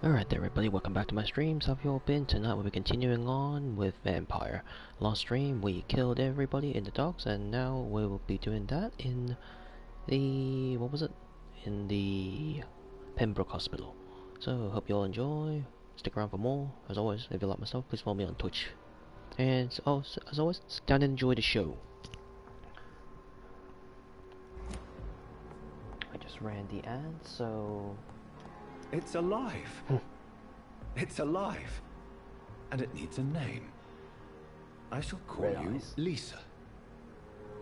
Alright there everybody, welcome back to my streams. How have you all been? Tonight we'll be continuing on with Vampyr. Last stream we killed everybody in the docks, and now we will be doing that in the... what was it? In the Pembroke Hospital. So, hope you all enjoy. Stick around for more. As always, if you like myself, please follow me on Twitch. And as always, sit down and enjoy the show. I just ran the ad, so... It's alive. It's alive. And it needs a name. I shall call Red you eyes. Lisa.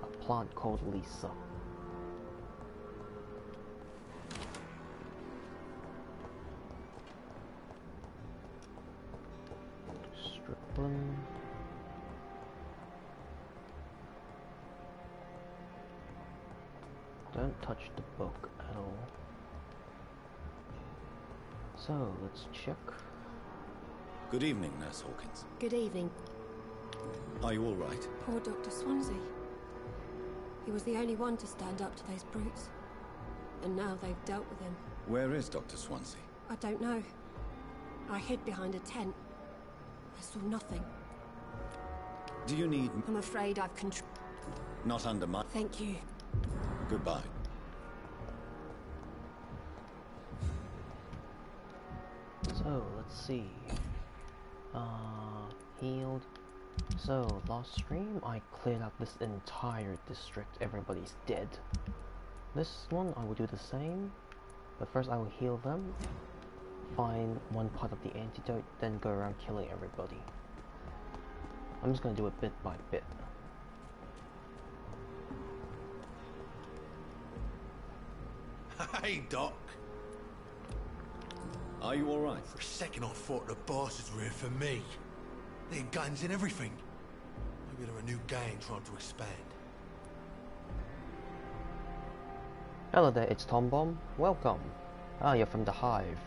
A plant called Lisa. Stripling. Don't touch the book at all. So, let's check. Good evening, Nurse Hawkins. Good evening. Are you all right? Poor Dr. Swansea. He was the only one to stand up to those brutes. And now they've dealt with him. Where is Dr. Swansea? I don't know. I hid behind a tent. I saw nothing. Do you need... I'm afraid I've Not under my... Thank you. Goodbye. So, let's see. Healed. So, last stream I cleared out this entire district. Everybody's dead. This one I will do the same. But first I will heal them. Find one part of the antidote, then go around killing everybody. I'm just gonna do it bit by bit. Hey, Doc. Are you all right? For a second I thought the bastards were here for me. They had guns and everything. Maybe they're a new gang trying to expand. Hello there, it's Tom Bomb. Welcome. Ah, you're from the Hive.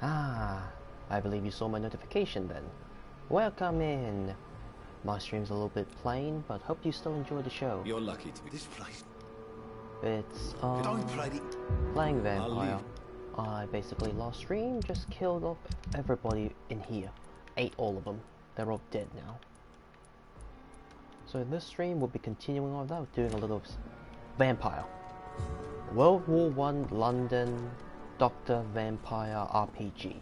Ah, I believe you saw my notification then. Welcome in. My stream's a little bit plain, but hope you still enjoy the show. You're lucky to be... This place... It's, Don't play the... playing I'll Vampyr. leave. I basically last stream just killed off everybody in here. Ate all of them. They're all dead now. So in this stream we'll be continuing on that, doing a little Vampyr. World War I London Dr. Vampyr RPG.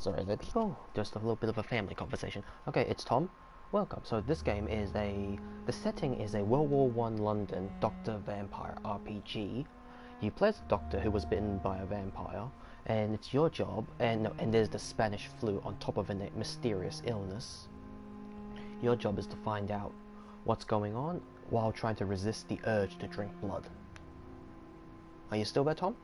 Sorry, just a little bit of a family conversation. Okay, it's Tom. Welcome. So this game is the setting is a World War I London Dr. Vampire RPG. You play as a doctor who was bitten by a vampire, and it's your job, and there's the Spanish flu on top of a mysterious illness. Your job is to find out what's going on while trying to resist the urge to drink blood. Are you still there, Tom?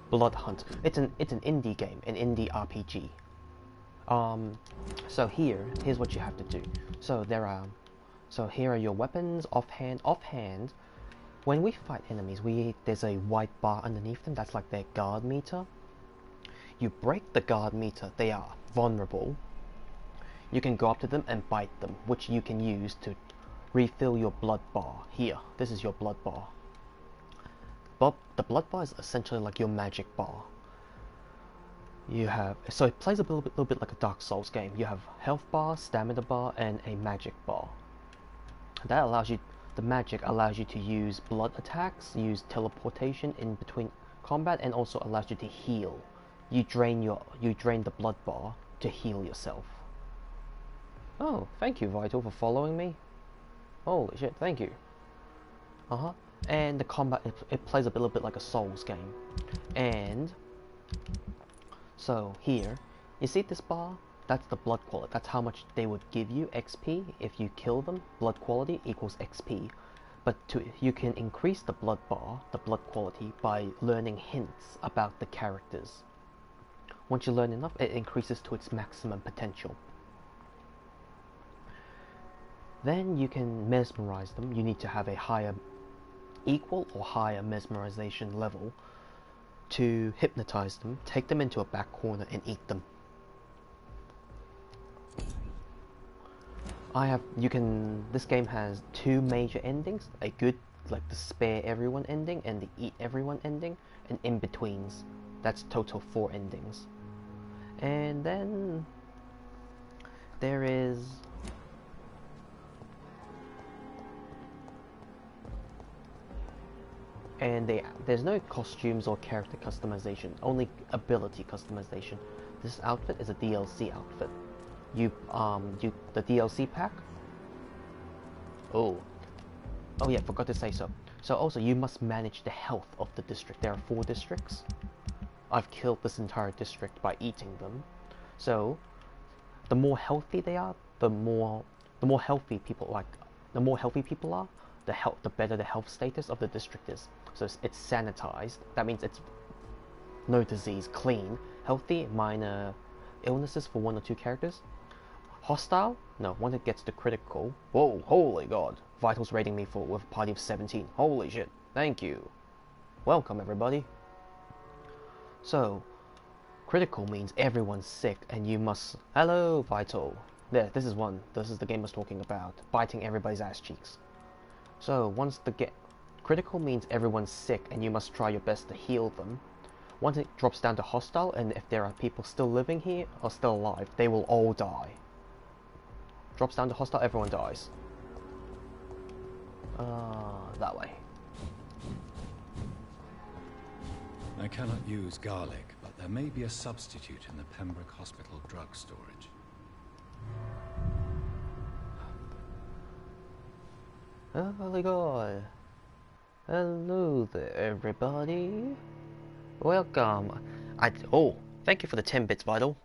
Blood Hunt. It's an indie game, an indie RPG. So here's what you have to do. So here are your weapons offhand. When we fight enemies, there's a white bar underneath them. That's like their guard meter. You break the guard meter, they are vulnerable. You can go up to them and bite them, which you can use to refill your blood bar. Here, this is your blood bar. But the blood bar is essentially like your magic bar. So it plays a little bit like a Dark Souls game. You have health bar, stamina bar, and a magic bar. That allows you, the magic allows you to use blood attacks, use teleportation in between combat, and also allows you to heal. You drain the blood bar to heal yourself. Oh, thank you, Vital, for following me. Holy shit, thank you. And the combat, it plays a little bit like a Souls game. And so here, you see this bar? That's the blood quality. That's how much they would give you XP if you kill them. Blood quality equals XP. But you can increase the blood bar, the blood quality, by learning hints about the characters. Once you learn enough, it increases to its maximum potential. Then you can mesmerize them. You need to have a equal or higher mesmerization level to hypnotize them, take them into a back corner and eat them. This game has two major endings, a good, like the spare everyone ending and the eat everyone ending, and in-betweens. That's total 4 endings. And then there is there's no costumes or character customization, only ability customization. This outfit is a DLC outfit. The DLC pack. Oh yeah, forgot to say so. So also you must manage the health of the district. There are 4 districts. I've killed this entire district by eating them. So the more healthy they are, the more healthy people are, the better the health status of the district is. So it's sanitized. That means it's no disease, clean, healthy, minor illnesses for 1 or 2 characters. Hostile? No, when it gets to critical. Whoa, holy god. Vital's rating me with a party of 17. Holy shit. Thank you. Welcome everybody. So, critical means everyone's sick and you must... Hello, Vital. There, this is the game I was talking about. Biting everybody's ass cheeks. So, critical means everyone's sick and you must try your best to heal them. Once it drops down to hostile, and if there are people still living here or still alive, they will all die. Drops down to hostile, everyone dies. That way. I cannot use garlic, but there may be a substitute in the Pembroke Hospital drug storage. Holy god. Hello there, everybody. Welcome. Thank you for the 10 bits, Vital.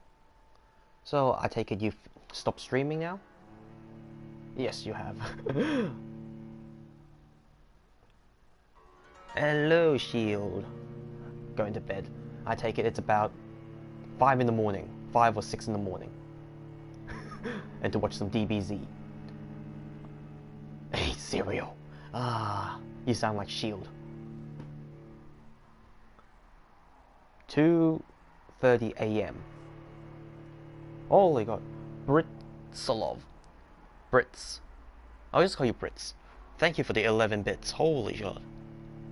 So, I take it you've stopped streaming now? Yes, you have. Hello, Shield. Going to bed. I take it it's about 5 in the morning. 5 or 6 in the morning. And to watch some DBZ. Hey, cereal. You sound like Shield. 2:30 AM. Holy god. Britsalov. Brits. I'll just call you Brits. Thank you for the 11 bits. Holy god.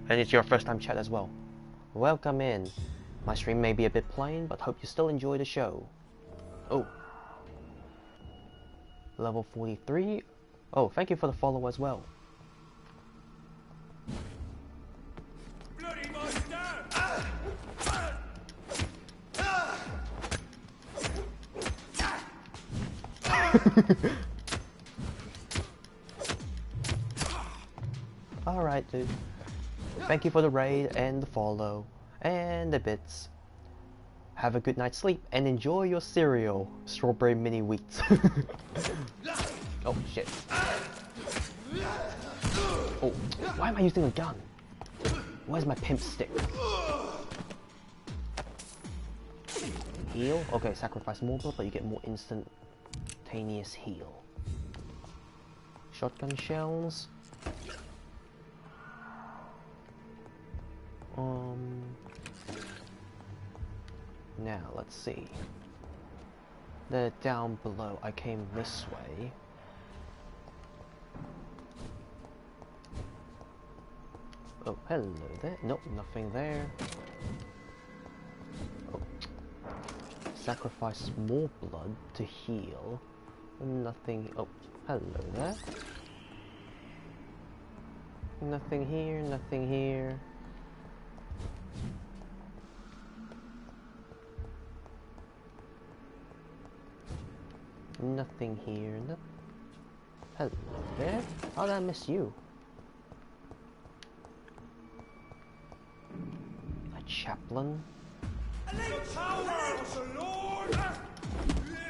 And it's your first time chat as well. Welcome in. My stream may be a bit plain, but hope you still enjoy the show. Oh. Level 43. Oh, thank you for the follow as well. Bloody monster! Alright, dude. Thank you for the raid and the follow and the bits. Have a good night's sleep and enjoy your cereal, strawberry mini wheats. Oh shit. Oh, why am I using a gun? Where's my pimp stick? Heal? Okay, sacrifice more blood, but you get more instantaneous heal. Shotgun shells. Now, let's see. They're down below. I came this way. Oh, hello there. Nope, nothing there. Oh. Sacrifice more blood to heal. Nothing. Oh, hello there. Nothing here, nothing here. Nothing here. No. Hello there. How did I miss you? A chaplain.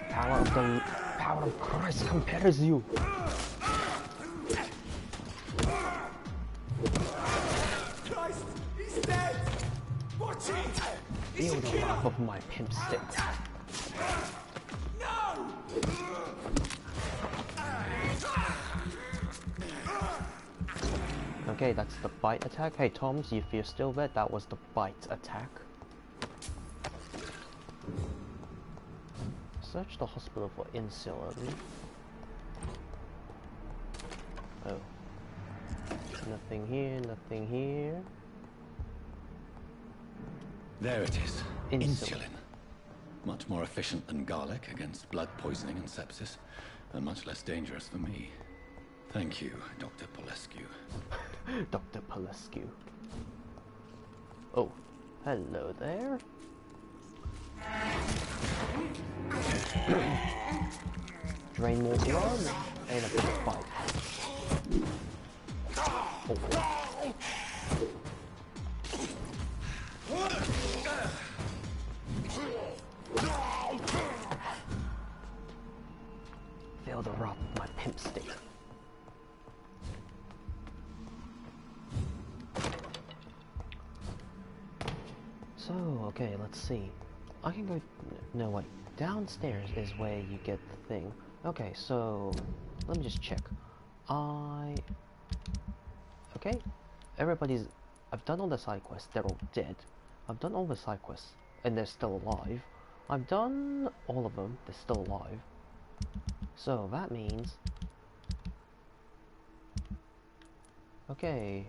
Power of Christ compels you. Christ, he's dead! Watch it! Feel the wrath of my pimp stick. No! Okay, that's the bite attack. Hey Toms, if you're still there, that was the bite attack. Search the hospital for insulin. Oh. Nothing here, nothing here. There it is. Insulin. Much more efficient than garlic against blood poisoning and sepsis, and much less dangerous for me. Thank you, Dr. Polescu. Dr. Polescu. Oh, hello there. Drain more blood and a big fight. Oh. Feel the wrath of my pimp stick. So, okay, let's see. I can go... No, wait. Downstairs is where you get the thing. Okay, so... Let me just check. Okay. Everybody's... I've done all the side quests. They're all dead. I've done all the side quests. And they're still alive. I've done all of them. They're still alive. So, that means... Okay.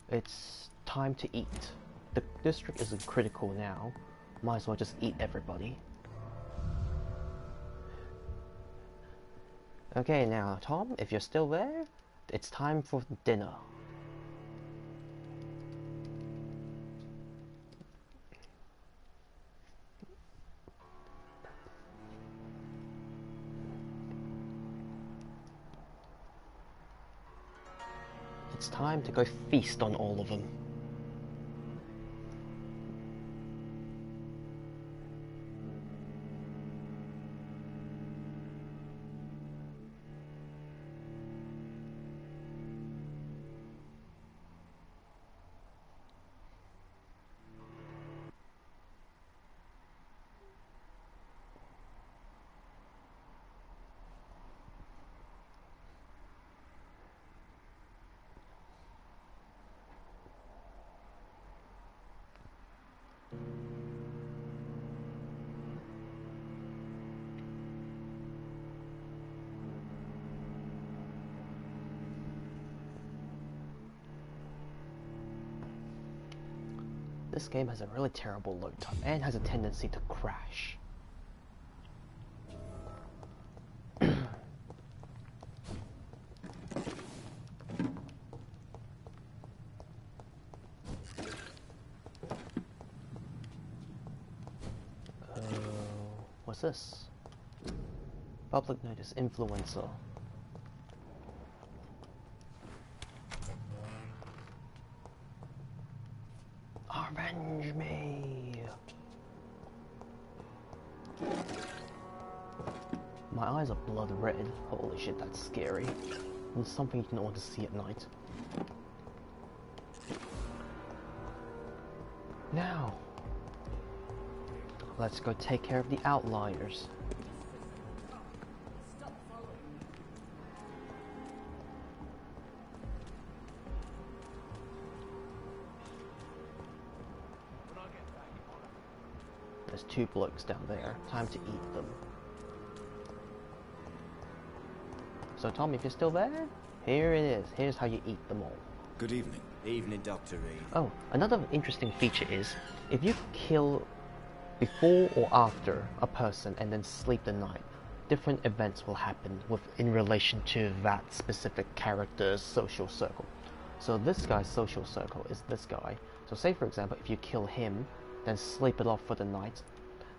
It's time to eat. The district isn't critical now. Might as well just eat everybody. Okay, now Tom, if you're still there, it's time for dinner. It's time to go feast on all of them. This game has a really terrible load time and has a tendency to crash. What's this? Public notice, influencer. Avenge me! My eyes are blood red. Holy shit, that's scary. And something you don't want to see at night. Now, let's go take care of the outliers. There's 2 blokes down there. Time to eat them. So Tom, if you're still there, here it is. Here's how you eat them all. Good evening. Evening, Dr. Reed. Oh, another interesting feature is, if you kill before or after a person and then sleep the night, different events will happen in relation to that specific character's social circle. So this guy's social circle is this guy. So say for example, if you kill him, then sleep it off for the night,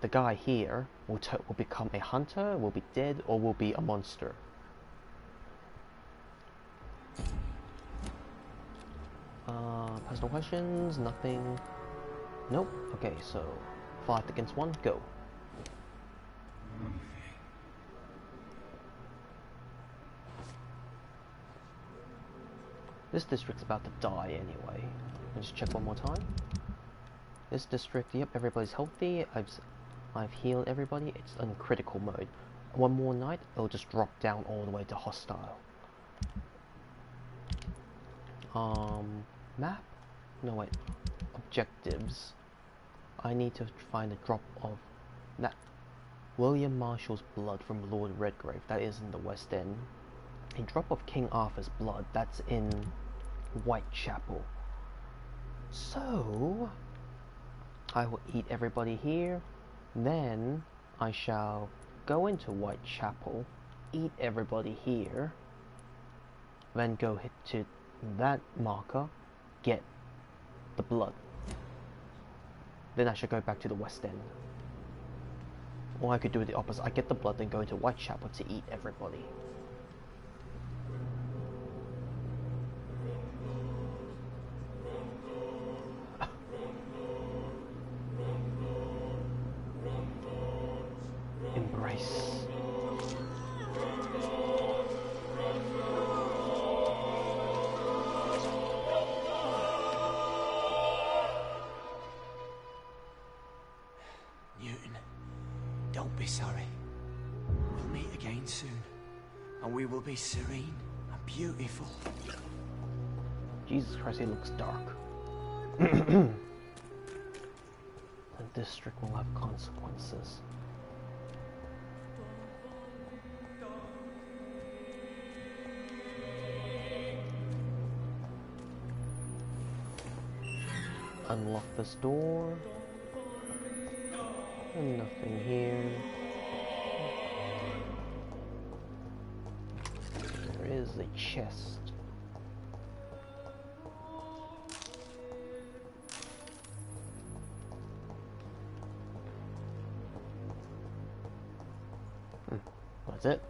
the guy here will become a hunter, will be dead, or will be a monster. Personal questions? Nothing. Nope. Okay, so 5 against 1, go. This district's about to die anyway. Let's check one more time. This district, yep, everybody's healthy. I've healed everybody. It's in critical mode. One more night, it'll just drop down all the way to hostile. Map? No, wait. Objectives. I need to find a drop of that William Marshall's blood from Lord Redgrave. That is in the West End. A drop of King Arthur's blood. That's in Whitechapel. So I will eat everybody here. Then I shall go into Whitechapel, eat everybody here. Then go hit to that marker, get the blood. Then I should go back to the West End. Or I could do the opposite. I get the blood, then go into Whitechapel to eat everybody. Embrace. Don't be sorry. We'll meet again soon, and we will be serene and beautiful. Jesus Christ, it looks dark. The district will have consequences. Unlock this door. And nothing here. There is a chest. That's it.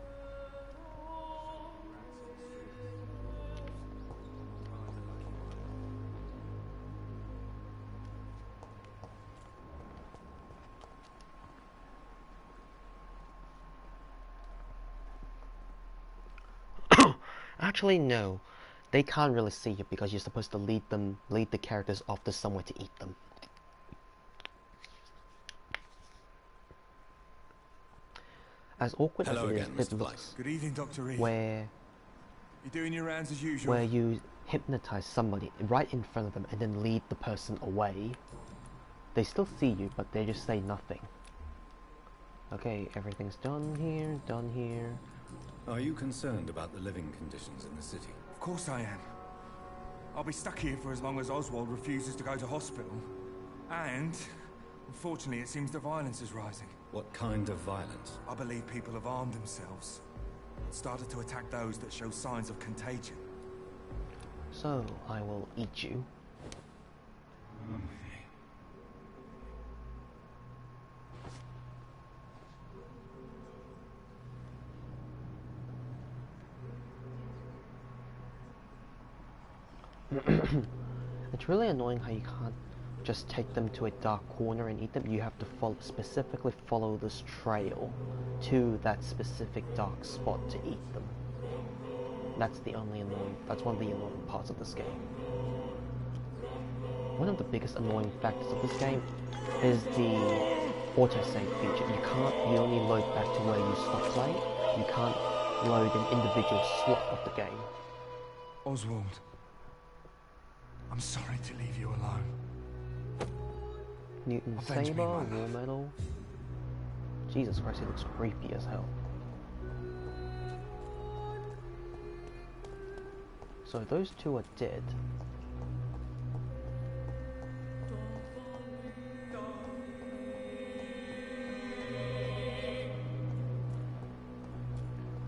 Actually, no. They can't really see you because you're supposed to lead the characters off to somewhere to eat them. As awkward Hello as it again, is, it Mr. looks Good evening, Dr. Reed. where You doing your rounds as usual? you hypnotize somebody right in front of them and then lead the person away. They still see you, but they just say nothing. Okay, everything's done here, done here. Are you concerned about the living conditions in the city? Of course I am. I'll be stuck here for as long as Oswald refuses to go to hospital. And, unfortunately, it seems the violence is rising. What kind of violence? I believe people have armed themselves. Started to attack those that show signs of contagion. So, I will eat you. It's really annoying how you can't just take them to a dark corner and eat them. You have to specifically follow this trail to that specific dark spot to eat them. That's one of the annoying parts of this game. One of the biggest annoying factors of this game is the autosave feature. You only load back to where you stop playing. You can't load an individual slot of the game. Oswald, I'm sorry to leave you alone. Newton Avenge me, Saber, my War love. Medal. Jesus Christ, he looks creepy as hell. So those two are dead.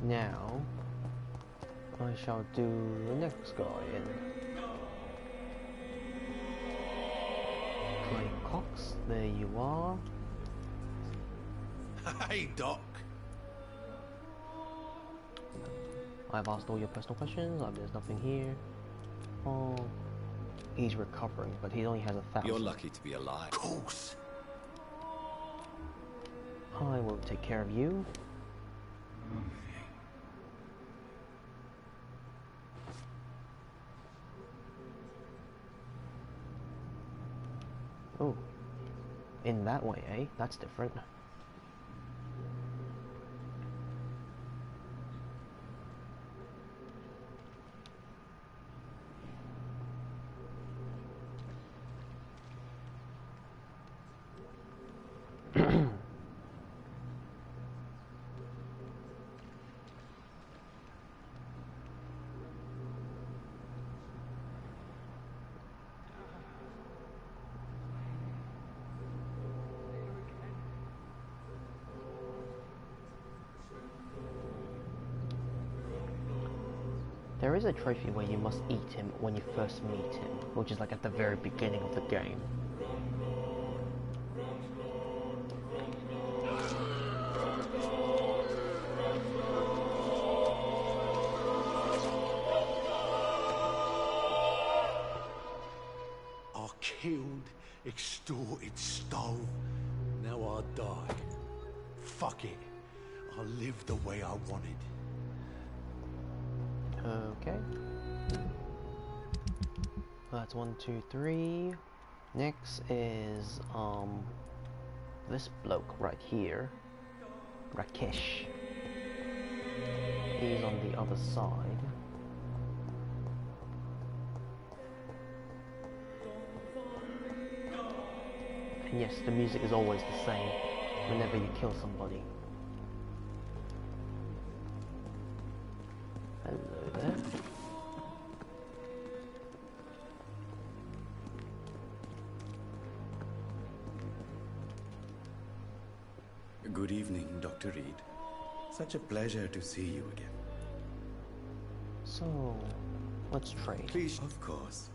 Now, I shall do the next guy in. Clay Cox, there you are. Hey, Doc. I've asked all your personal questions, there's nothing here. Oh, he's recovering, but he only has 1,000. You're lucky to be alive. Of course. I will take care of you. Oh, in that way, eh? That's different. There is a trophy where you must eat him when you first meet him, which is like at the very beginning of the game. I killed, extorted, stole. Now I die. Fuck it. I live the way I wanted. Okay. That's 1, 2, 3. Next is this bloke right here, Rakesh. He's on the other side. And yes, the music is always the same whenever you kill somebody. Hello there. Good evening, Dr. Reed. Such a pleasure to see you again. So, let's trade. Please, of course.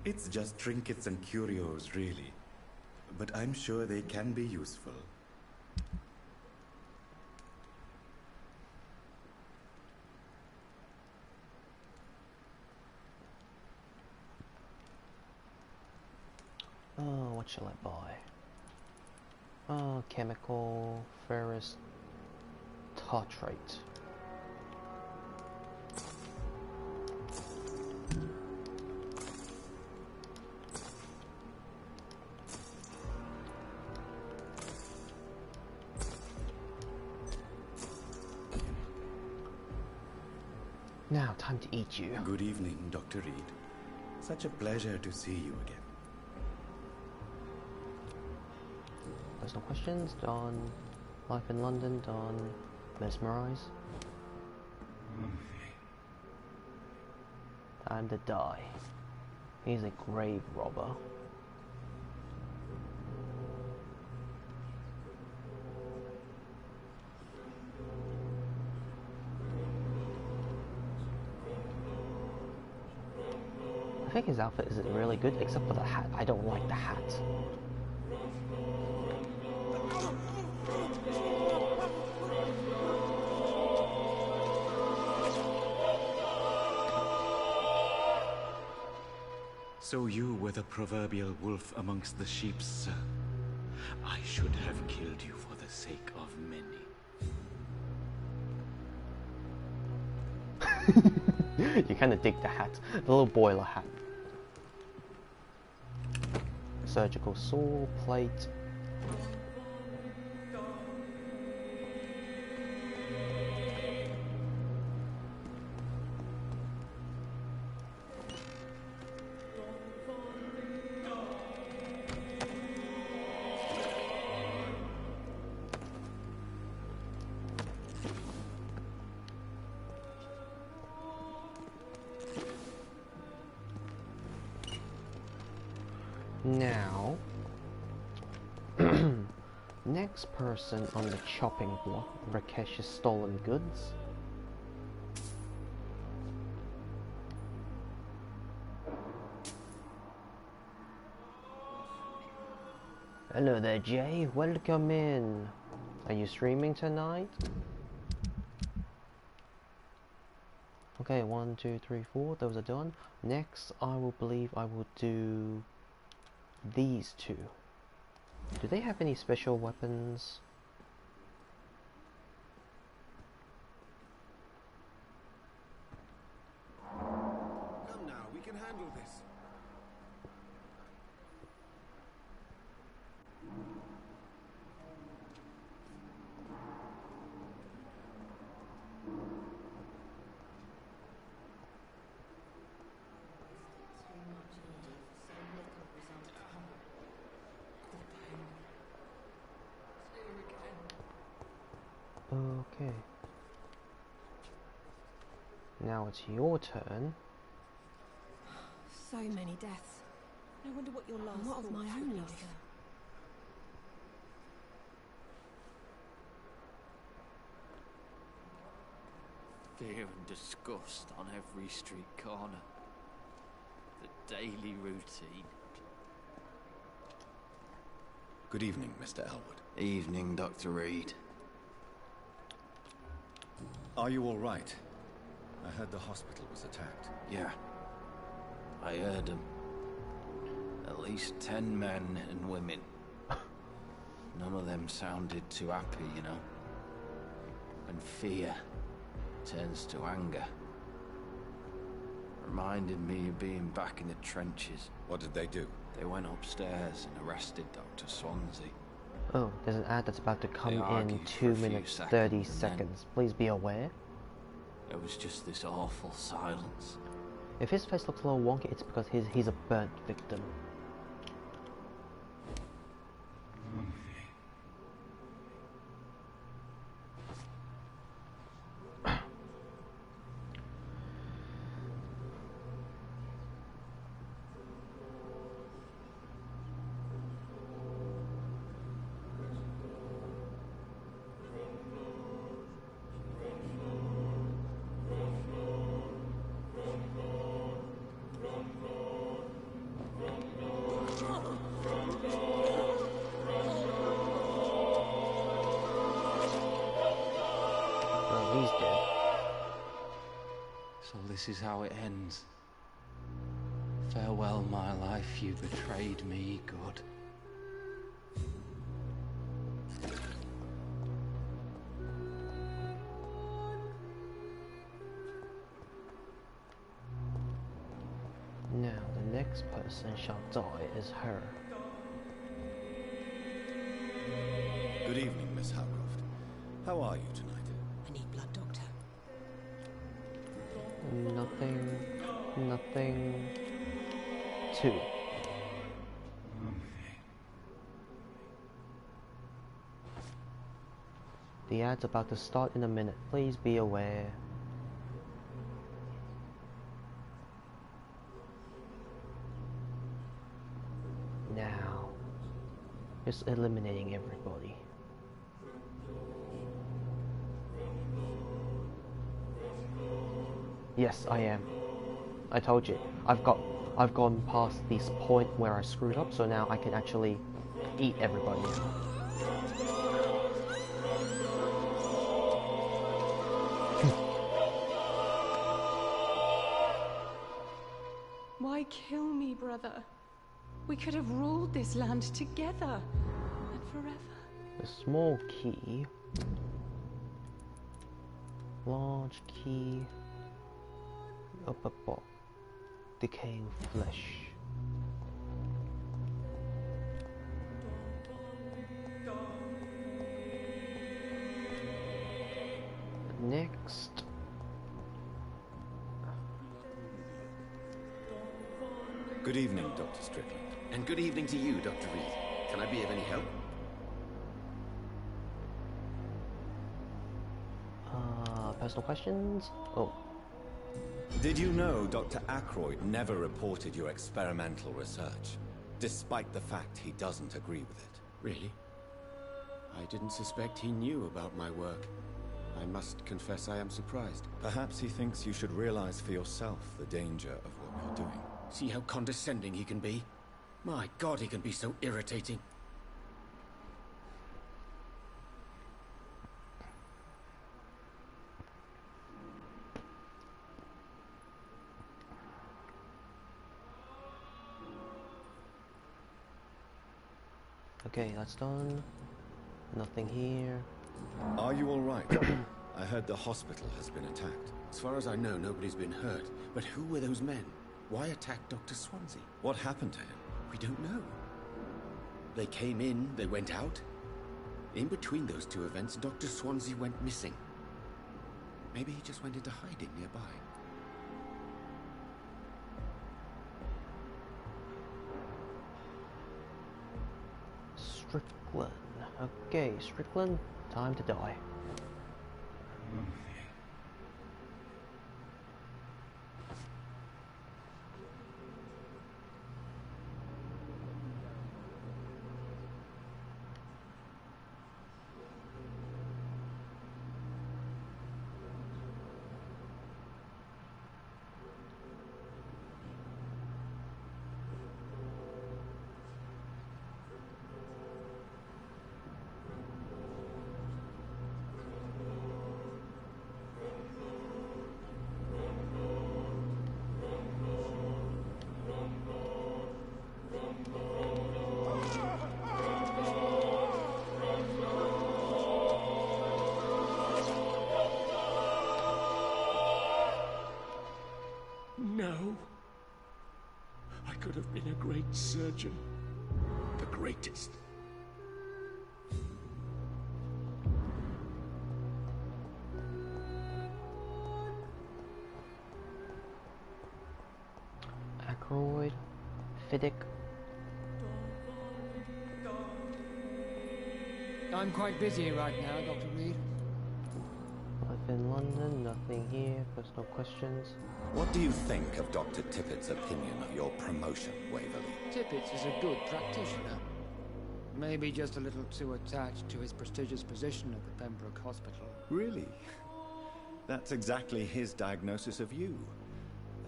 It's just trinkets and curios, really. But I'm sure they can be useful. Oh, what shall I buy? Oh, chemical, ferrous, tartrate. Now, time to eat you. Good evening, Dr. Reed. Such a pleasure to see you again. Personal questions, done. Life in London, done. Mesmerize. Time to die. He's a grave robber. I think his outfit is really good, except for the hat. I don't like the hat. So you were the proverbial wolf amongst the sheep, sir. I should have killed you for the sake of many. You kind of dig the hat, the little boiler hat. Surgical saw, plate. Now, next person on the chopping block, Rakesh's stolen goods. Hello there, Jay. Welcome in. Are you streaming tonight? Okay, 1, 2, 3, 4. Those are done. Next, I will believe I will do these two. Do they have any special weapons? Come now, we can handle this. Okay. Now it's your turn. So many deaths. I wonder what your last And what of my thoughts own would be, life? sir. Fear and disgust on every street corner. The daily routine. Good evening, Mr. Elwood. Evening, Dr. Reed. Are you all right? I heard the hospital was attacked. Yeah. I heard them. At least 10 men and women. None of them sounded too happy, you know. When fear turns to anger. Reminded me of being back in the trenches. What did they do? They went upstairs and arrested Dr. Swansea. Oh, there's an ad that's about to come in argued for 2 a few minutes, seconds 30 and then- seconds. Please be aware. There was just this awful silence. If his face looks a little wonky, it's because he's a burnt victim. Well, he's dead. So this is how it ends. Farewell, my life, you betrayed me, good. Now, the next person shall die is her. Good evening, Miss Howcroft. How are you tonight? I need blood, Doctor. Nothing. 2. The ad's about to start in a minute. Please be aware. Now, just eliminating everybody. Yes, I am. I told you. I've gone past this point where I screwed up, so now I can actually eat everybody now. Why kill me, brother. We could have ruled this land together and forever. A small key. Large key. Upper box. Decaying flesh. Next. Good evening, Dr. Strickland. And good evening to you, Dr. Reed. Can I be of any help? Personal questions? Oh. Did you know Dr. Ackroyd never reported your experimental research, despite the fact he doesn't agree with it? Really? I didn't suspect he knew about my work. I must confess I am surprised. Perhaps he thinks you should realize for yourself the danger of what you're doing. See how condescending he can be? My God, he can be so irritating. Okay, that's done. Nothing here. Are you all right? I heard the hospital has been attacked. As far as I know, nobody's been hurt. But who were those men? Why attack Dr. Swansea? What happened to him? We don't know. They came in, they went out. In between those two events, Dr. Swansea went missing. Maybe he just went into hiding nearby. Strickland. Okay, Strickland, time to die. No. I could have been a great surgeon. The greatest. Ackroyd. Fiddick. I'm quite busy right now, Dr. Reed. Life in London, nothing here. Personal questions. What do you think of Dr. Tippett's opinion of your promotion, Waverley? Tippett is a good practitioner. Maybe just a little too attached to his prestigious position at the Pembroke Hospital. Really? That's exactly his diagnosis of you.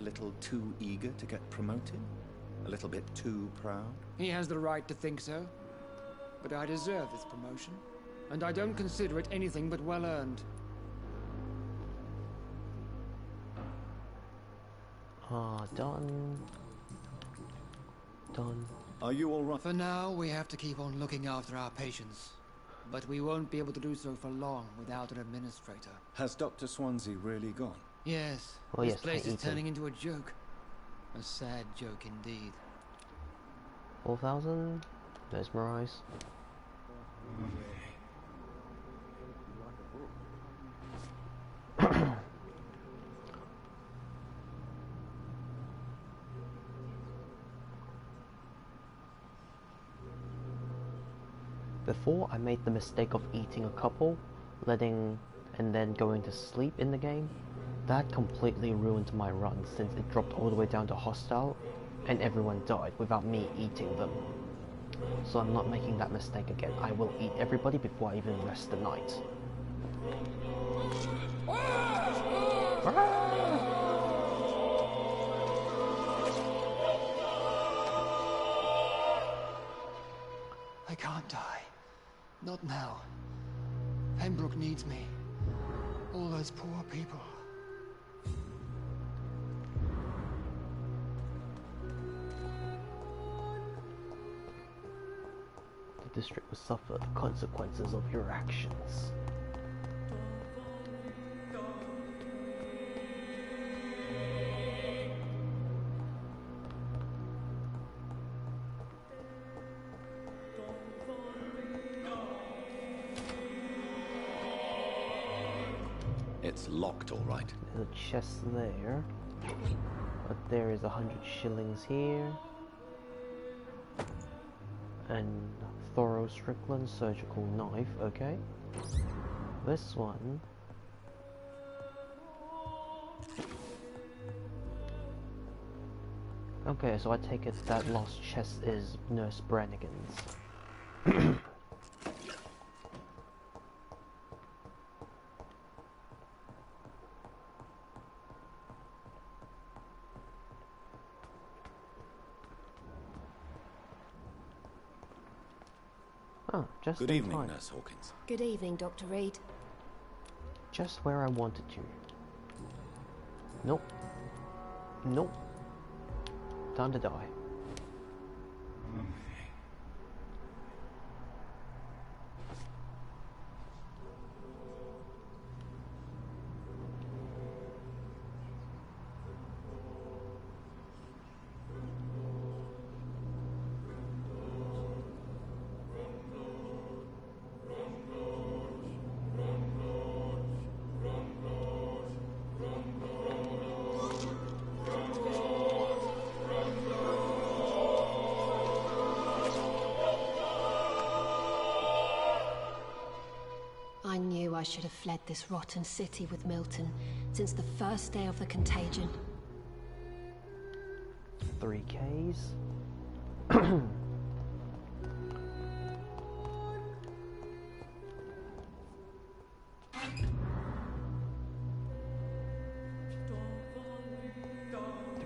A little too eager to get promoted? A little bit too proud? He has the right to think so. But I deserve this promotion. And I don't consider it anything but well earned. Done. Done. Are you all right? For now, we have to keep on looking after our patients. But we won't be able to do so for long without an administrator. Has Dr. Swansea really gone? Yes. Oh, this yes, place is eaten. turning into a joke. A sad joke indeed. 4,000. Mesmerize. Before, I made the mistake of eating a couple, and then going to sleep in the game. That completely ruined my run since it dropped all the way down to hostile and everyone died without me eating them. So I'm not making that mistake again. I will eat everybody before I even rest the night. I can't die. Not now. Pembroke needs me. All those poor people. the district will suffer the consequences of your actions. It's locked, all right. There's a chest there, but there is 100 shillings here, and thorough Strickland surgical knife. Okay, this one. Okay, so I take it that lost chest is Nurse Brannigan's. Oh, just Good in evening, time. Nurse Hawkins. Good evening, Dr. Reed. Just where I wanted you. Nope. Nope. Time to die. I knew I should have fled this rotten city with Milton since the first day of the contagion. 3 Ks.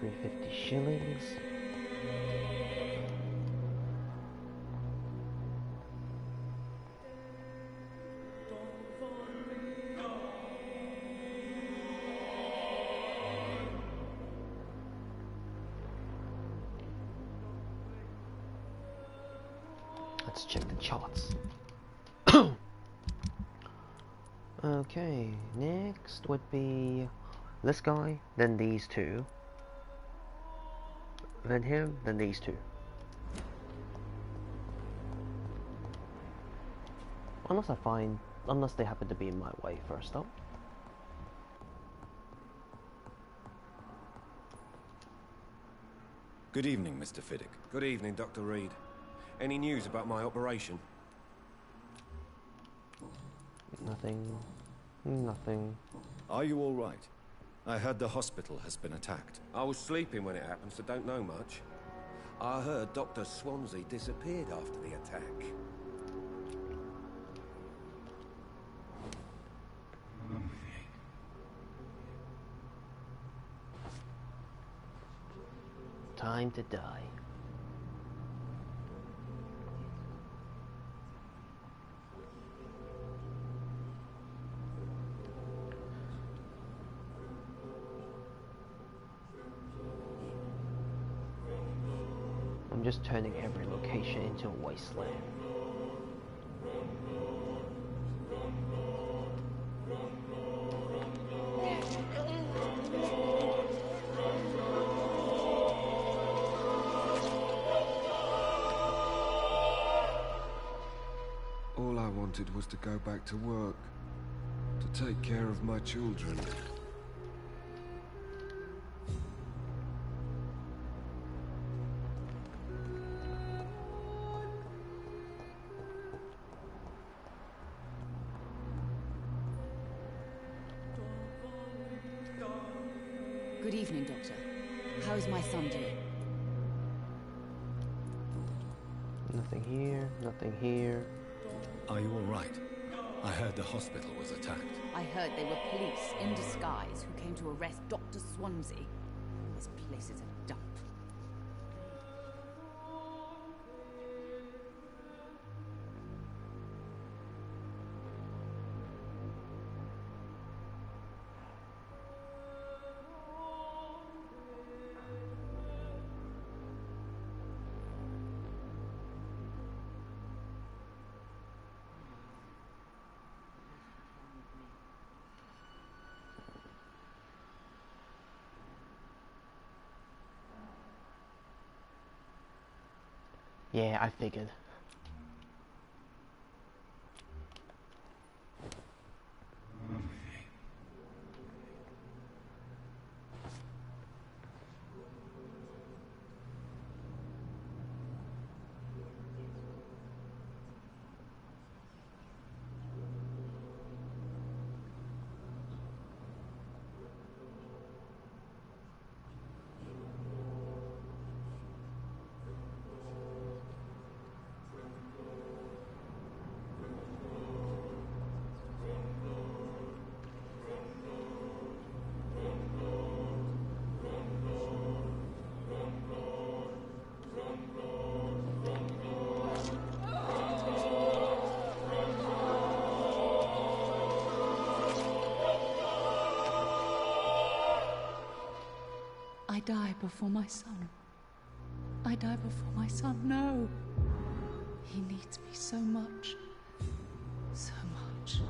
$350. Let's check the charts. Okay, next would be this guy, then these two, then him, then these two. Unless they happen to be in my way first up. Good evening, Mr. Fiddick. Good evening, Dr. Reed. Any news about my operation? Nothing. Nothing. Are you all right? I heard the hospital has been attacked. I was sleeping when it happened, so don't know much. I heard Dr. Swansea disappeared after the attack. Time to die. I'm just turning every location into a wasteland. All I wanted was to go back to work, to take care of my children. Good evening, Doctor. How is my son doing? Nothing here, nothing here. Are you all right? I heard the hospital was attacked. I heard they were police in disguise who came to arrest Dr. Swansea. This place is a dump. Yeah, I figured. I die before my son. I die before my son. No. He needs me so much. So much.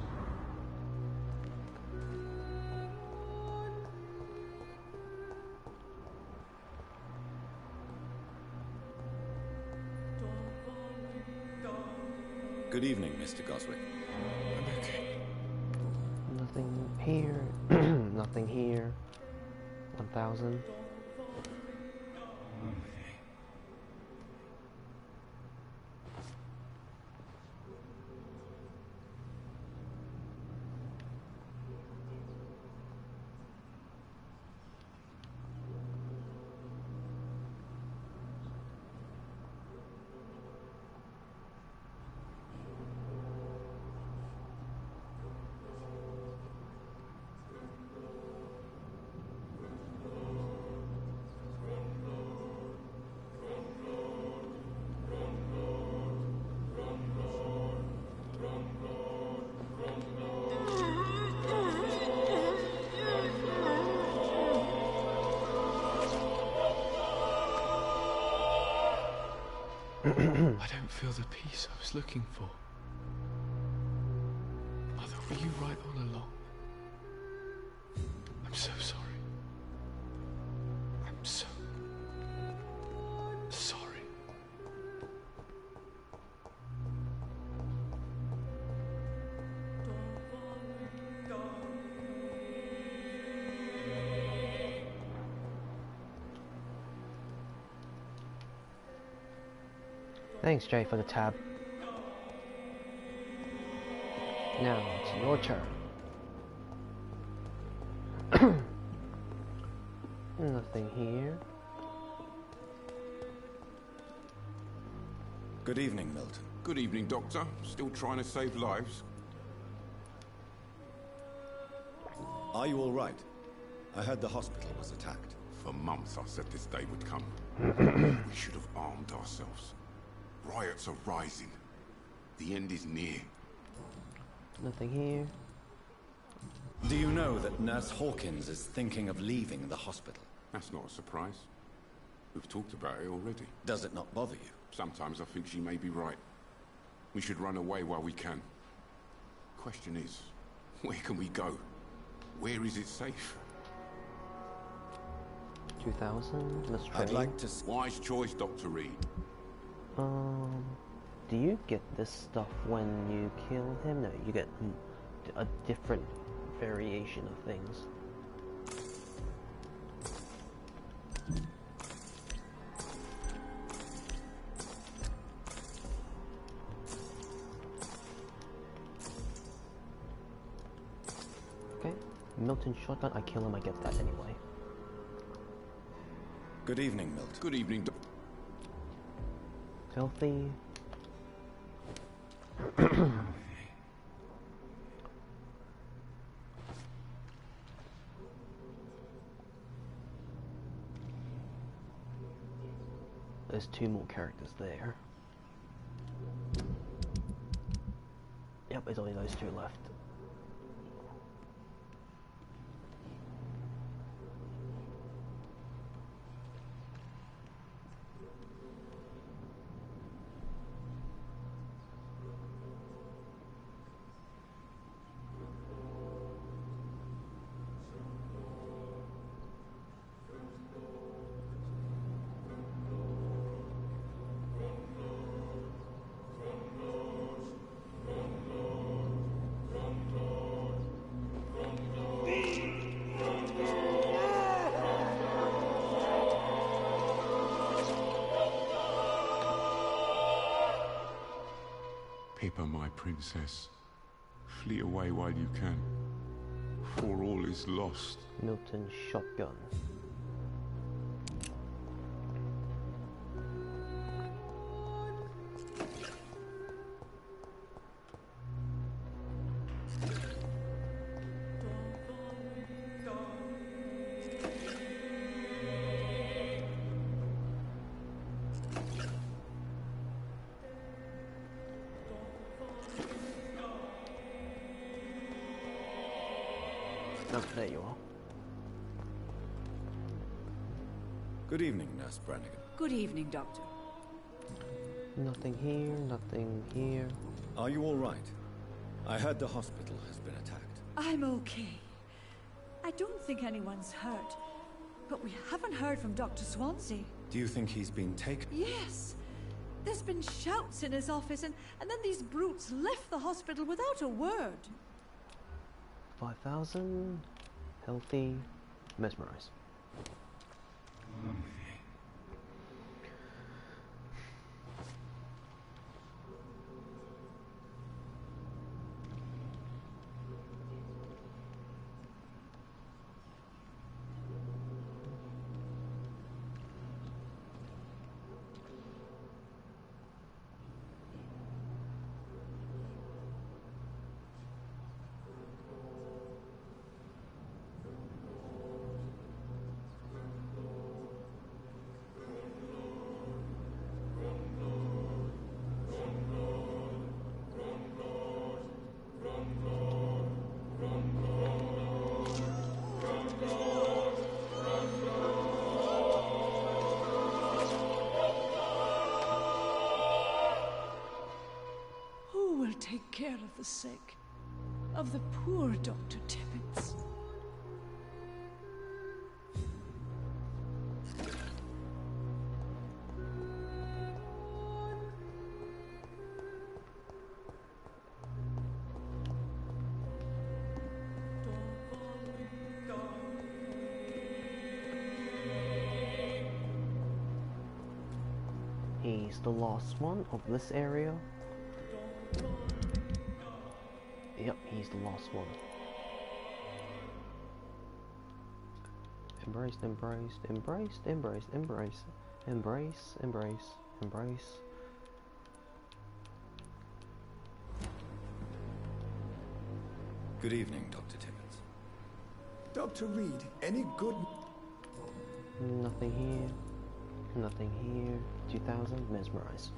Good evening, Mr. Goswick. I'm okay. Nothing here. Nothing here. 1000. I don't feel the peace I was looking for. Mother, were you right all along? I'm so sorry. I'm so sorry. Thanks, Jay, for the tab. Now it's your turn. Nothing here. Good evening, Milton. Good evening, Doctor. Still trying to save lives? Are you all right? I heard the hospital was attacked. For months I said this day would come. We should have armed ourselves. Riots are rising. The end is near. Nothing here. Do you know that Nurse Hawkins is thinking of leaving the hospital? That's not a surprise. We've talked about it already. Does it not bother you? Sometimes I think she may be right. We should run away while we can. Question is, where can we go? Where is it safe? 2000. Let's try. I'd like to. Wise choice, Dr. Reed. Do you get this stuff when you kill him? No, you get a different variation of things. Okay, Milton shotgun. I kill him. I get that anyway. Good evening, Milton. Good evening, Healthy. There's 2 more characters there. Yep, there's only those 2 left. Pippa, my princess. Flee away while you can, for all is lost. Milton shotgun. Oh, there you are. Good evening, Nurse Brannigan. Good evening, Doctor. Nothing here, nothing here. Are you all right? I heard the hospital has been attacked. I'm okay. I don't think anyone's hurt. But we haven't heard from Dr. Swansea. Do you think he's been taken? Yes. There's been shouts in his office, and then these brutes left the hospital without a word. 5,000. Healthy. Mesmerize. Who will take care of the sick? Of the poor, Dr. Tibbets? He's the last one of this area. Yep, he's the last one. Embraced, embraced, embraced, embraced, embrace, embrace, embrace, embrace. Good evening, Dr. Tibbets. Dr. Reed, any good... Nothing here. Nothing here. 2000, mesmerize.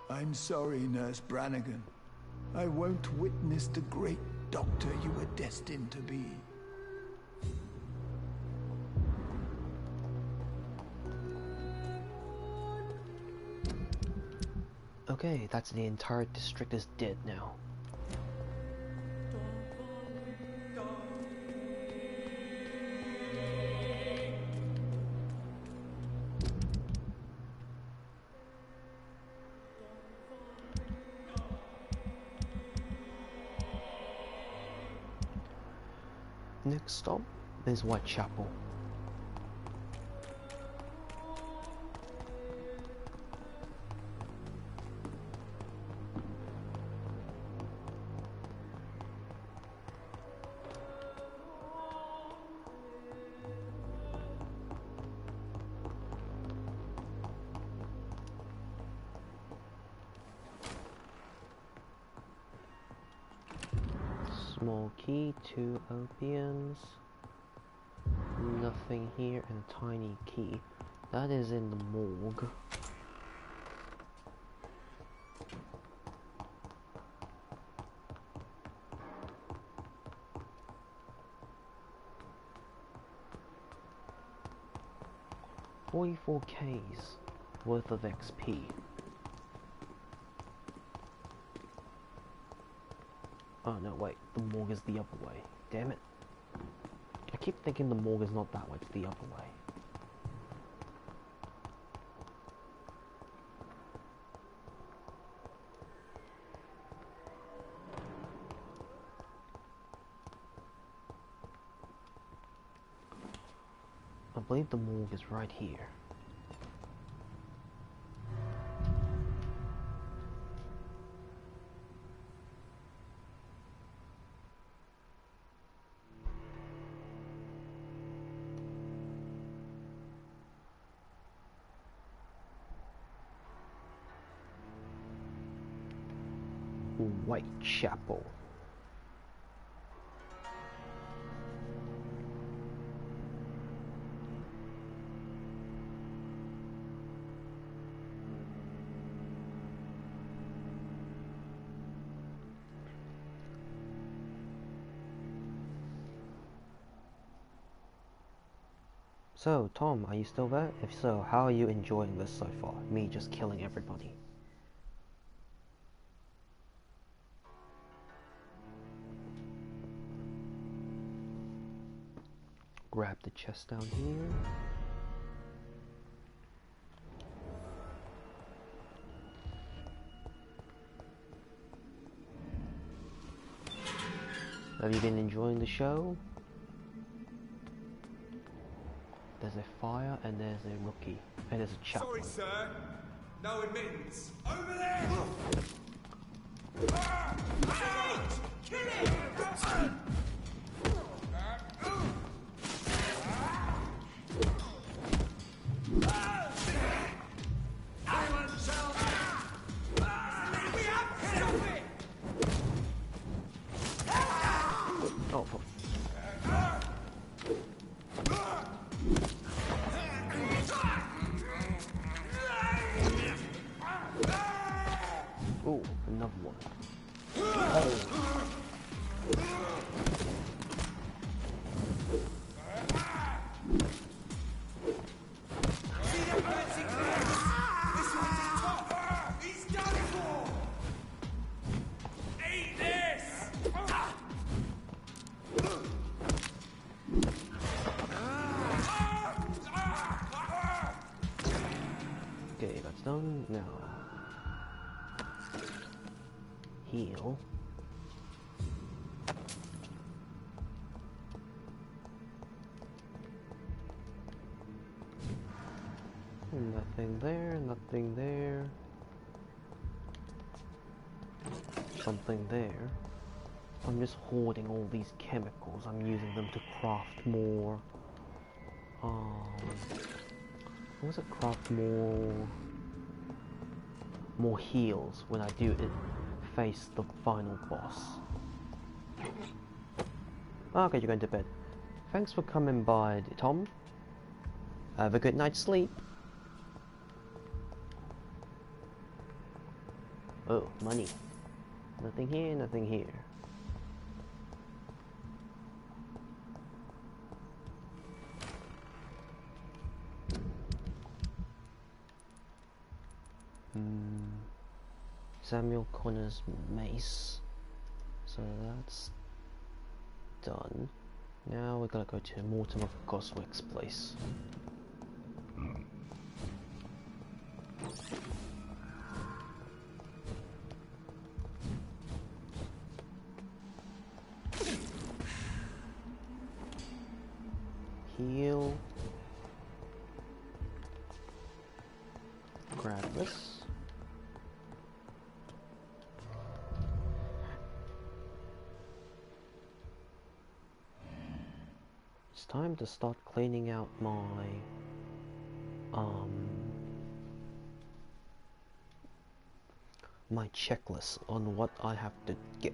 I'm sorry, Nurse Brannigan. I won't witness the great doctor you were destined to be. Okay, that's the entire district is dead now. Next stop is Whitechapel. Small key, 2 opiums. nothing here, and a tiny key. That is in the morgue. $44K's worth of XP. Oh no, wait, the morgue is the other way. Damn it. I keep thinking the morgue is not that way, it's the other way. I believe the morgue is right here. Whitechapel. So, Tom, are you still there? If so, how are you enjoying this so far? Me just killing everybody. Grab the chest down here. Have you been enjoying the show? There's a fire and there's a rookie. And there's a chap. Sorry, sir. No admittance. Over there! Kill it! Oh, fuck. Oh, another one. Oh. Okay, that's done. Now, heal. Nothing there, nothing there. Something there. I'm just hoarding all these chemicals. I'm using them to craft more. What was it? Craft more heals when I do it. Face the final boss. Okay, you're going to bed. Thanks for coming by, Tom. Have a good night's sleep. Oh, money. Nothing here, nothing here. Samuel Connor's mace. So that's done. Now we gotta go to Mortimer Goswick's place. Heal. Grab this. It's time to start cleaning out my checklist on what I have to get.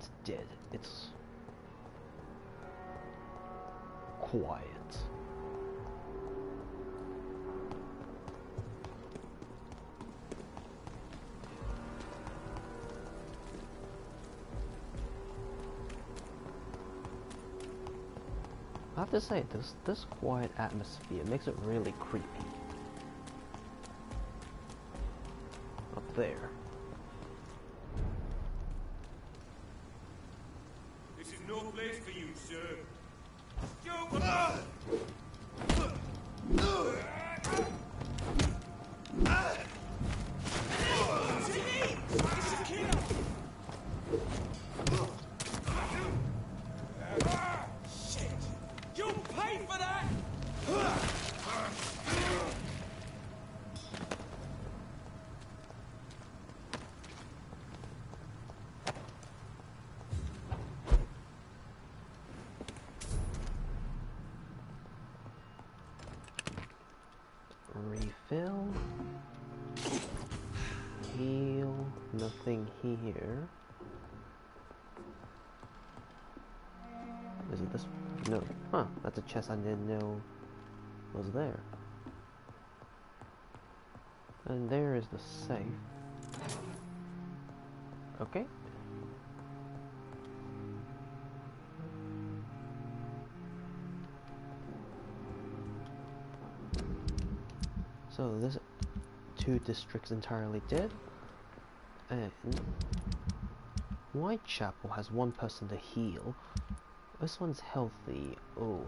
It's dead. It's quiet. I have to say, this quiet atmosphere makes it really creepy. Up there. This is no place for you, sir. Shit! You'll pay for that! Refill. Heal. Nothing here. Is it this? No. Huh, that's a chest I didn't know was there. And there is the safe. Okay. So this 2 districts entirely dead, and Whitechapel has 1 person to heal. This one's healthy. Oh.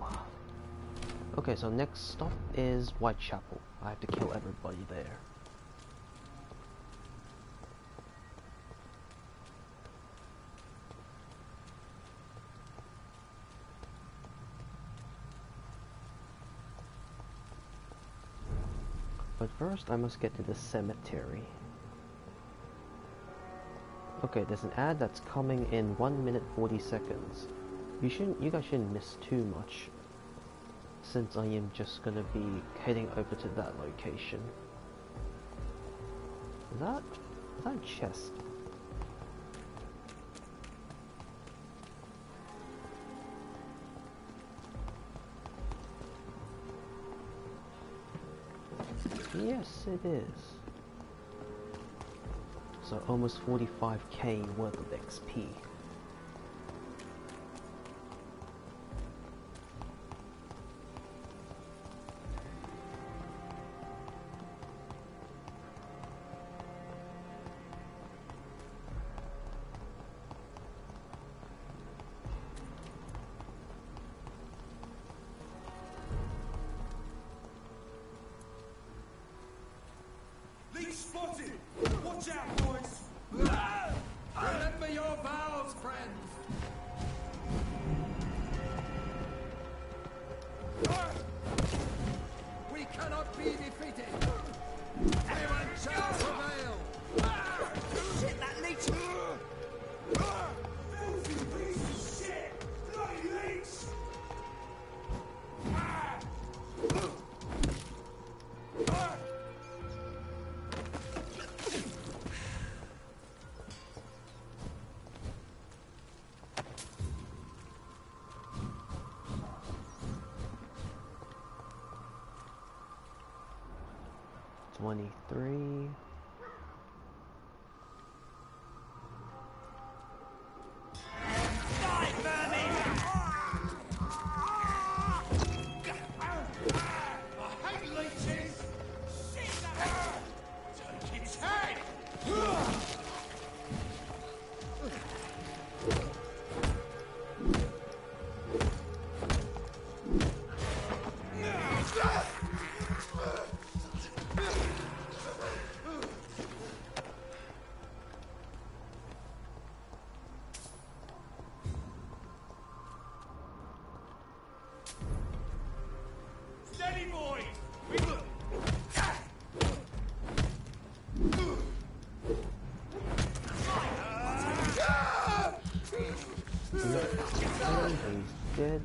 Okay, so next stop is Whitechapel. I have to kill everybody there. But first, I must get to the cemetery. Okay, there's an ad that's coming in 1 minute 40 seconds. You guys shouldn't miss too much, since I am just gonna be heading over to that location. Is that a chest? Yes, it is. So almost 45k worth of XP. Leech spotted! Watch out, boys! Remember your vows, friends! We cannot be defeated. Anyone shall prevail. Shit, that leech! Filthy piece of shit! Bloody leech! 23. Steady, boys! He's dead.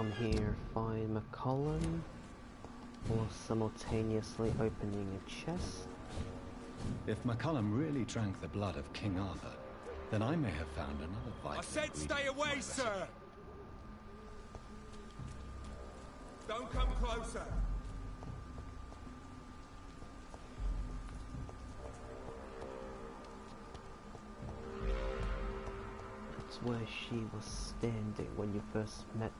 come here, find McCollum, or simultaneously opening a chest. If McCullum really drank the blood of King Arthur, then I may have found another vital I said ingredient stay to my away, recipe. sir! Don't come closer! That's where she was standing when you first met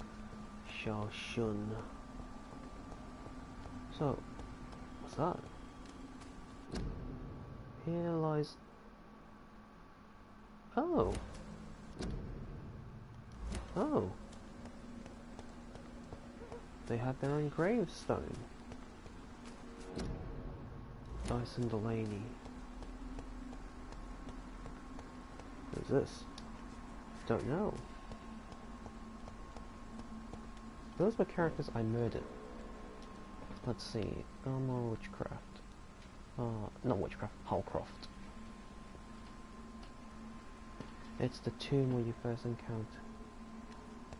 Shao Shun. So, what's that? Here lies... Oh! Oh! They have their own gravestone. Dyson Delaney. Who's this? Don't know. Those were characters I murdered. Let's see. Armor Witchcraft. Not Witchcraft, Holcroft. It's the tomb where you first encounter.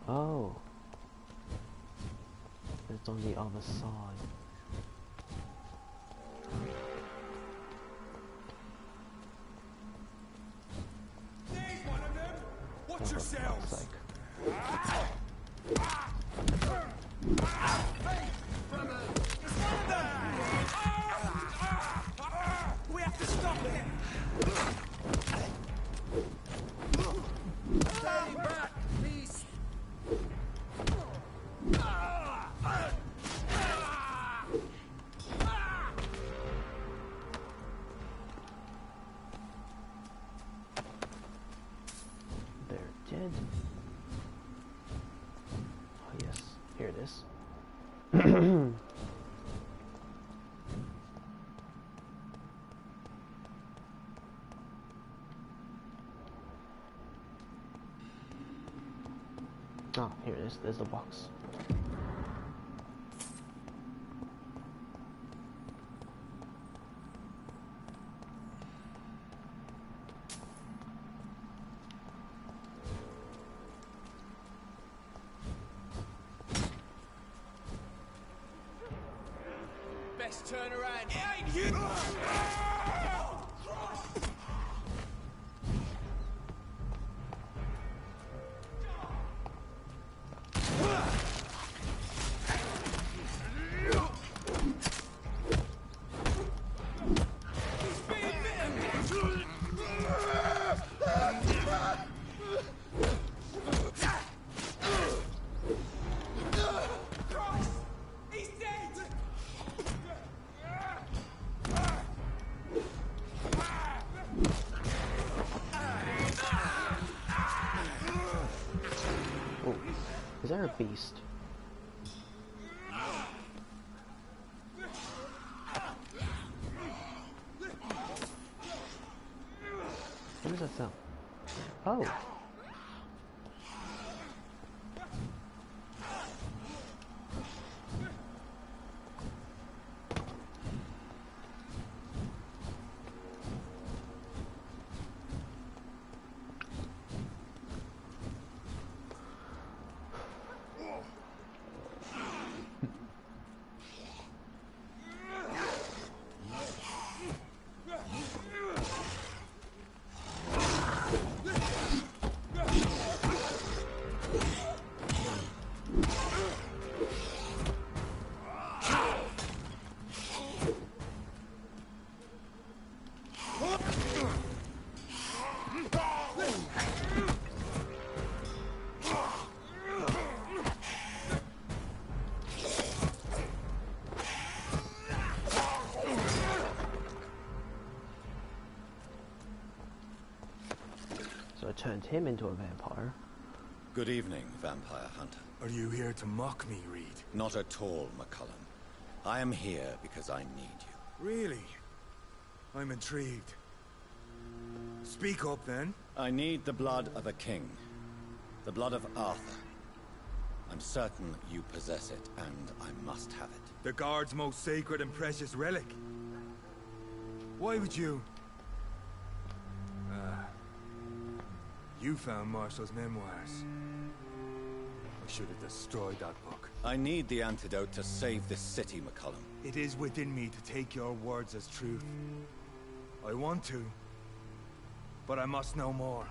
Oh. It's on the other side. There's one of them! Watch yourselves! We have to stop him! Stay back, please! They're dead. Oh yes, here it is. Ah, here it is. There's the box. Best turn around. It ain't you! He's dead! Oh, is there a beast? What does that sound? Oh. So I turned him into a vampire. Good evening, Vampire Hunter. Are you here to mock me, Reed? Not at all, McCullum. I am here because I need you. Really? I'm intrigued. Speak up, then. I need the blood of a king. The blood of Arthur. I'm certain you possess it, and I must have it. The Guard's most sacred and precious relic. Why would you... You found Marshall's memoirs. I should have destroyed that book. I need the antidote to save this city, McCullum. It is within me to take your words as truth. I want to, but I must know more.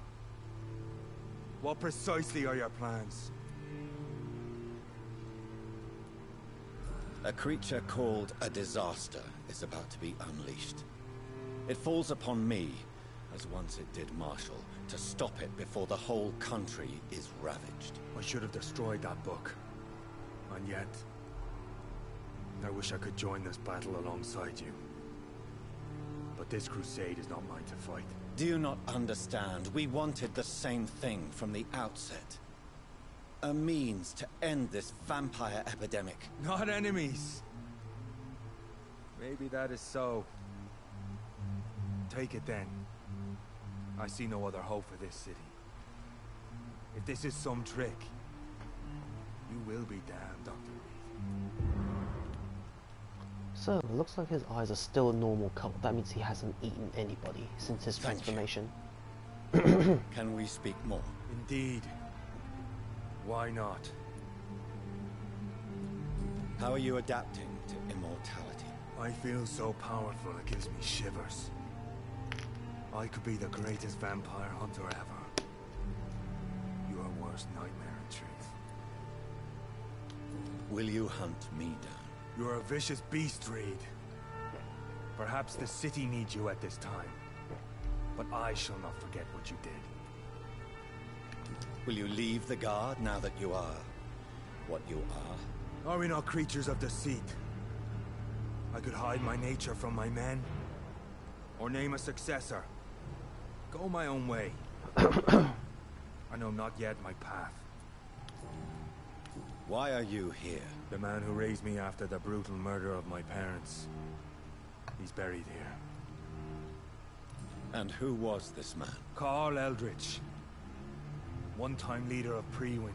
What precisely are your plans? A creature called a disaster is about to be unleashed. It falls upon me, as once it did Marshall, to stop it before the whole country is ravaged. I should have destroyed that book. And yet, I wish I could join this battle alongside you. But this crusade is not mine to fight. Do you not understand? We wanted the same thing from the outset. A means to end this vampire epidemic. Not enemies. Maybe that is so. Take it then. I see no other hope for this city. If this is some trick, you will be damned, Dr. Reed. So, it looks like his eyes are still a normal color. That means he hasn't eaten anybody since his transformation. Can we speak more? Indeed. Why not? How are you adapting to immortality? I feel so powerful it gives me shivers. I could be the greatest vampire hunter ever. Your worst nightmare, in truth. Will you hunt me down? You're a vicious beast, Reed. Perhaps the city needs you at this time. But I shall not forget what you did. Will you leave the guard now that you are what you are? Are we not creatures of deceit? I could hide my nature from my men, or name a successor. Go my own way. I know not yet my path. Why are you here? The man who raised me after the brutal murder of my parents. He's buried here. And who was this man? Carl Eldritch. One-time leader of Prewin.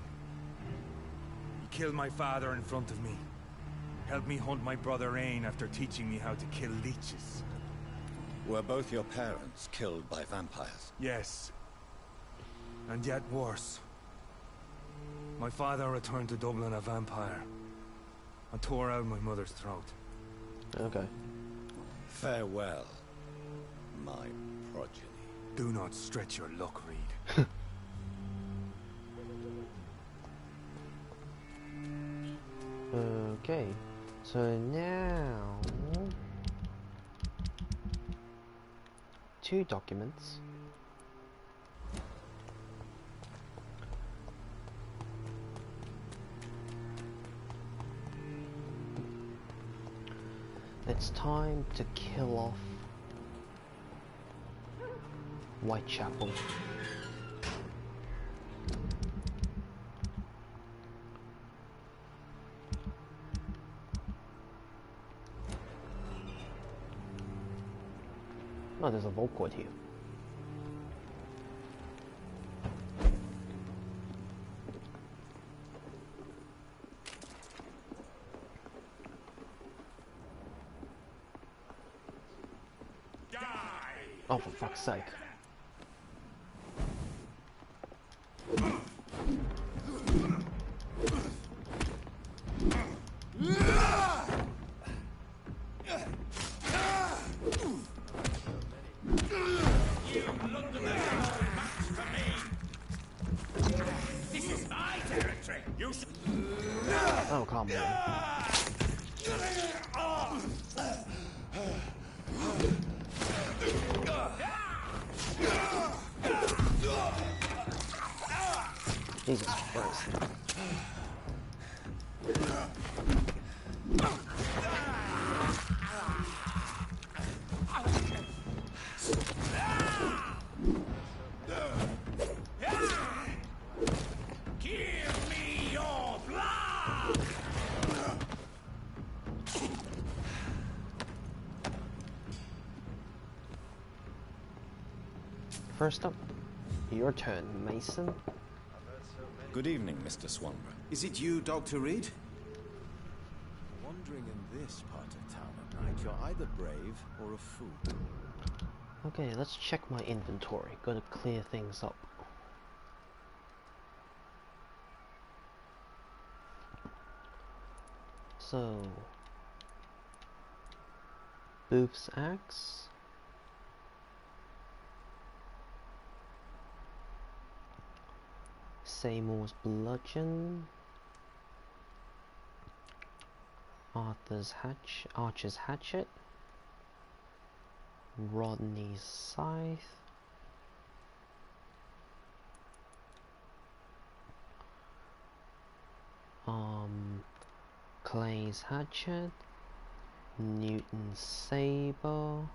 He killed my father in front of me. Helped me hunt my brother Ain after teaching me how to kill leeches. Were both your parents killed by vampires? Yes. And yet worse. My father returned to Dublin a vampire. And tore out my mother's throat. Okay. Farewell, my progeny. Do not stretch your luck, Reed. Okay, so now 2 documents. It's time to kill off Whitechapel. Oh, there's a vault cord here. Oh, for fuck's sake. This is my territory. You should... Oh, calm down. Jesus Christ. give me your blood. First up, your turn, Mason. Good evening, Mr. Swanborough. Is it you, Dr. Reed? Wandering in this part of town at night, you're either brave or a fool. Okay, let's check my inventory. Gotta clear things up. So, Booth's axe. Seymour's bludgeon. Archer's hatchet. Rodney's scythe. Clay's hatchet. Newton's saber.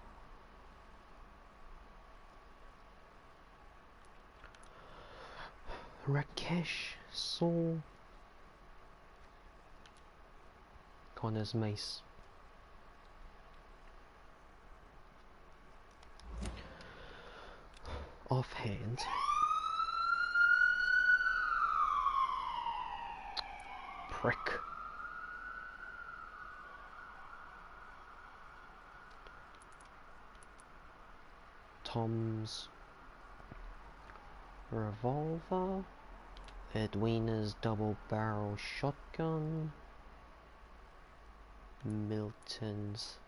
Rakesh sword. Connor's mace. Offhand, prick. Tom's revolver. Edwina's double-barrel shotgun. Milton's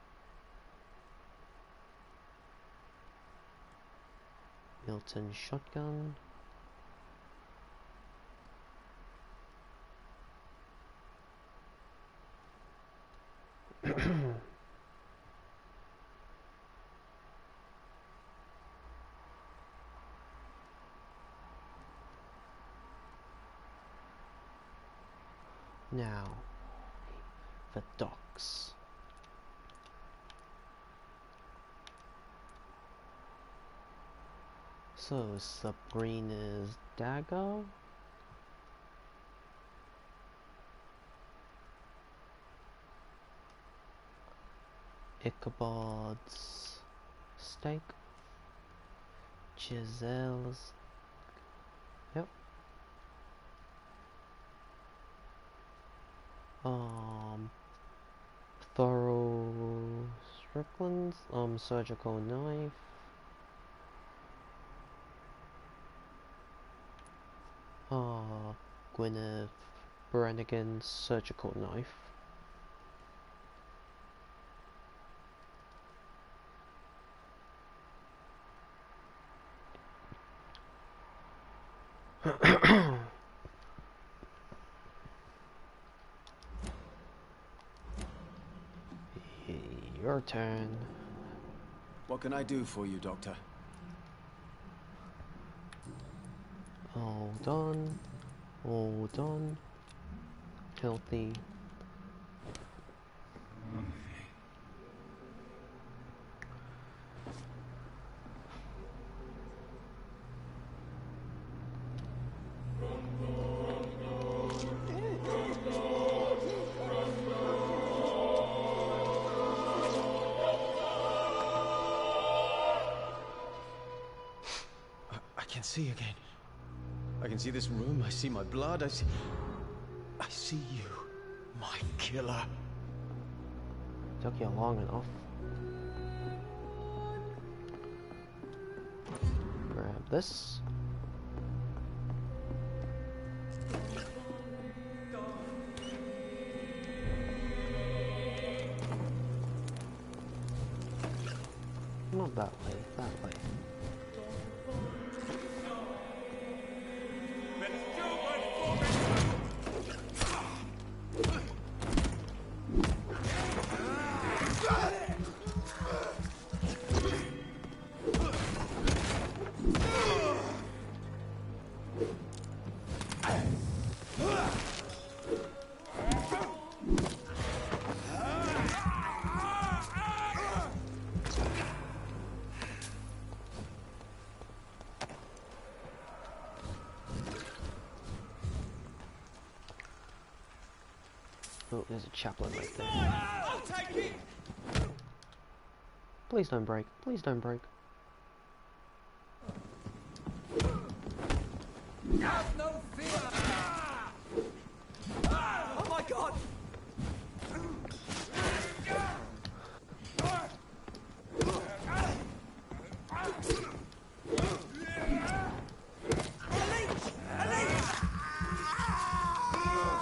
shotgun. Now, the docks. So, Sabrina's dagger. Ichabod's stake. Giselle's. Yep. Thorough Strickland's surgical knife. Gwyneth Brannigan's surgical knife. Your turn. What can I do for you, Doctor? All done. All done. Healthy. I can see again. I can see this room, I see my blood, I see you, my killer. Took you long enough. Grab this. Not that way, that way. Oh, there's a chaplain right there. I'll take it. Please don't break. Please don't break. Have no fear. Oh my God!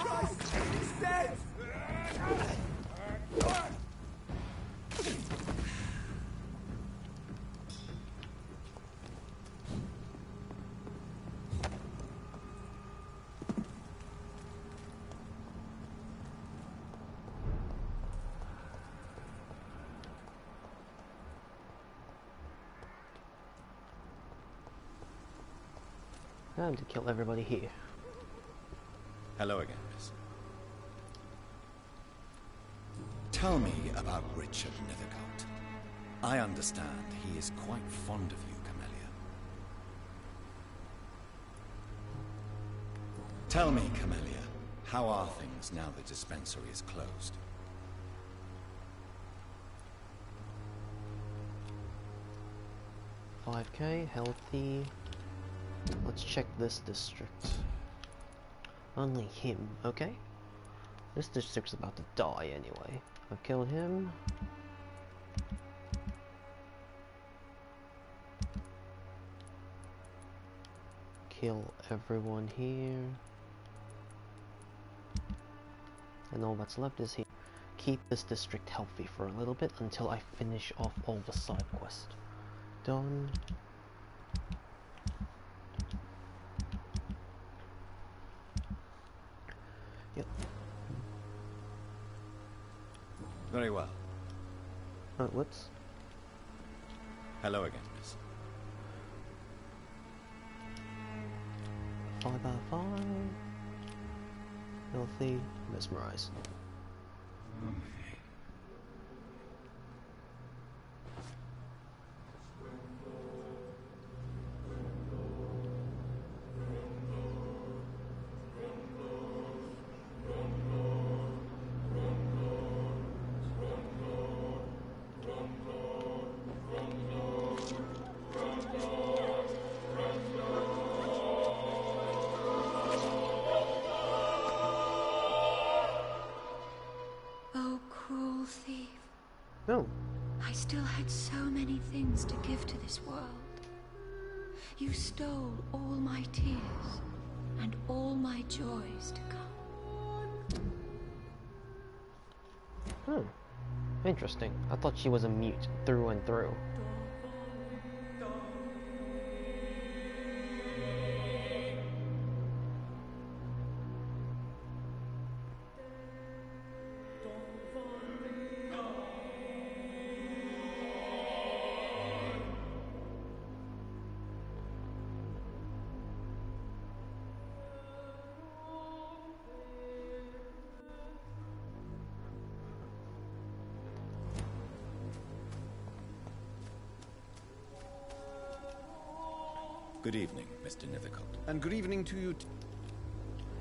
Christ, he's dead! Time to kill everybody here. Hello again, miss. Tell me about Richard Nethercott. I understand he is quite fond of you, Camellia. Tell me, Camellia, how are things now the dispensary is closed? $5K, healthy. Let's check this district. Only him, okay? This district's about to die anyway. I've killed him. Kill everyone here. And all that's left is here. Keep this district healthy for a little bit until I finish off all the side quests. Done. Yep. Very well. Whoops. Hello again, miss. 5 out of 5. Healthy. Mesmerize. Oh, cruel thief. No. I still had so many things to give to this world. You stole all my tears and all my joys to come. Interesting. I thought she was a mute through and through. Good evening, Mr. Nethercott. And good evening to you.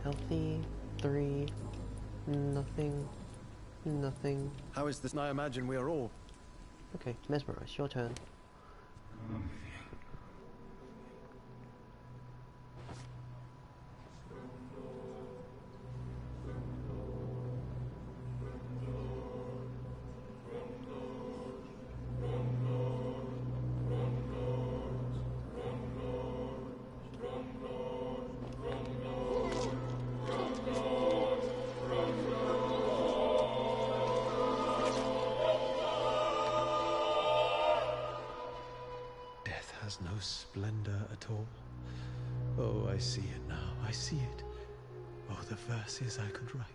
Healthy. 3. Nothing. Nothing. How is this? I imagine we are all. Okay, Mesmerize, your turn. No splendor at all. Oh, I see it now. I see it. Oh, the verses I could write.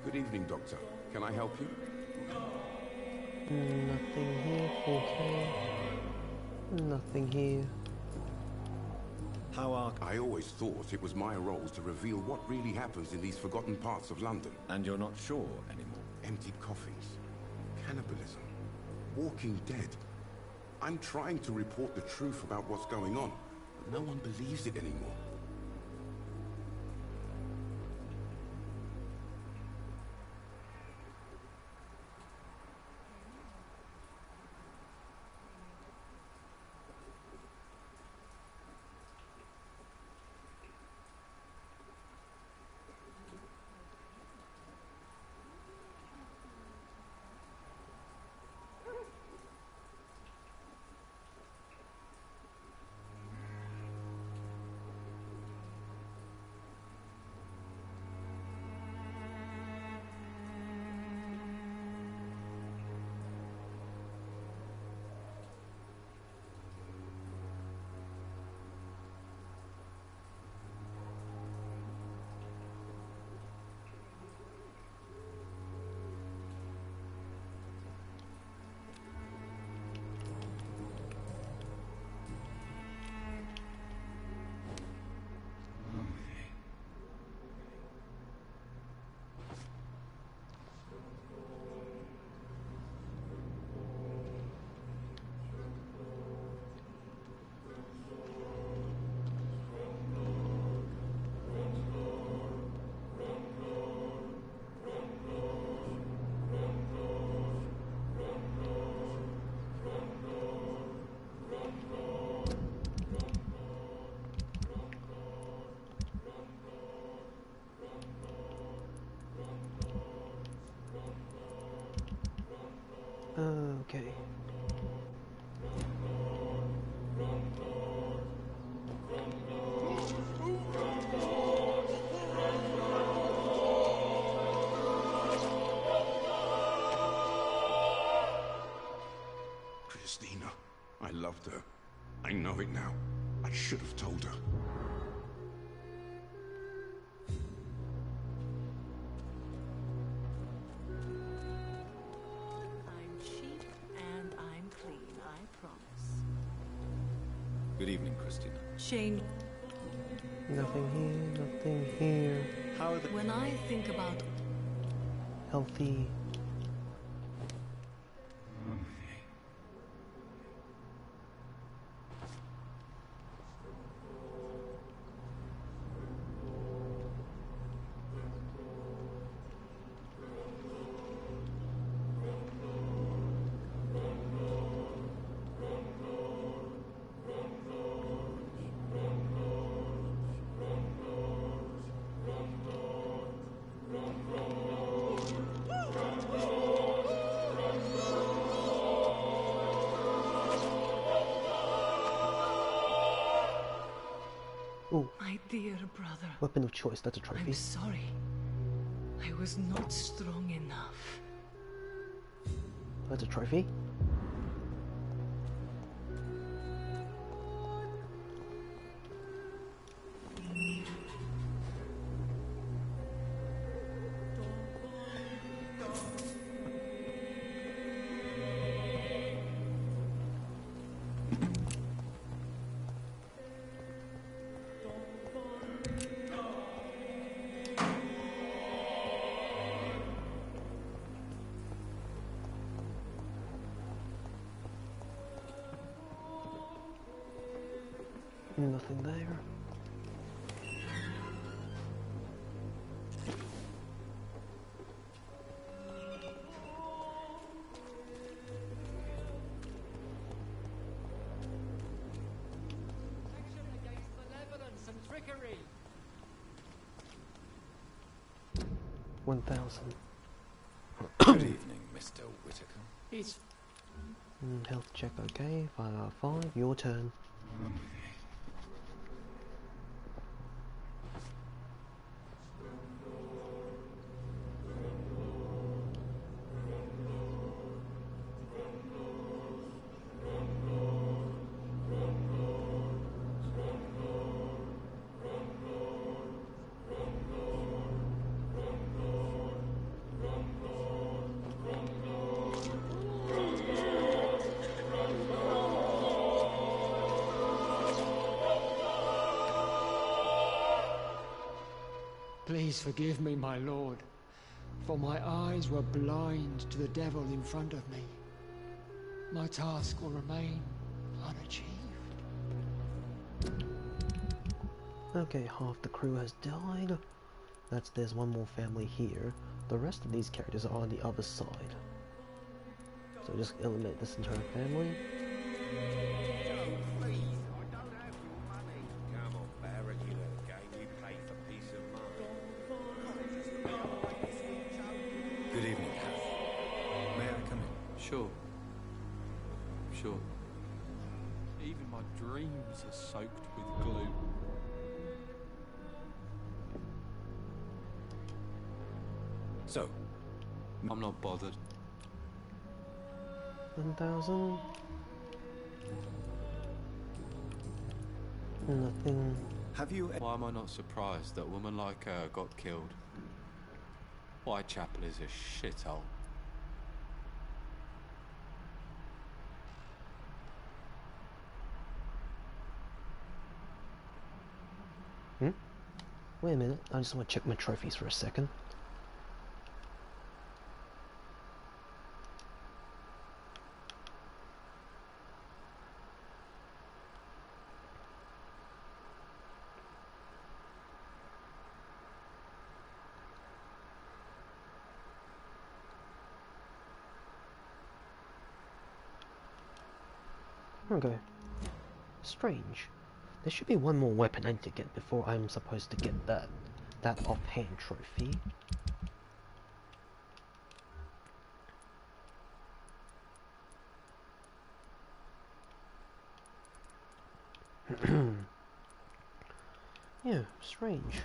Good evening, Doctor. Can I help you? Nothing here. 4K. Nothing here. How are... I always thought it was my role to reveal what really happens in these forgotten parts of London. And you're not sure anymore? Emptied coffins, cannibalism, walking dead. I'm trying to report the truth about what's going on, but no one believes it anymore. loved her. I know it now. I should have told her. I'm cheap and I'm clean, I promise. Good evening, Christina. Shane, Nothing here, nothing here. How are the... when I think about Healthy. Ooh. my dear brother. Weapon of choice, that's a trophy. I'm sorry. I was not strong enough. That's a trophy. Nothing there. Malevolence and trickery. 1,000. Good evening, Mr. Whitaker. He's Health check okay. 5 out of 5. Your turn. Please forgive me, my lord, for my eyes were blind to the devil in front of me. My task will remain unachieved. Okay, half the crew has died. There's one more family here. The rest of these characters are on the other side. So just eliminate this entire family. Good evening, Kath. May I come in? Sure. Sure. Even my dreams are soaked with glue. So? I'm not bothered. 1,000. Nothing. Have you... Why am I not surprised that a woman like her got killed? Whitechapel is a shithole. Wait a minute, I just want to check my trophies for a second. Okay. Strange. There should be one more weapon I need to get before I'm supposed to get that offhand trophy. Yeah, strange.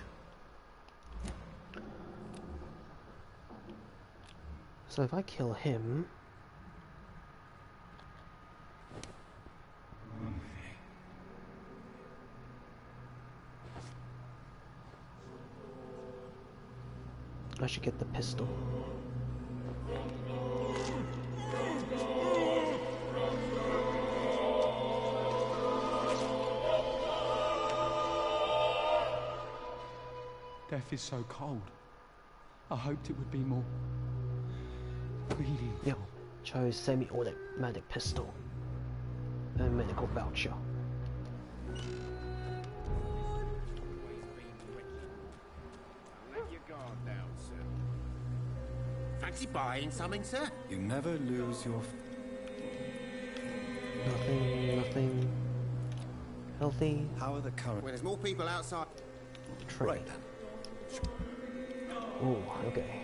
So if I kill him... I should get the pistol. Death is so cold. I hoped it would be more meaningful. Yo, chose semi-automatic pistol and medical voucher. Fancy buying something, sir? You never lose your... Nothing. Healthy. How are the current... Well, there's more people outside. Trade. Right then. Oh, okay.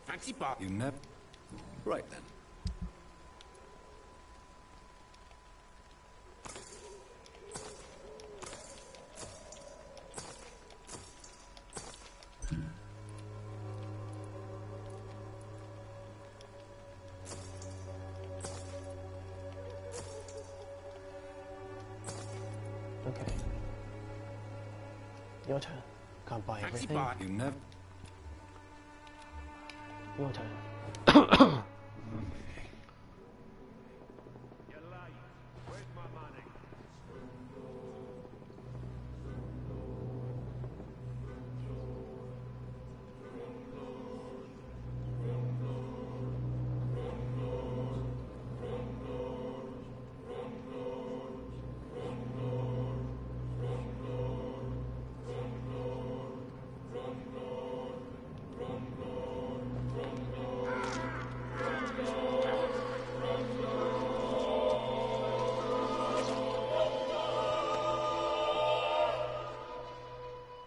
Fancy bar. You never... Right then. Okay. Your turn. Can't buy Fancy everything. bar. You never... Your turn.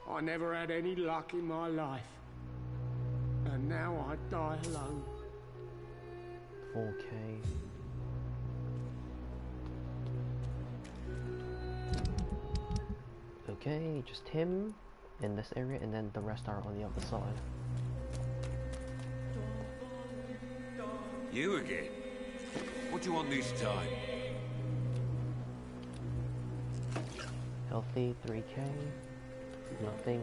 I never had any luck in my life. And now I die alone. 4K. Okay, just him in this area, and then the rest are on the other side. You again? What do you want this time? Healthy, 3K. Nothing.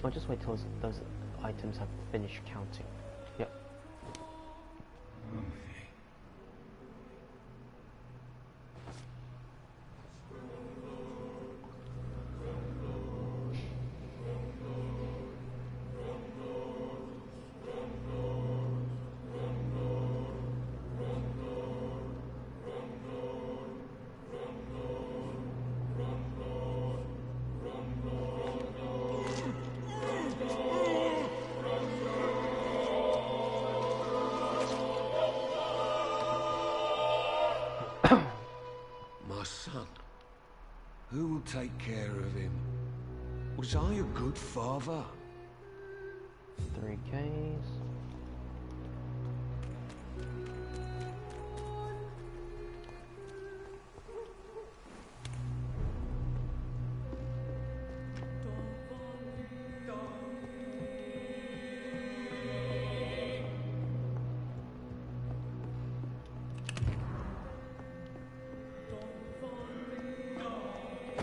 I'll just wait till those items have finished counting. Yep. My son. Who will take care of him? Was I a good father? 3Ks.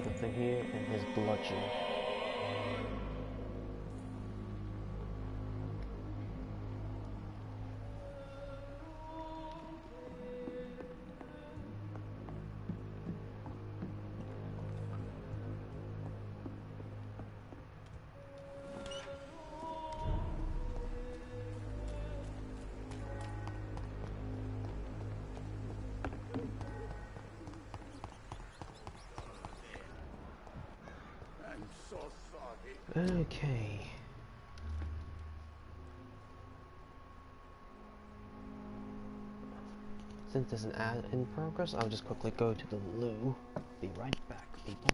Nothing here, and his bludgeon. Okay. Since there's an ad in progress, I'll just quickly go to the loo. Be right back, people.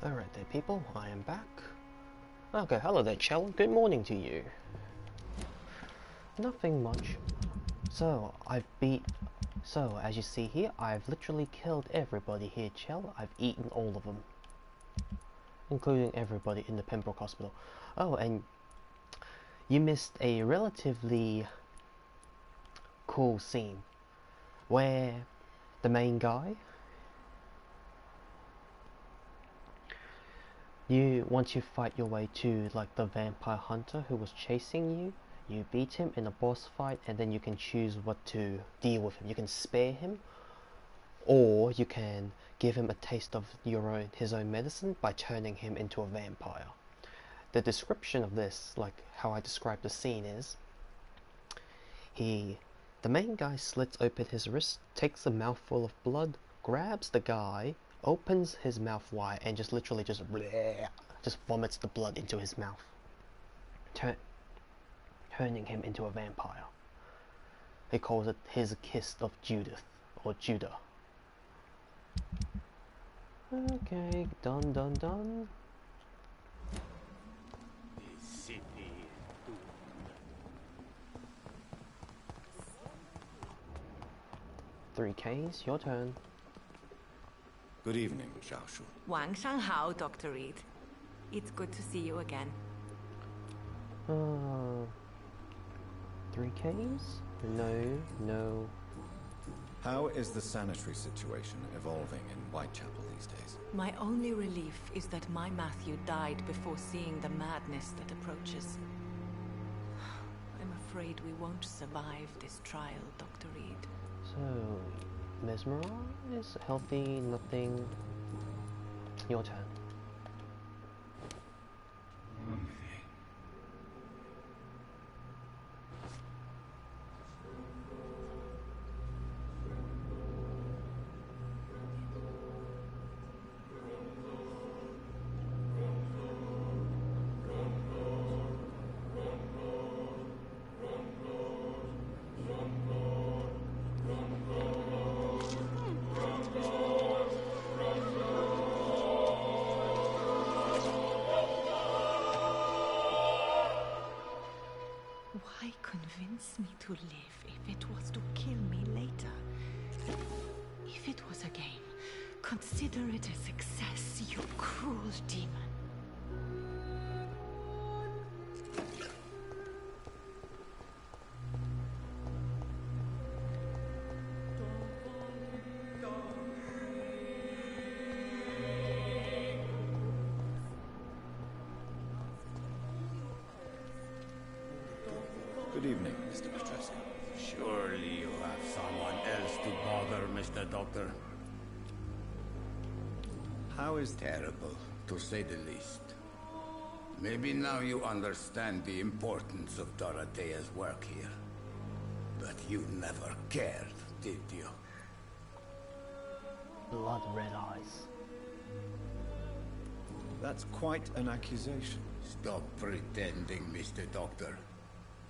Alright there people, I am back. Okay, hello there Chell, good morning to you. Nothing much. So, as you see here, I've literally killed everybody here, Chell. I've eaten all of them. Including everybody in the Pembroke Hospital. Oh, and you missed a relatively cool scene where the main guy, once you fight your way to like the vampire hunter who was chasing you, you beat him in a boss fight, and then you can choose what to deal with him. You can spare him, or you can give him a taste of his own medicine by turning him into a vampire. The description of this, like how I describe the scene, is the main guy slits open his wrist, takes a mouthful of blood, grabs the guy, opens his mouth wide, and just literally just vomits the blood into his mouth, turning him into a vampire. He calls it his kiss of Judith, or Judah. Okay, done. Three Ks, your turn. Good evening, Xiaoshu. 晚上好, Dr. Reed. It's good to see you again. 3 Ks? No. How is the sanitary situation evolving in Whitechapel these days? My only relief is that my Matthew died before seeing the madness that approaches. I'm afraid we won't survive this trial, Dr. Reed. So, Mesmerize, healthy, nothing. Your turn. Why convince me to live if it was to kill me later? If it was a game, consider it a success, you cruel demon. Good evening, Mr. Petrescu. Surely you have someone else to bother, Mr. Doctor. How is terrible, to say the least. Maybe now you understand the importance of Dorothea's work here. But you never cared, did you? blood red eyes. That's quite an accusation. Stop pretending, Mr. Doctor.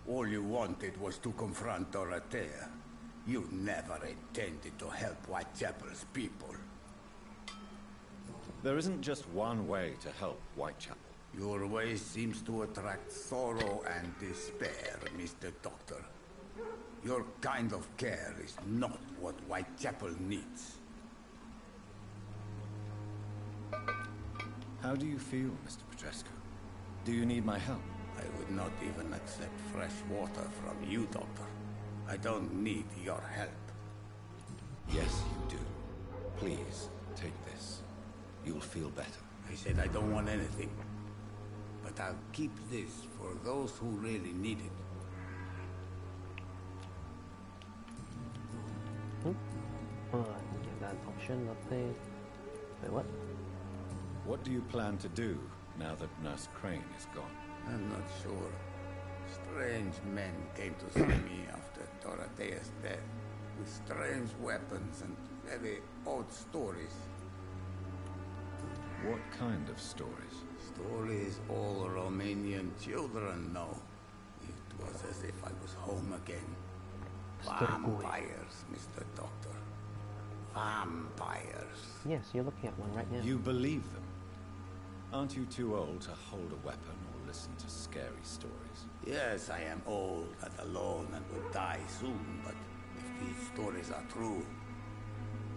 All you wanted was to confront Dorothea. You never intended to help Whitechapel's people. There isn't just one way to help Whitechapel. Your way seems to attract sorrow and despair, Mr. Doctor. Your kind of care is not what Whitechapel needs. How do you feel, Mr. Petrescu? Do you need my help? I would not even accept fresh water from you, Doctor. I don't need your help. Yes, you do. Please, take this. You'll feel better. I said I don't want anything. But I'll keep this for those who really need it. Get that option up there. Wait, what? What do you plan to do now that Nurse Crane is gone? I'm not sure. Strange men came to see me after Dorothea's death, with strange weapons and very odd stories. What kind of stories? Stories all Romanian children know. It was as if I was home again. Vampires, Mr. Doctor. Vampires. Yes, you're looking at one right now. You believe them? Aren't you too old to hold a weapon or listen to scary stories? Yes, I am old and alone and will die soon, but if these stories are true,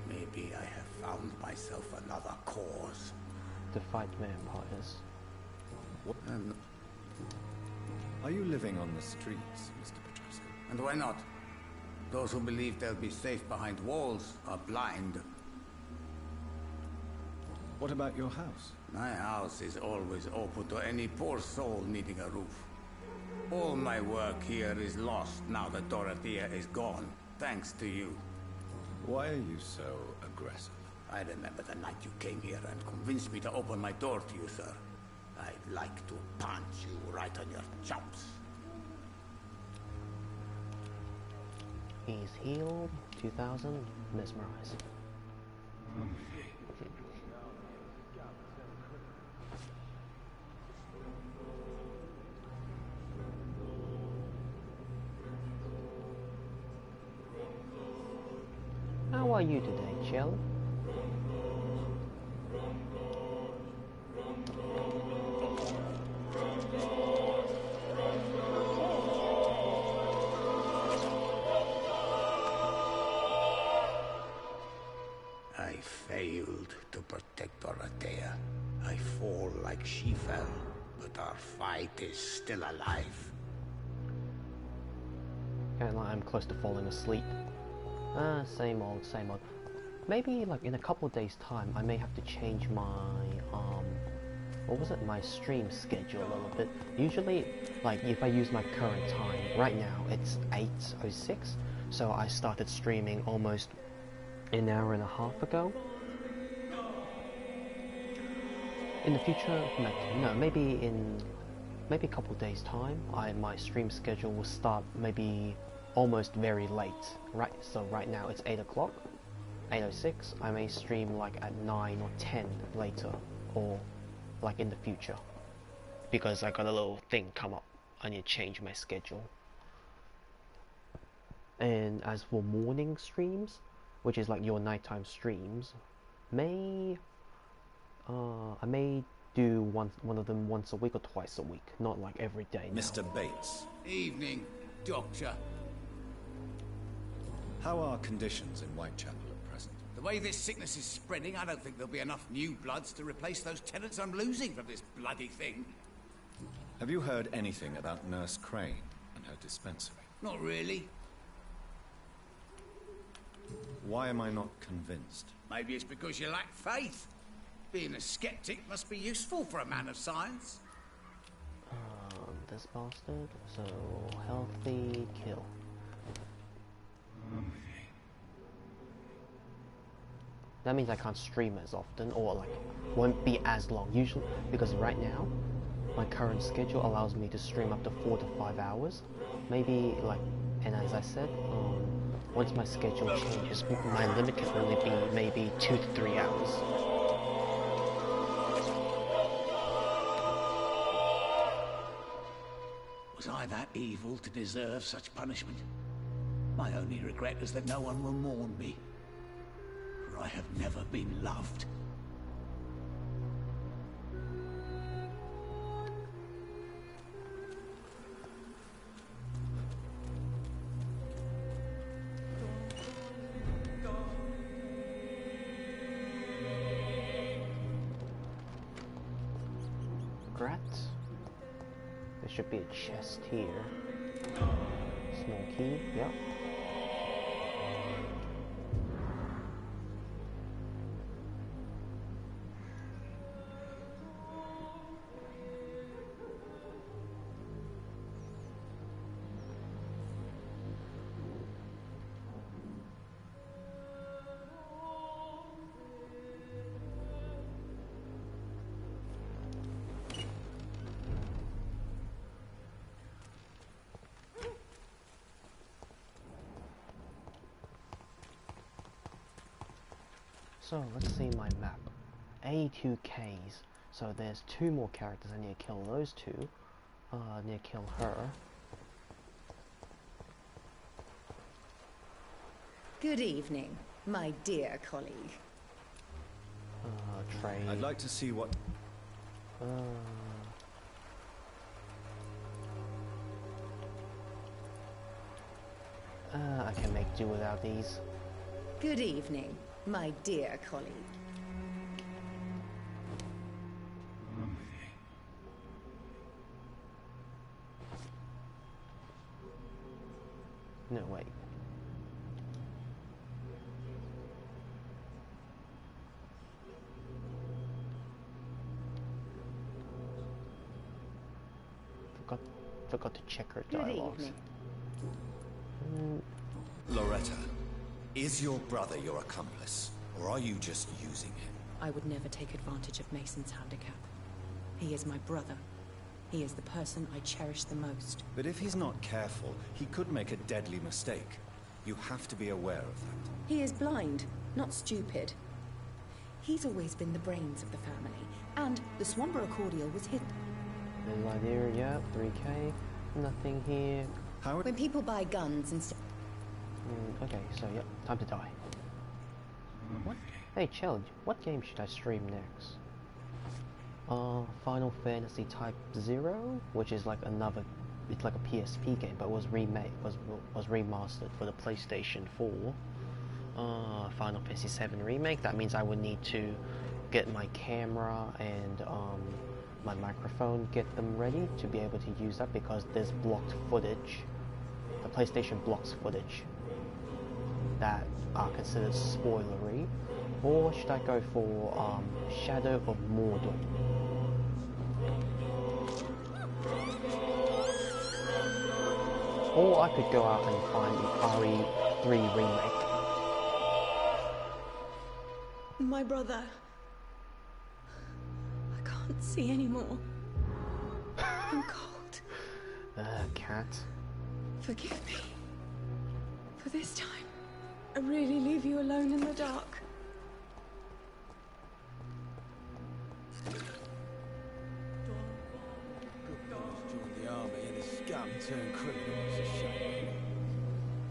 maybe I have found myself another cause. To fight vampires. What? Are you living on the streets, Mr. Petrescu? And why not? Those who believe they'll be safe behind walls are blind. What about your house? My house is always open to any poor soul needing a roof. All my work here is lost now that Dorothea is gone, thanks to you. Why are you so aggressive? I remember the night you came here and convinced me to open my door to you, sir. I'd like to punch you right on your chops. He's healed. 2000. Mesmerize. How are you today, Chell? I failed to protect Dorothea. I fall like she fell, but our fight is still alive. Kinda like I'm close to falling asleep. Same old, same old. Maybe like in a couple of days' time, I may have to change my what was it? My stream schedule a little bit. Usually, like if I use my current time, right now it's 8:06, so I started streaming almost an hour and a half ago. In the future, no, maybe a couple of days' time, my stream schedule will start maybe almost very late. Right, so right now it's 8 o'clock, 8:06. I may stream like at 9 or 10 later, or like in the future, because I got a little thing come up. I need to change my schedule. And as for morning streams, which is like your nighttime streams, I may do one of them once a week or twice a week, not like every day now. Mr. Bates. Evening, Doctor. How are conditions in Whitechapel at present? The way this sickness is spreading, I don't think there'll be enough new bloods to replace those tenants I'm losing from this bloody thing. Have you heard anything about Nurse Crane and her dispensary? Not really. Why am I not convinced? Maybe it's because you lack faith. Being a skeptic must be useful for a man of science. This bastard. So healthy kill. That means I can't stream as often, or like won't be as long. Usually, because right now my current schedule allows me to stream up to 4 to 5 hours. Maybe like, and as I said, once my schedule changes, my limit can only be maybe 2 to 3 hours. Was I that evil to deserve such punishment? My only regret is that no one will mourn me, for I have never been loved. Grats. There should be a chest here. Small key, yep. So let's see my map. A2Ks. So there's 2 more characters. I need to kill those 2. I need to kill her. Good evening, my dear colleague. Trade. I'd like to see what... I can make do without these. Good evening, my dear colleague. No, wait. Forgot to check her dialogues. Loretta, is your brother your accomplice, or are you just using him? I would never take advantage of Mason's handicap. He is my brother. He is the person I cherish the most. But if he's not careful, he could make a deadly mistake. You have to be aware of that. He is blind, not stupid. He's always been the brains of the family, and the Swanborough cordial was his... There's idea, yeah, 3k. Nothing here. When people buy guns instead... okay, so yep, time to die. What? Hey, Chell, what game should I stream next? Final Fantasy Type 0, which is like another, it's like a PSP game, but was remade, was remastered for the PlayStation 4. Final Fantasy 7 Remake. That means I would need to get my camera and my microphone, get them ready to be able to use that, because there's blocked footage. The PlayStation blocks footage that are considered spoilery. Or should I go for Shadow of Mordor? Or I could go out and find the RE3 remake. My brother. I can't see anymore. I'm cold. Cat. Forgive me. For this time, I really leave you alone in the dark.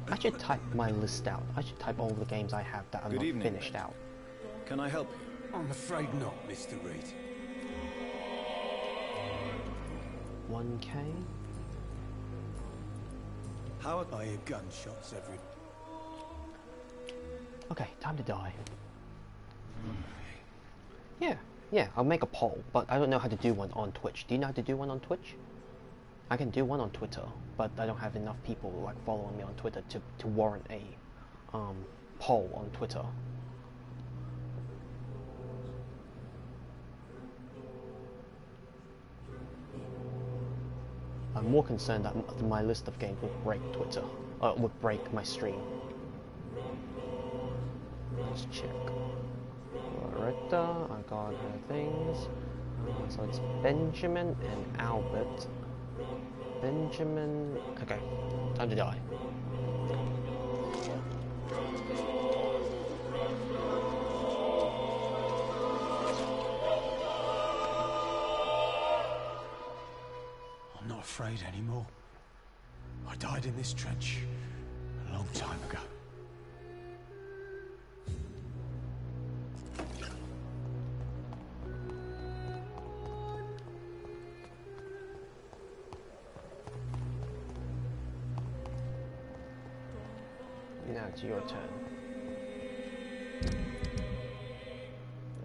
I should type my list out. I should type all the games I have that are not finished out. Can I help you? I'm afraid not, Mr. Reed. 1k? How I hear gunshots every... Okay, time to die. Yeah, I'll make a poll, but I don't know how to do one on Twitch. Do you know how to do one on Twitch? I can do one on Twitter, but I don't have enough people like following me on Twitter to warrant a poll on Twitter. I'm more concerned that my list of games would break Twitter, would break my stream. Let's check. Loretta, I got her things. So it's Benjamin and Albert. Benjamin. Okay, time to die. afraid anymore. I died in this trench a long time ago. Now it's your turn.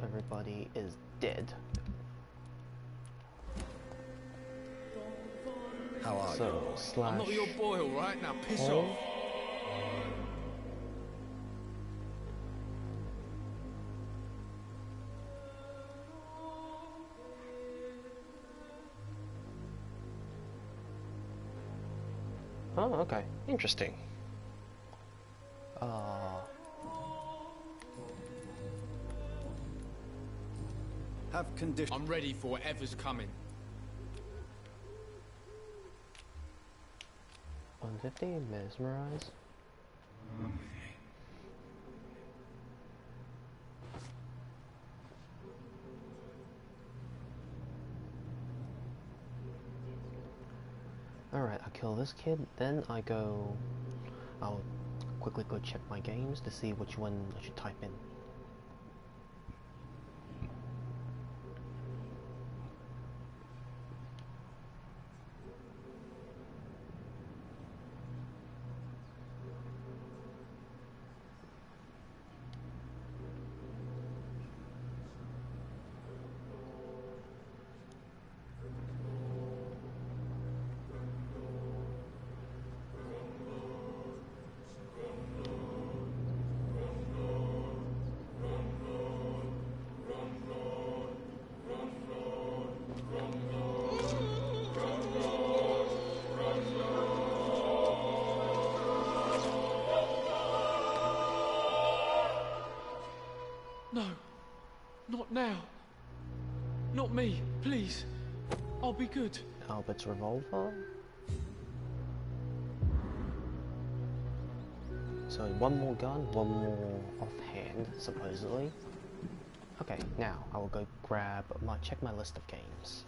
Everybody is dead. How are so, you? Slash I'm not your boy, alright? Now piss home. off. Oh, okay. Interesting. Have conditions. I'm ready for whatever's coming. 150, mesmerize. Alright, I'll kill this kid, then I'll quickly go check my games to see which one I should type in. No, not now. Not me, please. I'll be good. Albert's revolver. So one more gun, one more offhand, supposedly. Okay, now I will go check my list of games.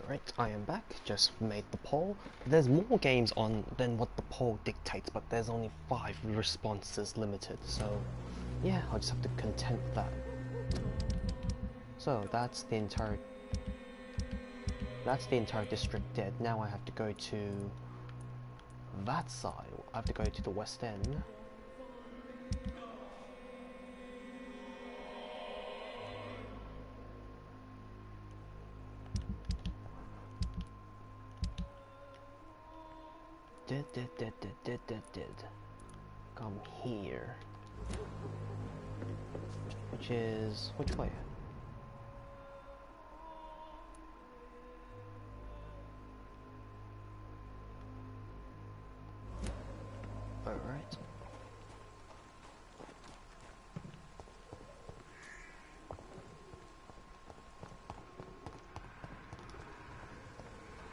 Alright, I am back. Just made the poll. There's more games on than what the poll dictates, but there's only 5 responses limited, so yeah, I'll just have to content with that. So that's the entire district dead. Now I have to go to that side. I have to go to the West End. Did. Come here. Which way? Alright.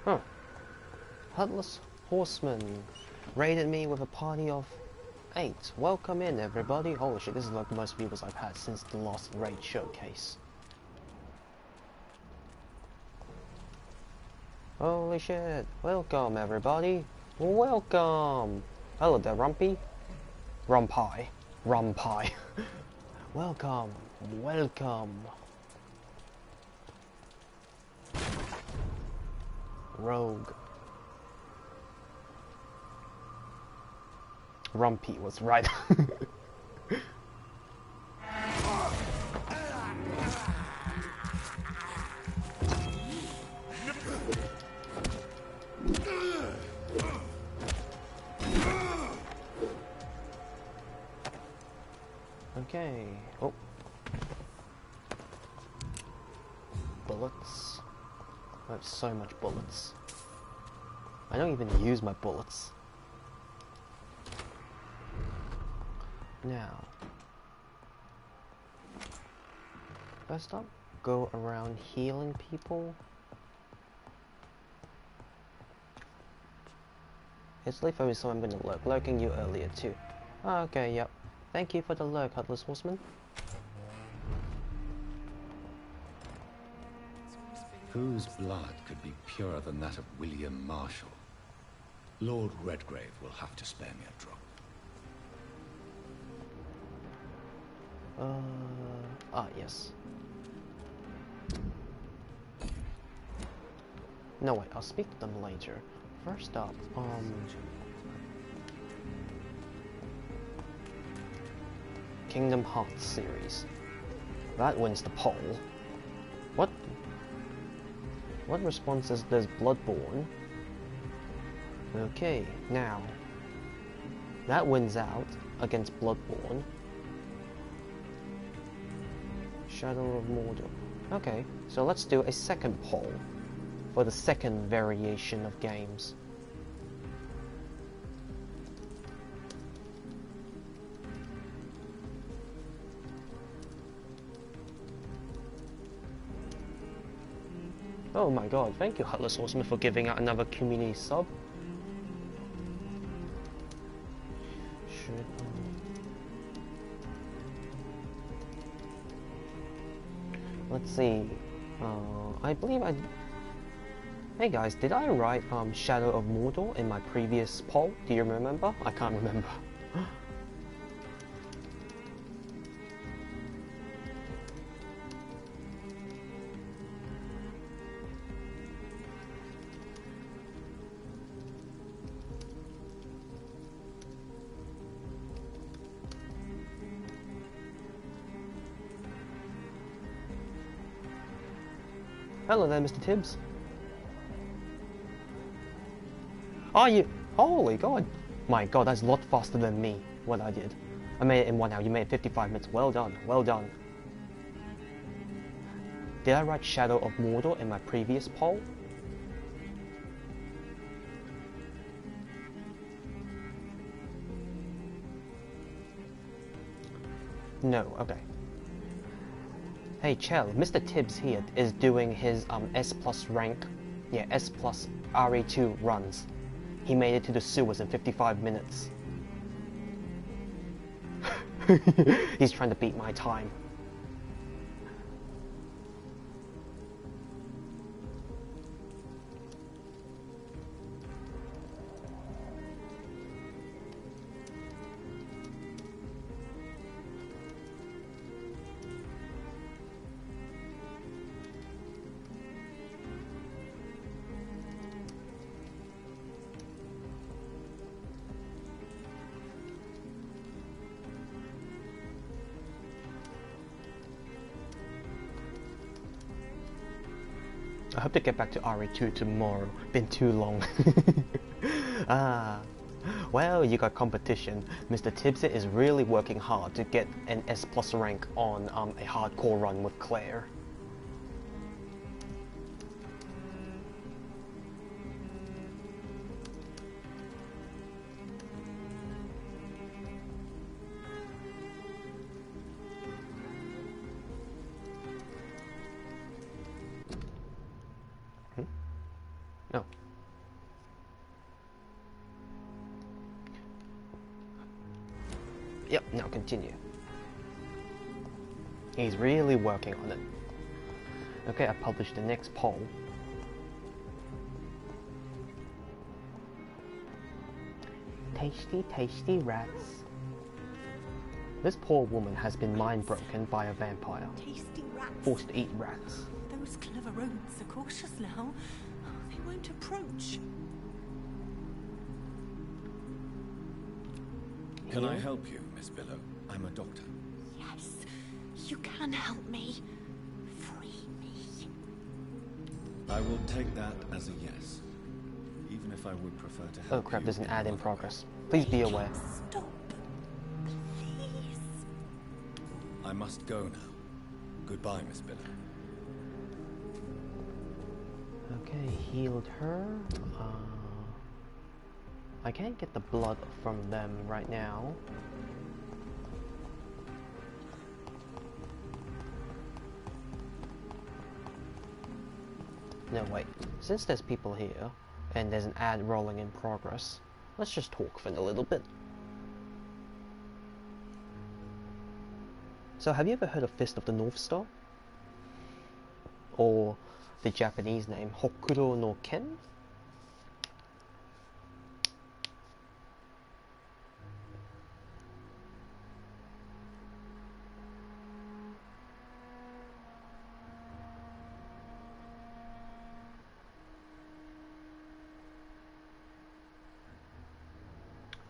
Huh. Headless Horseman raided me with a party of 8. Welcome in, everybody. Holy shit, this is like the most viewers I've had since the last raid showcase. Holy shit. Welcome, everybody. Welcome. Hello there, Rumpy. Rumpi. Rumpi. Welcome. Welcome. Rogue. Rumpy was right. Okay. Oh. Bullets. I have so much bullets. I don't even use my bullets. Now, first up, go around healing people. It's late for me, so I'm gonna lurk. Lurking you earlier too. Okay, yep. Thank you for the lurk, Headless Horseman. Whose blood could be purer than that of William Marshall? Lord Redgrave will have to spare me a drop. Yes. No, wait, I'll speak to them later. First up, Kingdom Hearts series. That wins the poll. What response is this? Bloodborne? Okay, now. That wins out against Bloodborne. Shadow of Mordor. Okay, so let's do a second poll for the second variation of games. Oh my god, thank you Headless Horseman for giving out another community sub. Let's see. I believe I... Hey guys, did I write Shadow of Mordor in my previous poll? Do you remember? I can't remember. Hello there, Mr. Tibbs. Are you? Holy god. My god, that's a lot faster than me, what I did. I made it in 1 hour, you made it 55 minutes. Well done, well done. Did I write Shadow of Mordor in my previous poll? No, okay. Hey Chell, Mr. Tibbs here is doing his S plus rank, S plus RE2 runs. He made it to the sewers in 55 minutes. He's trying to beat my time. I hope to get back to RE2 tomorrow. Been too long. Well, you got competition. Mr. Tibbs is really working hard to get an S+ rank on a hardcore run with Claire. Oh. Yep, now continue. He's really working on it. Okay, I published the next poll. Tasty, tasty rats. This poor woman has been mind broken by a vampire. Tasty rats. Forced to eat rats. Those clever rodents are cautious now. They won't approach. Can I help you, Miss Billow? I'm a doctor. Yes, you can help me. Free me. I will take that as a yes. Even if I would prefer to help you. Oh crap, there's an ad in progress. Please be aware. Stop. Please. I must go now. Goodbye, Miss Billow. Okay, healed her. I can't get the blood from them right now. No, wait. Since there's people here, and there's an ad rolling in progress, let's just talk for a little bit. So, have you ever heard of Fist of the North Star? Or the Japanese name, Hokuro no Ken?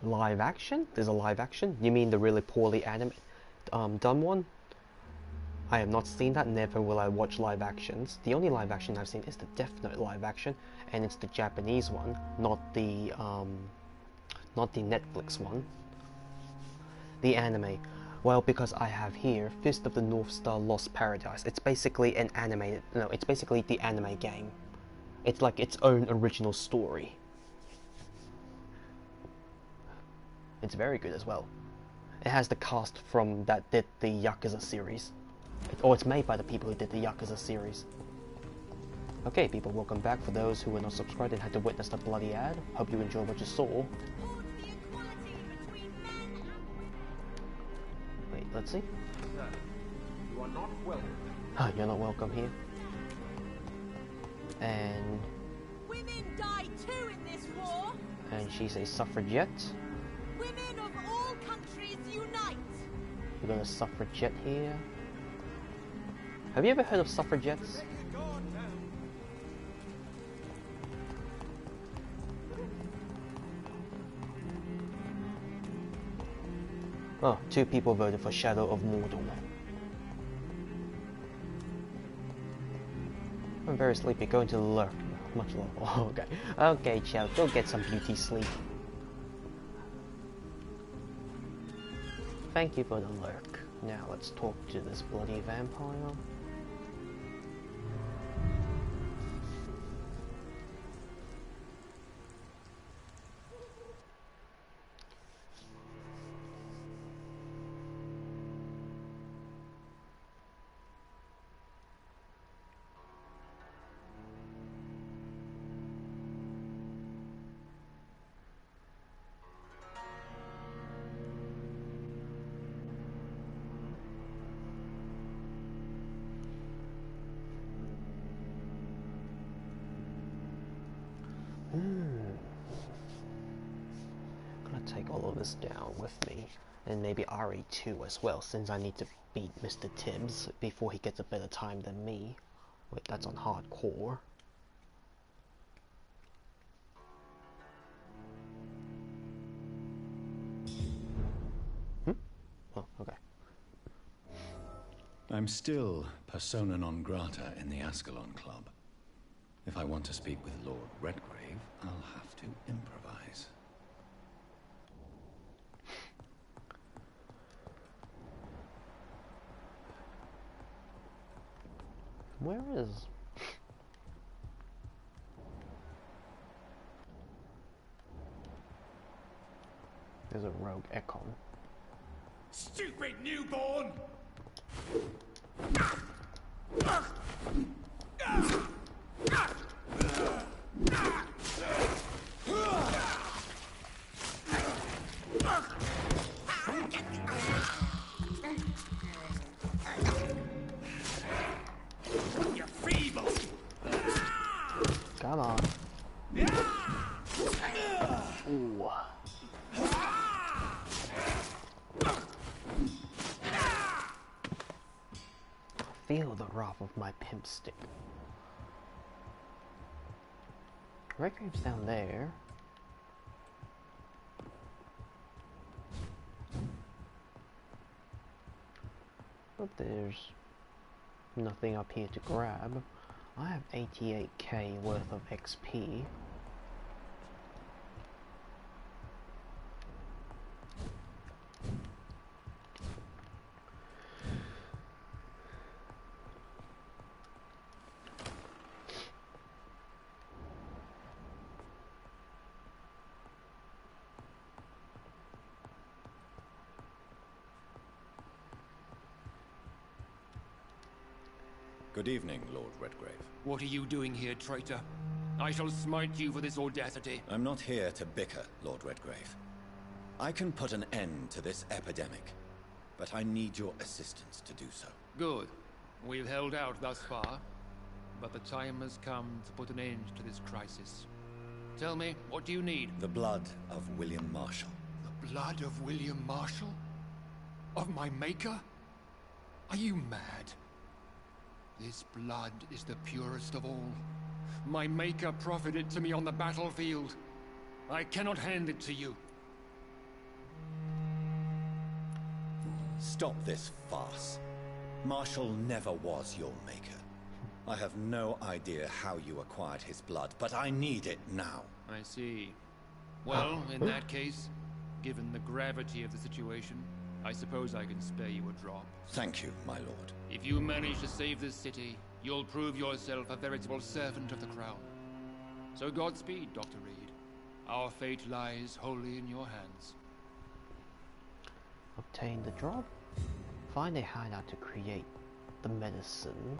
Live action? There's a live action? You mean the really poorly done one? I have not seen that, never will I watch live actions. The only live action I've seen is the Death Note live action, and it's the Japanese one, not the Netflix one. The anime. Well, because I have here Fist of the North Star Lost Paradise. It's basically an animated, no, it's basically the anime game. It's like its own original story. It's very good as well. It has the cast from that did the Yakuza series. Or it's made by the people who did the Yakuza series. Okay, people, welcome back. For those who were not subscribed and had to witness the bloody ad, hope you enjoyed what you saw. Wait, let's see. You are not welcome. Oh, you're not welcome here. And... Women die too in this war! And she's a suffragette. Women of all countries unite! We've got a suffragette here. Have you ever heard of suffragettes? Oh, 2 people voted for Shadow of Mordor. I'm very sleepy, going to lurk much longer. Okay, okay, child, go get some beauty sleep. Thank you for the lurk. Now let's talk to this bloody vampire. Gonna take all of this down with me, and maybe RE2 as well, since I need to beat Mr. Tibbs before he gets a better time than me. Wait, that's on hardcore. Oh, okay. I'm still persona non grata in the Ascalon Club. If I want to speak with Lord Redgrave, I'll have to improvise. Where is... There's a rogue Ekon. Stupid newborn! You're feeble! Come on. Ooh. Feel the wrath of my pimp stick. Redgrave's down there. But there's nothing up here to grab. I have 88k worth of XP. Good evening, Lord Redgrave. What are you doing here, traitor? I shall smite you for this audacity. I'm not here to bicker, Lord Redgrave. I can put an end to this epidemic, but I need your assistance to do so. Good. We've held out thus far, but the time has come to put an end to this crisis. Tell me, what do you need? The blood of William Marshall. The blood of William Marshall? Of my maker? Are you mad? This blood is the purest of all. My maker proffered it to me on the battlefield. I cannot hand it to you. Stop this farce. Marshall never was your maker. I have no idea how you acquired his blood, but I need it now. I see. Well, in that case, given the gravity of the situation, I suppose I can spare you a drop. Thank you, my lord. If you manage to save this city, you'll prove yourself a veritable servant of the crown. So Godspeed, Dr. Reed. Our fate lies wholly in your hands. Obtain the drop. Find a hideout to create the medicine.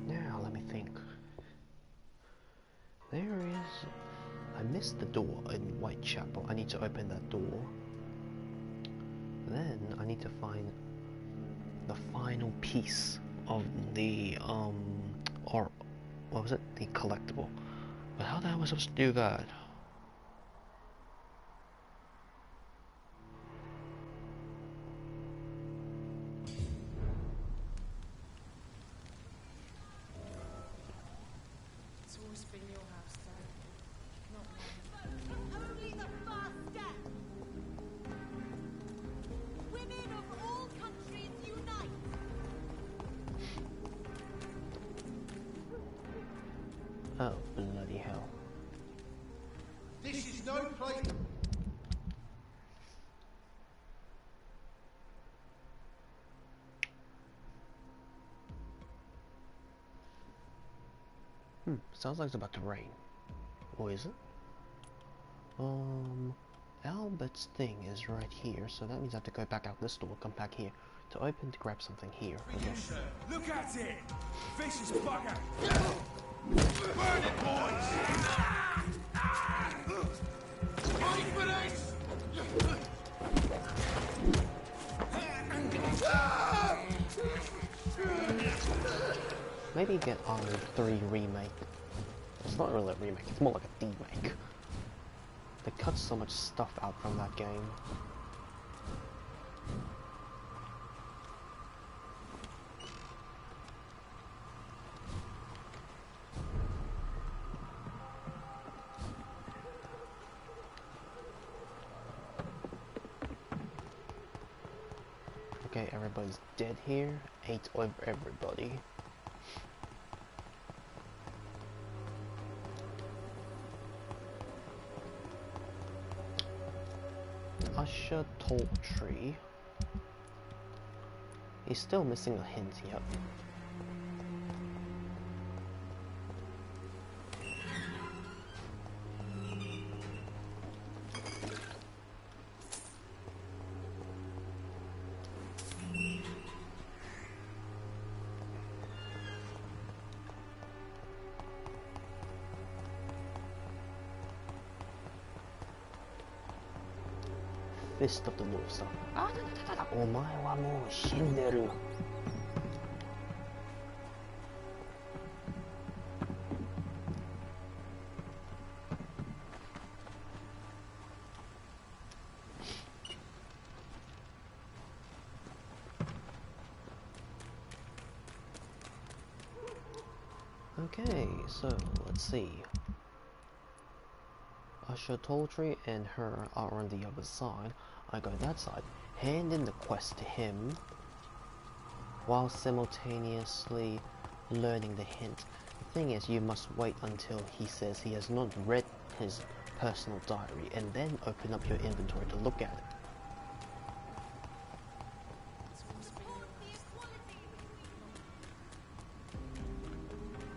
Now let me think. There is... I missed the door in Whitechapel. I need to open that door. Then I need to find the final piece of the or what was it? The collectible. But how the hell am I supposed to do that? It's always been your house, Dad. Not mine. Only the first step! Women of all countries unite! Oh, bloody hell. This is no place. Sounds like it's about to rain. Or is it? Albert's thing is right here, so that means I have to go back out this door, come back here to open to grab something here. Okay. Look at it! Vicious bugger! Burn it, boys! Wait for this! Maybe get on 3 remake. It's not really a remake, it's more like a demake. They cut so much stuff out from that game. Okay, everybody's dead here. 8 of everybody. Usher Talltree. He's still missing a hint, yep. Fist of the North Star. お前はもう死んでる。Okay, so let's see. Usher Talltree and her are on the other side. I go that side, hand in the quest to him, while simultaneously learning the hint. The thing is, you must wait until he says he has not read his personal diary, and then open up your inventory to look at it.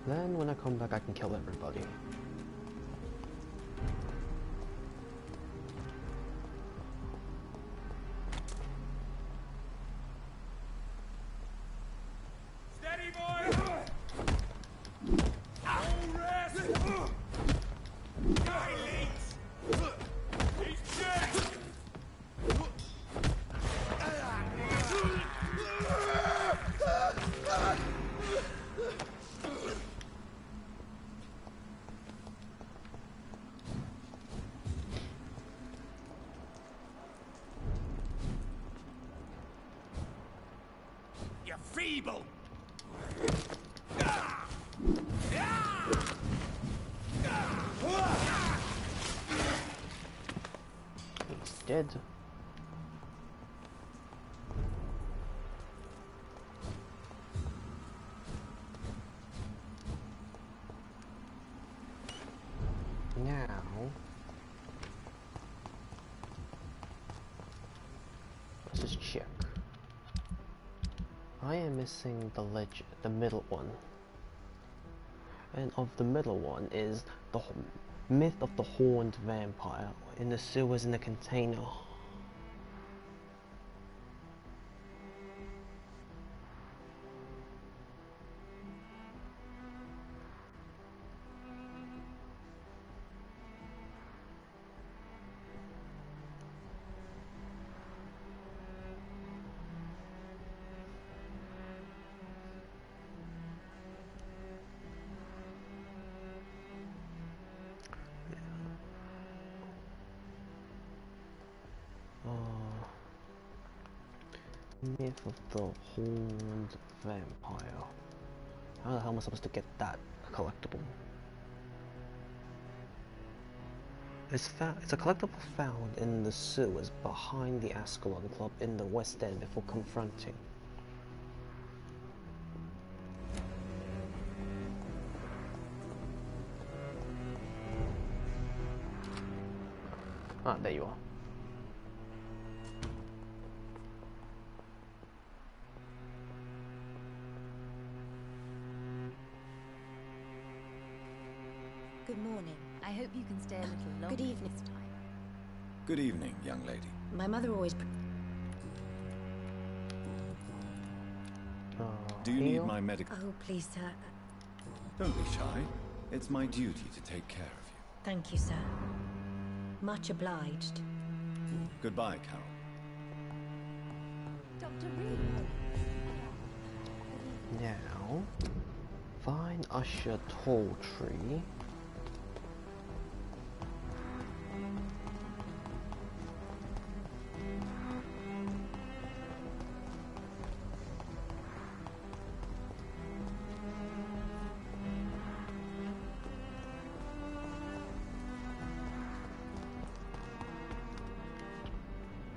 Then when I come back, I can kill everybody. Feeble! He's dead. Now let's just check. I am missing the middle one. And of the middle one is the myth of the horned vampire in the sewers in a container. Myth of the horned vampire. How the hell am I supposed to get that collectible? It's a collectible found in the sewers behind the Ascalon Club in the West End before confronting. Ah, there you are. Good morning. I hope you can stay a little longer Good evening. this time. Good evening, young lady. My mother always... Do you need my medical... Oh, please, sir. Don't be shy. It's my duty to take care of you. Thank you, sir. Much obliged. Goodbye, Carol. Dr. Reed. Now, find Usher Tall Tree.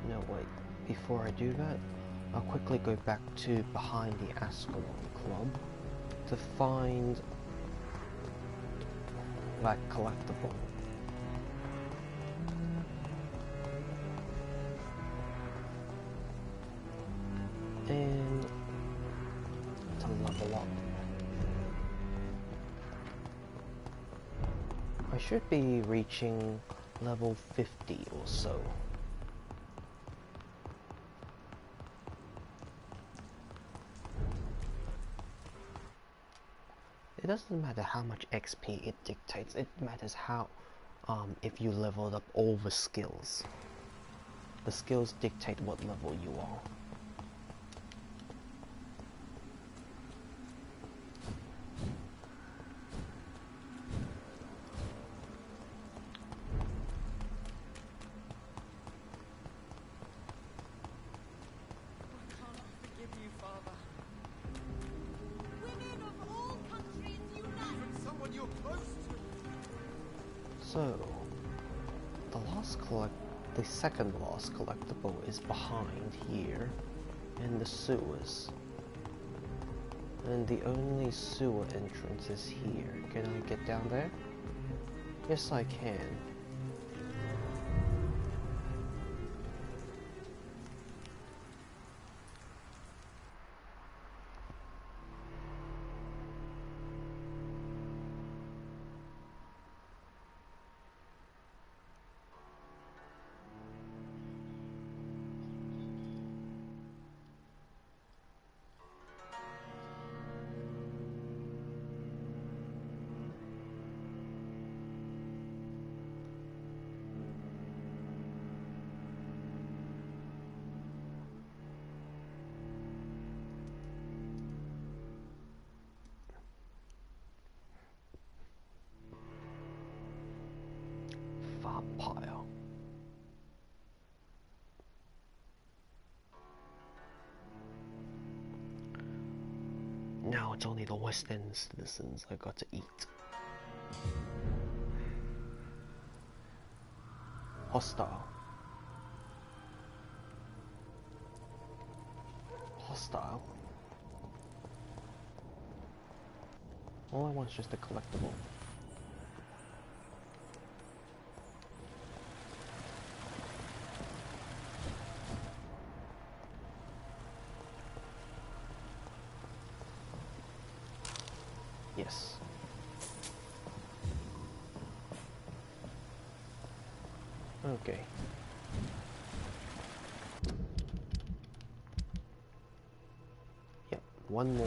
No, wait. Before I do that, I'll quickly go back to behind the Ascalon Club to find that collectible. And to level up. I should be reaching level 50 or so. It doesn't matter how much XP it dictates, it matters how, if you leveled up all the skills. The skills dictate what level you are. So, the second last collectible is behind here, in the sewers. And the only sewer entrance is here. Can I get down there? Yes, I can. Vampyr. Now it's only the West End citizens I got to eat. Hostile. Hostile. All I want is just a collectible. Yes. Okay. Yep, one more.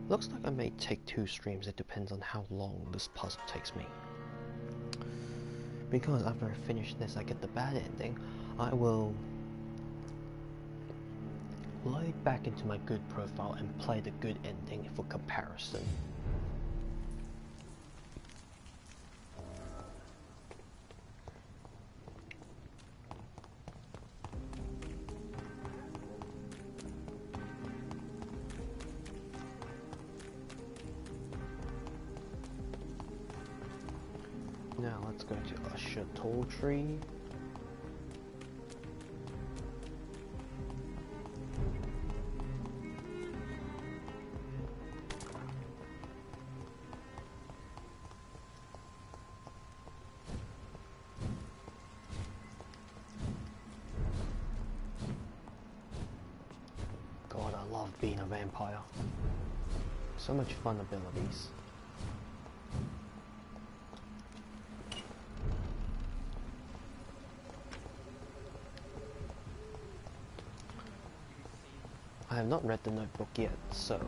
Looks like I may take 2 streams, it depends on how long this puzzle takes me. because after I finish this I get the bad ending, I will load back into my good profile and play the good ending for comparison. Now let's go to Usher Tall Tree. God, I love being a vampire. So much fun abilities. I have not read the notebook yet, so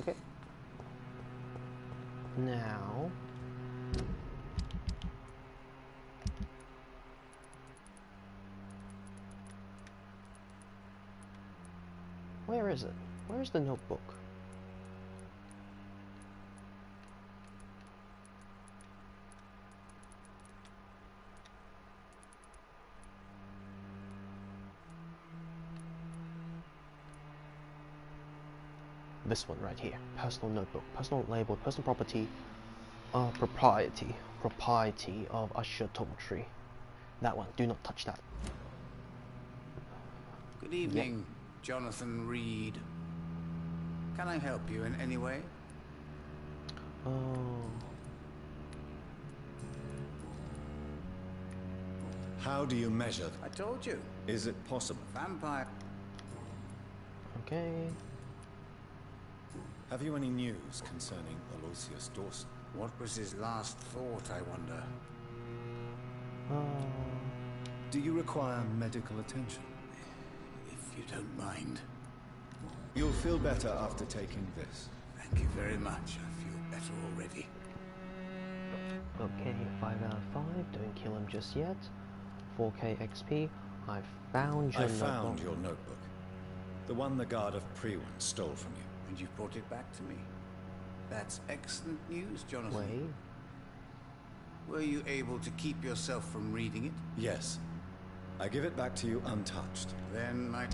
okay. Now where is it? Where is the notebook? This one right here. Personal notebook. Personal label. Personal property. Propriety. Propriety of Usher Tall Tree. That one. Do not touch that. Good evening, Jonathan Reed. Can I help you in any way? How do you measure? I told you. Is it possible? Vampire. Okay. Have you any news concerning Aloysius Dawson? What was his last thought, I wonder? Do you require medical attention? If you don't mind. You'll feel better after taking this. Thank you very much. I feel better already. Okay, 5 out of 5. Don't kill him just yet. 4k XP. I found your notebook. The one the guard of Priwen stole from you. And you brought it back to me. That's excellent news, Jonathan. Wait. Were you able to keep yourself from reading it? Yes. I give it back to you untouched. Then my...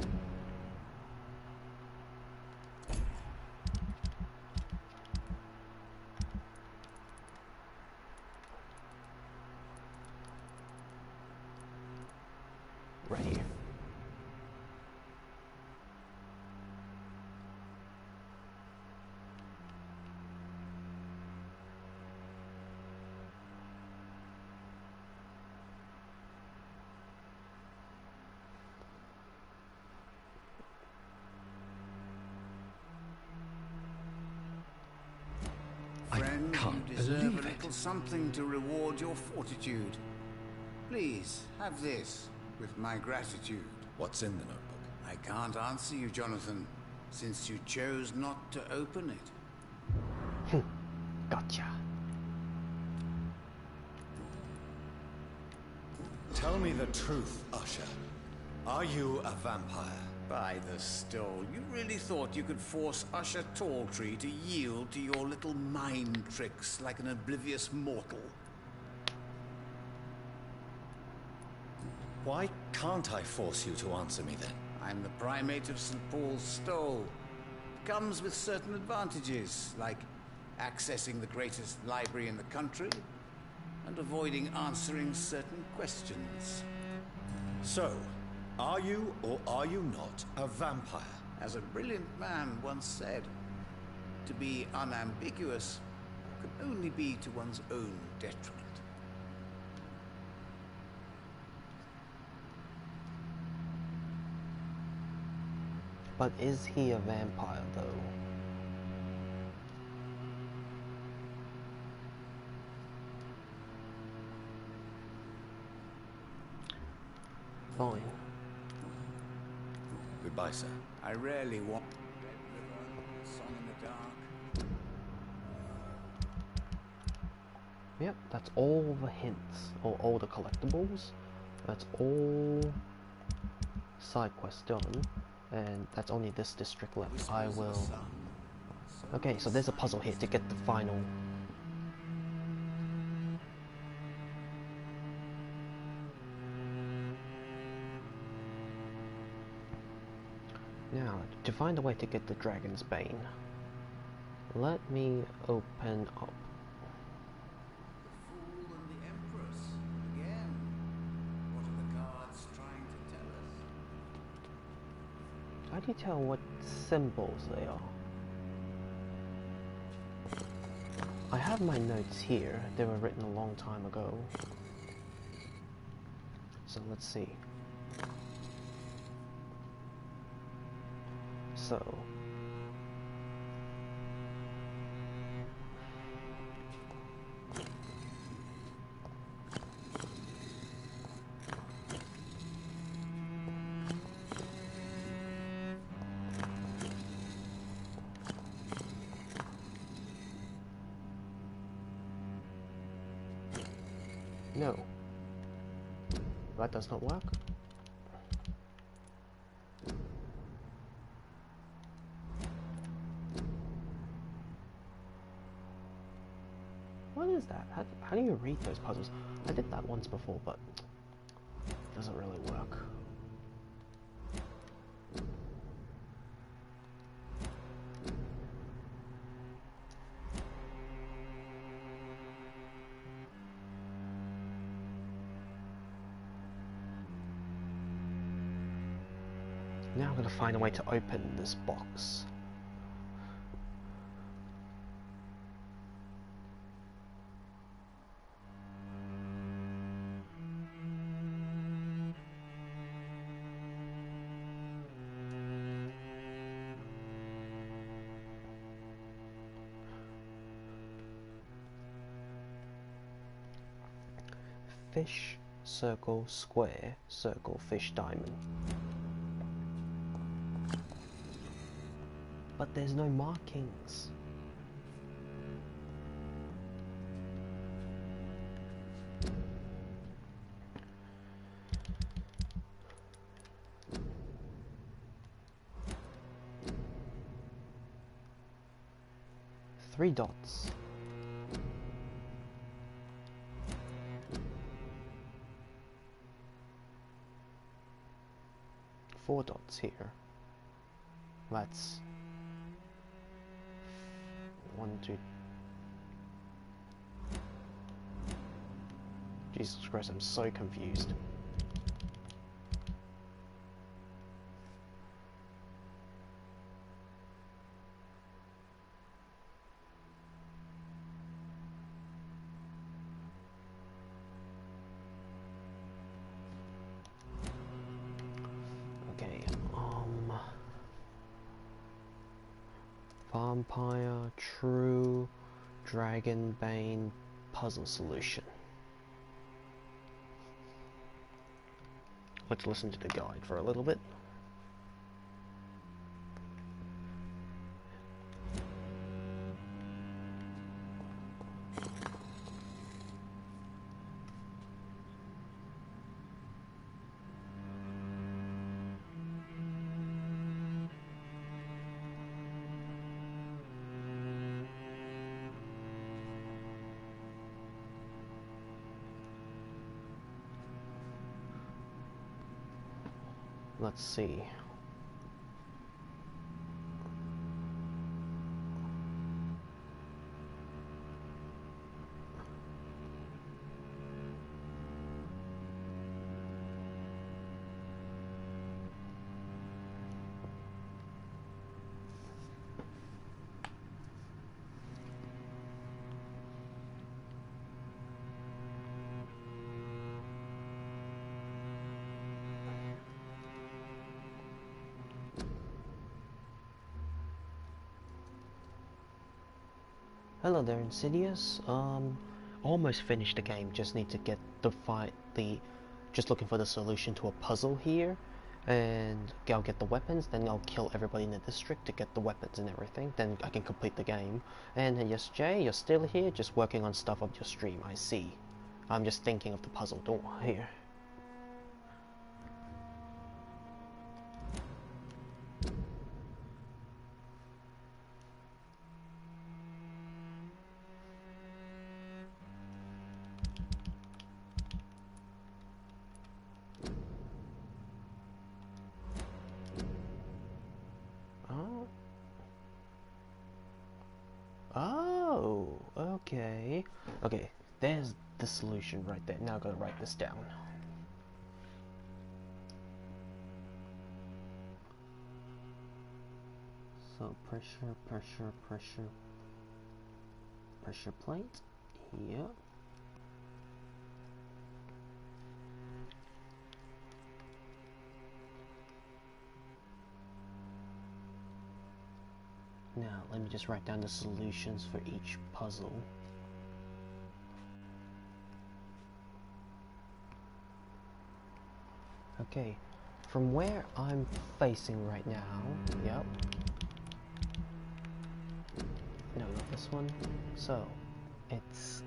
Right here. Friend, you deserve a little something to reward your fortitude. Please, have this, with my gratitude. What's in the notebook? I can't answer you, Jonathan, since you chose not to open it. Gotcha. Tell me the truth, Usher. Are you a vampire? By the stole, you really thought you could force Usher Talltree to yield to your little mind tricks like an oblivious mortal? Why can't I force you to answer me then? I'm the primate of St. Paul's Stole. It comes with certain advantages, like accessing the greatest library in the country and avoiding answering certain questions. So, are you or are you not a vampire? As a brilliant man once said, to be unambiguous can only be to one's own detriment. But is he a vampire, though? Fine. Goodbye, sir. I rarely want Red River, a song in the dark. Yep, that's all the hints, or all the collectibles. That's all side quests done, and that's only this district left. I will... Okay, so there's a puzzle here to get the final... Now, to find a way to get the Dragon's Bane, let me open up. The Fool and the Empress. Again. What are the cards trying to tell us? How do you tell what symbols they are? I have my notes here. They were written a long time ago. So let's see. So... No. That does not work. What is that? How do you read those puzzles? I did that once before, but it doesn't really work. Now I'm going to find a way to open this box. Fish, circle, square, circle, fish, diamond. But there's no markings. Three dots. Four dots here. That's 1, 2. Jesus Christ, I'm so confused. Okay, Vampyr, True, Dragon Bane, puzzle solution. Let's listen to the guide for a little bit. Let's see. Hello there, Insidious. Almost finished the game. Just need to get the just looking for the solution to a puzzle here, and I'll get the weapons, then I'll kill everybody in the district to get the weapons and everything, then I can complete the game. And yes, Jay, you're still here, just working on stuff of your stream, I see. I'm just thinking of the puzzle, don't here. Oh, okay. Okay, there's the solution right there. Now I gotta write this down. So pressure, pressure, pressure. Pressure plate. Yep. Now, let me just write down the solutions for each puzzle. Okay, from where I'm facing right now, yep. No, not this one. So, it's...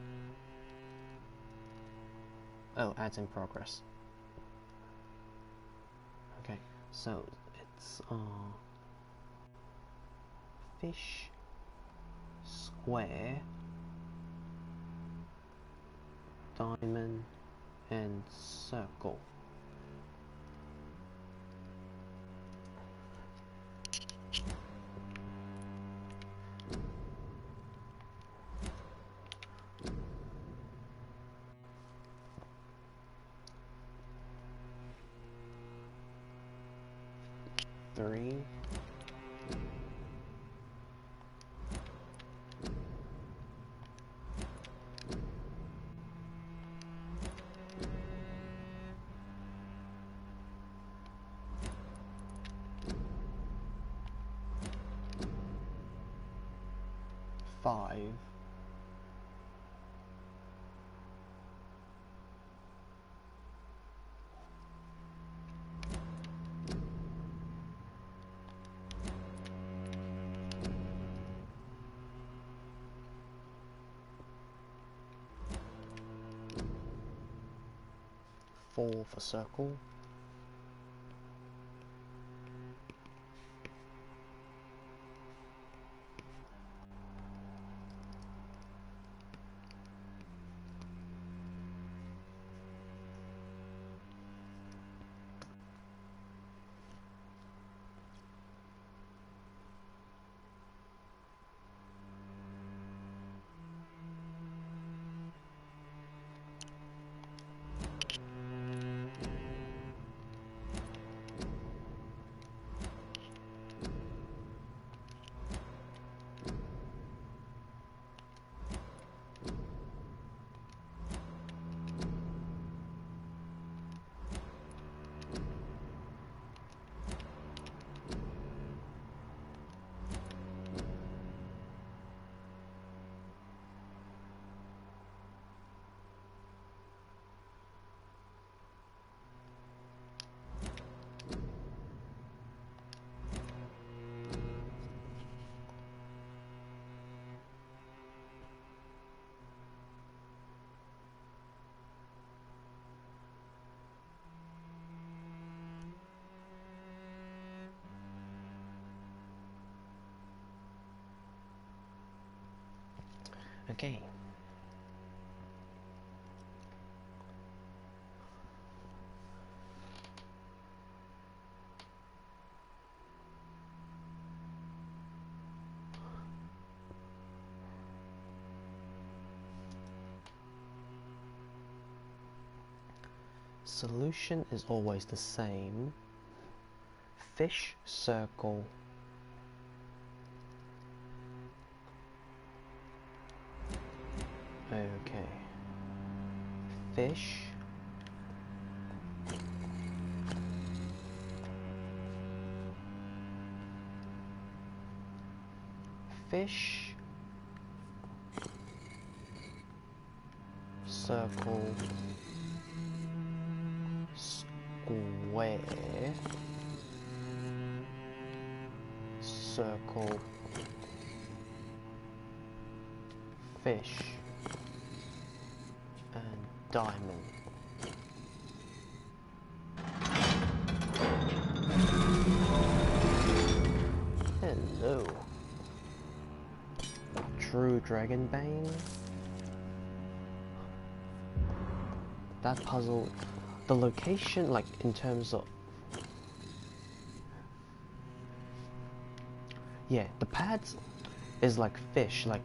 Oh, ads in progress. Okay, so it's, fish, square, diamond, and circle. Three. Five. Four for circle. Okay. Solution is always the same. Fish, circle. Okay. Fish. Fish. Circle. square, circle, fish, and diamond. Hello. True Dragonbane. That puzzle, the location, like in terms of, yeah, the pads is like fish, like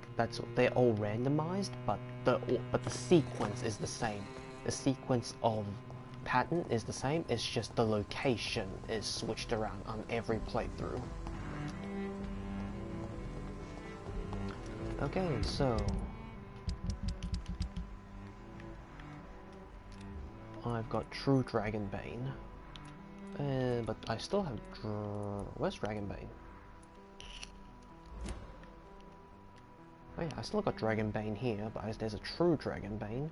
they're all randomized, but the sequence is the same. The sequence of pattern is the same. It's just the location is switched around on every playthrough. Okay, so I've got True Dragonbane, but I still have where's Dragonbane? Oh yeah, I still got Dragonbane here, but there's a True Dragonbane.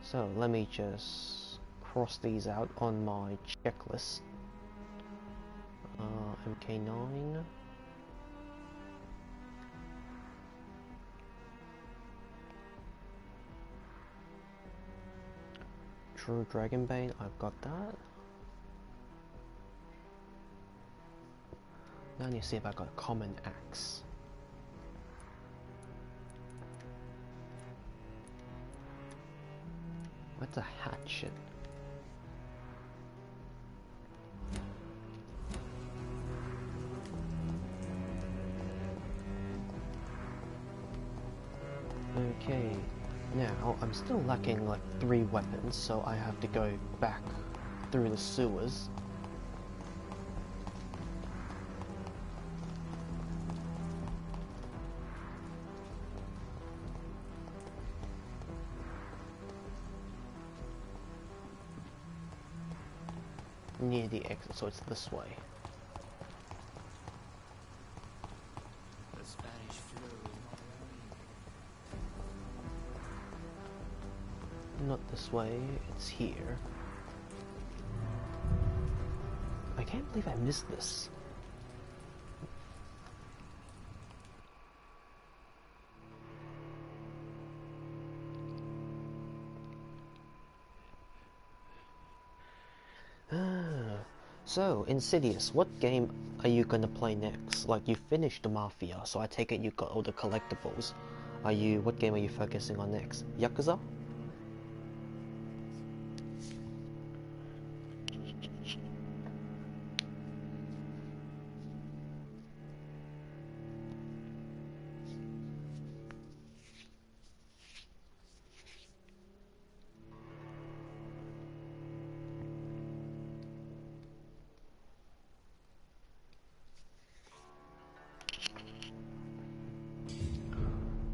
So let me just cross these out on my checklist. MK9. True Dragonbane, I've got that. Now I need to see if I got a common axe. What's a hatchet? Okay, now I'm still lacking like 3 weapons, so I have to go back through the sewers. Near the exit, so it's this way. The Spanish flu. Not this way, it's here. I can't believe I missed this. So, Insidious, what game are you gonna play next? Like, you finished the Mafia, so I take it you got all the collectibles. What game are you focusing on next? Yakuza?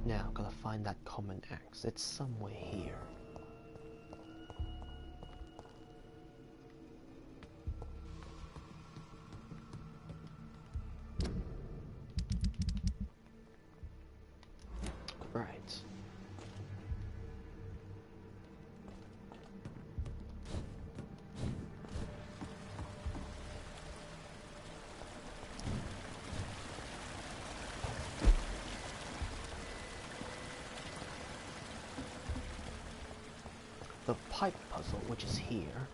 Now, gotta find that common axe. It's somewhere here. Right. The pipe puzzle, which is here.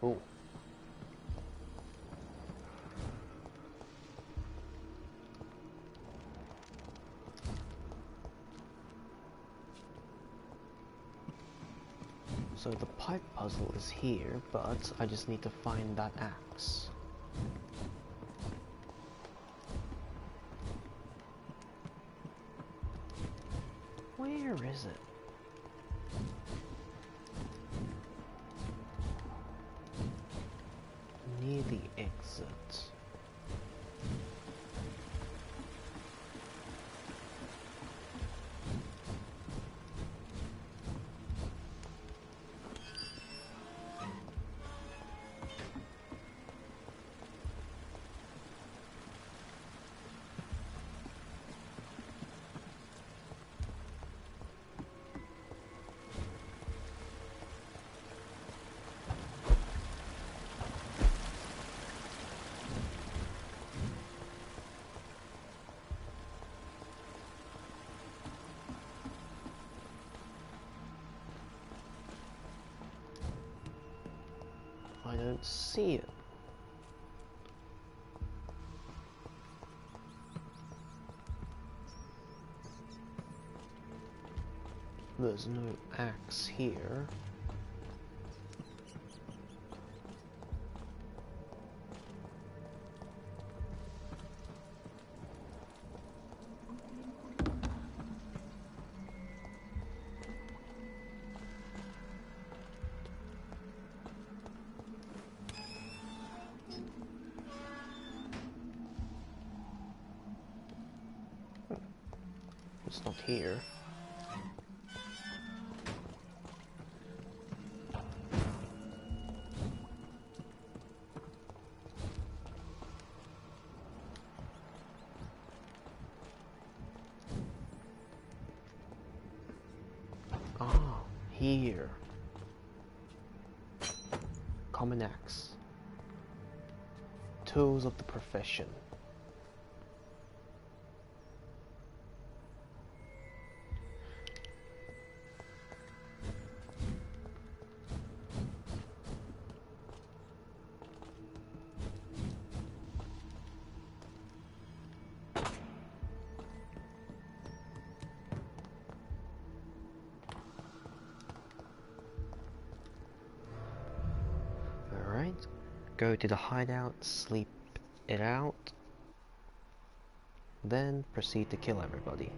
Oh. So the pipe puzzle is here, but I just need to find that axe. Where is it? Near the exit. it? I don't see it. There's no axe here. It's not here. Ah, here. Common axe. Tools of the profession. Alright, go to the hideout, sleep it out, then proceed to kill everybody.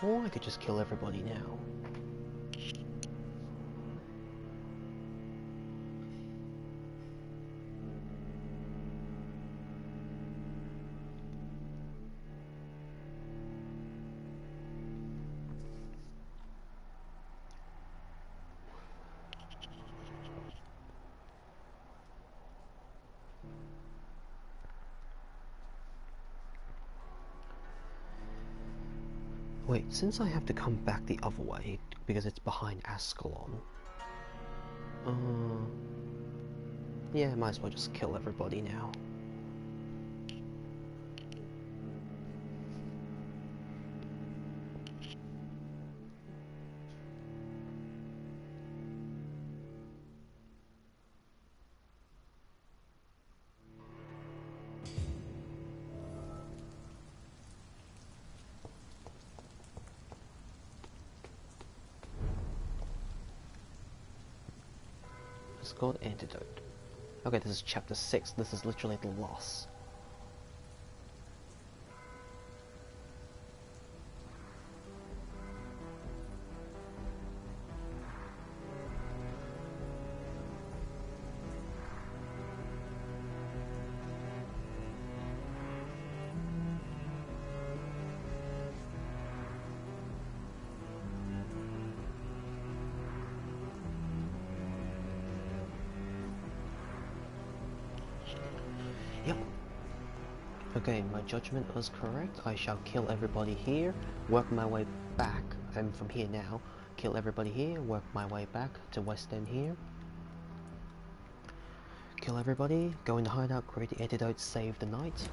Or I could just kill everybody now. Wait, since I have to come back the other way, because it's behind Ascalon, yeah, might as well just kill everybody now. It's called Antidote. Okay, this is chapter 6. This is literally the loss. Yep. Okay, my judgment was correct. I shall kill everybody here, work my way back. I'm from here now. Kill everybody here, work my way back to West End here. Kill everybody, go in the hideout, create the antidote, save the night.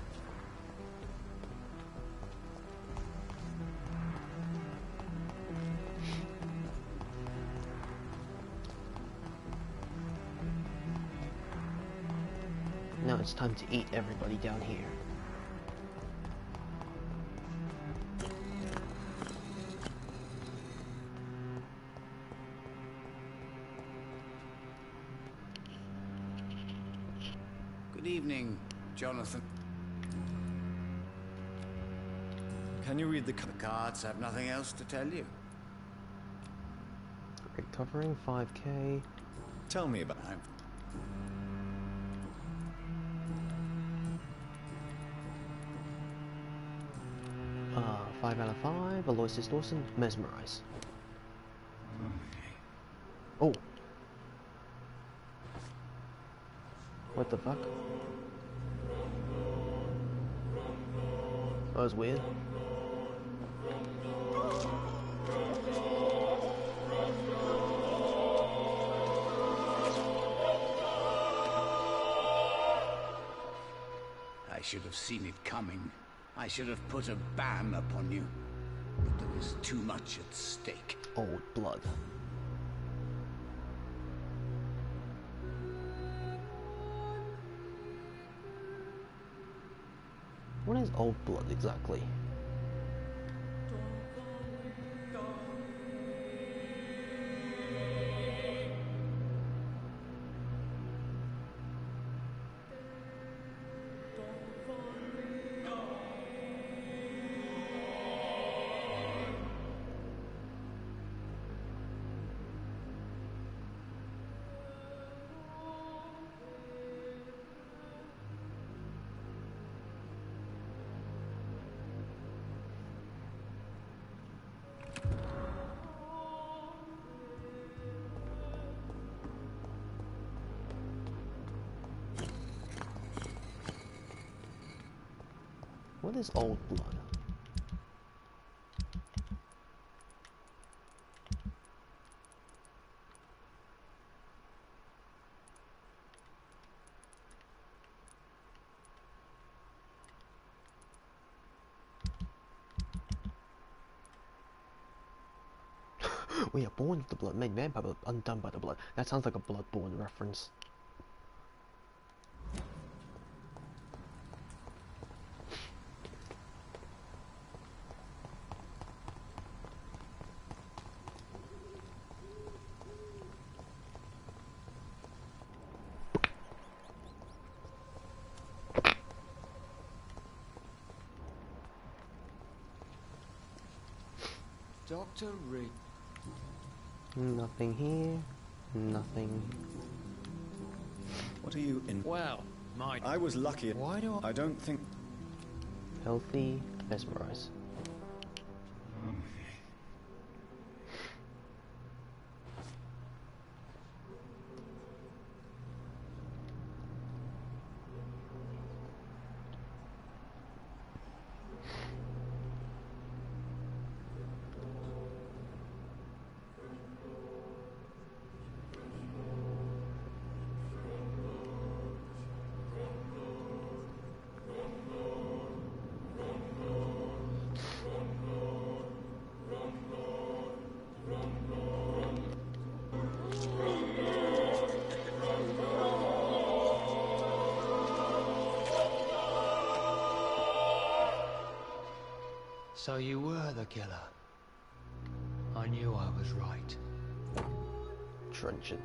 Now it's time to eat everybody down here. Good evening, Jonathan. Can you read the cards have nothing else to tell you. Recovering 5k. Tell me about it. 5 out of 5. Aloysius Dawson, mesmerize. Oh. What the fuck? That was weird. I should have seen it coming. I should have put a ban upon you. But there is too much at stake. Old blood. What is old blood exactly? What is old blood? We are born of the blood, made man by the blood, undone by the blood. That sounds like a Bloodborne reference. Dr. Reed. Nothing here. Nothing. What are you in? Well, my... I was lucky. Why do I don't think... Healthy, mesmerize. So you were the killer. I knew I was right. Truncheon.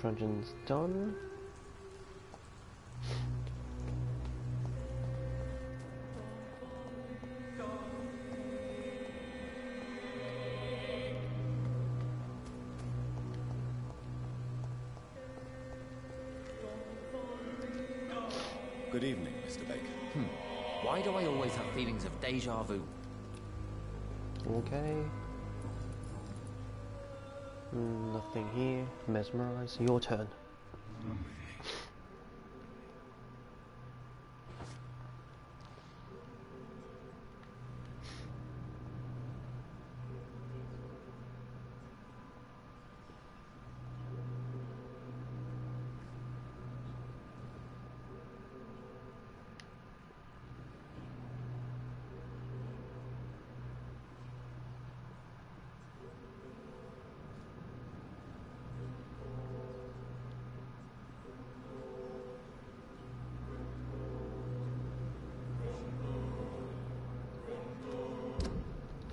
Truncheon's done. Good evening, Mr. Baker. Why do I always have feelings of deja vu? Okay. Nothing here. Mesmerize. Your turn.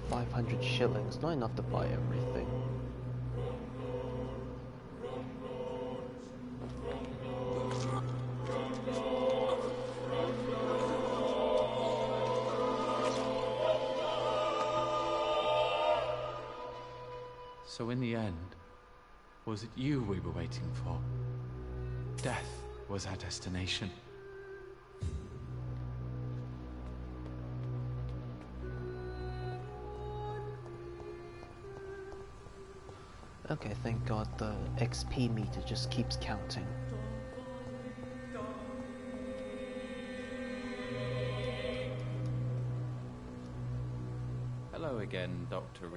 $500, not enough to buy everything. So in the end, was it you we were waiting for? Death was our destination. Okay, thank God the XP meter just keeps counting. Hello again, Dr.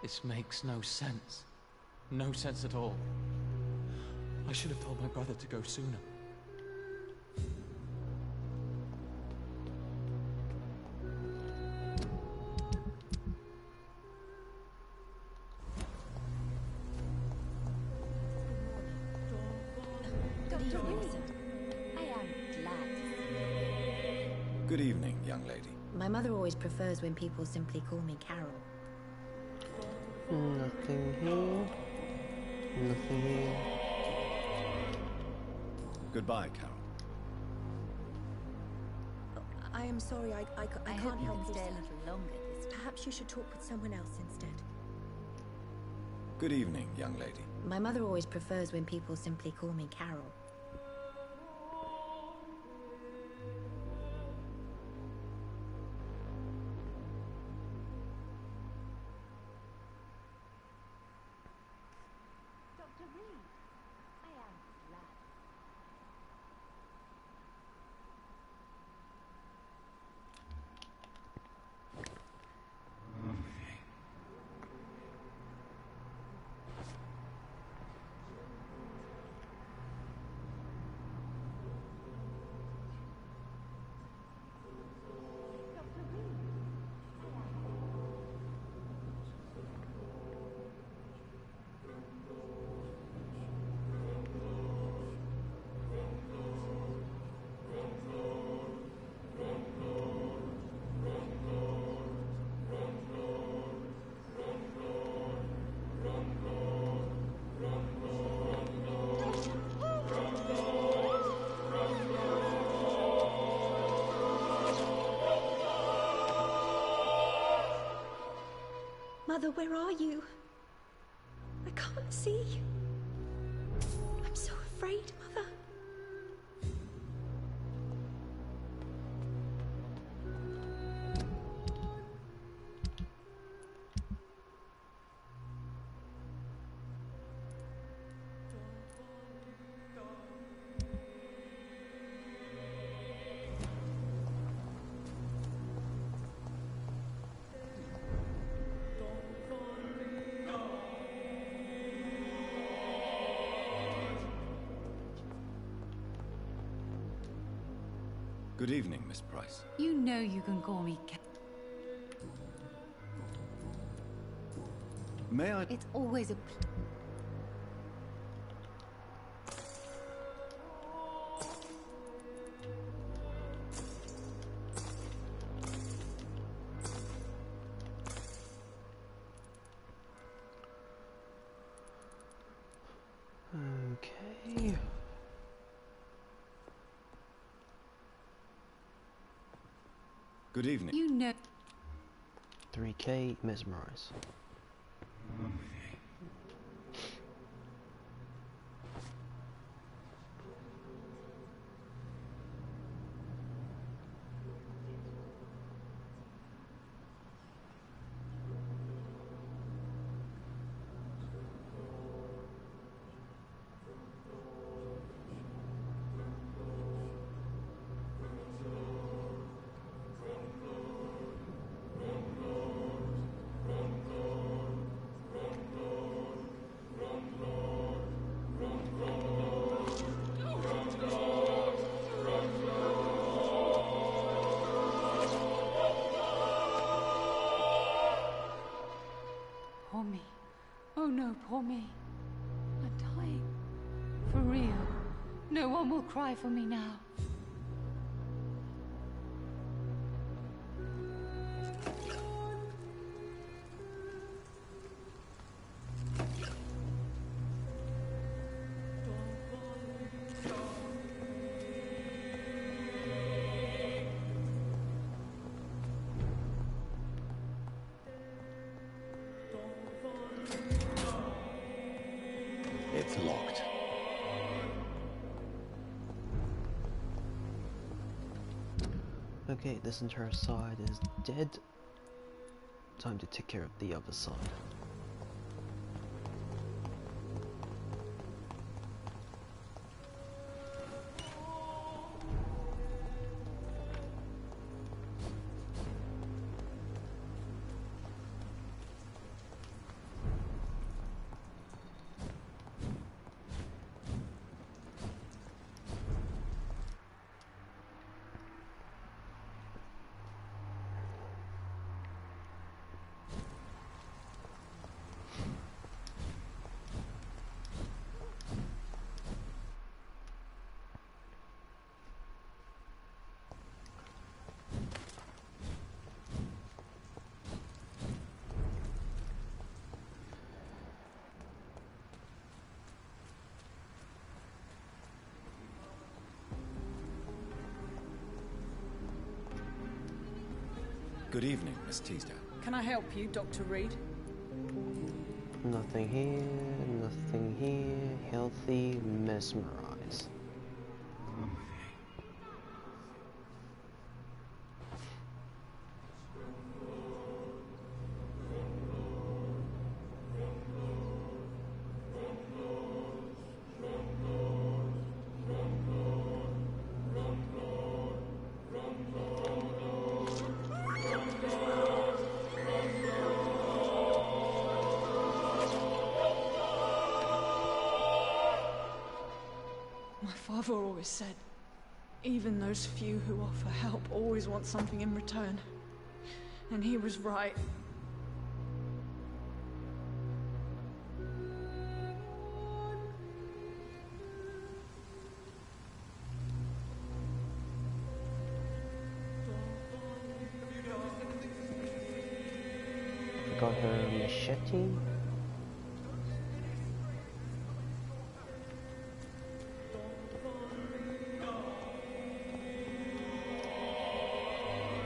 This makes no sense. No sense at all. I should have told my brother to go sooner. Dr. Reed, I am glad to see you. Good evening, young lady. My mother always prefers when people simply call me Carol. Nothing here. Nothing here. Goodbye, Carol. I am sorry, I I can't hope you help can you, stay a sir. little longer this time. Perhaps you should talk with someone else instead. Good evening, young lady. My mother always prefers when people simply call me Carol. Dr. Reed, I am glad. Mother, where are you? I can't see. I'm so afraid, Mother. Good evening, Miss Price. You know you can call me May I... It's always a Okay. Good evening. You know 3K mesmerize. Oh no, poor me. I'm dying. For real. No one will cry for me now. It's locked. Okay, this entire side is dead. Time to take care of the other side. Good evening, Miss Teasdale. Can I help you, Dr. Reed? Nothing here, nothing here. Healthy, mesmerize. My father always said, even those few who offer help always want something in return. And he was right. Got her machete.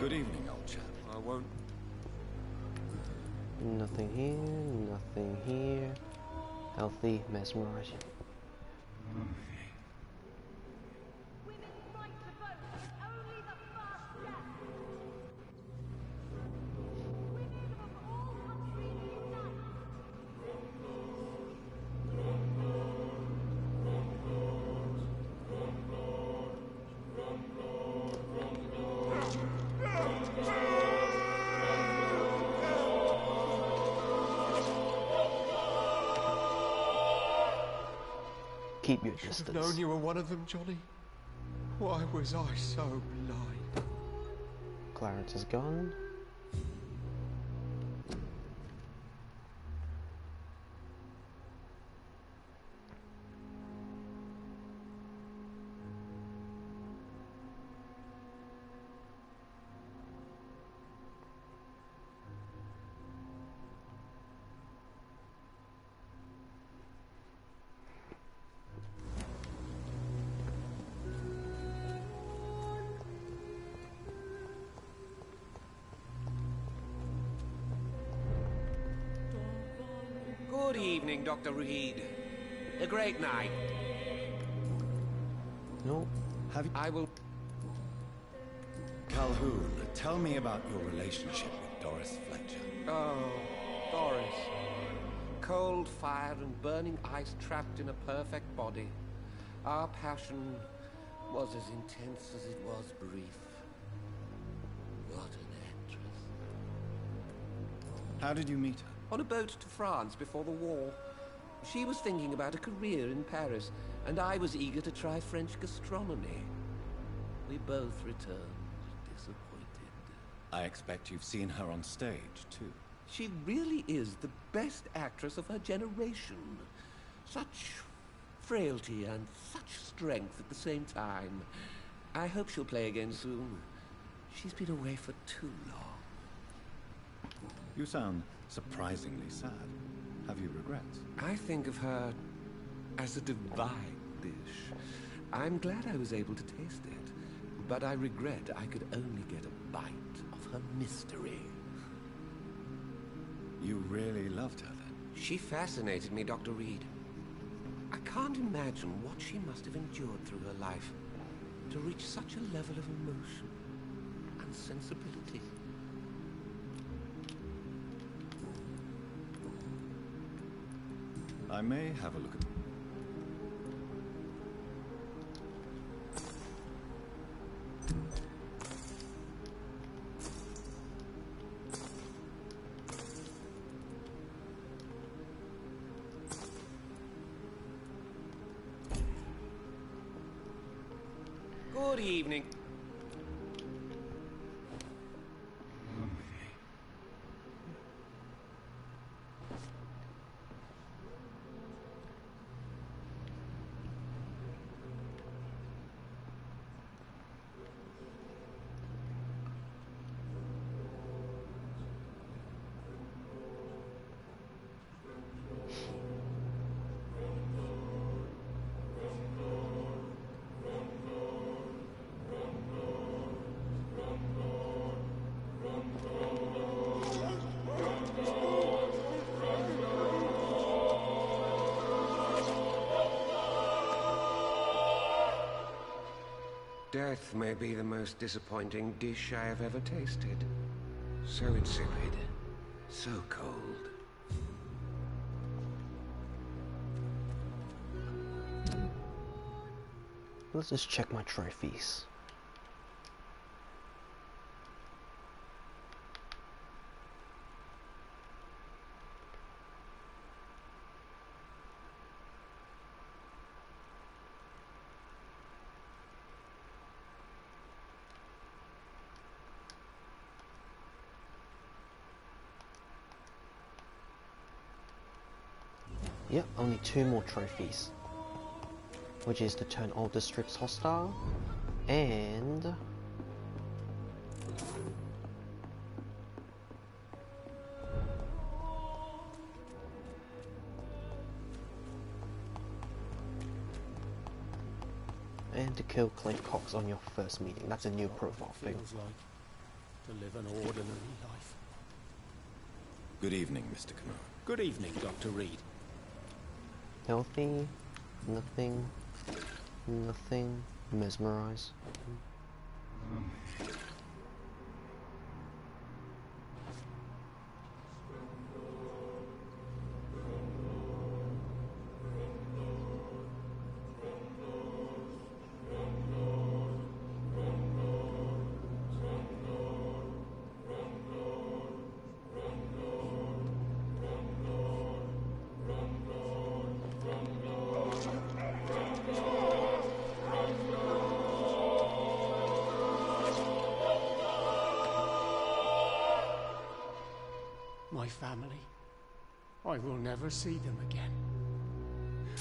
Good evening, old chap. I won't. Nothing here, nothing here. Healthy, mesmerizing. Keep your distance. I should have known you were one of them, Johnny. Why was I so blind? Clarence is gone. Good evening, Dr. Reed. A great night. No. I will... Calhoun, tell me about your relationship with Doris Fletcher. Oh, Doris. Cold fire and burning ice trapped in a perfect body. Our passion was as intense as it was brief. What an actress. How did you meet her? On a boat to France before the war. She was thinking about a career in Paris, and I was eager to try French gastronomy. We both returned disappointed. I expect you've seen her on stage, too. She really is the best actress of her generation. Such frailty and such strength at the same time. I hope she'll play again soon. She's been away for too long. You sound surprisingly sad. Have you regrets? I think of her as a divine dish. I'm glad I was able to taste it, but I regret I could only get a bite of her mystery. You really loved her then? She fascinated me, Dr. Reed. I can't imagine what she must have endured through her life to reach such a level of emotion and sensibility. I may have a look at... Good evening. Death may be the most disappointing dish I have ever tasted. So insipid, so cold. Let's just check my trophies. Yep, only 2 more trophies, which is to turn all districts hostile and to kill Clint Cox on your first meeting. That's a new profile thing. Feels like to live an ordinary life. Good evening, Mr. Canoe. Good evening, Dr. Reed. Healthy, nothing, mesmerize. My family. I will never see them again.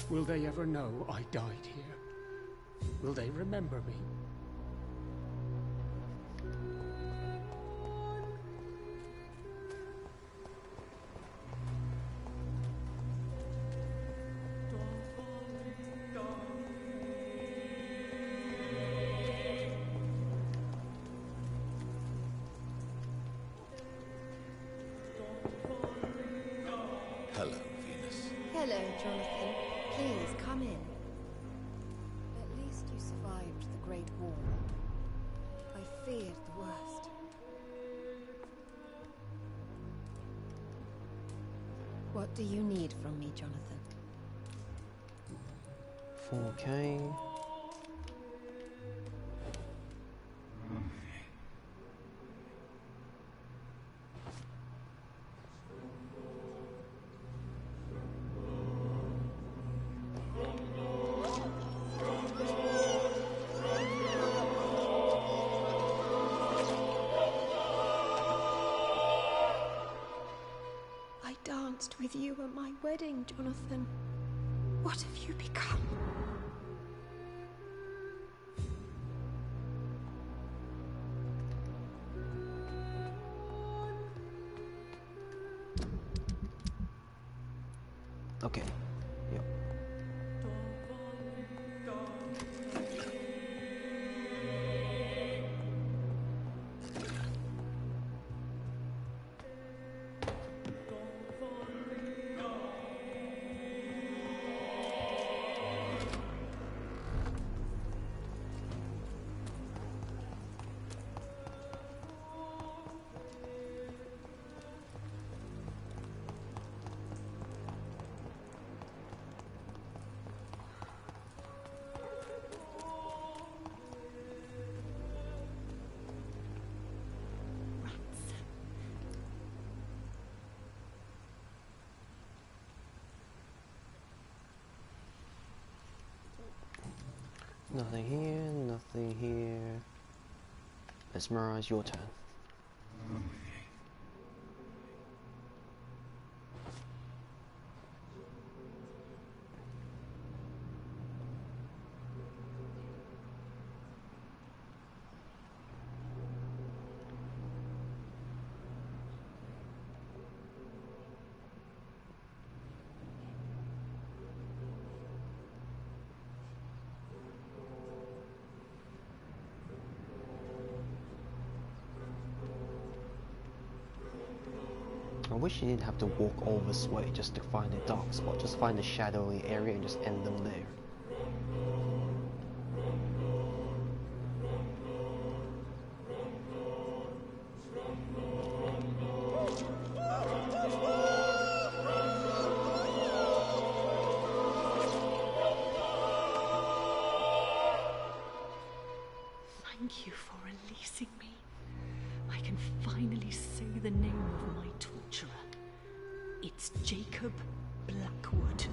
Will they ever know I died here? Will they remember me? Hello, Venus. Hello, Jonathan. Please, come in. At least you survived the Great War. I feared the worst. What do you need from me, Jonathan? 4K. with you at my wedding, Jonathan. What have you become? Okay. Yep. Nothing here, nothing here. Mesmerize, your turn. I wish you didn't have to walk all this way just to find a dark spot. Just find a shadowy area and just end them there. Thank you for releasing me. I can finally say the name of my torturer. It's Jacob Blackwood.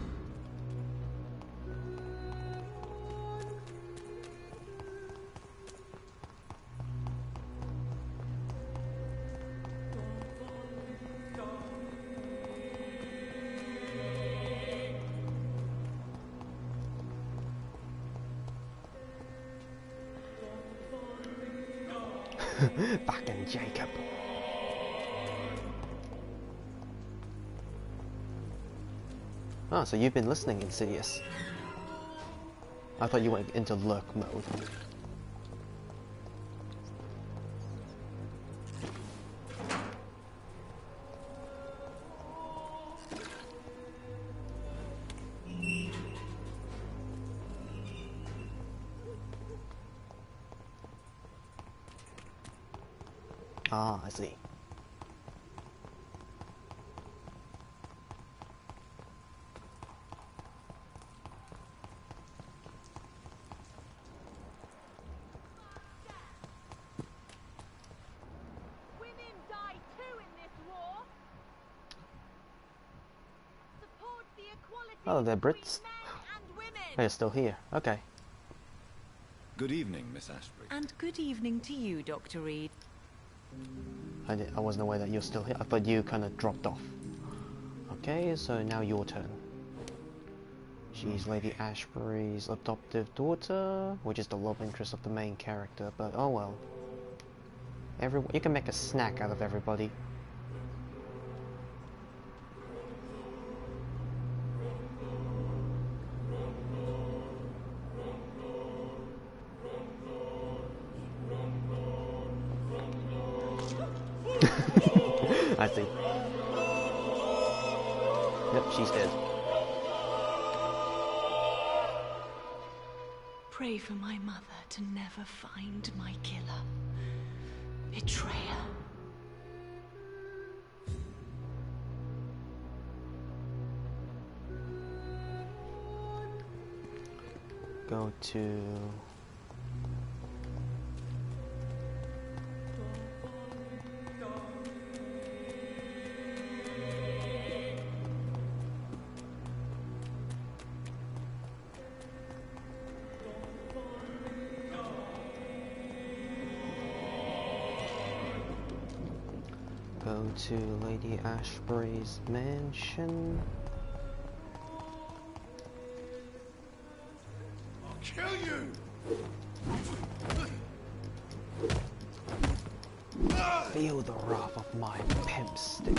Fucking Jacob. Ah, so you've been listening, Insidious. I thought you went into lurk mode. Ah, I see. Women die too in this war. Support the equality Hello there, between Brits. men and women. They're still here. Okay. Good evening, Miss Ashbury. And good evening to you, Dr. Reed. I wasn't aware that you're still here. I thought you kind of dropped off. Okay, so now your turn. She's Lady Ashbury's adoptive daughter, which is the love interest of the main character, but oh well. You can make a snack out of everybody. I see. Yep, she's dead. Pray for my mother to never find my killer. Betrayer. Go to... Go to Lady Ashbury's mansion. I'll kill you! Feel the wrath of my pimp stick.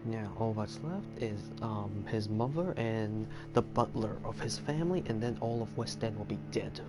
Now all that's left is his mother and the butler of his family, and then all of West End will be dead.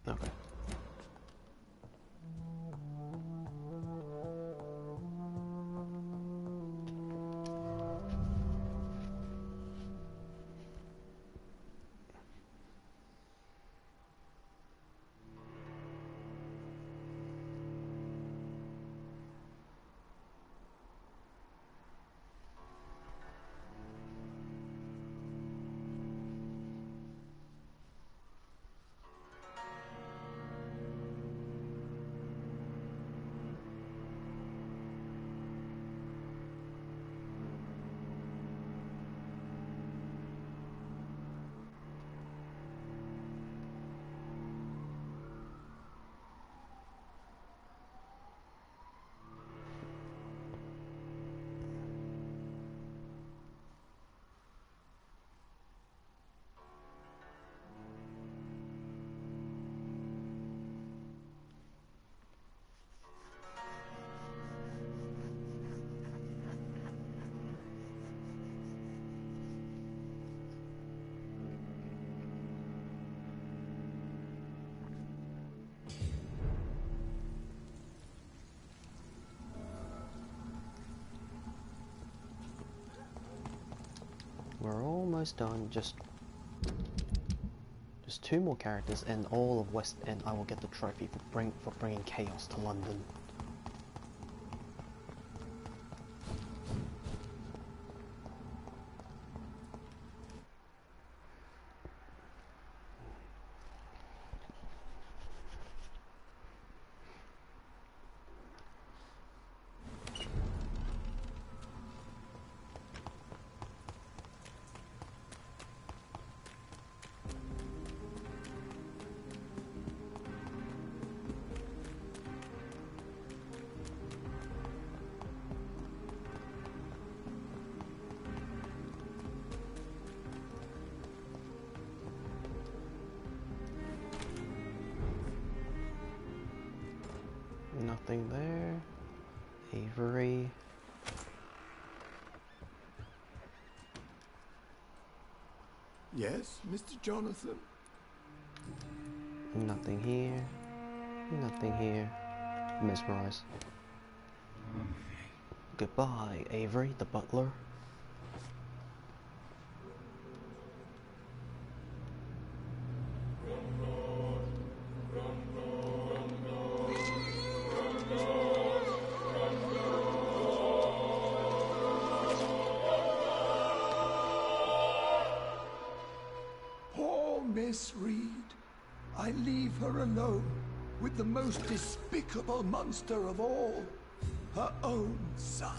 Okay. We're almost done. Just two more characters, and all of West End. I will get the trophy for bringing chaos to London. Nothing there. Avery. Yes, Mr. Jonathan? Nothing here. Nothing here. Mesmerize. Goodbye, Avery, the butler. Poor Miss Reed. I leave her alone. with the most despicable monster of all, her own son.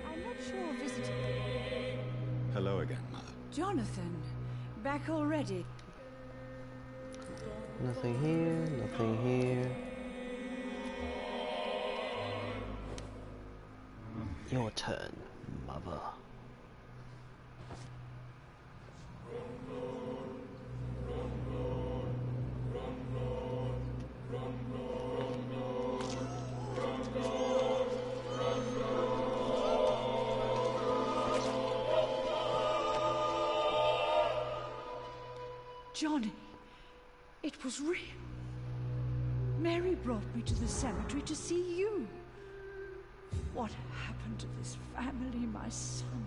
I'm not sure visiting. Hello again, Mother. Jonathan, back already? Nothing here, nothing here. Your turn, Mother. Johnny, it was real. Mary brought me to the cemetery to see you. What happened to this family, my son?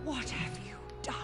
What have you done?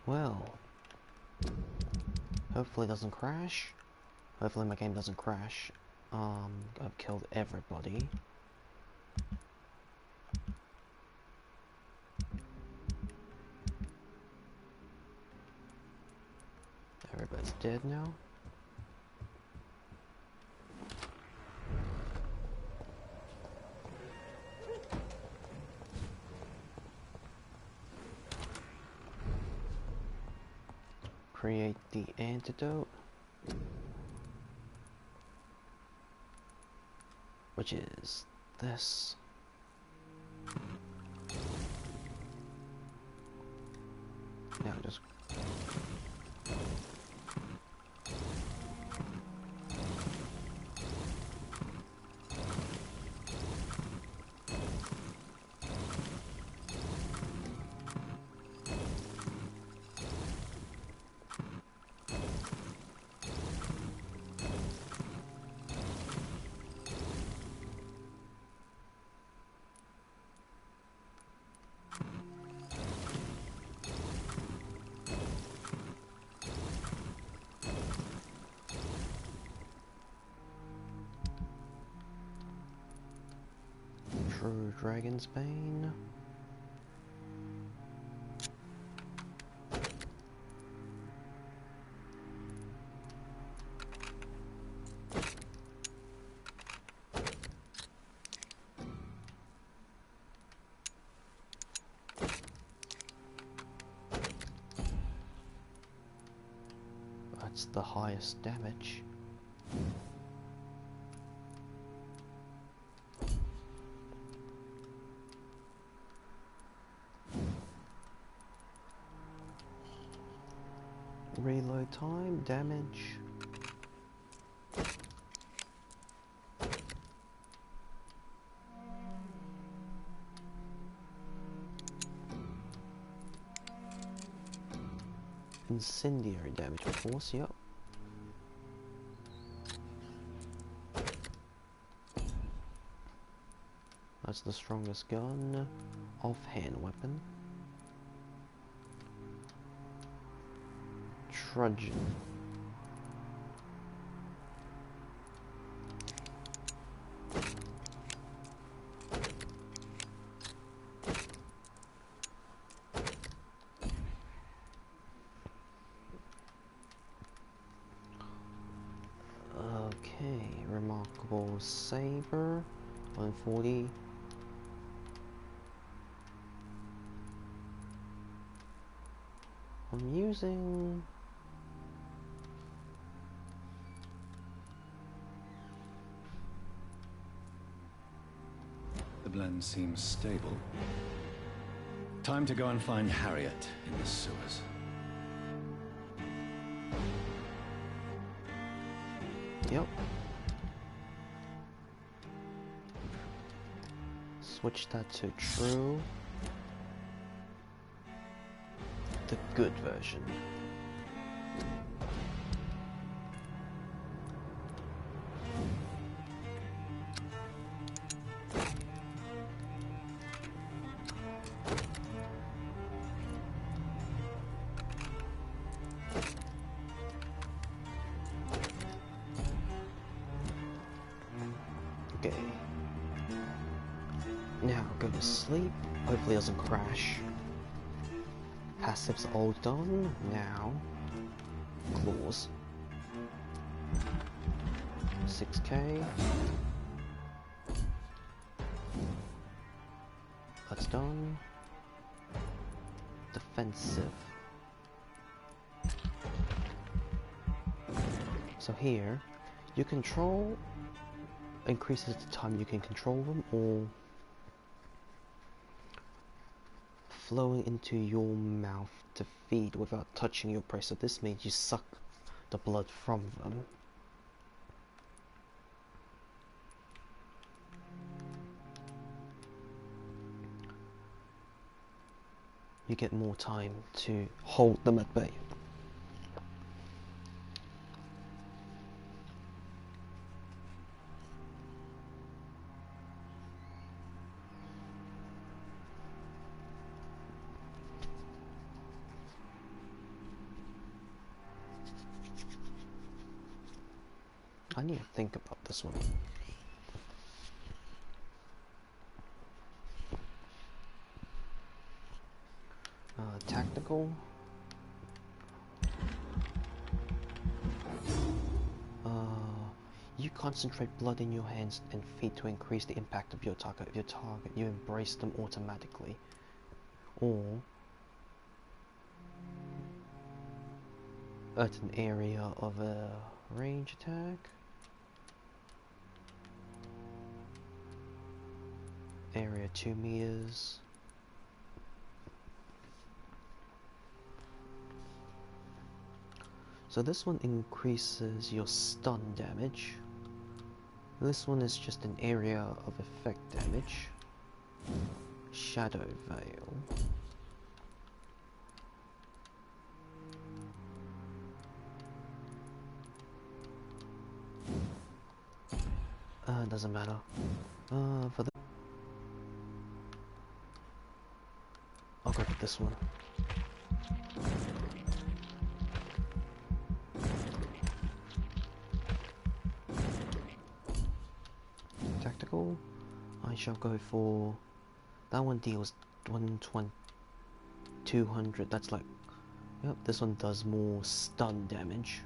Well, hopefully it doesn't crash. Hopefully my game doesn't crash. I've killed everybody. Everybody's dead now. Create the antidote, which is this. Now just True Dragon's Bane. That's the highest damage. Reload time, damage. Incendiary damage, of course, yep. That's the strongest gun. Offhand weapon. Trudgeon. Okay, remarkable saber, 140. I'm using... The blend seems stable. Time to go and find Harriet in the sewers. Yep. Switch that to true. The good version. Okay. Now go to sleep. Hopefully it doesn't crash. Passives all done. Now claws. 6k. That's done. Defensive. So here, you control increases the time you can control them, or flowing into your mouth to feed without touching your prey. So this means you suck the blood from them. You get more time to hold them at bay. I need to think about this one. Tactical. You concentrate blood in your hands and feet to increase the impact of your target. If your target, you embrace them automatically. Or at an area of a range attack. Area 2 meters. So this one increases your stun damage. This one is just an area of effect damage. Shadow Veil. Doesn't matter. For the I'll go with this one. Tactical. I shall go for that one. Deals 120, 200. That's like, yep. This one does more stun damage.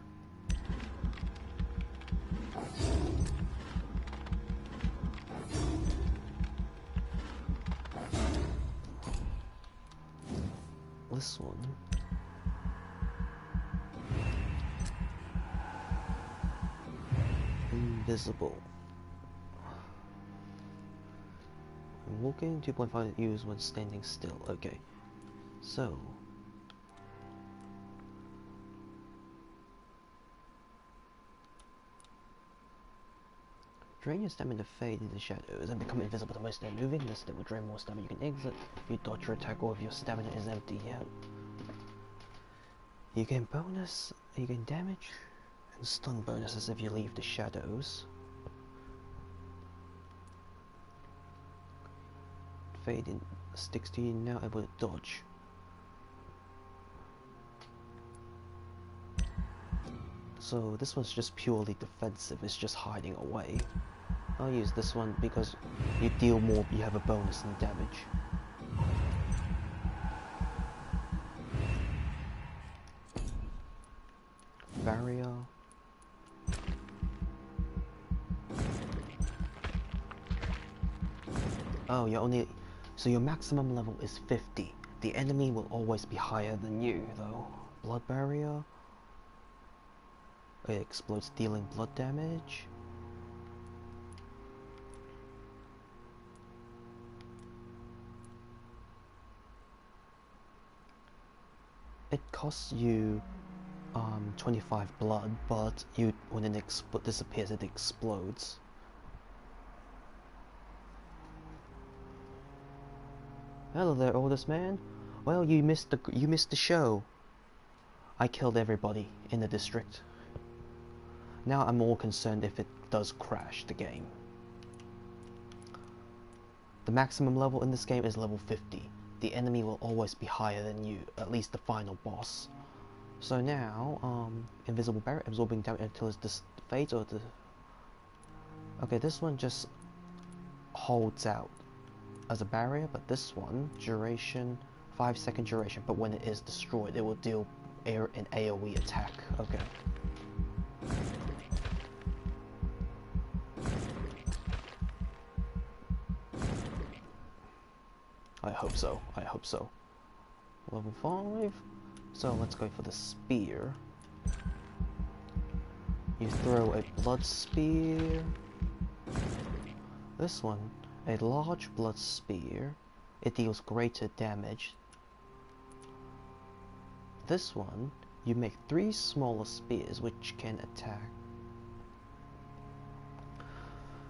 This one invisible. Walking 2.5 used when standing still. Okay, so drain your stamina to fade into shadows and become invisible to most they're moving. This will drain more stamina. You can exit if you dodge or attack, or if your stamina is empty. Yeah. You gain bonus, you gain damage, and stun bonuses if you leave the shadows. Fade in sticks to you, now able to dodge. So this one's just purely defensive, it's just hiding away. I'll use this one because you deal more, you have a bonus in damage. Barrier. Oh, you're only... So your maximum level is 50. The enemy will always be higher than you, though. Blood barrier. It explodes, dealing blood damage. It costs you 25 blood, but when it disappears, it explodes. Hello there, oldest man. Well, you missed the show. I killed everybody in the district. Now I'm more concerned if it does crash the game. The maximum level in this game is level 50. The enemy will always be higher than you, at least the final boss. So now, invisible barrier, absorbing damage until it fades, or the... Okay, this one just holds out as a barrier, but this one, duration, 5-second duration, but when it is destroyed, it will deal an AoE attack. Okay. I hope so. I hope so. Level 5. So let's go for the spear. You throw a blood spear. This one, a large blood spear. It deals greater damage. This one, you make 3 smaller spears which can attack.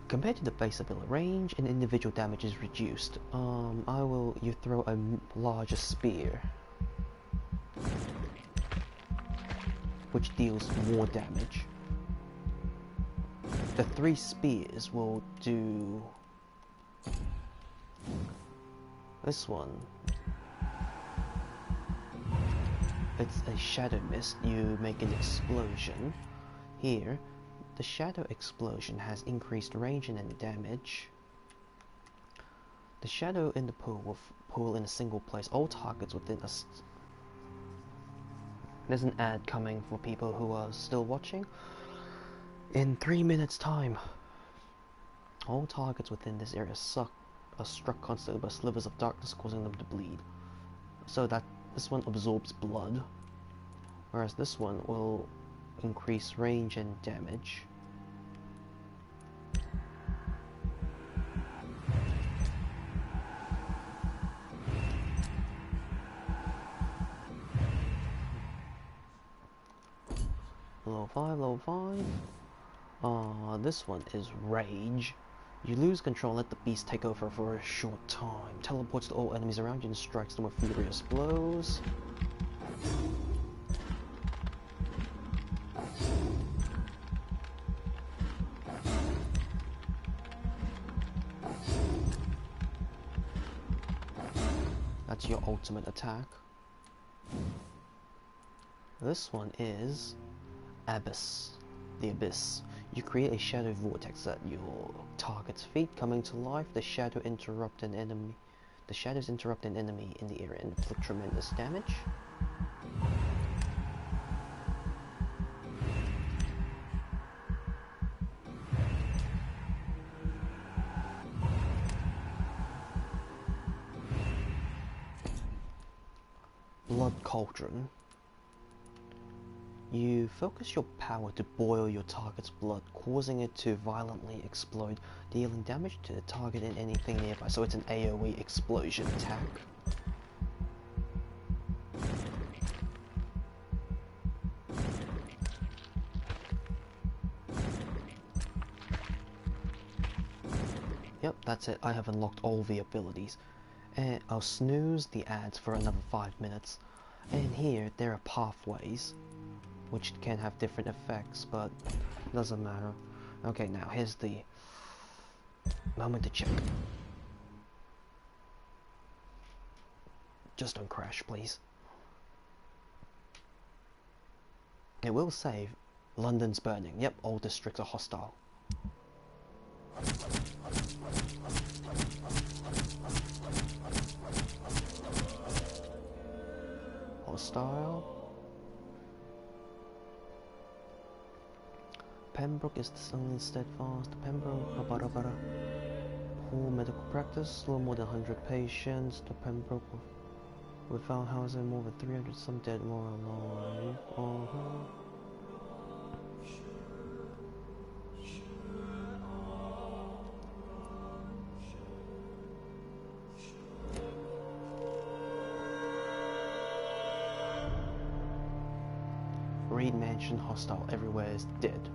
Compared to the base ability, range and individual damage is reduced. You throw a larger spear, which deals more damage. The 3 spears will do... This one. It's a shadow mist. You make an explosion. Here, the shadow explosion has increased range and damage. The shadow in the pool will pool in a single place. All targets within a... There's an ad coming for people who are still watching. In 3 minutes time, all targets within this area are struck constantly by slivers of darkness, causing them to bleed. So that this one absorbs blood, whereas this one will increase range and damage. Level 5, level 5. This one is Rage. You lose control, let the beast take over for a short time. Teleports to all enemies around you and strikes them with furious blows. That's your ultimate attack. This one is Abyss, the Abyss. You create a shadow vortex at your target's feet, coming to life. The shadows interrupt an enemy in the area and inflict tremendous damage. Blood Cauldron. You focus your power to boil your target's blood, causing it to violently explode, dealing damage to the target and anything nearby. So it's an AoE explosion attack. Yep, that's it. I have unlocked all the abilities. And I'll snooze the ads for another 5 minutes. And here, there are pathways, which can have different effects, but doesn't matter. Okay, now here's the moment to check. Just don't crash, please. It will save London's burning. Yep, all districts are hostile. Hostile. Pembroke is the only steadfast. Pembroke, poor medical practice, slow more than 100 patients. The Pembroke Without housing more than 300, some dead, more alive. Reed Mansion hostile, everywhere is dead.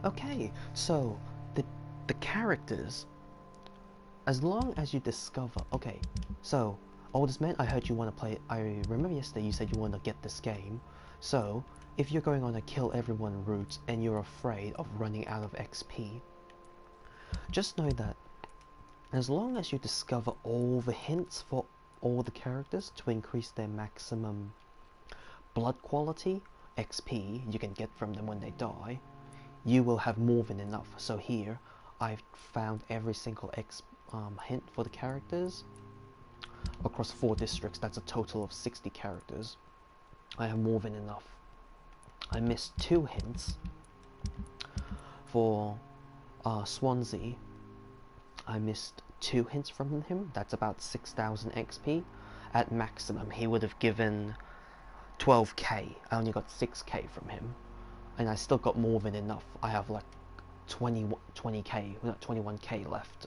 Okay, so the characters, as long as you discover, okay, so Oldest Man, I heard you want to play, I remember yesterday you said you want to get this game, so if you're going on a kill everyone route and you're afraid of running out of XP, just know that as long as you discover all the hints for all the characters to increase their maximum blood quality, XP you can get from them when they die, you will have more than enough. So here, I've found every single hint for the characters across 4 districts. That's a total of 60 characters. I have more than enough. I missed 2 hints for Swansea. I missed 2 hints from him. That's about 6,000 XP. At maximum, he would have given 12k. I only got 6k from him, and I still got more than enough. I have like 20k, not 21k left.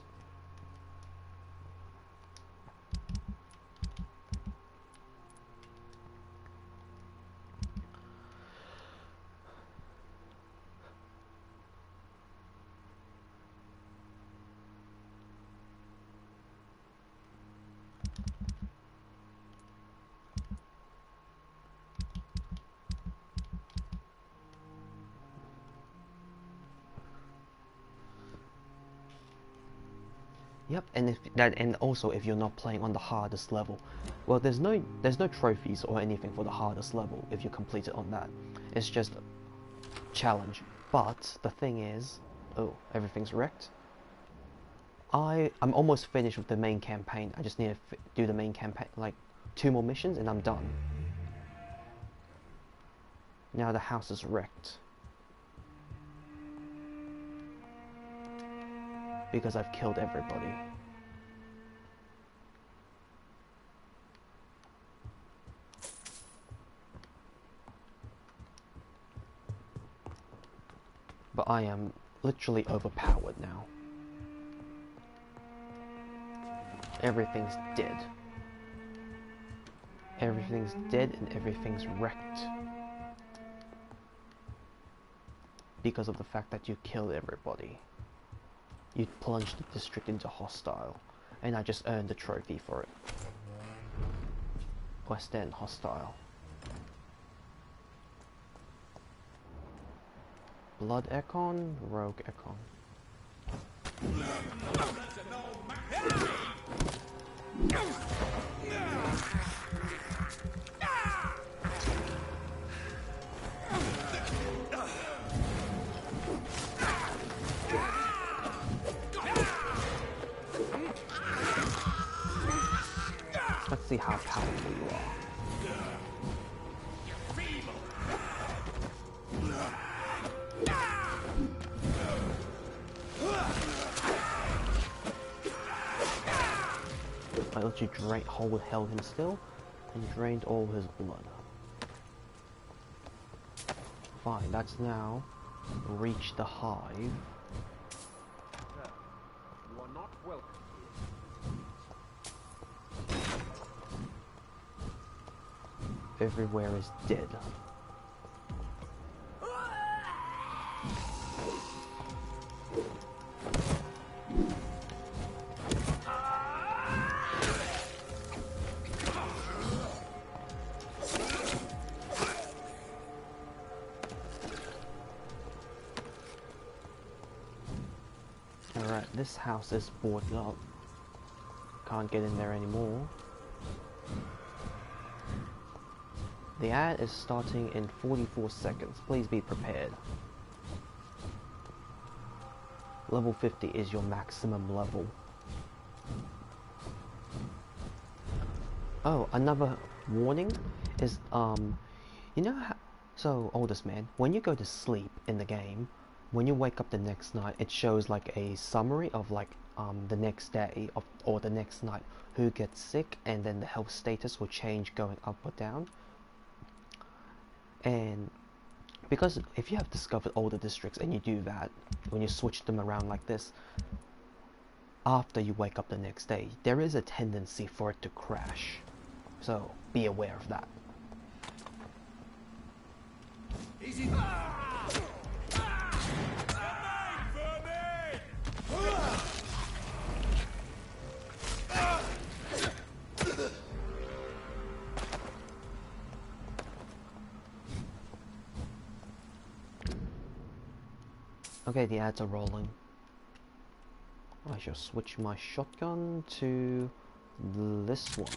Yep, and also if you're not playing on the hardest level, well, there's no trophies or anything for the hardest level if you complete it on that. It's just challenge. But the thing is, oh, everything's wrecked. I'm almost finished with the main campaign. I just need to do the main campaign, like 2 more missions, and I'm done. Now the house is wrecked because I've killed everybody. But I am literally overpowered now. Everything's dead. Everything's dead and everything's wrecked. Because of the fact that you killed everybody. You plunged the district into hostile, and I just earned a trophy for it. West End hostile. Blood Econ, Rogue Econ. Let's see how powerful you are. I literally held him still and drained all his blood. Fine, that's now reached the hive. You are not welcome here. Everywhere is dead. Alright, this house is boarded up. Can't get in there anymore. The ad is starting in 44 seconds. Please be prepared. Level 50 is your maximum level. Oh, another warning is, you know how, so, Oldest Man, when you go to sleep in the game, when you wake up the next night, it shows like a summary of like the next day or the next night who gets sick, and then the health status will change going up or down. And because if you have discovered all the districts and you do that, when you switch them around like this, after you wake up the next day, there is a tendency for it to crash. So be aware of that. Easy. Okay, the ads are rolling. I shall switch my shotgun to this one.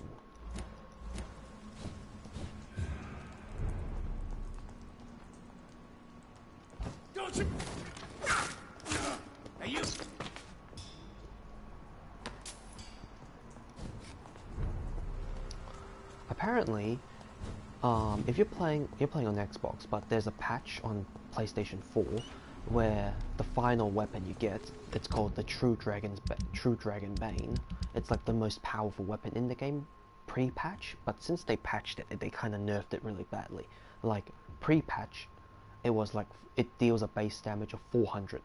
Don't you? Hey, you. Apparently, if you're playing on Xbox, but there's a patch on PlayStation 4 where the final weapon you get, it's called the True Dragon Bane. It's like the most powerful weapon in the game pre-patch, but since they patched it, they kind of nerfed it really badly. Like pre-patch, it was like it deals a base damage of 400,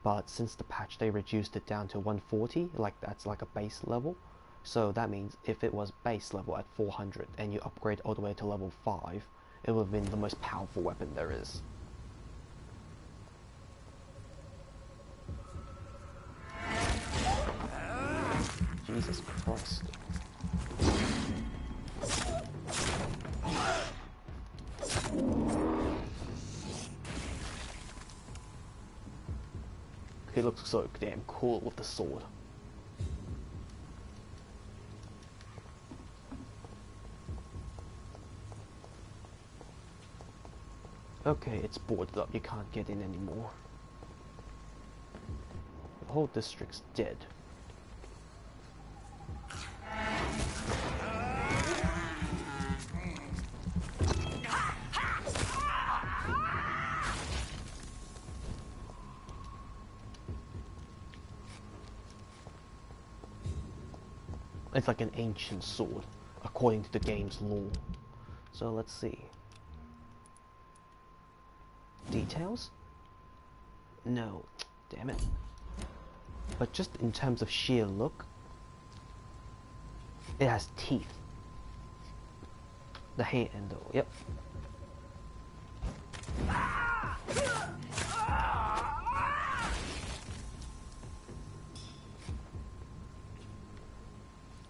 but since the patch they reduced it down to 140, like that's like a base level. So that means if it was base level at 400 and you upgrade all the way to level 5, it would have been the most powerful weapon there is. Jesus Christ. He looks so damn cool with the sword. Okay, it's boarded up, you can't get in anymore. The whole district's dead. It's like an ancient sword, according to the game's lore. So let's see. Details? No, damn it. But just in terms of sheer look, it has teeth. The handle, yep.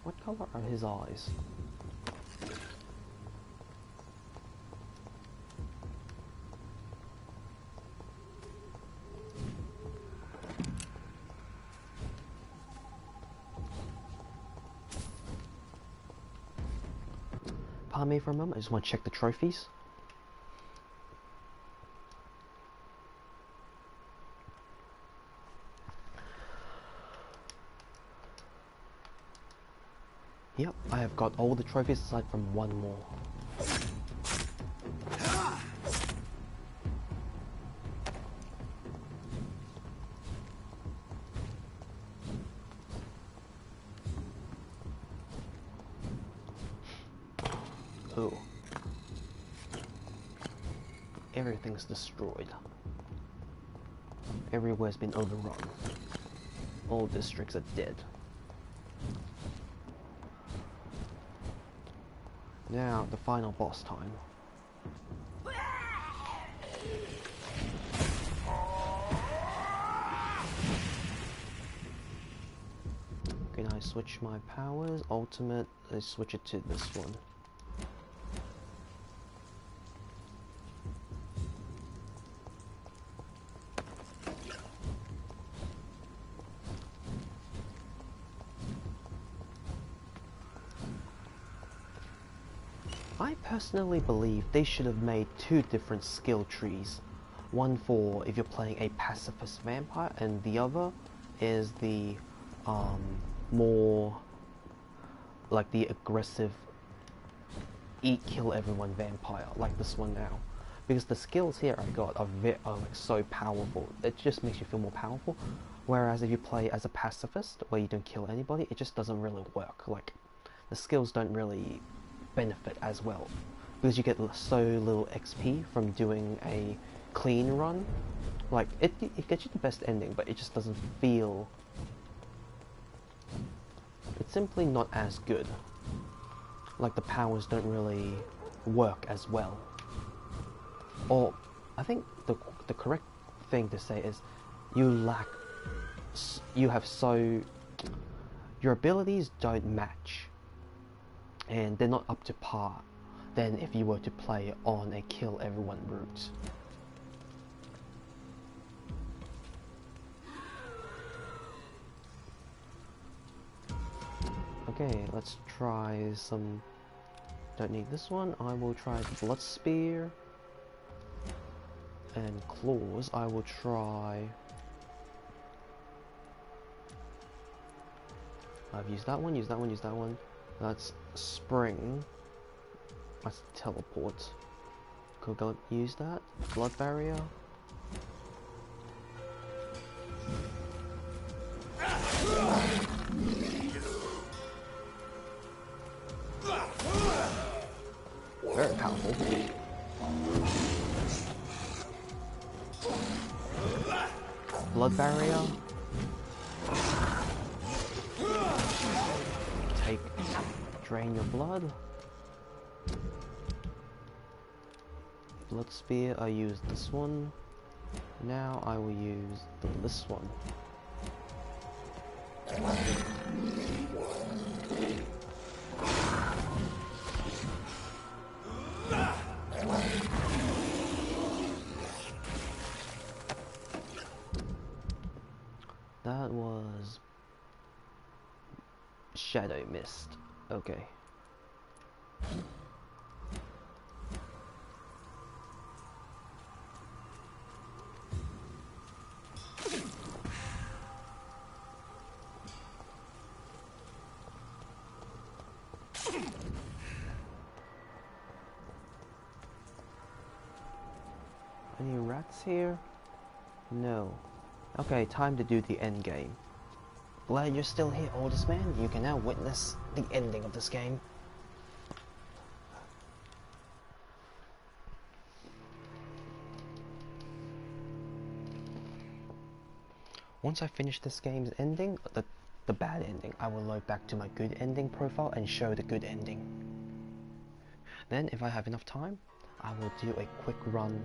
What color are his eyes? Pardon me for a moment, I just want to check the trophies. Yep, I have got all the trophies aside from one more. Oh. Everything's destroyed. Everywhere's been overrun. All districts are dead. Now, the final boss time. Can I switch my powers? Ultimate, let's switch it to this one. I personally believe they should have made two different skill trees. One for if you're playing a pacifist vampire, and the other is the more like the aggressive eat kill everyone vampire, like this one now. Because the skills here I got are like so powerful. It just makes you feel more powerful. Whereas if you play as a pacifist, where you don't kill anybody, it just doesn't really work. Like, the skills don't really benefit as well, because you get so little XP from doing a clean run. Like, it gets you the best ending, but it just doesn't feel... It's simply not as good. Like, the powers don't really work as well. Or, I think the correct thing to say is, you have so... Your abilities don't match, and they're not up to par than if you were to play on a kill everyone route. Okay, let's try some... Don't need this one. I will try the Blood Spear. And Claws, I will try... I've used that one, used that one, used that one. That's Spring. That's Teleport. Could go use that. Blood Barrier. Very powerful. Blood Barrier. Drain your blood. Blood Spear, I used this one. Now I will use this one. That was Shadow Mist. Okay. Any rats here? No. Okay, time to do the end game. Glad you're still here, oldest man. You can now witness the ending of this game. Once I finish this game's ending, the bad ending, I will load back to my good ending profile and show the good ending. Then, if I have enough time, I will do a quick run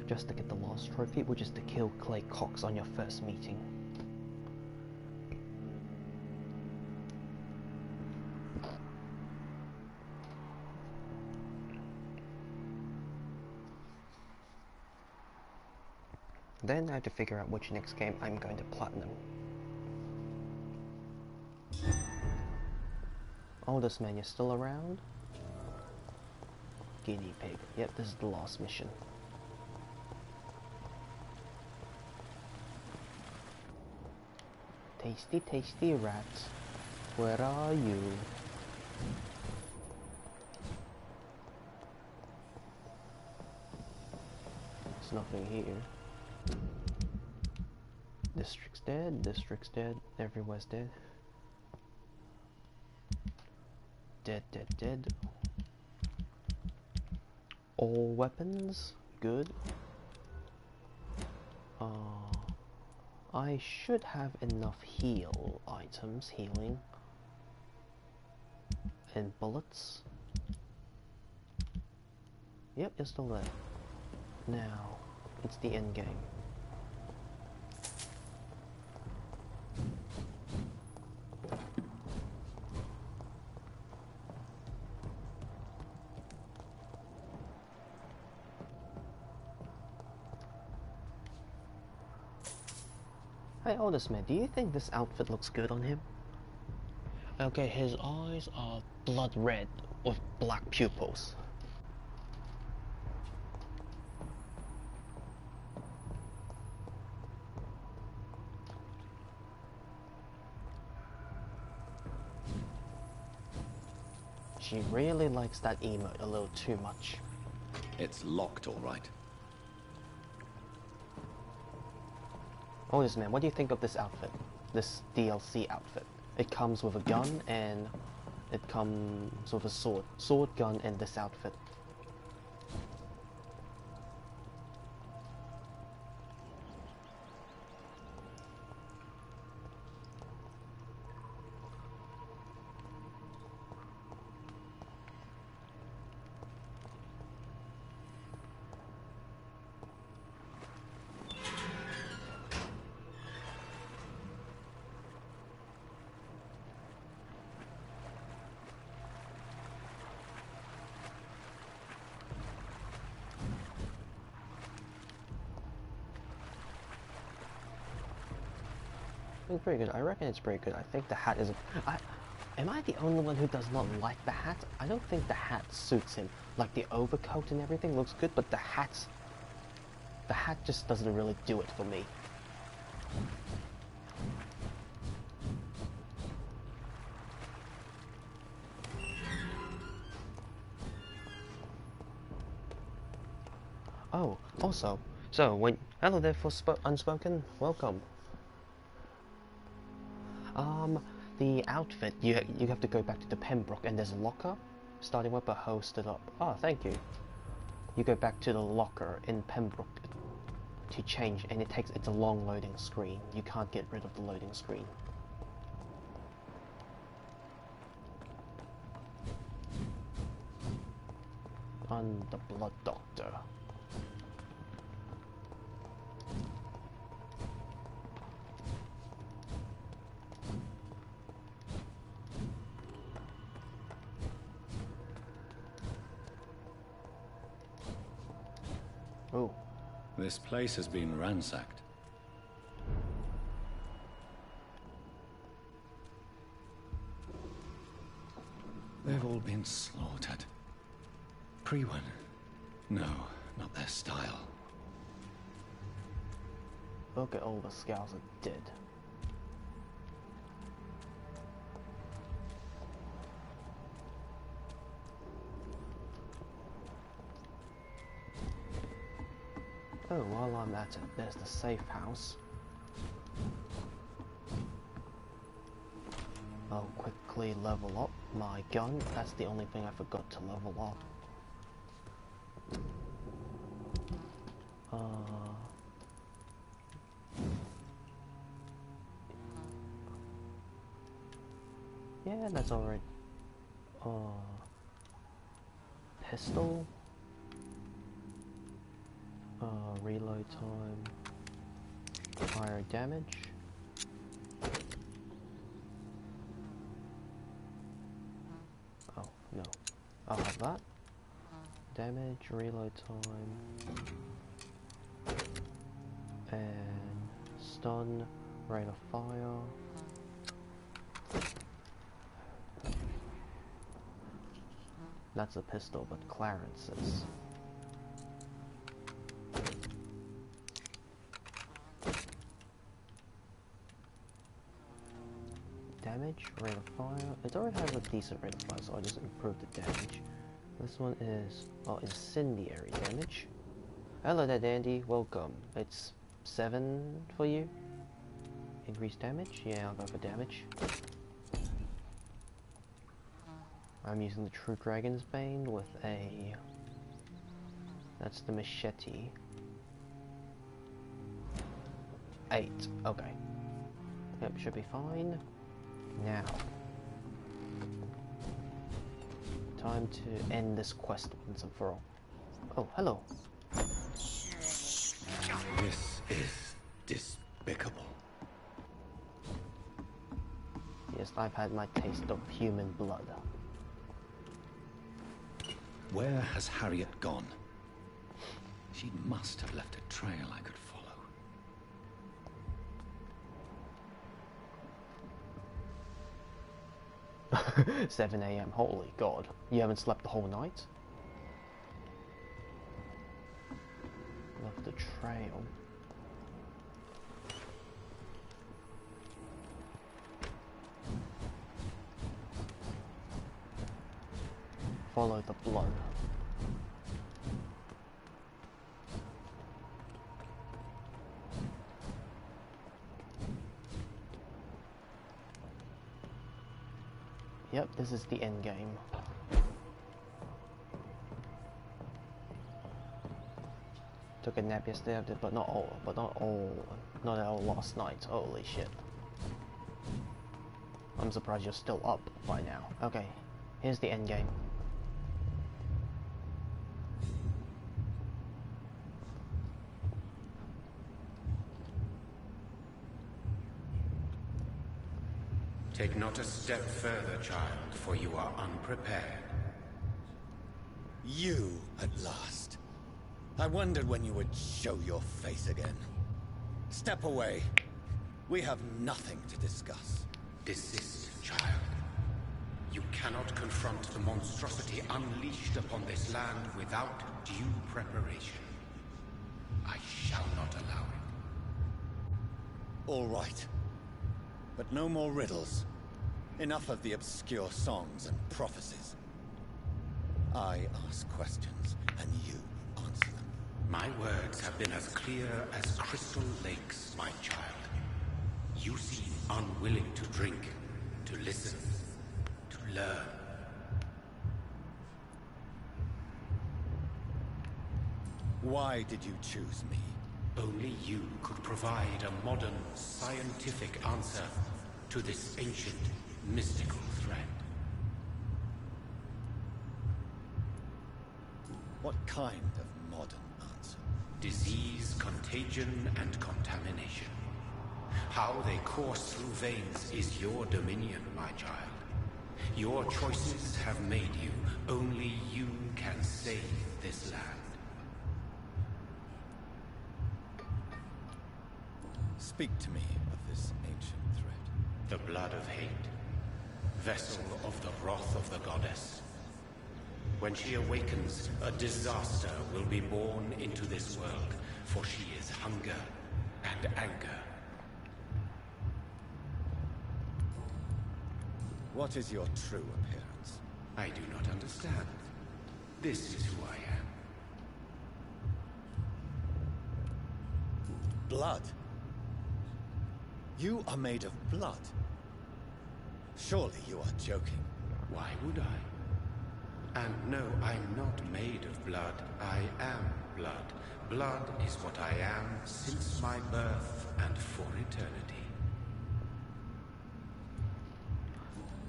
just to get the last trophy, which is to kill Clay Cox on your first meeting. Then I have to figure out which next game I'm going to platinum. Oldest man, you're still around? Guinea pig. Yep, this is the last mission. Tasty, tasty rats. Where are you? There's nothing here. District's dead, everywhere's dead. Dead, dead, dead. All weapons, good. I should have enough heal items, healing. And bullets. Yep, you're still there. Now, it's the end game. Hey, oldest man, do you think this outfit looks good on him? Okay, his eyes are blood red with black pupils. She really likes that emote a little too much. It's locked, all right. Oh, this man, what do you think of this outfit? This DLC outfit. It comes with a gun and it comes with a sword. Sword, gun, and this outfit. It's pretty good. I reckon it's pretty good. I think the hat is... am I the only one who does not like the hat? I don't think the hat suits him. Like the overcoat and everything looks good, but the hat... the hat just doesn't really do it for me. Oh, also, so hello there for Unspoken, welcome. The outfit, you have to go back to the Pembroke and there's a locker. Starting weapon hosted up. Oh, thank you. You go back to the locker in Pembroke to change, and it's a long loading screen. You can't get rid of the loading screen. On the Blood Doctor. Oh. This place has been ransacked. They've all been slaughtered. Priwen? No, not their style. Look at all the scouts are dead. Oh, while I'm at it, there's the safe house. I'll quickly level up my gun. That's the only thing I forgot to level up. Yeah, that's alright. Pistol. Reload time. Higher damage. Oh, no. I'll have that. Damage, reload time. And stun, rate of fire. That's a pistol, but Clarence's. Damage, rate of fire. It already has a decent rate of fire, so I just improved the damage. This one is, oh, incendiary damage. Hello there, Dandy. Welcome. It's 7 for you. Increased damage? Yeah, I'll go for damage. I'm using the True Dragon's Bane with a... That's the machete. 8. Okay. Yep, should be fine. Now. Time to end this quest once and for all. Oh, hello. This is despicable. Yes, I've had my taste of human blood. Where has Harriet gone? She must have left a trail I could follow. 7 AM, holy god. You haven't slept the whole night? Left the trail. Follow the blood. Yep, this is the end game. Took a nap yesterday, but not all last night. Holy shit. I'm surprised you're still up by now. Okay, here's the end game. Take not a step further, child, for you are unprepared. You, at last. I wondered when you would show your face again. Step away. We have nothing to discuss. Desist, child. You cannot confront the monstrosity unleashed upon this land without due preparation. I shall not allow it. All right. But no more riddles. Enough of the obscure songs and prophecies. I ask questions, and you answer them. My words have been as clear as crystal lakes, my child. You seem unwilling to drink, to listen, to learn. Why did you choose me? Only you could provide a modern, scientific answer to this ancient, mystical threat. What kind of modern answer? Disease, contagion, and contamination. How they course through veins is your dominion, my child. Your choices have made you. Only you can save this land. Speak to me of this ancient threat. The blood of hate. Vessel of the wrath of the goddess. When she awakens, a disaster will be born into this world, for she is hunger and anger. What is your true appearance? I do not understand. This is who I am. Blood? You are made of blood. Surely you are joking. Why would I? And no, I'm not made of blood. I am blood. Blood is what I am since my birth and for eternity.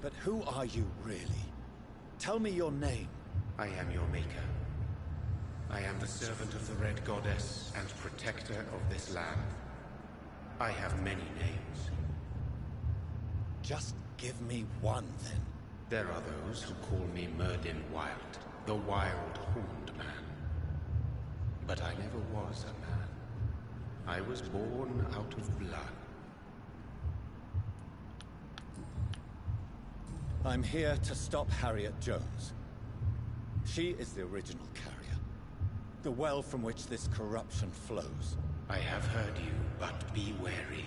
But who are you really? Tell me your name. I am your maker. I am the servant of the Red Goddess and protector of this land. I have many names. Just give me one, then. There are those who call me Myrddin Wild, the Wild Horned Man. But I never was a man. I was born out of blood. I'm here to stop Harriet Jones. She is the original carrier. The well from which this corruption flows. I have heard you, but be wary.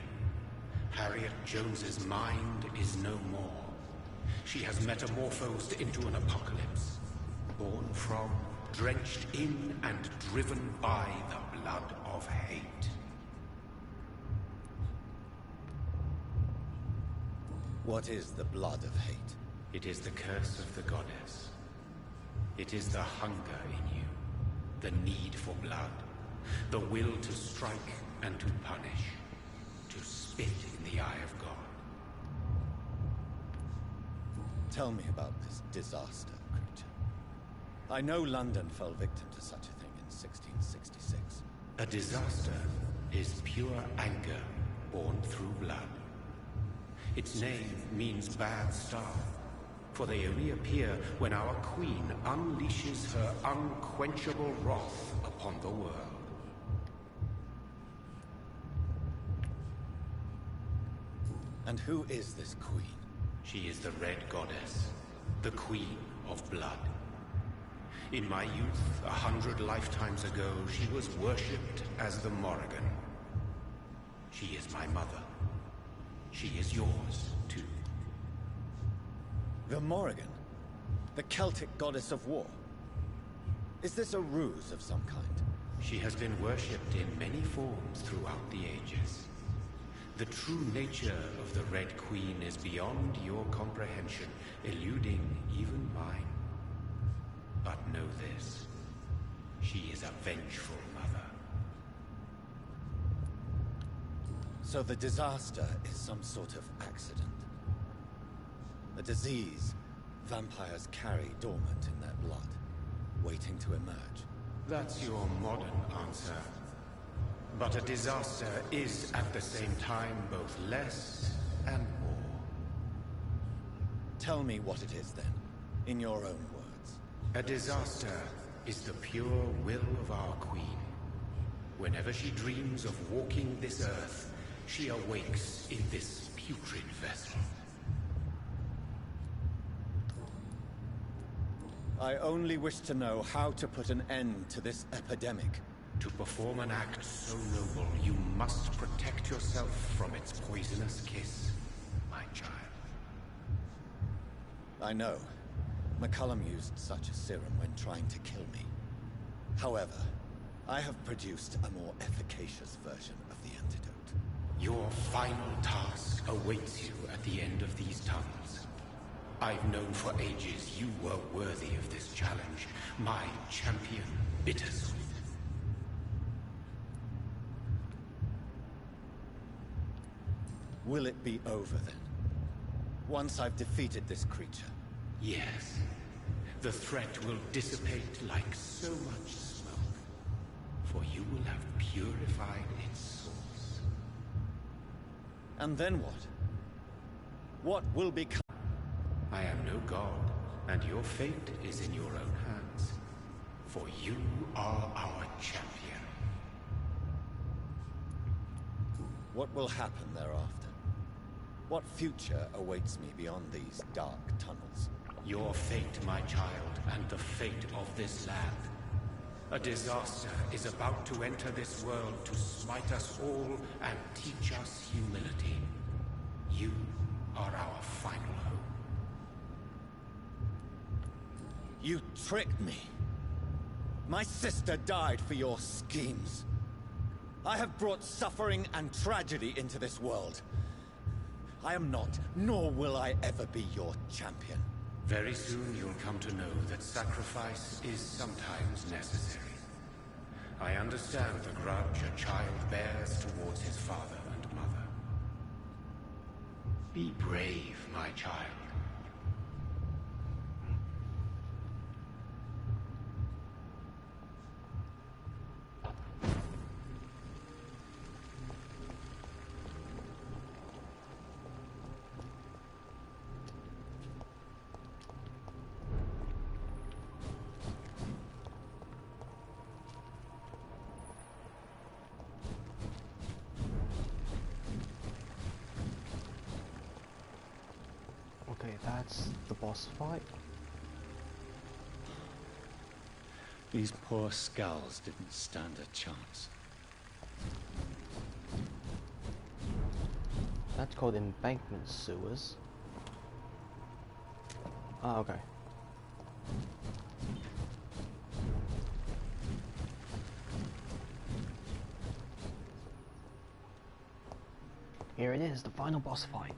Harriet Jones's mind is no more. She has metamorphosed into an apocalypse. Born from, drenched in, and driven by the blood of hate. What is the blood of hate? It is the curse of the goddess. It is the hunger in you, the need for blood, the will to strike and to punish, to spit in the eye of God. Tell me about this disaster, creature. I know London fell victim to such a thing in 1666. A disaster is pure anger born through blood. Its name means bad star, for they only appear when our queen unleashes her unquenchable wrath upon the world. And who is this queen? She is the Red Goddess, the Queen of Blood. In my youth, 100 lifetimes ago, she was worshipped as the Morrigan. She is my mother. She is yours, too. The Morrigan? The Celtic goddess of war? Is this a ruse of some kind? She has been worshipped in many forms throughout the ages. The true nature of the Red Queen is beyond your comprehension, eluding even mine. But know this. She is a vengeful mother. So the disaster is some sort of accident. A disease vampires carry dormant in their blood, waiting to emerge. That's your modern answer. But a disaster is at the same time both less and more. Tell me what it is then, in your own words. A disaster is the pure will of our queen. Whenever she dreams of walking this earth, she awakes in this putrid vessel. I only wish to know how to put an end to this epidemic. To perform an act so noble, you must protect yourself from its poisonous kiss, my child. I know. McCullum used such a serum when trying to kill me. However, I have produced a more efficacious version of the antidote. Your final task awaits you at the end of these tunnels. I've known for ages you were worthy of this challenge, my champion, Bittersweet. Will it be over then? Once I've defeated this creature? Yes. The threat will dissipate like so much smoke, for you will have purified its source. And then what? What will become? I am no god, and your fate is in your own hands. For you are our champion. What will happen thereafter? What future awaits me beyond these dark tunnels? Your fate, my child, and the fate of this land. A disaster is about to enter this world to smite us all and teach us humility. You are our final hope. You tricked me. My sister died for your schemes. I have brought suffering and tragedy into this world. I am not, nor will I ever be your champion. Very soon you'll come to know that sacrifice is sometimes necessary. I understand the grudge a child bears towards his father and mother. Be brave, my child. Okay, that's the boss fight. These poor skulls didn't stand a chance. That's called embankment sewers. Ah, okay. Here it is, the final boss fight.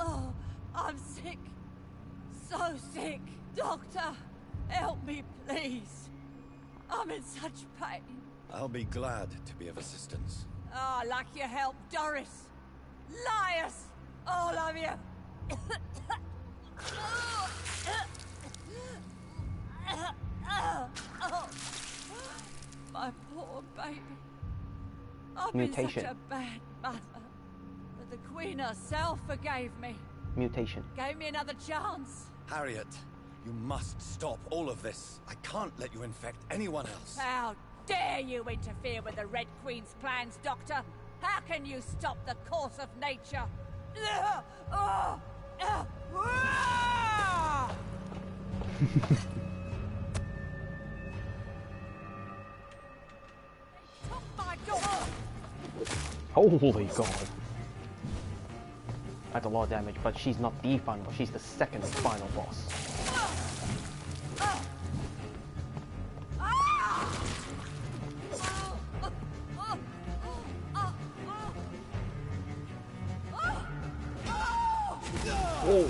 Oh, I'm sick. So sick. Doctor, help me, please. I'm in such pain. I'll be glad to be of assistance. Oh, like your help, Doris. Liars! All of you! My poor baby. I've Mutation. been such a bad mother. But the Queen herself forgave me. Mutation. Gave me another chance. Harriet, you must stop all of this. I can't let you infect anyone else. How dare you interfere with the Red Queen's plans, Doctor? How can you stop the course of nature? Holy God. That's a lot of damage, but she's not the final boss, she's the second final boss. Oh!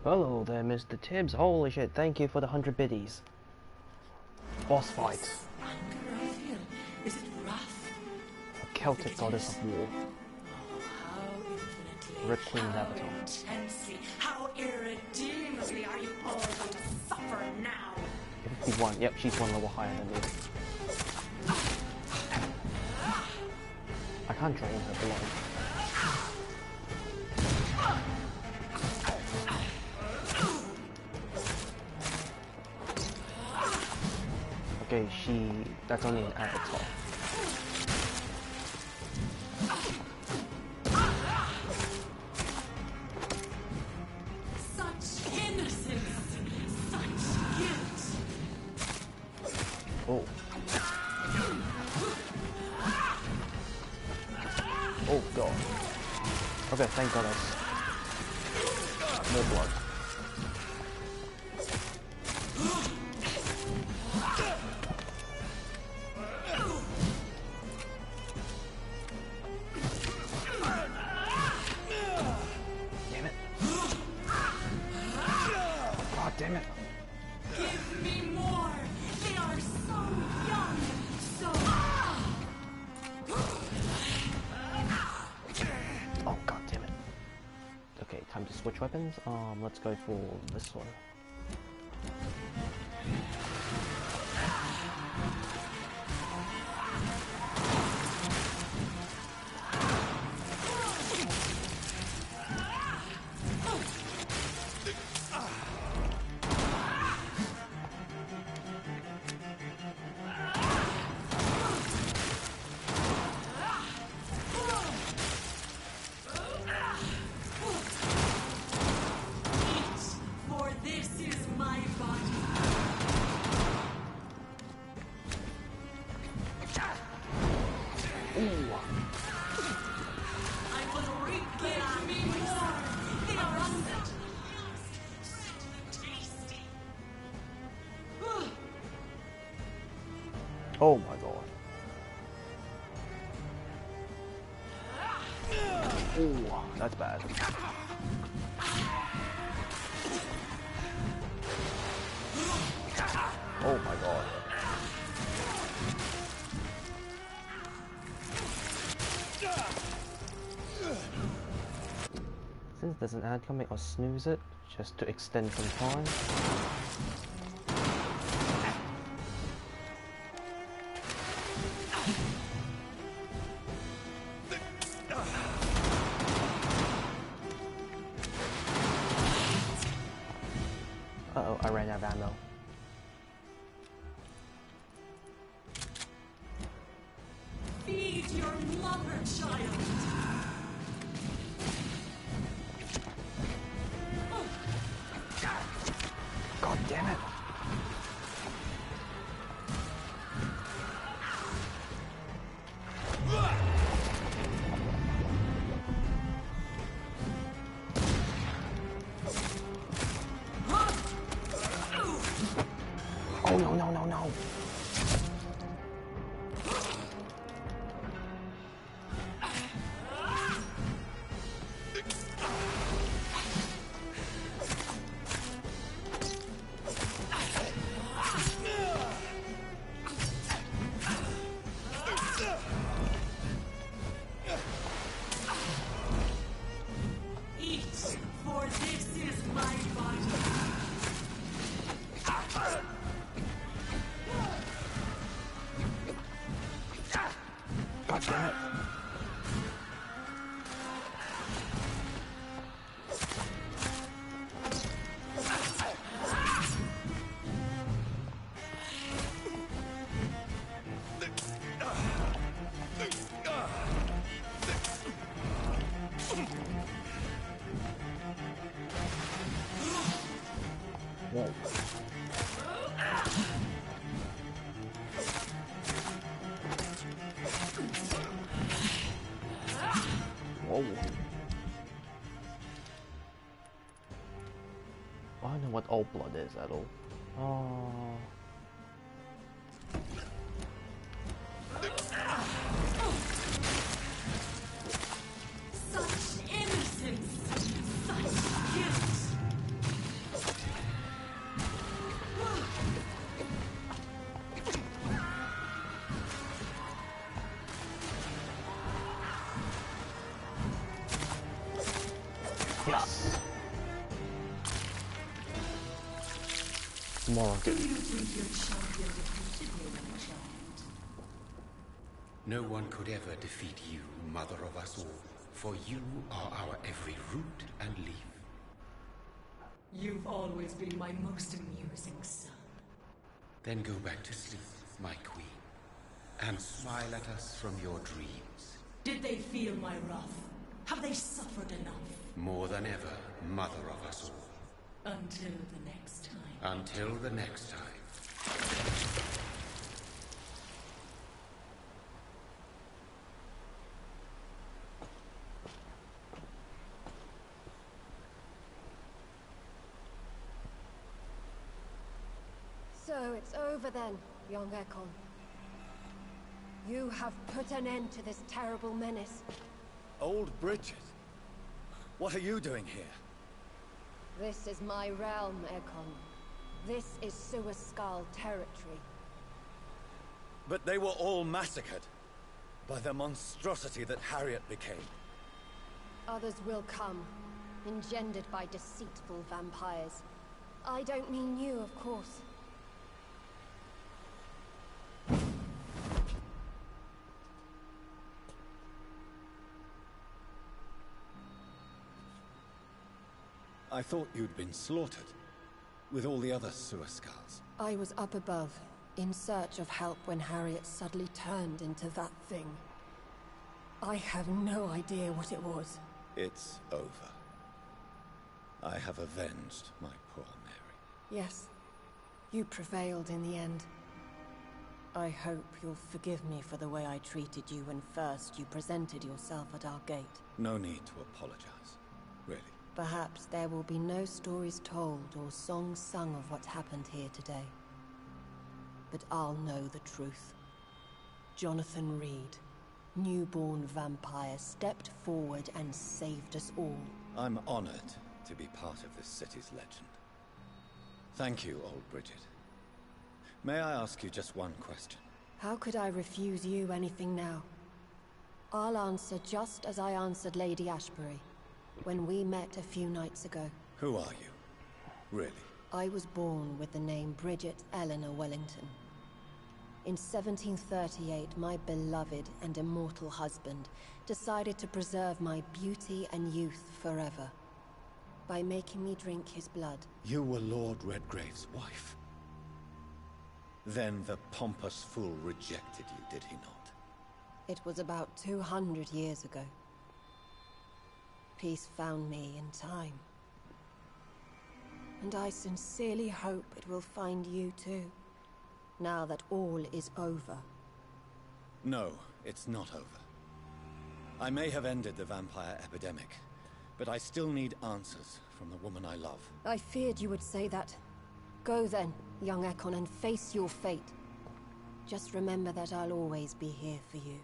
Hello there, Mr. Tibbs. Holy shit, thank you for the 100 biddies. Boss fight. Is it wrath? A Celtic goddess of war. Red Queen Avatar. Intensely, how irredeemably are you all going to suffer now? 51. Yep, she's one level higher than me. I can't drain her blood. Okay, that's only an avatar. Such innocence, such guilt. Oh. Oh god. Okay, thank goodness. More blood. Damn it. God damn it. Give me more. They are so young, so... Oh god damn it. Okay, time to switch weapons. Let's go for this one. For this is my body. Ooh. I will give me more. They are unset. Tasty. Oh my god. Ooh, that's bad. Oh my god. Since there's an ad coming, I'll snooze it just to extend some time. Uh-oh, I ran out of ammo. Feed your mother, child. God damn it. Oh no, no, no, no. Eat, for this is my body. God damn it. Whoa. what old blood is at all. Oh. Such innocence! Such guilt! Yes. More. No one could ever defeat you, mother of us all, for you are our every root and leaf. You've always been my most amusing son. Then go back to sleep, my queen, and smile at us from your dreams. Did they feel my wrath? Have they suffered enough? More than ever, mother of us all. Until the next time. Until the next time. So it's over then, young Ekon. You have put an end to this terrible menace. Old Bridget? What are you doing here? This is my realm, Ekon. This is Suascal territory. But they were all massacred by the monstrosity that Harriet became. Others will come, engendered by deceitful vampires. I don't mean you, of course. I thought you'd been slaughtered, with all the other Suascals. I was up above, in search of help when Harriet suddenly turned into that thing. I have no idea what it was. It's over. I have avenged my poor Mary. Yes, you prevailed in the end. I hope you'll forgive me for the way I treated you when first you presented yourself at our gate. No need to apologize, really. Perhaps there will be no stories told or songs sung of what happened here today. But I'll know the truth. Jonathan Reed, newborn vampire, stepped forward and saved us all. I'm honored to be part of this city's legend. Thank you, old Bridget. May I ask you just one question? How could I refuse you anything now? I'll answer just as I answered Lady Ashbury when we met a few nights ago. Who are you? Really? I was born with the name Bridget Eleanor Wellington. In 1738, my beloved and immortal husband decided to preserve my beauty and youth forever by making me drink his blood. You were Lord Redgrave's wife. Then the pompous fool rejected you, did he not? It was about 200 years ago. Peace found me in time. And I sincerely hope it will find you too, now that all is over. No, it's not over. I may have ended the vampire epidemic, but I still need answers from the woman I love. I feared you would say that. Go then, young Ekon, and face your fate. Just remember that I'll always be here for you.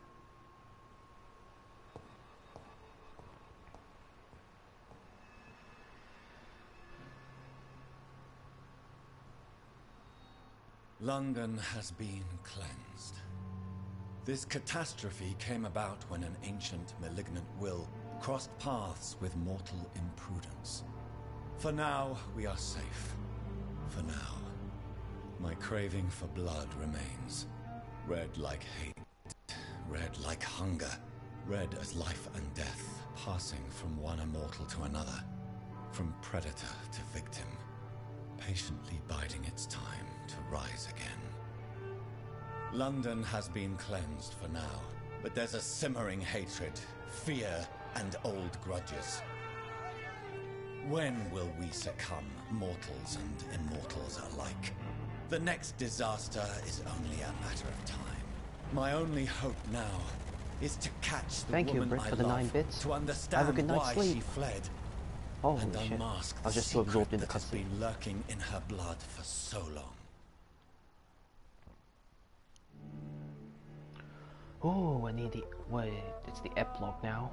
London has been cleansed. This catastrophe came about when an ancient, malignant will crossed paths with mortal imprudence. For now, we are safe. For now. My craving for blood remains. Red like hate, red like hunger, red as life and death, passing from one immortal to another, from predator to victim, patiently biding its time to rise again. London has been cleansed for now, but there's a simmering hatred, fear, and old grudges. When will we succumb, mortals and immortals alike? The next disaster is only a matter of time. My only hope now is to catch the Thank you, woman Britt, I for the love, 9 bits. to understand Have a good night's why sleep. she fled, Holy and shit. unmask I the was just too secret absorbed in the that has cutscene. been lurking in her blood for so long. Oh, I need the... wait, it's the epilogue now.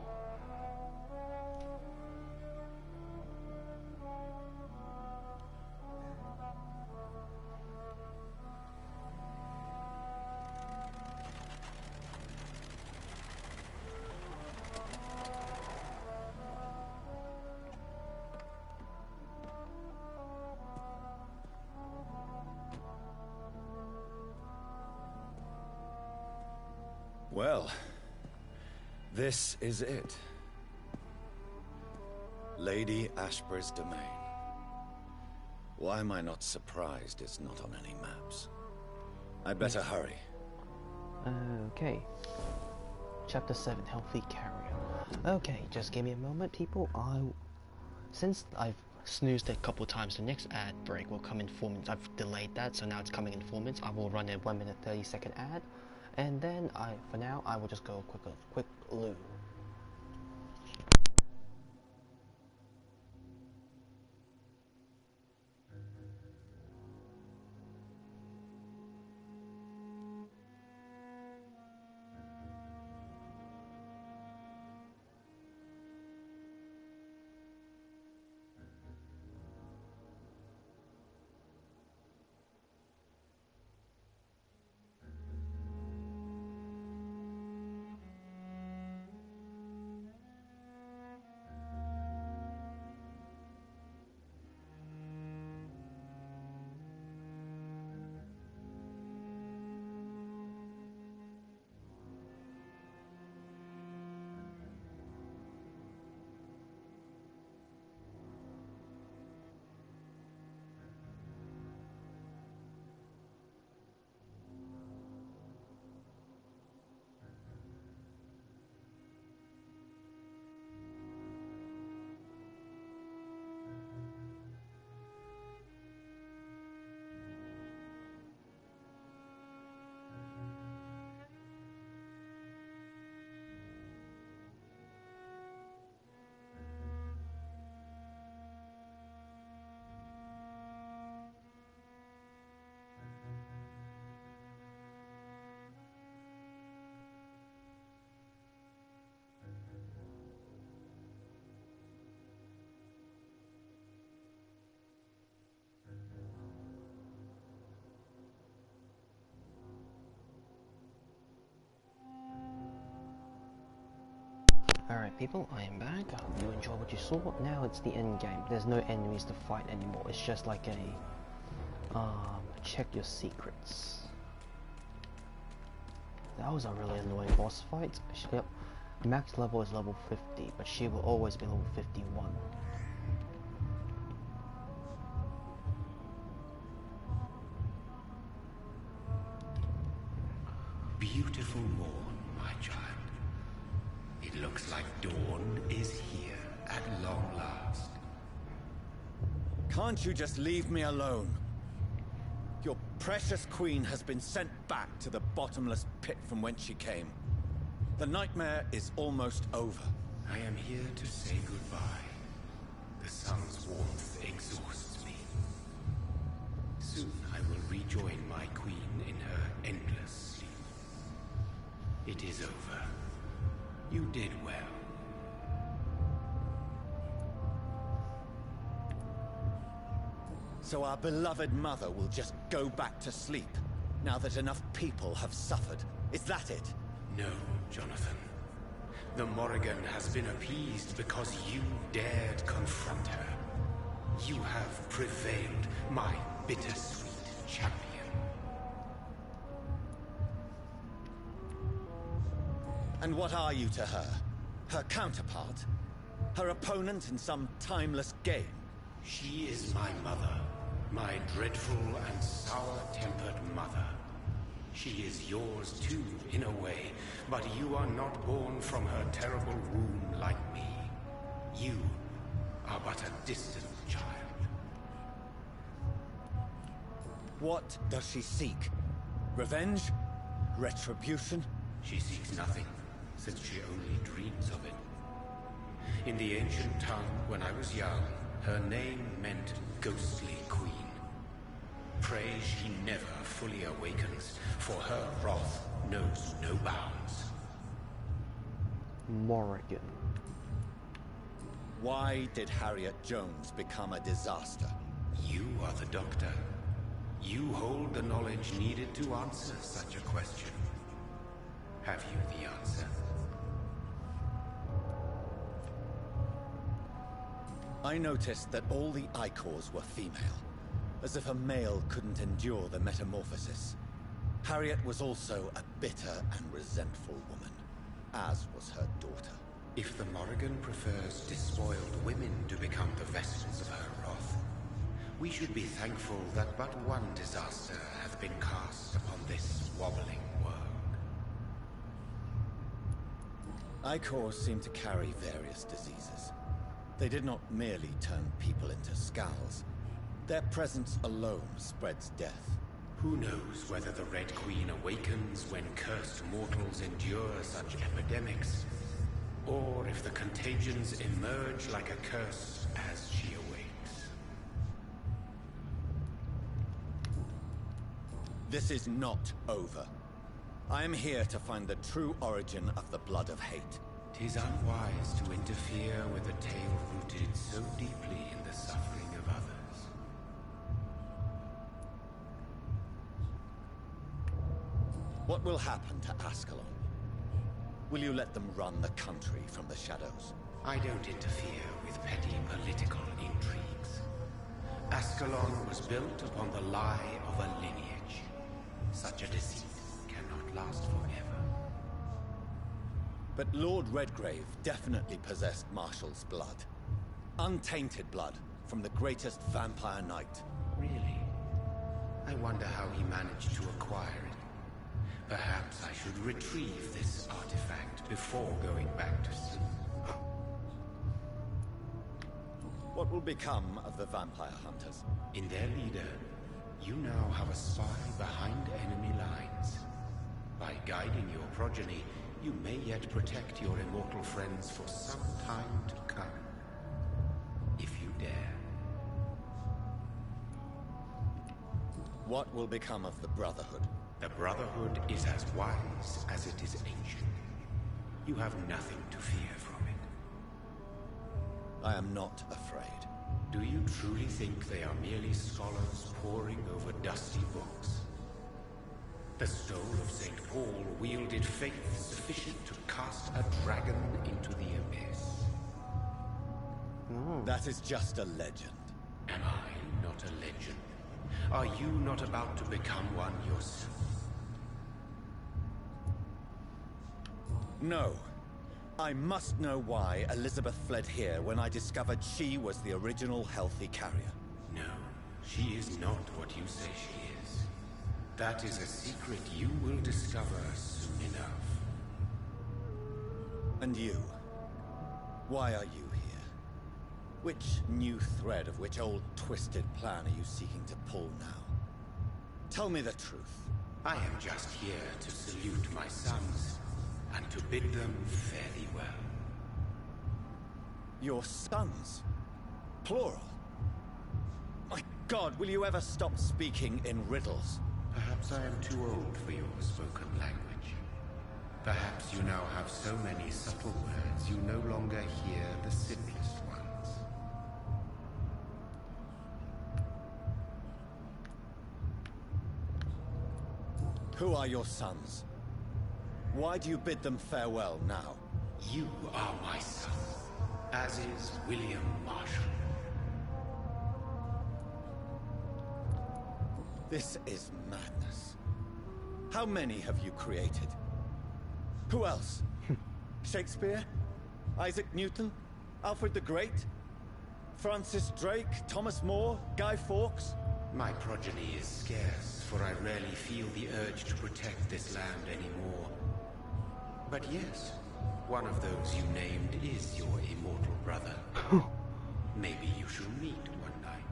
Well, this is it. Lady Ashbury's domain. Why am I not surprised it's not on any maps? I'd better hurry. Okay. Chapter 7, Healthy Carrier. Okay, just give me a moment, people. Since I've snoozed it a couple times, the next ad break will come in 4 minutes. I've delayed that, so now it's coming in 4 minutes. I will run a 1 minute 30-second ad, and then for now, I will just go quick loo. Alright people, I am back. I hope you enjoyed what you saw. Now it's the end game. There's no enemies to fight anymore. It's just like a check your secrets. That was a really annoying boss fight. Yep. Max level is level 50, but she will always be level 51. Beautiful morn, my child. It looks like dawn is here at long last. Can't you just leave me alone? Your precious queen has been sent back to the bottomless pit from whence she came. The nightmare is almost over. I am here to say goodbye. The sun's warmth exhausts me. Soon I will rejoin my queen in her endless sleep. It is over. You did well. So our beloved mother will just go back to sleep, now that enough people have suffered. Is that it? No, Jonathan. The Morrigan has been appeased because you dared confront her. You have prevailed, my bittersweet champion. And what are you to her? Her counterpart? Her opponent in some timeless game? She is my mother. My dreadful and sour-tempered mother. She is yours too, in a way, but you are not born from her terrible womb like me. You are but a distant child. What does she seek? Revenge? Retribution? She seeks nothing, since she only dreams of it. In the ancient tongue, when I was young, her name meant ghostly queen. Pray she never fully awakens, for her wrath knows no bounds. Morrigan. Why did Harriet Jones become a disaster? You are the doctor. You hold the knowledge needed to answer such a question. Have you the answer? I noticed that all the Icors were female, as if a male couldn't endure the metamorphosis. Harriet was also a bitter and resentful woman, as was her daughter. If the Morrigan prefers despoiled women to become the vessels of her wrath, we should be thankful that but one disaster hath been cast upon this wobbling world. Icors seem to carry various diseases. They did not merely turn people into skulls. Their presence alone spreads death. Who knows whether the Red Queen awakens when cursed mortals endure such epidemics, or if the contagions emerge like a curse as she awakes. This is not over. I am here to find the true origin of the blood of hate. 'Tis unwise to interfere with a tale rooted so deeply in the suffering of others. What will happen to Ascalon? Will you let them run the country from the shadows? I don't interfere with petty political intrigues. Ascalon was built upon the lie of a lineage. Such a deceit cannot last forever. But Lord Redgrave definitely possessed Marshall's blood. Untainted blood from the greatest vampire knight. Really? I wonder how he managed to acquire it. Perhaps I should retrieve this artifact before going back to sleep. What will become of the vampire hunters? In their leader, you now have a spy behind enemy lines. By guiding your progeny, you may yet protect your immortal friends for some time to come. If you dare. What will become of the Brotherhood? The Brotherhood is as wise as it is ancient. You have nothing to fear from it. I am not afraid. Do you truly think they are merely scholars poring over dusty books? The stole of St. Paul wielded faith sufficient to cast a dragon into the abyss. That is just a legend. Am I not a legend? Are you not about to become one yourself? No. I must know why Elizabeth fled here when I discovered she was the original healthy carrier. No, she is not what you say she is. That is a secret you will discover soon enough. And you? Why are you here? Which new thread of which old twisted plan are you seeking to pull now? Tell me the truth. I am just here to salute my sons, and to bid them fare thee well. Your sons? Plural? My God, will you ever stop speaking in riddles? Perhaps I am too old for your spoken language. Perhaps you now have so many subtle words you no longer hear the simplest ones. Who are your sons? Why do you bid them farewell now? You are my son, as is William Marshall. This is madness. How many have you created? Who else? Shakespeare? Isaac Newton? Alfred the Great? Francis Drake? Thomas More? Guy Fawkes? My progeny is scarce, for I rarely feel the urge to protect this land anymore. But yes, one of those you named is your immortal brother. Maybe you shall meet one night.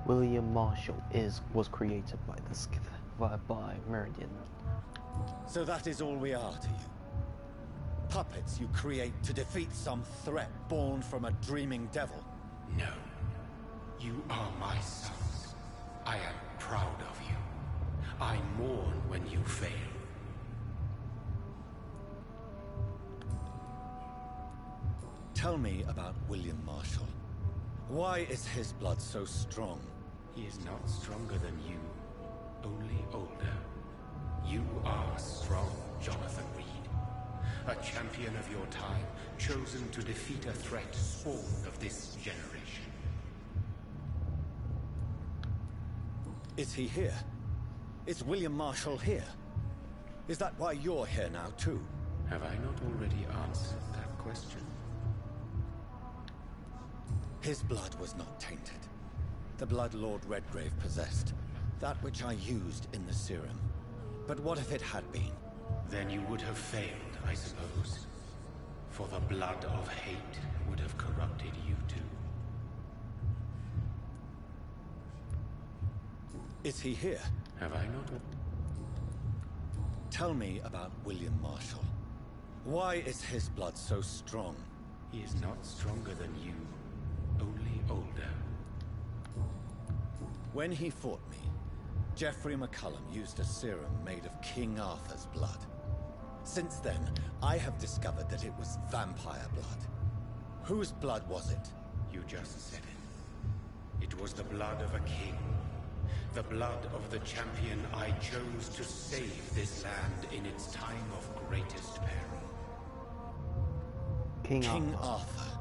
William Marshall was created by Meridian. So that is all we are to you? Puppets you create to defeat some threat born from a dreaming devil? No. You are my sons. I am proud of you. I mourn when you fail. Tell me about William Marshall. Why is his blood so strong? He is not stronger than you, only older. You are strong, Jonathan Reed. A champion of your time, chosen to defeat a threat spawned of this generation. Is he here? Is William Marshall here? Is that why you're here now, too? Have I not already answered that question? His blood was not tainted. The blood Lord Redgrave possessed. That which I used in the serum. But what if it had been? Then you would have failed, I suppose. For the blood of hate would have corrupted you too. Is he here? Have I not? Tell me about William Marshall. Why is his blood so strong? He is not stronger than you, only older. When he fought me, Geoffrey McCullum used a serum made of King Arthur's blood. Since then, I have discovered that it was vampire blood. Whose blood was it? You just said it. It was the blood of a king. The blood of the champion I chose to save this land in its time of greatest peril. King Arthur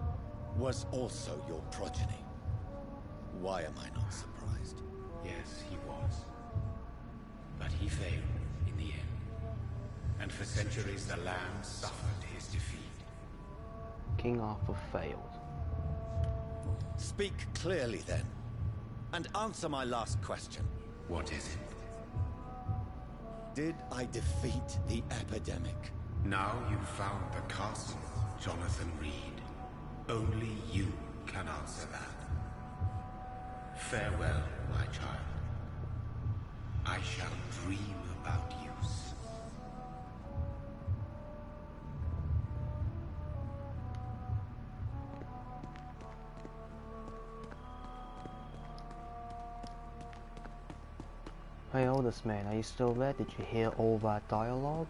was also your progeny. Why am I not surprised? Yes, he was. But he failed in the end. And for centuries the land suffered his defeat. King Arthur failed. Speak clearly then. And answer my last question. What is it? Did I defeat the epidemic? Now you've found the castle, Jonathan Reed. Only you can answer that. Farewell, my child. I shall dream about you. Hey, oldest man, are you still there? Did you hear all that dialogue?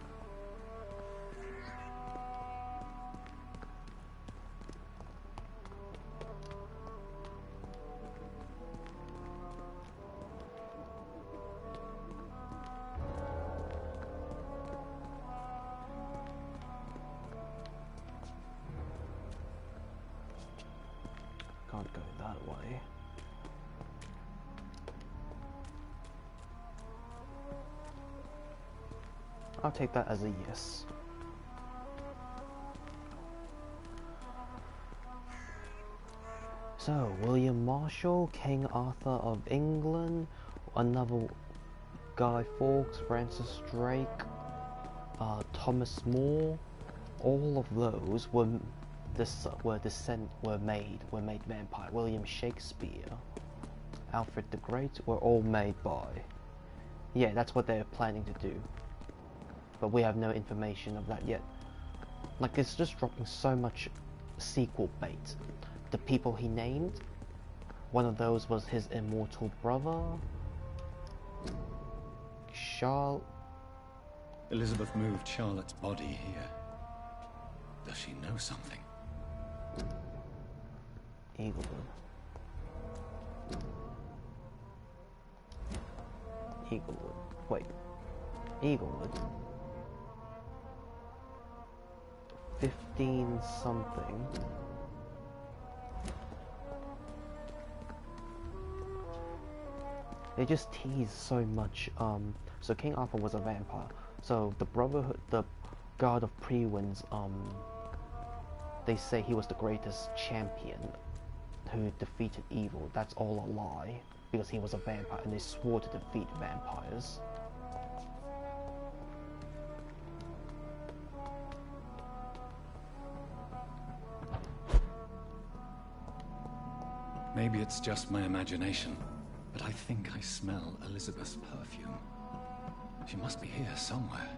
Can't go that way. I'll take that as a yes. So, William Marshall, King Arthur of England, another Guy Fawkes, Francis Drake, Thomas More, all of those were made vampire. William Shakespeare, Alfred the Great were all made by. Yeah, that's what they're planning to do. But we have no information of that yet. Like, it's just dropping so much sequel bait. The people he named, one of those was his immortal brother, Charlotte. Elizabeth moved Charlotte's body here. Does she know something? Eaglewood. Eaglewood. Wait. Eaglewood. 15 something. They just tease so much. So King Arthur was a vampire. So the Brotherhood, the God of Pre-Winds, they say he was the greatest champion who defeated evil. That's all a lie, because he was a vampire and they swore to defeat vampires. Maybe it's just my imagination, but I think I smell Elizabeth's perfume. She must be here somewhere.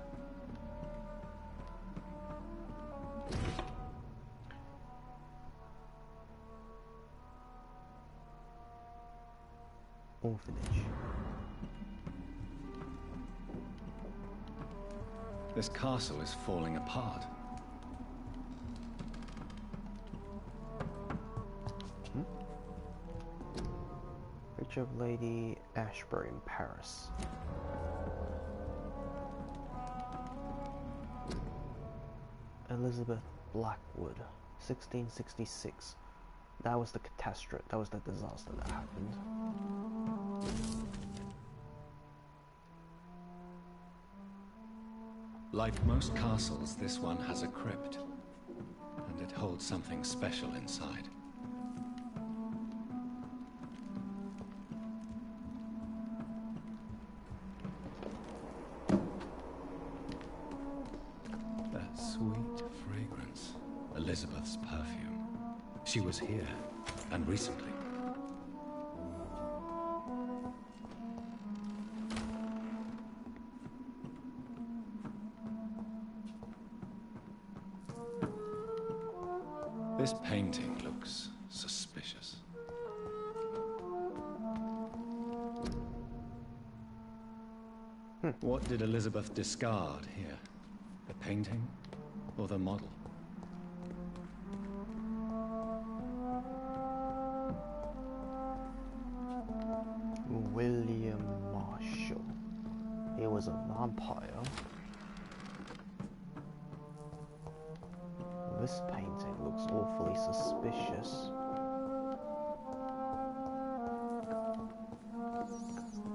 orphanage. This castle is falling apart. Picture of Lady Ashbury in Paris. Elizabeth Blackwood, 1666. That was the catastrophe. That was the disaster that happened. Like most castles, this one has a crypt, and it holds something special inside. That sweet fragrance, Elizabeth's perfume. She was here, and recently. This painting looks suspicious. What did Elizabeth discard here? The painting or the model? William Marshall. He was a vampire. This painting looks awfully suspicious.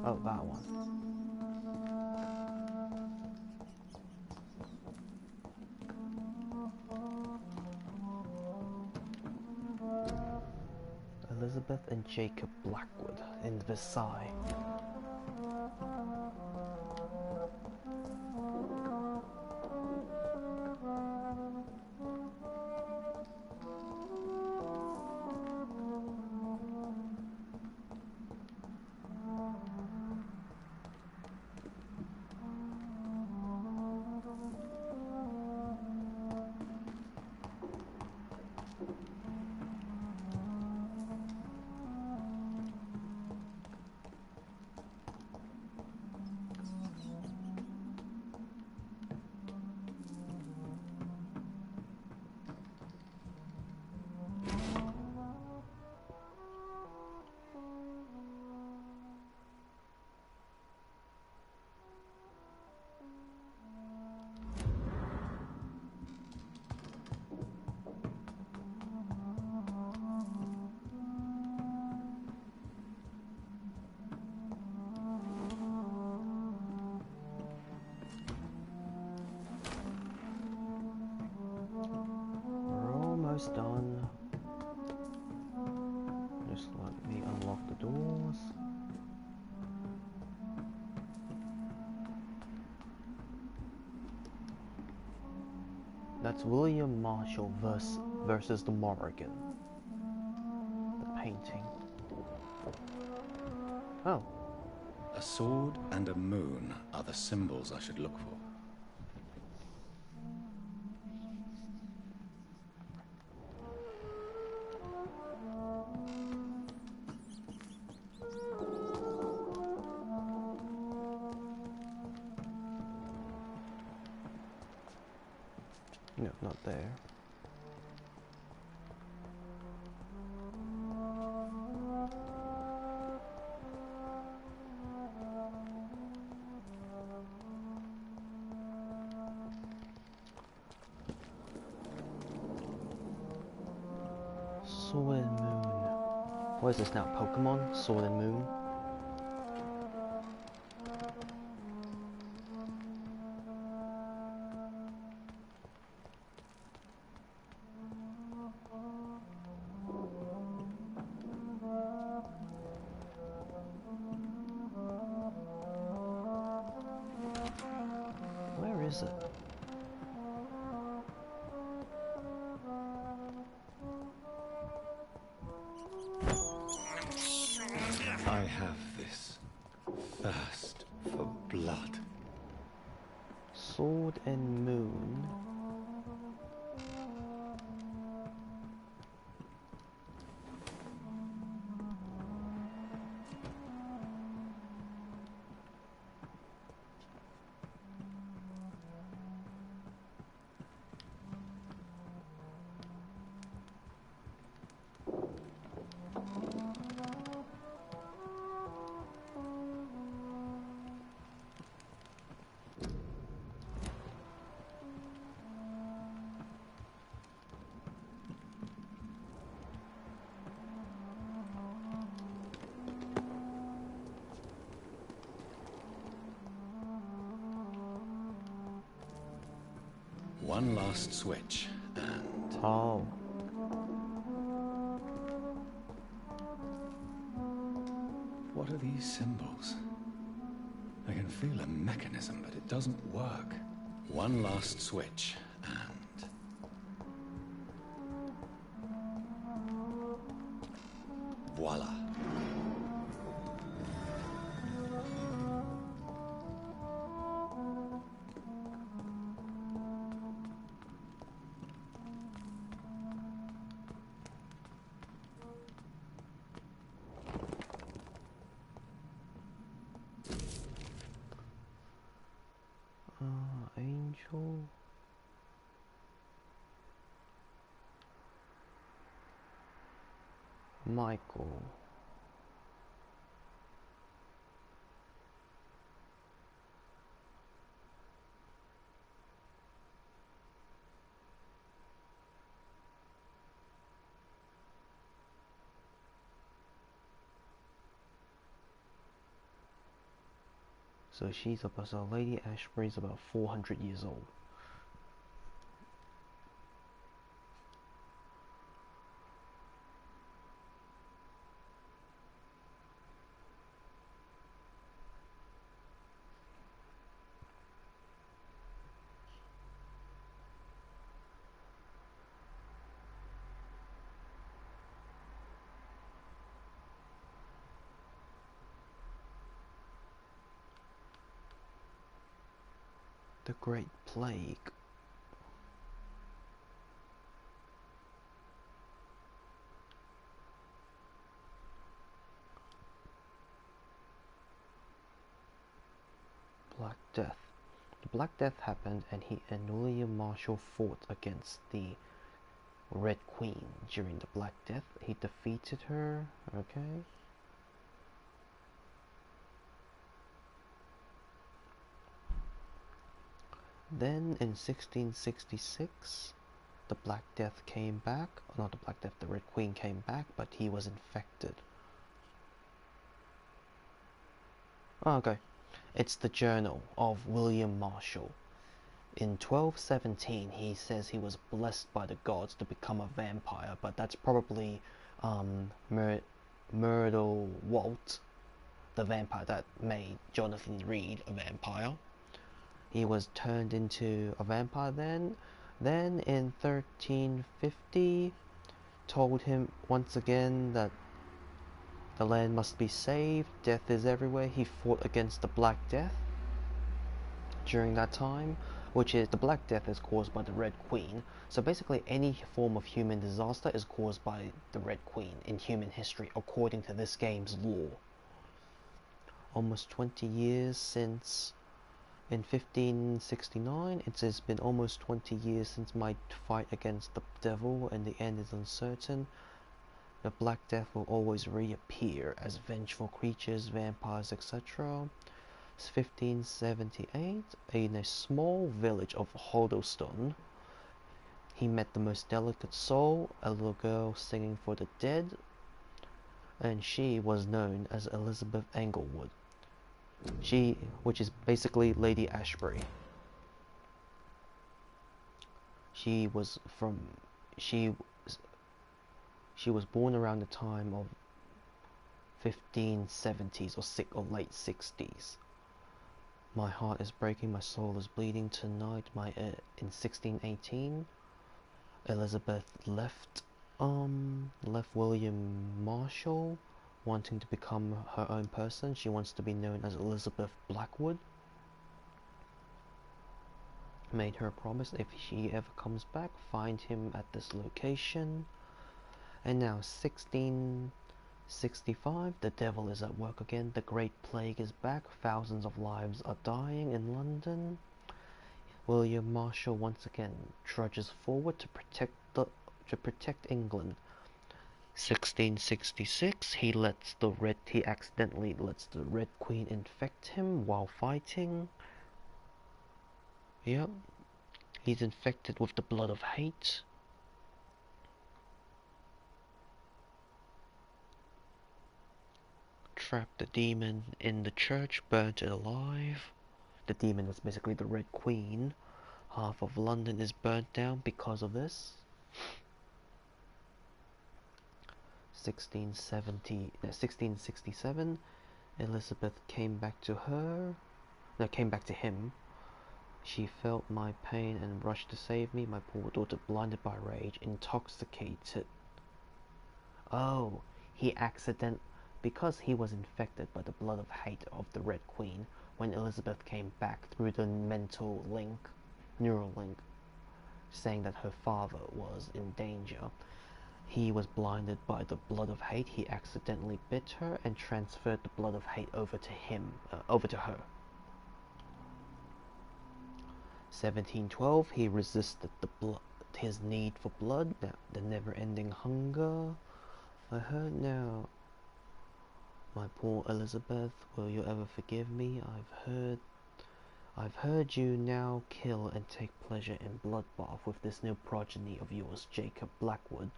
Oh, that one. Elizabeth and Jacob Blackwood in Versailles. Done. Just let me unlock the doors. That's William Marshall versus the Morrigan. The painting. Oh. A sword and a moon are the symbols I should look for. No, not there. Sword and Moon. What is this now? Pokemon? Sword and Moon? Where is it? I have this thirst for blood. Sword and Moon. One last switch, and... Oh. What are these symbols? I can feel a mechanism, but it doesn't work. One last switch, and... voila. Angel. Michael. So she's about, so Lady Ashbury's about 400 years old. The Great Plague. Black Death. The Black Death happened, and William Marshall fought against the Red Queen during the Black Death. He defeated her. Okay. Then in 1666, the Black Death came back. Not the Black Death, the Red Queen came back, but he was infected. Oh, okay. It's the journal of William Marshall. In 1217, he says he was blessed by the gods to become a vampire, but that's probably Myrtle Walt, the vampire that made Jonathan Reed a vampire. He was turned into a vampire then. Then in 1350, told him once again that the land must be saved, death is everywhere. He fought against the Black Death during that time, which is, the Black Death is caused by the Red Queen. So basically any form of human disaster is caused by the Red Queen in human history, according to this game's lore. Almost 20 years since, in 1569, it has been almost 20 years since my fight against the devil, and the end is uncertain. The Black Death will always reappear as vengeful creatures, vampires, etc. It's 1578, in a small village of Hoddleston, he met the most delicate soul, a little girl singing for the dead, and she was known as Elizabeth Englewood. Which is basically Lady Ashbury. She was born around the time of 1570s or late 60s. My heart is breaking, my soul is bleeding tonight. In 1618, Elizabeth left William Marshall, wanting to become her own person. She wants to be known as Elizabeth Blackwood. Made her a promise, if she ever comes back, find him at this location. And now 1665, the devil is at work again. The Great Plague is back. Thousands of lives are dying in London. William Marshall once again trudges forward to protect England. 1666, he accidentally lets the Red Queen infect him while fighting. Yep. He's infected with the blood of hate. Trapped the demon in the church, burnt it alive. The demon was basically the Red Queen. Half of London is burnt down because of this. 1667, Elizabeth came back to him. She felt my pain and rushed to save me. My poor daughter, blinded by rage, intoxicated. Oh, because he was infected by the blood of hate of the Red Queen. When Elizabeth came back through the neural link, saying that her father was in danger, he was blinded by the blood of hate. He accidentally bit her and transferred the blood of hate over to her. 1712, he resisted his need for blood, the never-ending hunger. I heard now. My poor Elizabeth, will you ever forgive me? I've heard you now kill and take pleasure in bloodbath with this new progeny of yours, Jacob Blackwood.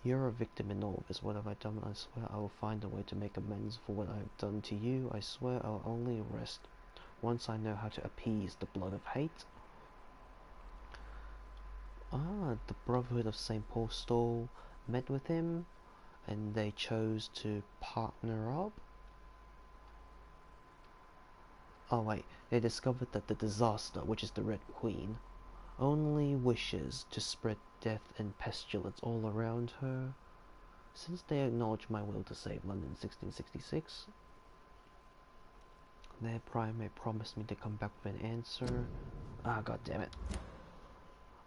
You're a victim in all this. What have I done? I swear I will find a way to make amends for what I have done to you. I swear I'll only rest once I know how to appease the blood of hate. The Brotherhood of St. Paul Stole met with him, and they chose to partner up. Oh wait, they discovered that the disaster, which is the Red Queen, only wishes to spread death and pestilence all around her. Since they acknowledged my will to save London in 1666, their primate promised me to come back with an answer. God damn it.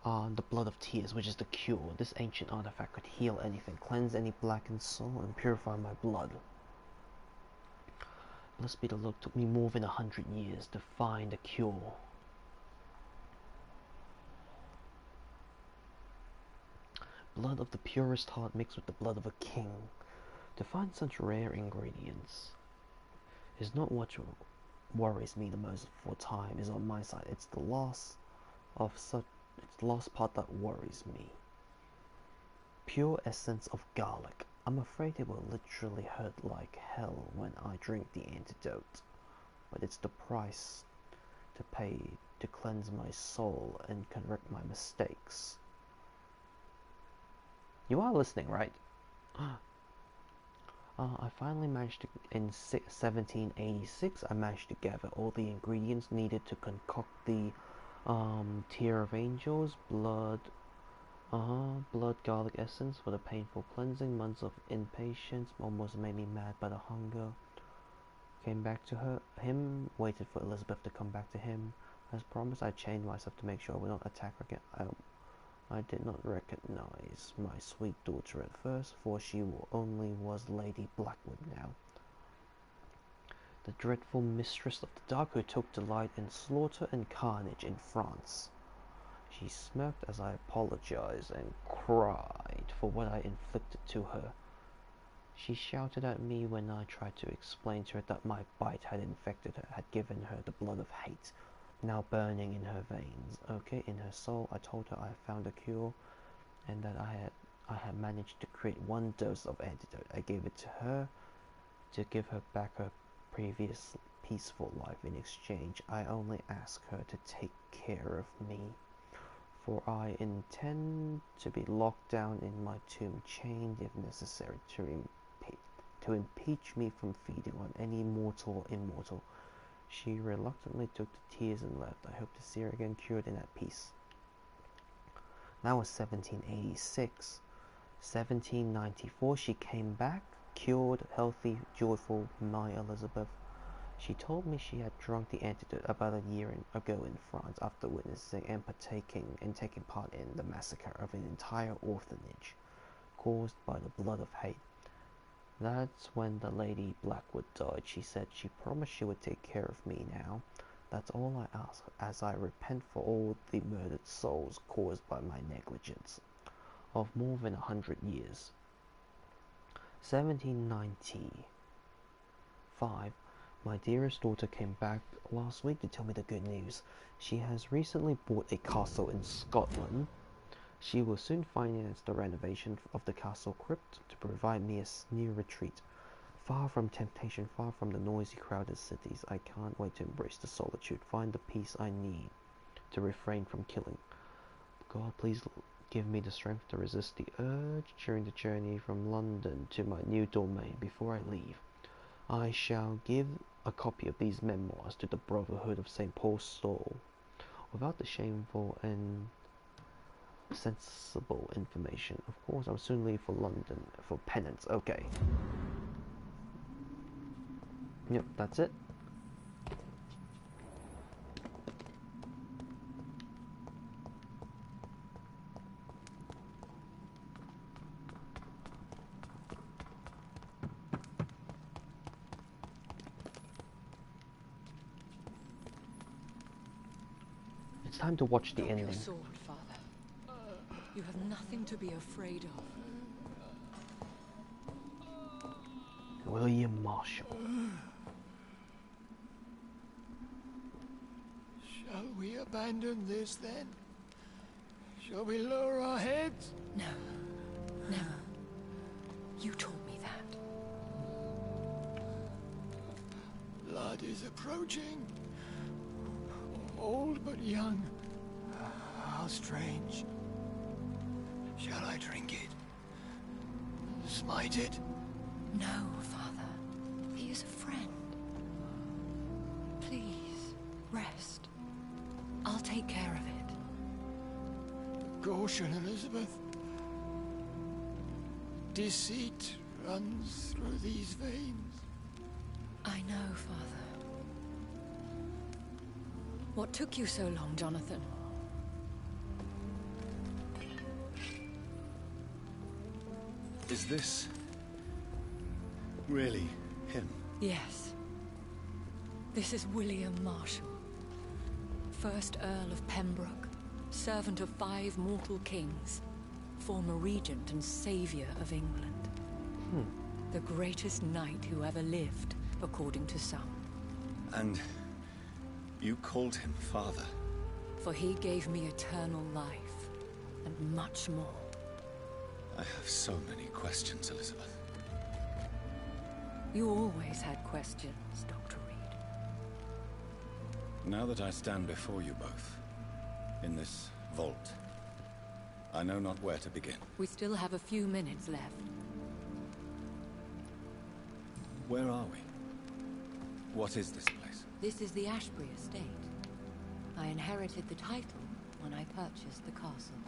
The Blood of Tears, which is the cure. This ancient artifact could heal anything, cleanse any blackened soul, and purify my blood. Blessed be the Lord, took me more than 100 years to find a cure. Blood of the purest heart mixed with the blood of a king. To find such rare ingredients is not what worries me the most, for time is on my side. It's the lost part that worries me. Pure essence of garlic. I'm afraid it will literally hurt like hell when I drink the antidote, but it's the price to pay to cleanse my soul and correct my mistakes. You are listening, right? I finally managed to, in 1786, I managed to gather all the ingredients needed to concoct the Tear of Angels, blood, garlic essence for the painful cleansing. Months of impatience almost made me mad by the hunger. Came back to him, waited for Elizabeth to come back to him. As promised, I chained myself to make sure I would not attack her again. I did not recognize my sweet daughter at first, for she only was Lady Blackwood now. The dreadful mistress of the dark who took delight in slaughter and carnage in France. She smirked as I apologized and cried for what I inflicted to her. She shouted at me when I tried to explain to her that my bite had infected her, had given her the blood of hate, now burning in her veins. Okay, in her soul, I told her I had found a cure, and that I had managed to create one dose of antidote. I gave it to her to give her back her previous peaceful life. In exchange, I only ask her to take care of me, for I intend to be locked down in my tomb, chained if necessary, to impeach me from feeding on any mortal or immortal. She reluctantly took the tears and left. I hope to see her again cured and at peace. That was 1786. 1794, she came back, cured, healthy, joyful, my Elizabeth. She told me she had drunk the antidote about a year ago in France after witnessing and taking part in the massacre of an entire orphanage caused by the blood of hate. That's when the Lady Blackwood died. She said she promised she would take care of me now. That's all I ask, as I repent for all the murdered souls caused by my negligence of more than 100 years. 1795. My dearest daughter came back last week to tell me the good news. She has recently bought a castle in Scotland. She will soon finance the renovation of the castle crypt to provide me a new retreat. Far from temptation, far from the noisy, crowded cities, I can't wait to embrace the solitude, find the peace I need to refrain from killing. God, please give me the strength to resist the urge during the journey from London to my new domain before I leave. I shall give a copy of these memoirs to the Brotherhood of St. Paul's Soul, without the shameful and sensible information. Of course, I'll soon leave for London for penance. Okay. Yep, that's it. It's time to watch the ending. Your sword, Father. You have nothing to be afraid of. William Marshall. Shall we abandon this then? Shall we lower our heads? No. Never. You taught me that. Blood is approaching. Old but young. How strange. Shall I drink it? Smite it? No, Father. He is a friend. Please, rest. I'll take care of it. Caution, Elizabeth. Deceit runs through these veins. I know, Father. What took you so long, Jonathan? Is this really him? Yes. This is William Marshall, 1st Earl of Pembroke, servant of 5 mortal kings, former regent and saviour of England. The greatest knight who ever lived, according to some. And you called him father? For he gave me eternal life, and much more. I have so many questions, Elizabeth. You always had questions, Dr. Reed. Now that I stand before you both, in this vault, I know not where to begin. We still have a few minutes left. Where are we? What is this place? This is the Ashbury estate. I inherited the title when I purchased the castle.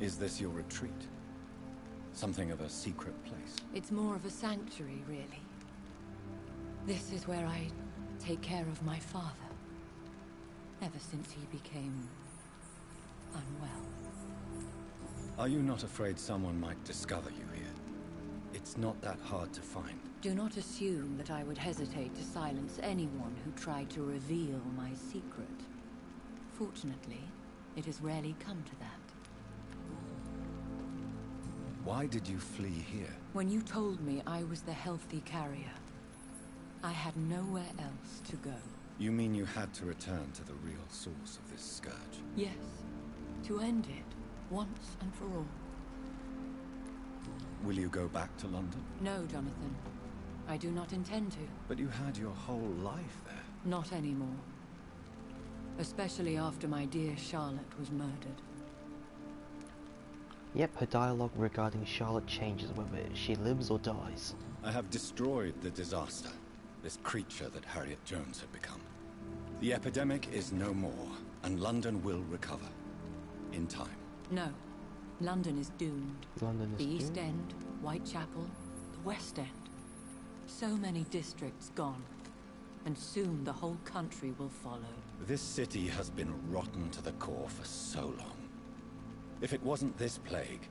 Is this your retreat? Something of a secret place? It's more of a sanctuary, really. This is where I take care of my father. Ever since he became unwell. Are you not afraid someone might discover you here? It's not that hard to find. Do not assume that I would hesitate to silence anyone who tried to reveal my secret. Fortunately, it has rarely come to that. Why did you flee here? When you told me I was the healthy carrier, I had nowhere else to go. You mean you had to return to the real source of this scourge? Yes, to end it, once and for all. Will you go back to London? No, Jonathan. I do not intend to. But you had your whole life there. Not anymore. Especially after my dear Charlotte was murdered. Yep, her dialogue regarding Charlotte changes whether she lives or dies. I have destroyed the disaster, this creature that Harriet Jones had become. The epidemic is no more, and London will recover. In time. No. London is doomed. London is the doomed? East End, Whitechapel, the West End. So many districts gone. And soon the whole country will follow. This city has been rotten to the core for so long. If it wasn't this plague,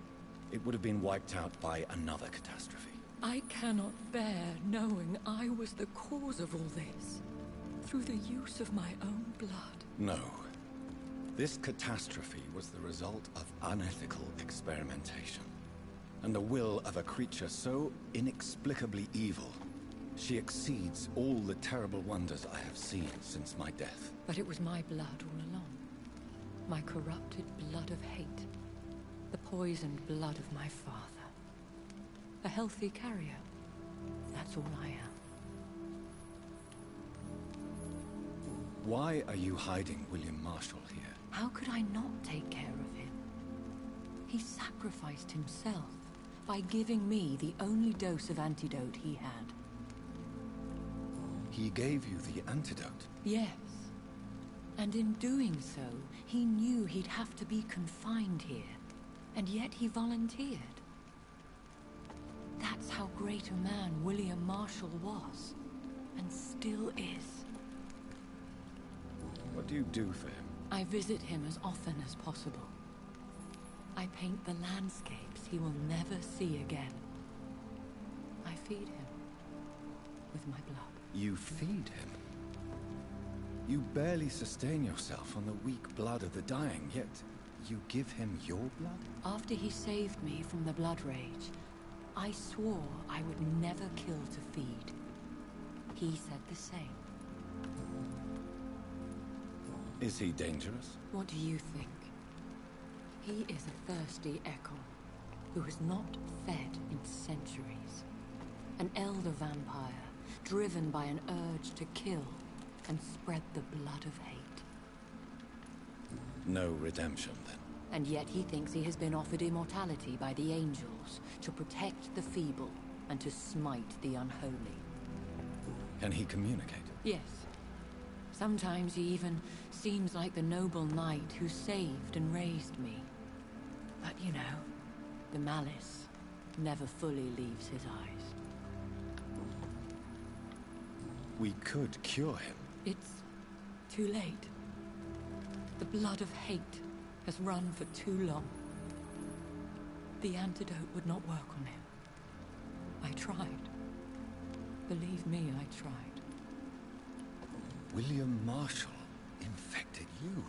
it would have been wiped out by another catastrophe. I cannot bear knowing I was the cause of all this. Through the use of my own blood. No. This catastrophe was the result of unethical experimentation. And the will of a creature so inexplicably evil, she exceeds all the terrible wonders I have seen since my death. But it was my blood all along. My corrupted blood of hate. The poisoned blood of my father. A healthy carrier. That's all I am. Why are you hiding William Marshall here? How could I not take care of him? He sacrificed himself by giving me the only dose of antidote he had. He gave you the antidote? Yes. And in doing so, he knew he'd have to be confined here. And yet he volunteered. That's how great a man William Marshall was. And still is. What do you do for him? I visit him as often as possible. I paint the landscapes he will never see again. I feed him with my blood. You feed him? You barely sustain yourself on the weak blood of the dying, yet you give him your blood? After he saved me from the blood rage, I swore I would never kill to feed. He said the same. Is he dangerous? What do you think? He is a thirsty echo who has not fed in centuries. An elder vampire, driven by an urge to kill and spread the blood of hate. No redemption, then? And yet he thinks he has been offered immortality by the angels to protect the feeble and to smite the unholy. Can he communicate? Yes. Sometimes he even seems like the noble knight who saved and raised me. But you know, the malice never fully leaves his eyes. We could cure him. It's too late. The blood of hate has run for too long. The antidote would not work on him. I tried. Believe me, I tried. William Marshall infected you.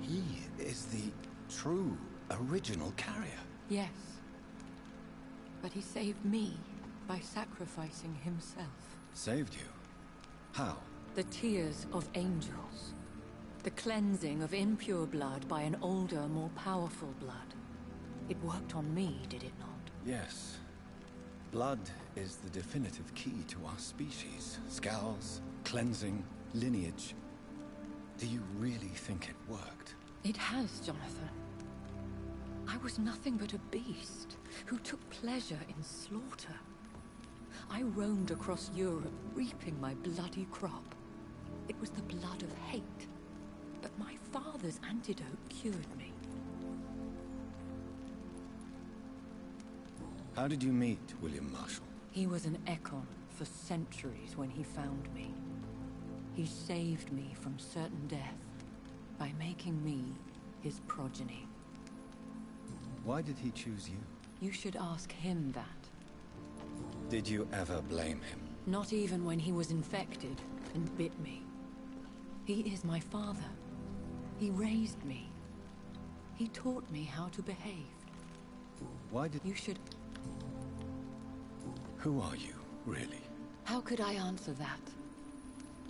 He is the true, original carrier. Yes. But he saved me by sacrificing himself. Saved you? How? The tears of angels. The cleansing of impure blood by an older, more powerful blood. It worked on me, did it not? Yes. Blood is the definitive key to our species. Scowls, cleansing, lineage. Do you really think it worked? It has, Jonathan. I was nothing but a beast who took pleasure in slaughter. I roamed across Europe, reaping my bloody crop. It was the blood of hate. But my father's antidote cured me. How did you meet William Marshall? He was an Ekon for centuries when he found me. He saved me from certain death by making me his progeny. Why did he choose you? You should ask him that. Did you ever blame him? Not even when he was infected and bit me. He is my father. He raised me. He taught me how to behave. Why did... You should... Who are you, really? How could I answer that?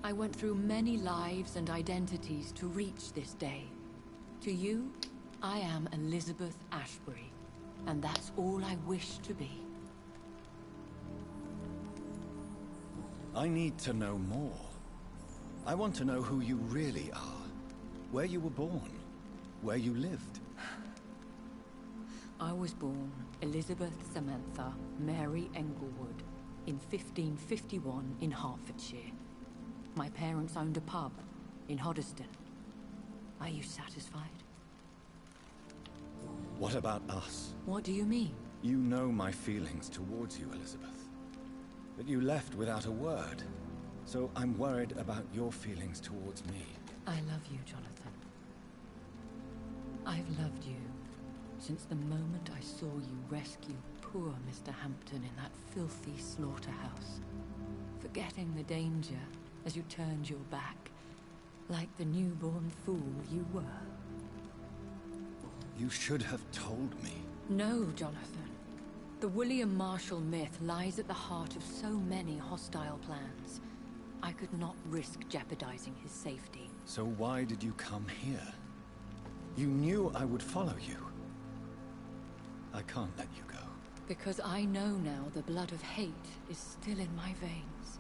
I went through many lives and identities to reach this day. To you, I am Elizabeth Ashbury, and that's all I wish to be. I need to know more. I want to know who you really are. Where you were born. Where you lived. I was born Elizabeth Samantha Mary Englewood in 1551 in Hertfordshire. My parents owned a pub in Hoddesdon. Are you satisfied? What about us? What do you mean? You know my feelings towards you, Elizabeth. But you left without a word. So I'm worried about your feelings towards me. I love you, Jonathan. I've loved you since the moment I saw you rescue poor Mr. Hampton in that filthy slaughterhouse. Forgetting the danger as you turned your back, like the newborn fool you were. You should have told me. No, Jonathan. The William Marshall myth lies at the heart of so many hostile plans. I could not risk jeopardizing his safety. So why did you come here? You knew I would follow you. I can't let you go. Because I know now the blood of hate is still in my veins.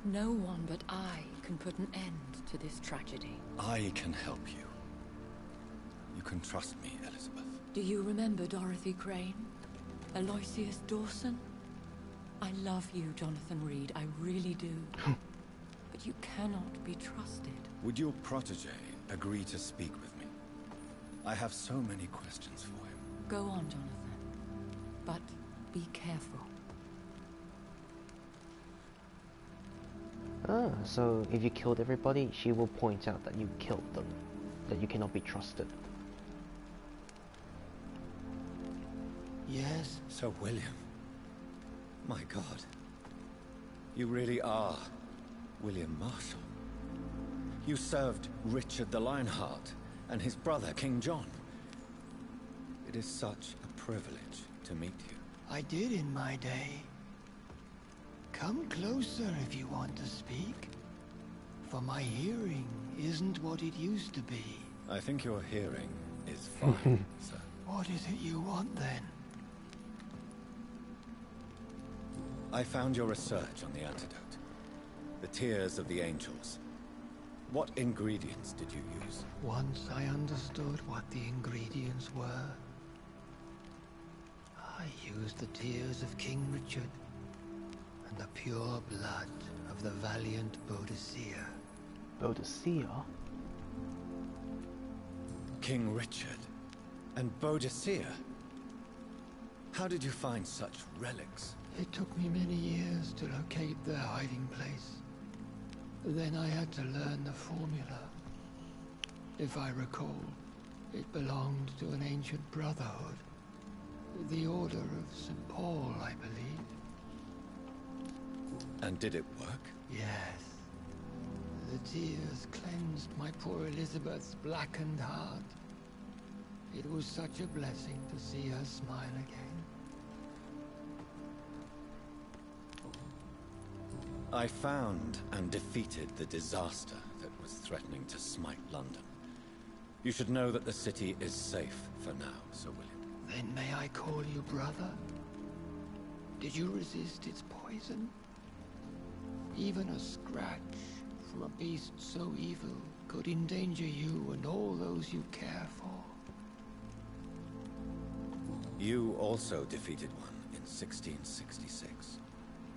No one but I can put an end to this tragedy. I can help you. You can trust me, Elizabeth. Do you remember Dorothy Crane? Aloysius Dawson? I love you, Jonathan Reed, I really do. But you cannot be trusted. Would your protege agree to speak with me? I have so many questions for him. Go on, Jonathan. But be careful. Ah, so if you killed everybody, she will point out that you killed them, that you cannot be trusted. Yes? Sir William. My God. You really are William Marshall. You served Richard the Lionheart and his brother, King John. It is such a privilege to meet you. I did in my day. Come closer if you want to speak. For my hearing isn't what it used to be. I think your hearing is fine, sir. What is it you want then? I found your research on the antidote. The Tears of the Angels. What ingredients did you use? Once I understood what the ingredients were, I used the tears of King Richard and the pure blood of the valiant Boadicea. Boadicea? King Richard and Boadicea? How did you find such relics? It took me many years to locate their hiding place. Then I had to learn the formula. If I recall, it belonged to an ancient brotherhood. The Order of St. Paul, I believe. And did it work? Yes. The tears cleansed my poor Elizabeth's blackened heart. It was such a blessing to see her smile again. I found and defeated the disaster that was threatening to smite London. You should know that the city is safe for now, Sir William. Then may I call you brother? Did you resist its poison? Even a scratch from a beast so evil could endanger you and all those you care for. You also defeated one in 1666.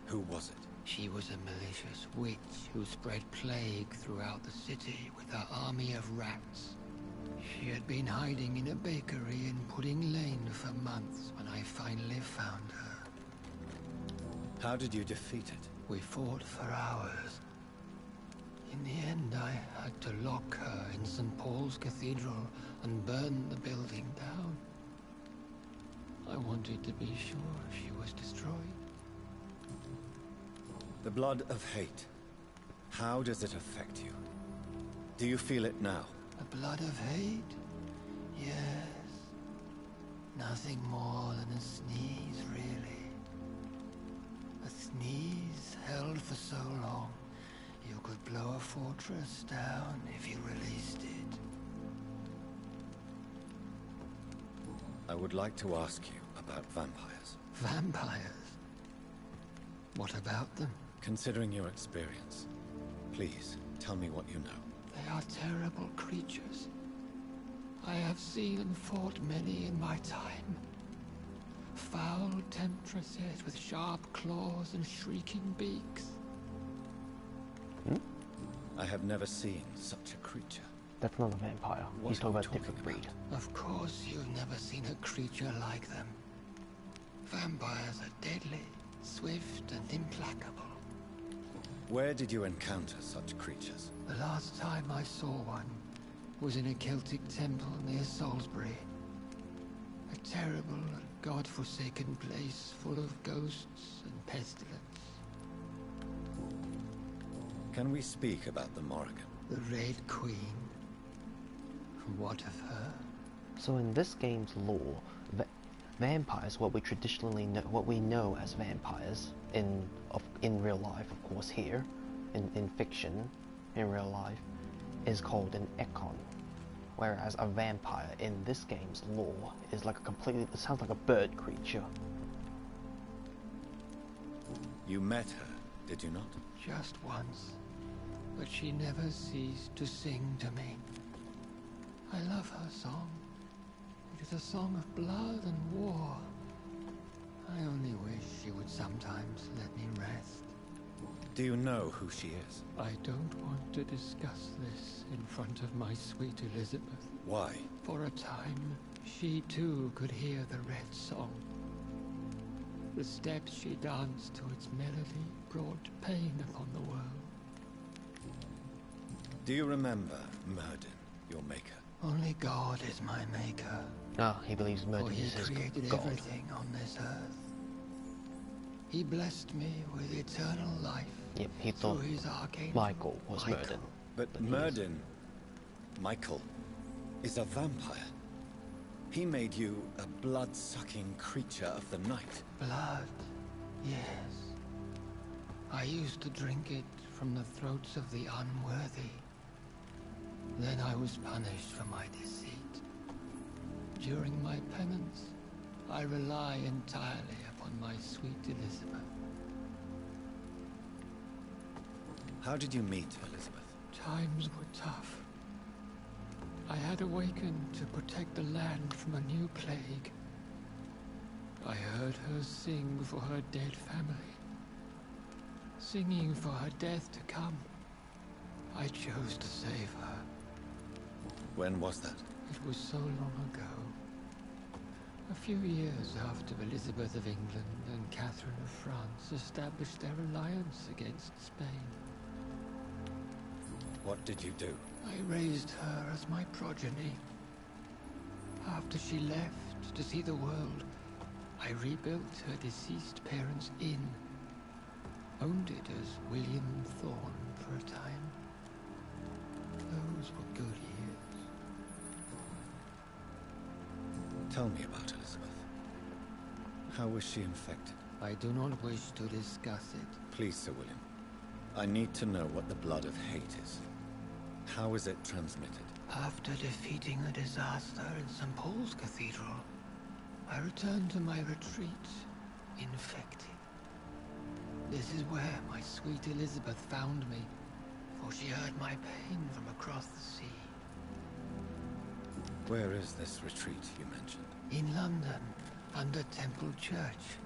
Who was it? She was a malicious witch who spread plague throughout the city with her army of rats. She had been hiding in a bakery in Pudding Lane for months when I finally found her. How did you defeat it? We fought for hours. In the end, I had to lock her in St. Paul's Cathedral and burn the building down. I wanted to be sure she was destroyed. The blood of hate. How does it affect you? Do you feel it now? The blood of hate? Yes. Nothing more than a sneeze, really. A sneeze held for so long, you could blow a fortress down if you released it. I would like to ask you about vampires. Vampires? What about them? Considering your experience, please tell me what you know. They are terrible creatures. I have seen and fought many in my time. Foul temptresses with sharp claws and shrieking beaks. I have never seen such a creature. That's not a vampire. He's talking about a different breed. Of course you've never seen a creature like them. Vampires are deadly, swift and implacable. Where did you encounter such creatures? The last time I saw one was in a Celtic temple near Salisbury. A terrible and god-forsaken place full of ghosts and pestilence. Can we speak about the Morrigan? The Red Queen. What of her? So in this game's lore, vampires, what we know as vampires in real life, of course, here in fiction, in real life, is called an Ekon, whereas a vampire in this game's lore is like it sounds like a bird creature. You met her, did you not? Just once. but she never ceased to sing to me. I love her song. It is a song of blood and war. I only wish she would sometimes let me rest. Do you know who she is? I don't want to discuss this in front of my sweet Elizabeth. Why? For a time, she too could hear the Red Song. The steps she danced to its melody brought pain upon the world. Do you remember Myrddin, your maker? Only God is my maker. Ah, he believes Myrddin is his He created god. everything on this earth. He blessed me with eternal life. Yep, he thought his archangel Michael was Myrddin. But Myrddin, Michael, is a vampire. He made you a blood-sucking creature of the night. Blood, yes. I used to drink it from the throats of the unworthy. Then I was punished for my deceit. During my penance, I rely entirely upon my sweet Elizabeth. How did you meet Elizabeth? Times were tough. I had awakened to protect the land from a new plague. I heard her sing for her dead family. Singing for her death to come. I chose to save her. When was that? It was so long ago. A few years after Elizabeth of England and Catherine of France established their alliance against Spain. What did you do? I raised her as my progeny. After she left to see the world, I rebuilt her deceased parents' inn. Owned it as William Thorne for a time. Those were good years. Tell me about Elizabeth. How was she infected? I do not wish to discuss it. Please, Sir William. I need to know what the blood of hate is. How is it transmitted? After defeating a disaster in St. Paul's Cathedral, I returned to my retreat, infected. This is where my sweet Elizabeth found me, for she heard my pain from across the sea. Where is this retreat you mentioned? In London, under Temple Church,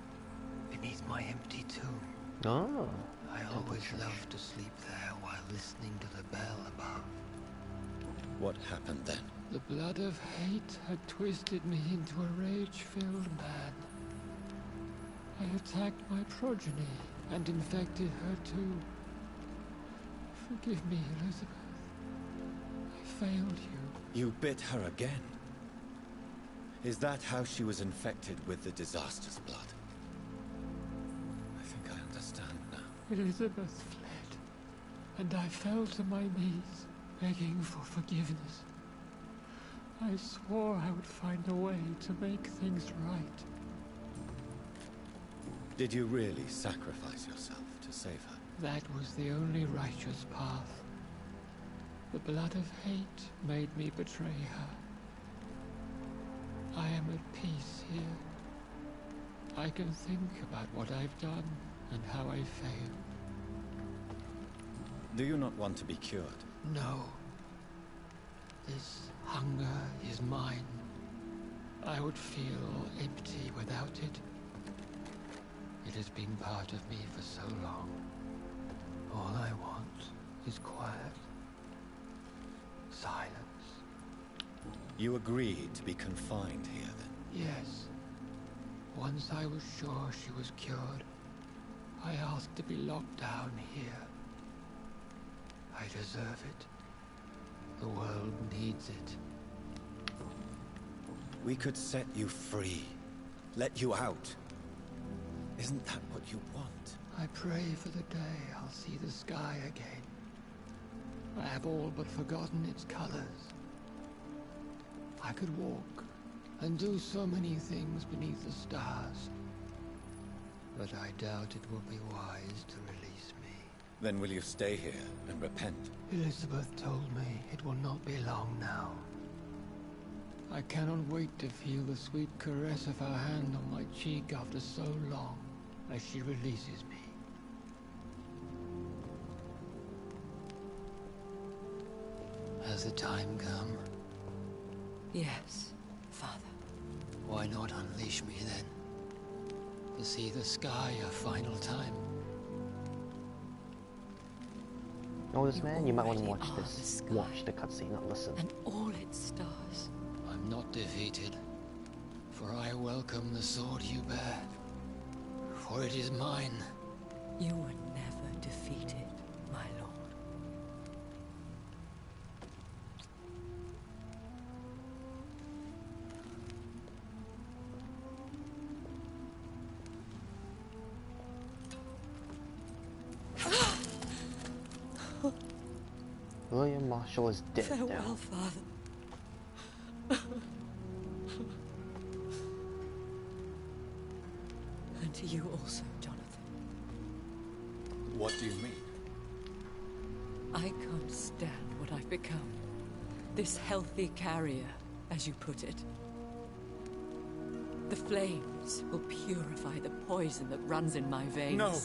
beneath my empty tomb. Oh. I always loved to sleep there while listening to the bell above. What happened then? The blood of hate had twisted me into a rage-filled man. I attacked my progeny and infected her too. Forgive me, Elizabeth. I failed you. You bit her again? Is that how she was infected with the disaster's blood? I think I understand now. Elizabeth fled, and I fell to my knees, begging for forgiveness. I swore I would find a way to make things right. Did you really sacrifice yourself to save her? That was the only righteous path. The blood of hate made me betray her. I am at peace here. I can think about what I've done and how I failed. Do you not want to be cured? No. This hunger is mine. I would feel empty without it. It has been part of me for so long. All I want is quiet. Silence. You agreed to be confined here, then? Yes. Once I was sure she was cured, I asked to be locked down here. I deserve it. The world needs it. We could set you free. Let you out. Isn't that what you want? I pray for the day I'll see the sky again. I have all but forgotten its colors. I could walk and do so many things beneath the stars. But I doubt it will be wise to release me. Then will you stay here and repent? Elizabeth told me it will not be long now. I cannot wait to feel the sweet caress of her hand on my cheek after so long, as she releases me. Has the time come? Yes, Father. Why not unleash me then? To see the sky a final time? Oldest man, you might want to watch this. Watch the cutscene, not listen. And all its stars. I'm not defeated, for I welcome the sword you bear, for it is mine. You were never defeated, my lord. William Marshall is dead Farewell, now. Father. And to you also, Jonathan. What do you mean? I can't stand what I've become. This healthy carrier, as you put it. The flames will purify the poison that runs in my veins. No!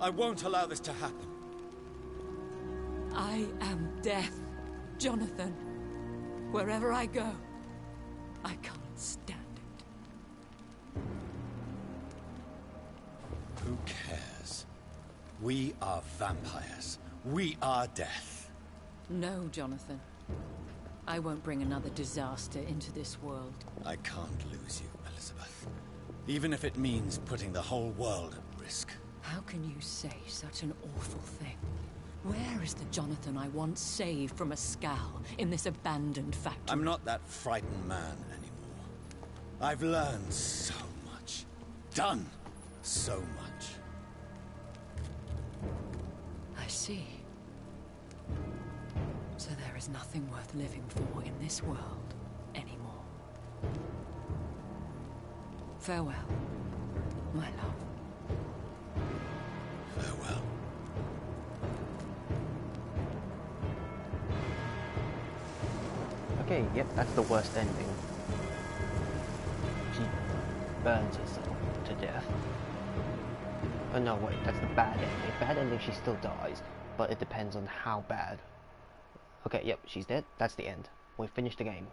I won't allow this to happen. I am death, Jonathan. Wherever I go, I can't stand it. Who cares? We are vampires. We are death. No, Jonathan. I won't bring another disaster into this world. I can't lose you, Elizabeth. Even if it means putting the whole world at risk. How can you say such an awful thing? Where is the Jonathan I once saved from a scowl in this abandoned factory? I'm not that frightened man anymore. I've learned so much. Done so much. I see. So there is nothing worth living for in this world anymore. Farewell, my love. Farewell. Okay, yep, that's the worst ending. She burns herself to death. Oh no, wait, that's the bad ending. Bad ending, she still dies, but it depends on how bad. Okay, yep, she's dead. That's the end. We've finished the game.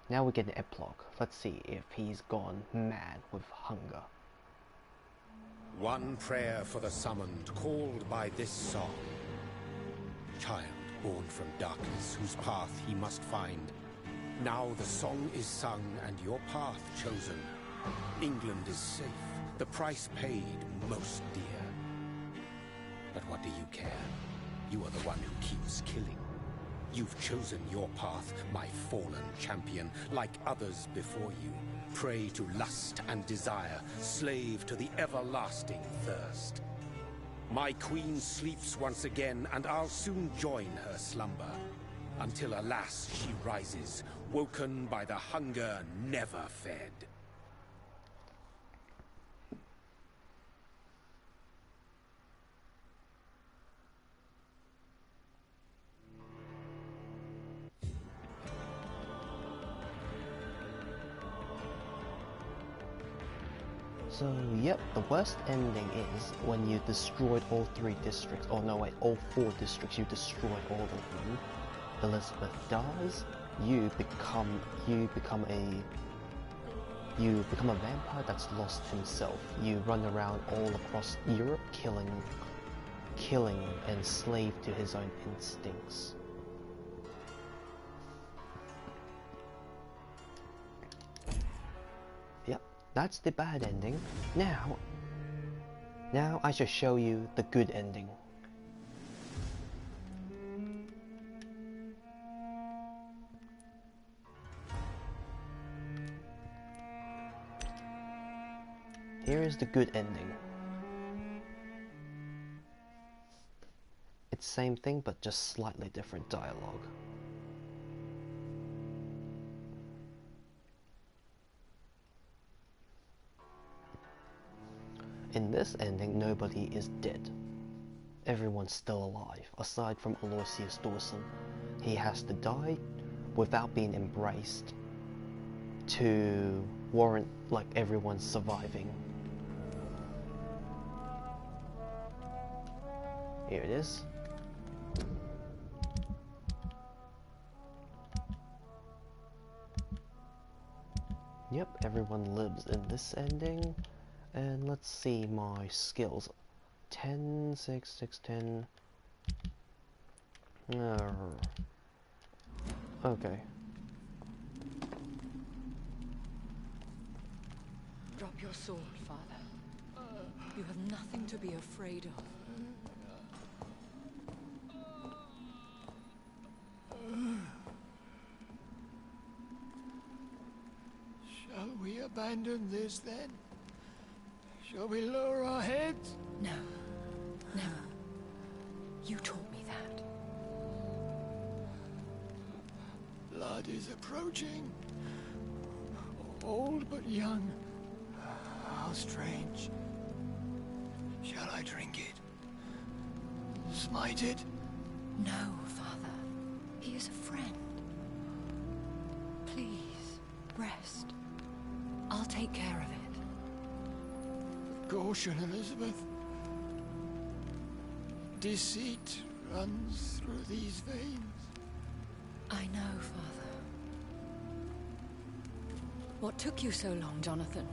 Now we get an epilogue. Let's see if he's gone mad with hunger. One prayer for the summoned, called by this song. Child born from darkness, whose path he must find. Now the song is sung and your path chosen. England is safe, the price paid most dear. But what do you care? You are the one who keeps killing. You've chosen your path, my fallen champion, like others before you. Prey to lust and desire, slave to the everlasting thirst. My queen sleeps once again, and I'll soon join her slumber. Until, alas, she rises, woken by the hunger never fed. So, yep, the worst ending is when you destroyed all 3 districts. Oh no, wait, all 4 districts. You destroyed all of them. Elizabeth dies. You become a vampire that's lost himself. You run around all across Europe, killing and slave to his own instincts. That's the bad ending. Now I shall show you the good ending. Here is the good ending. It's same thing, but just slightly different dialogue. In this ending, nobody is dead. Everyone's still alive, aside from Aloysius Dawson. He has to die without being embraced to warrant like everyone's surviving. Here it is. Yep, everyone lives in this ending. And let's see my skills. 10, 6, 6, 10. Okay. Drop your sword, Father. You have nothing to be afraid of. Shall we abandon this then? Shall we lower our heads? No. Never. You taught me that. Blood is approaching. Old but young. How strange. Shall I drink it? Smite it? No, Father. He is a friend. Please, rest. I'll take care of it. Caution, Elizabeth. Deceit runs through these veins. I know, Father. What took you so long, Jonathan?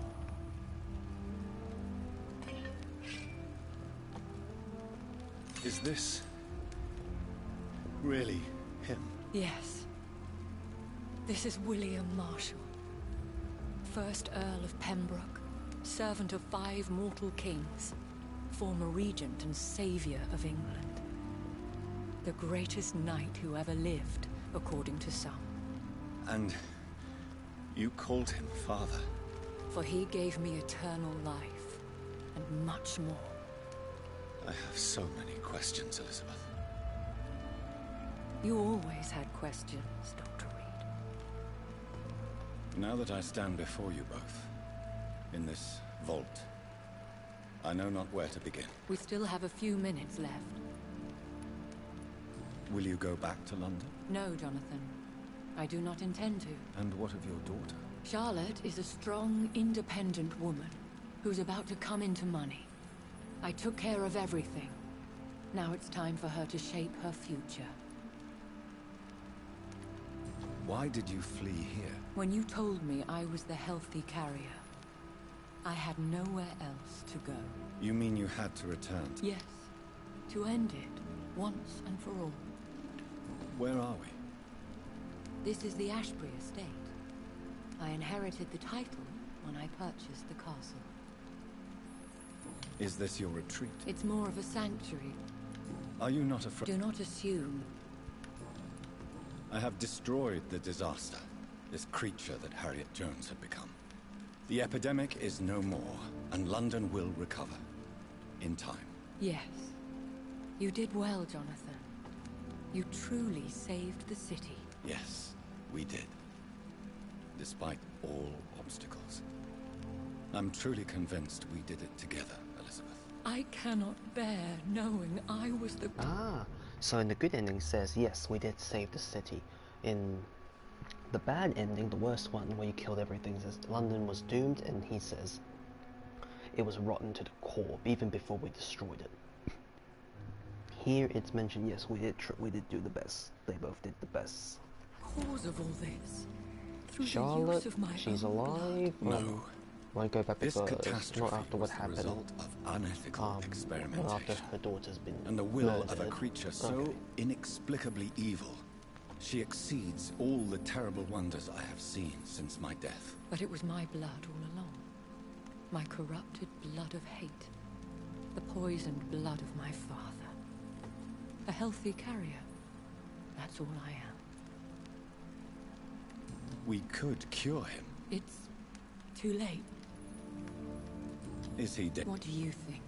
Is this really him? Yes. This is William Marshall, 1st Earl of Pembroke, servant of 5 mortal kings, former regent and saviour of England. The greatest knight who ever lived, according to some. And you called him father? For he gave me eternal life, and much more. I have so many questions, Elizabeth. You always had questions, Dr. Reed. Now that I stand before you both, in this vault, I know not where to begin. We still have a few minutes left. Will you go back to London? No, Jonathan. I do not intend to. And what of your daughter? Charlotte is a strong, independent woman who's about to come into money. I took care of everything. Now it's time for her to shape her future. Why did you flee here? When you told me I was the healthy carrier, I had nowhere else to go. You mean you had to return? Yes. To end it, once and for all. Where are we? This is the Ashbury estate. I inherited the title when I purchased the castle. Is this your retreat? It's more of a sanctuary. Are you not afraid? Do not assume. I have destroyed the disaster, this creature that Harriet Jones had become. The epidemic is no more, and London will recover. In time. Yes. You did well, Jonathan. You truly saved the city. Yes, we did. Despite all obstacles. I'm truly convinced we did it together, Elizabeth. I cannot bear knowing I was the... So in the good ending says, yes, we did save the city. In the bad ending, the worst one, where you killed everything, says London was doomed, and he says it was rotten to the core, even before we destroyed it. Here it's mentioned, yes, we did do the best. They both did the best. Cause of all this. Through Charlotte, the use of my she's own alive. No. Won't go back This because catastrophe not after what was the happened. result of unethical experimentation. Not after her daughter's been and the will murdered. of a creature so inexplicably evil. She exceeds all the terrible wonders I have seen since my death. But it was my blood all along. My corrupted blood of hate. The poisoned blood of my father. A healthy carrier. That's all I am. We could cure him. It's too late. Is he dead? What do you think?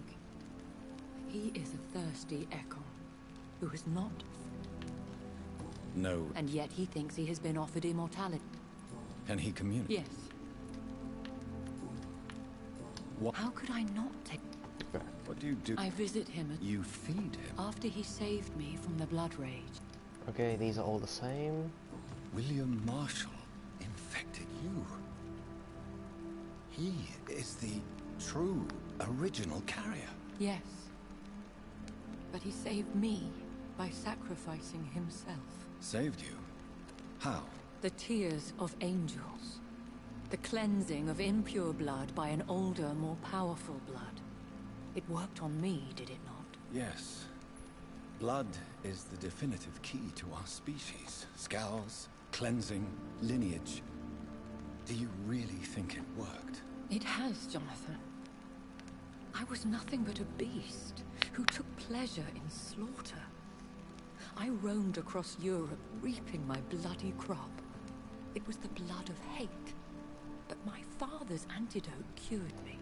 He is a thirsty Ekon, who has not. No. And yet he thinks he has been offered immortality. Can he communicate? Yes. What? How could I not take... What do you do? I visit him at... You feed him? After he saved me from the blood rage. Okay, these are all the same. William Marshall infected you. He is the true, original carrier. Yes. But he saved me by sacrificing himself. Saved you? How? The tears of angels. The cleansing of impure blood by an older, more powerful blood. It worked on me, did it not? Yes. Blood is the definitive key to our species. Scowls, cleansing, lineage. Do you really think it worked? It has, Jonathan. I was nothing but a beast who took pleasure in slaughter. I roamed across Europe, reaping my bloody crop. It was the blood of hate. But my father's antidote cured me.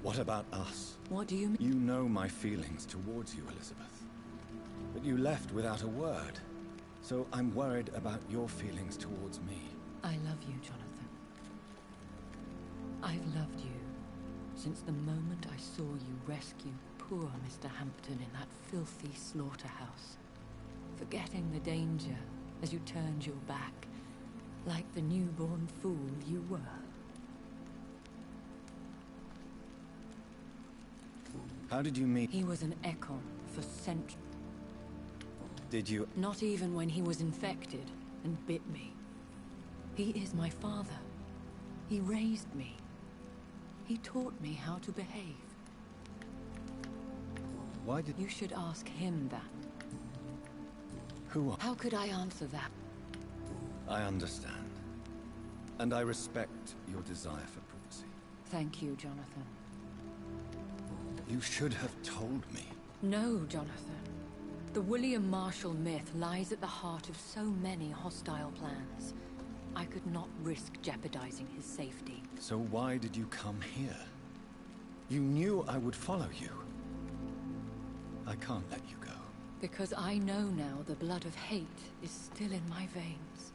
What about us? What do you mean? You know my feelings towards you, Elizabeth. But you left without a word. So I'm worried about your feelings towards me. I love you, Jonathan. I've loved you since the moment I saw you rescue poor Mr. Hampton in that filthy slaughterhouse. Forgetting the danger as you turned your back, like the newborn fool you were. How did you meet? He was an Ekon for centuries. Did you? Not even when he was infected and bit me. He is my father. He raised me. He taught me how to behave. Why did... You should ask him that. Who are... How could I answer that? I understand. And I respect your desire for privacy. Thank you, Jonathan. You should have told me. No, Jonathan. The William Marshall myth lies at the heart of so many hostile plans. I could not risk jeopardizing his safety. So why did you come here? You knew I would follow you. I can't let you go. Because I know now the blood of hate is still in my veins.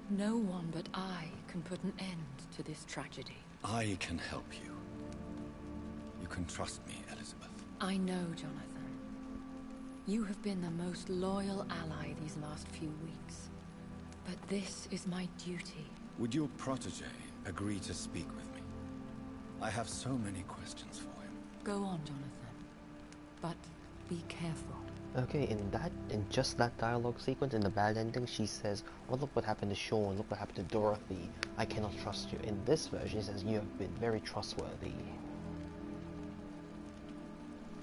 No one but I can put an end to this tragedy. I can help you. You can trust me, Elizabeth. I know, Jonathan. You have been the most loyal ally these last few weeks. But this is my duty. Would your protege agree to speak with me? I have so many questions for him. Go on, Jonathan. But be careful. Okay, in just that dialogue sequence, in the bad ending, she says, well, look what happened to Sean, look what happened to Dorothy, I cannot trust you. In this version, it says, you have been very trustworthy.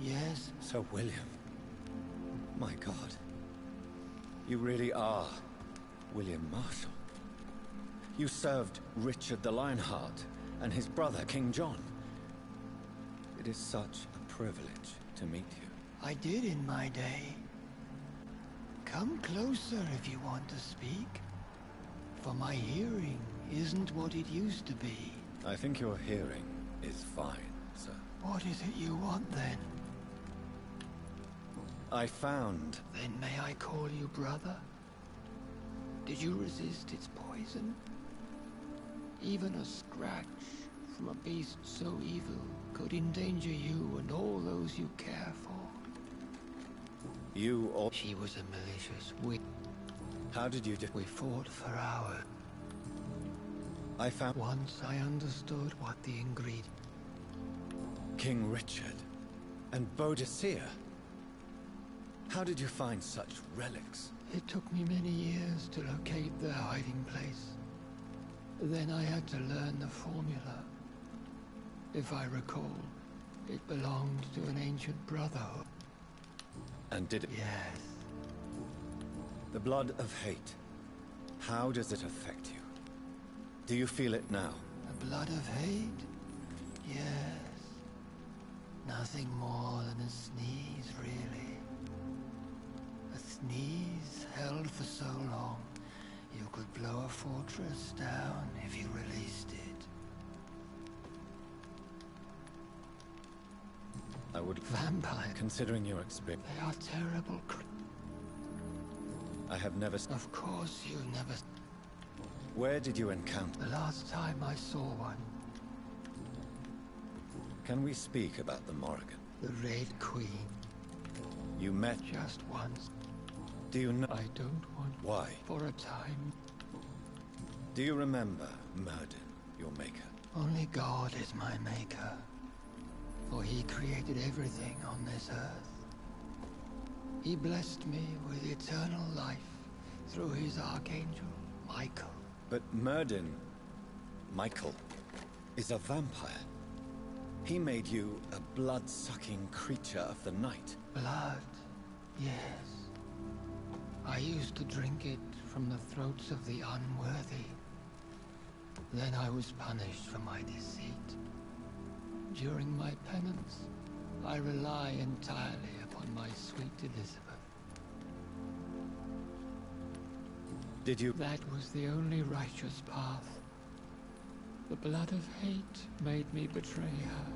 Yes? Sir William. My God. You really are William Marshall. You served Richard the Lionheart and his brother, King John. It is such a privilege to meet you. I did in my day. Come closer if you want to speak. For my hearing isn't what it used to be. I think your hearing is fine, sir. What is it you want then? I found... Then may I call you brother? Did you resist its poison? Even a scratch from a beast so evil could endanger you and all those you care for. You or... She was a malicious witch. How did you do... We fought for hours. I found... Once I understood what the ingredient... King Richard and Boadicea. How did you find such relics? It took me many years to locate their hiding place. Then I had to learn the formula. If I recall, it belonged to an ancient brotherhood. And did it... Yes. The blood of hate. How does it affect you? Do you feel it now? The blood of hate? Yes. Nothing more than a sneeze, really. A sneeze held for so long, you could blow a fortress down if you released it. I would... Vampire. Considering your experience... They are terrible I have never... Of course you never... Where did you encounter... The last time I saw one. Can we speak about the Morrigan? The Red Queen. You met... Just once. Do you know... I don't want... Why? For a time. Do you remember Merlin, your maker? Only God is my maker. For he created everything on this earth. He blessed me with eternal life through his archangel, Michael. But Myrddin, Michael, is a vampire. He made you a blood-sucking creature of the night. Blood, yes. I used to drink it from the throats of the unworthy. Then I was punished for my deceit. During my penance, I rely entirely upon my sweet Elizabeth. Did you? That was the only righteous path. The blood of hate made me betray her.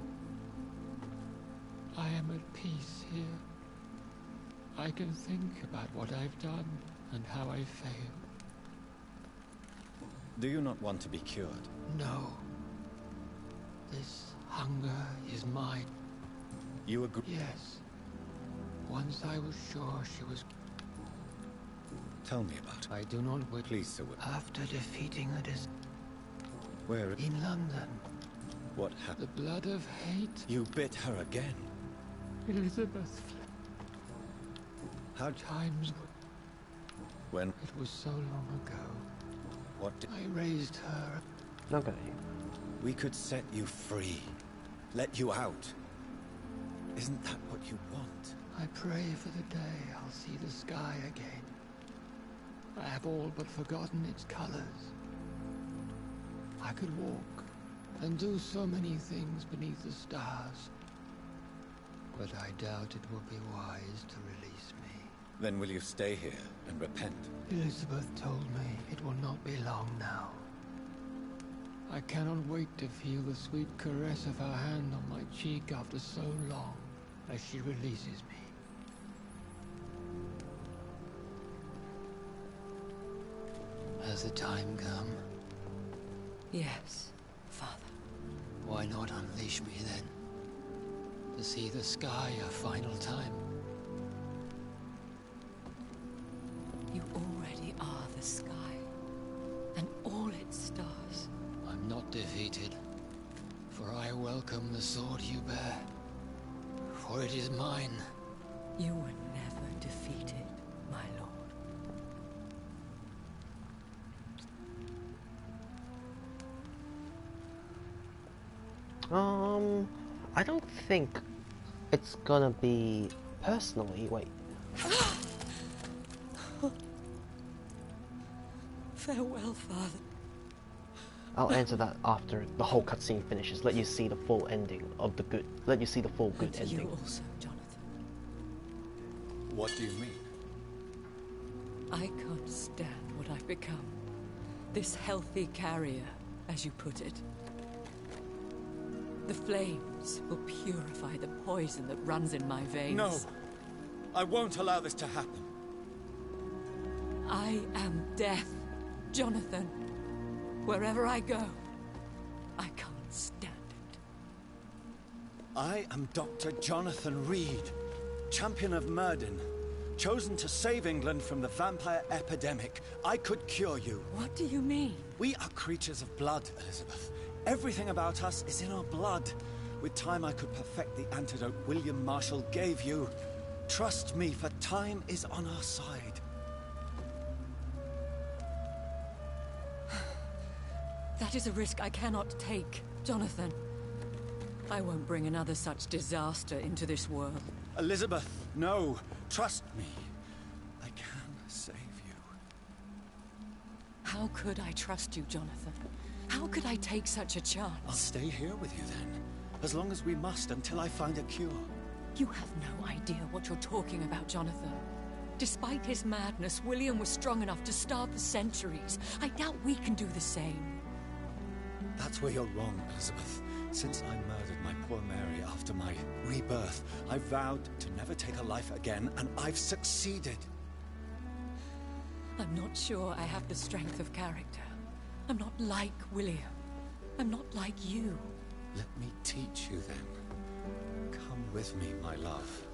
I am at peace here. I can think about what I've done and how I failed. Do you not want to be cured? No. This hunger is mine. You agree? Yes. Once I was sure she was... Tell me about it. I do not wish... Please, Sir Will. After defeating the Where? In London. What happened? The blood of hate. You bit her again. Elizabeth. How times... When? It was so long ago. What did... I raised her. Okay. We could set you free. Let you out. Isn't that what you want? I pray for the day I'll see the sky again. I have all but forgotten its colors. I could walk and do so many things beneath the stars. But I doubt it will be wise to release me. Then will you stay here and repent? Elizabeth told me it will not be long now. I cannot wait to feel the sweet caress of her hand on my cheek after so long as she releases me. Has the time come? Yes, Father. Why not unleash me then? To see the sky a final time? You already are the sky, and all its stars. I'm not defeated, for I welcome the sword you bear, for it is mine. You were never defeated, my lord. I don't think it's gonna be personally. Wait. Farewell, Father. I'll answer that after the whole cutscene finishes. Let you see the full ending of the good. Let you see the full good And ending. you also, Jonathan. What do you mean? I can't stand what I've become. This healthy carrier, as you put it. The flames will purify the poison that runs in my veins. No! I won't allow this to happen. I am death, Jonathan. Wherever I go, I can't stand it. I am Dr. Jonathan Reed, champion of Myrddin, chosen to save England from the vampire epidemic. I could cure you. What do you mean? We are creatures of blood, Elizabeth. Everything about us is in our blood. With time, I could perfect the antidote William Marshall gave you. Trust me, for time is on our side. That is a risk I cannot take, Jonathan. I won't bring another such disaster into this world. Elizabeth, no. Trust me. I can save you. How could I trust you, Jonathan? How could I take such a chance? I'll stay here with you then. As long as we must, until I find a cure. You have no idea what you're talking about, Jonathan. Despite his madness, William was strong enough to starve for centuries. I doubt we can do the same. That's where you're wrong, Elizabeth. Since I murdered my poor Mary after my rebirth, I vowed to never take a life again, and I've succeeded. I'm not sure I have the strength of character. I'm not like William. I'm not like you. Let me teach you then. Come with me, my love.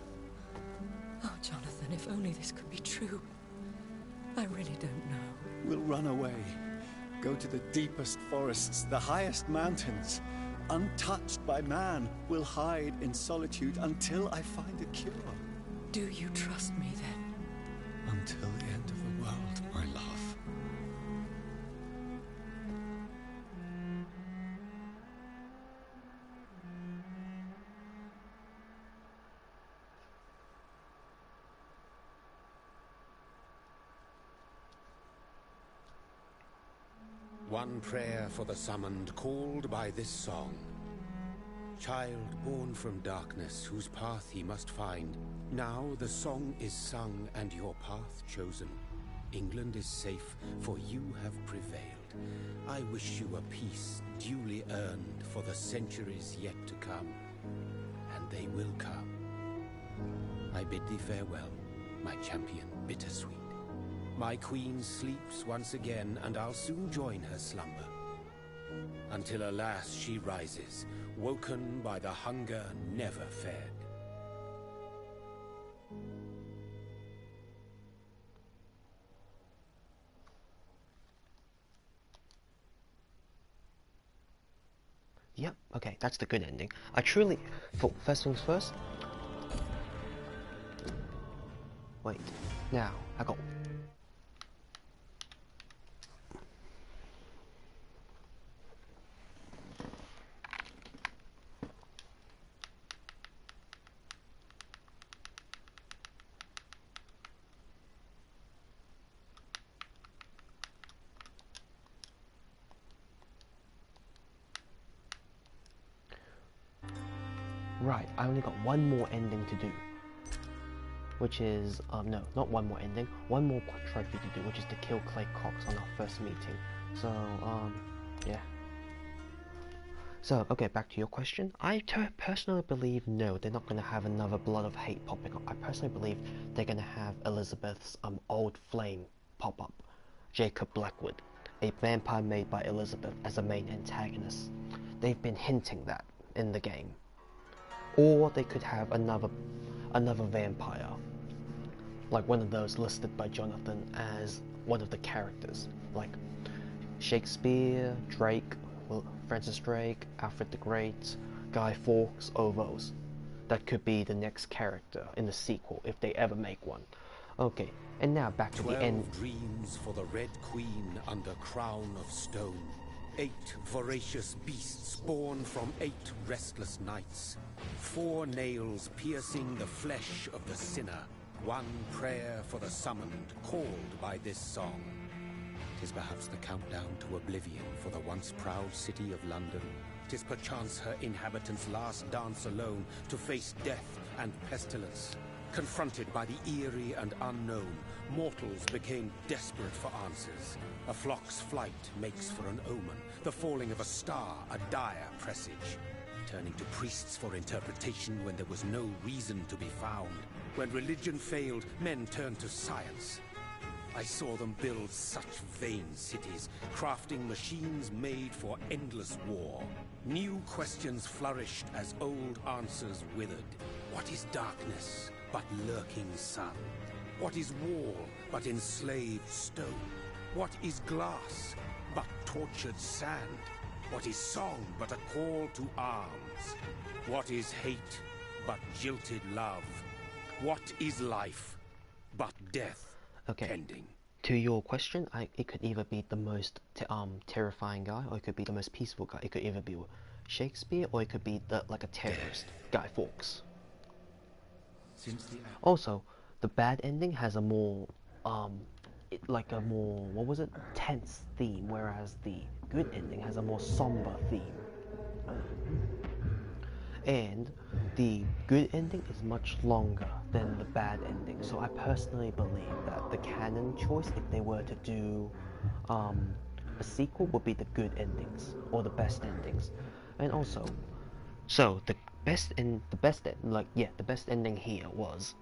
Oh, Jonathan, if only this could be true. I really don't know. We'll run away. Go to the deepest forests, the highest mountains. Untouched by man, we'll hide in solitude until I find a cure. Do you trust me then? Until the end of the world, my love. One prayer for the summoned, called by this song. Child born from darkness, whose path he must find. Now the song is sung and your path chosen. England is safe, for you have prevailed. I wish you a peace duly earned for the centuries yet to come. And they will come. I bid thee farewell, my champion bittersweet. My queen sleeps once again, and I'll soon join her slumber. Until alas she rises, woken by the hunger never fed. Yep, okay, that's the good ending. I truly... First things first. Wait, now, I got... Right, I only got one more ending to do. Which is, no, not one more ending, one more trophy to do, which is to kill Clay Cox on our first meeting. So, yeah. So, okay, back to your question. I personally believe, no, they're not going to have another Blood of Hate popping up. I personally believe they're going to have Elizabeth's old flame pop up. Jacob Blackwood, a vampire made by Elizabeth as a main antagonist. They've been hinting that in the game. Or they could have another vampire, like one of those listed by Jonathan as one of the characters, like Shakespeare, Drake, Francis Drake, Alfred the Great, Guy Fawkes, all those. That could be the next character in the sequel if they ever make one. Okay, and now back to the end. 12 dreams for the Red Queen under crown of stone. 8 voracious beasts born from 8 restless nights. 4 nails piercing the flesh of the sinner. 1 prayer for the summoned, called by this song. 'Tis perhaps the countdown to oblivion for the once proud city of London. 'Tis perchance her inhabitants' last dance alone to face death and pestilence. Confronted by the eerie and unknown, mortals became desperate for answers. A flock's flight makes for an omen, the falling of a star a dire presage. Turning to priests for interpretation when there was no reason to be found. When religion failed, men turned to science. I saw them build such vain cities, crafting machines made for endless war. New questions flourished as old answers withered. What is darkness but lurking sun? What is wall but enslaved stone? What is glass but tortured sand? What is song but a call to arms? What is hate but jilted love? What is life but death? Okay. Pending. To your question, it could either be the most terrifying guy, or it could be the most peaceful guy. It could either be Shakespeare, or it could be like a terrorist, Guy Fawkes. Also, the bad ending has a more what was it, tense theme, whereas the good ending has a more somber theme. And the good ending is much longer than the bad ending, so I personally believe that the canon choice, if they were to do a sequel, would be the good endings or the best endings. And also, so the best ending here was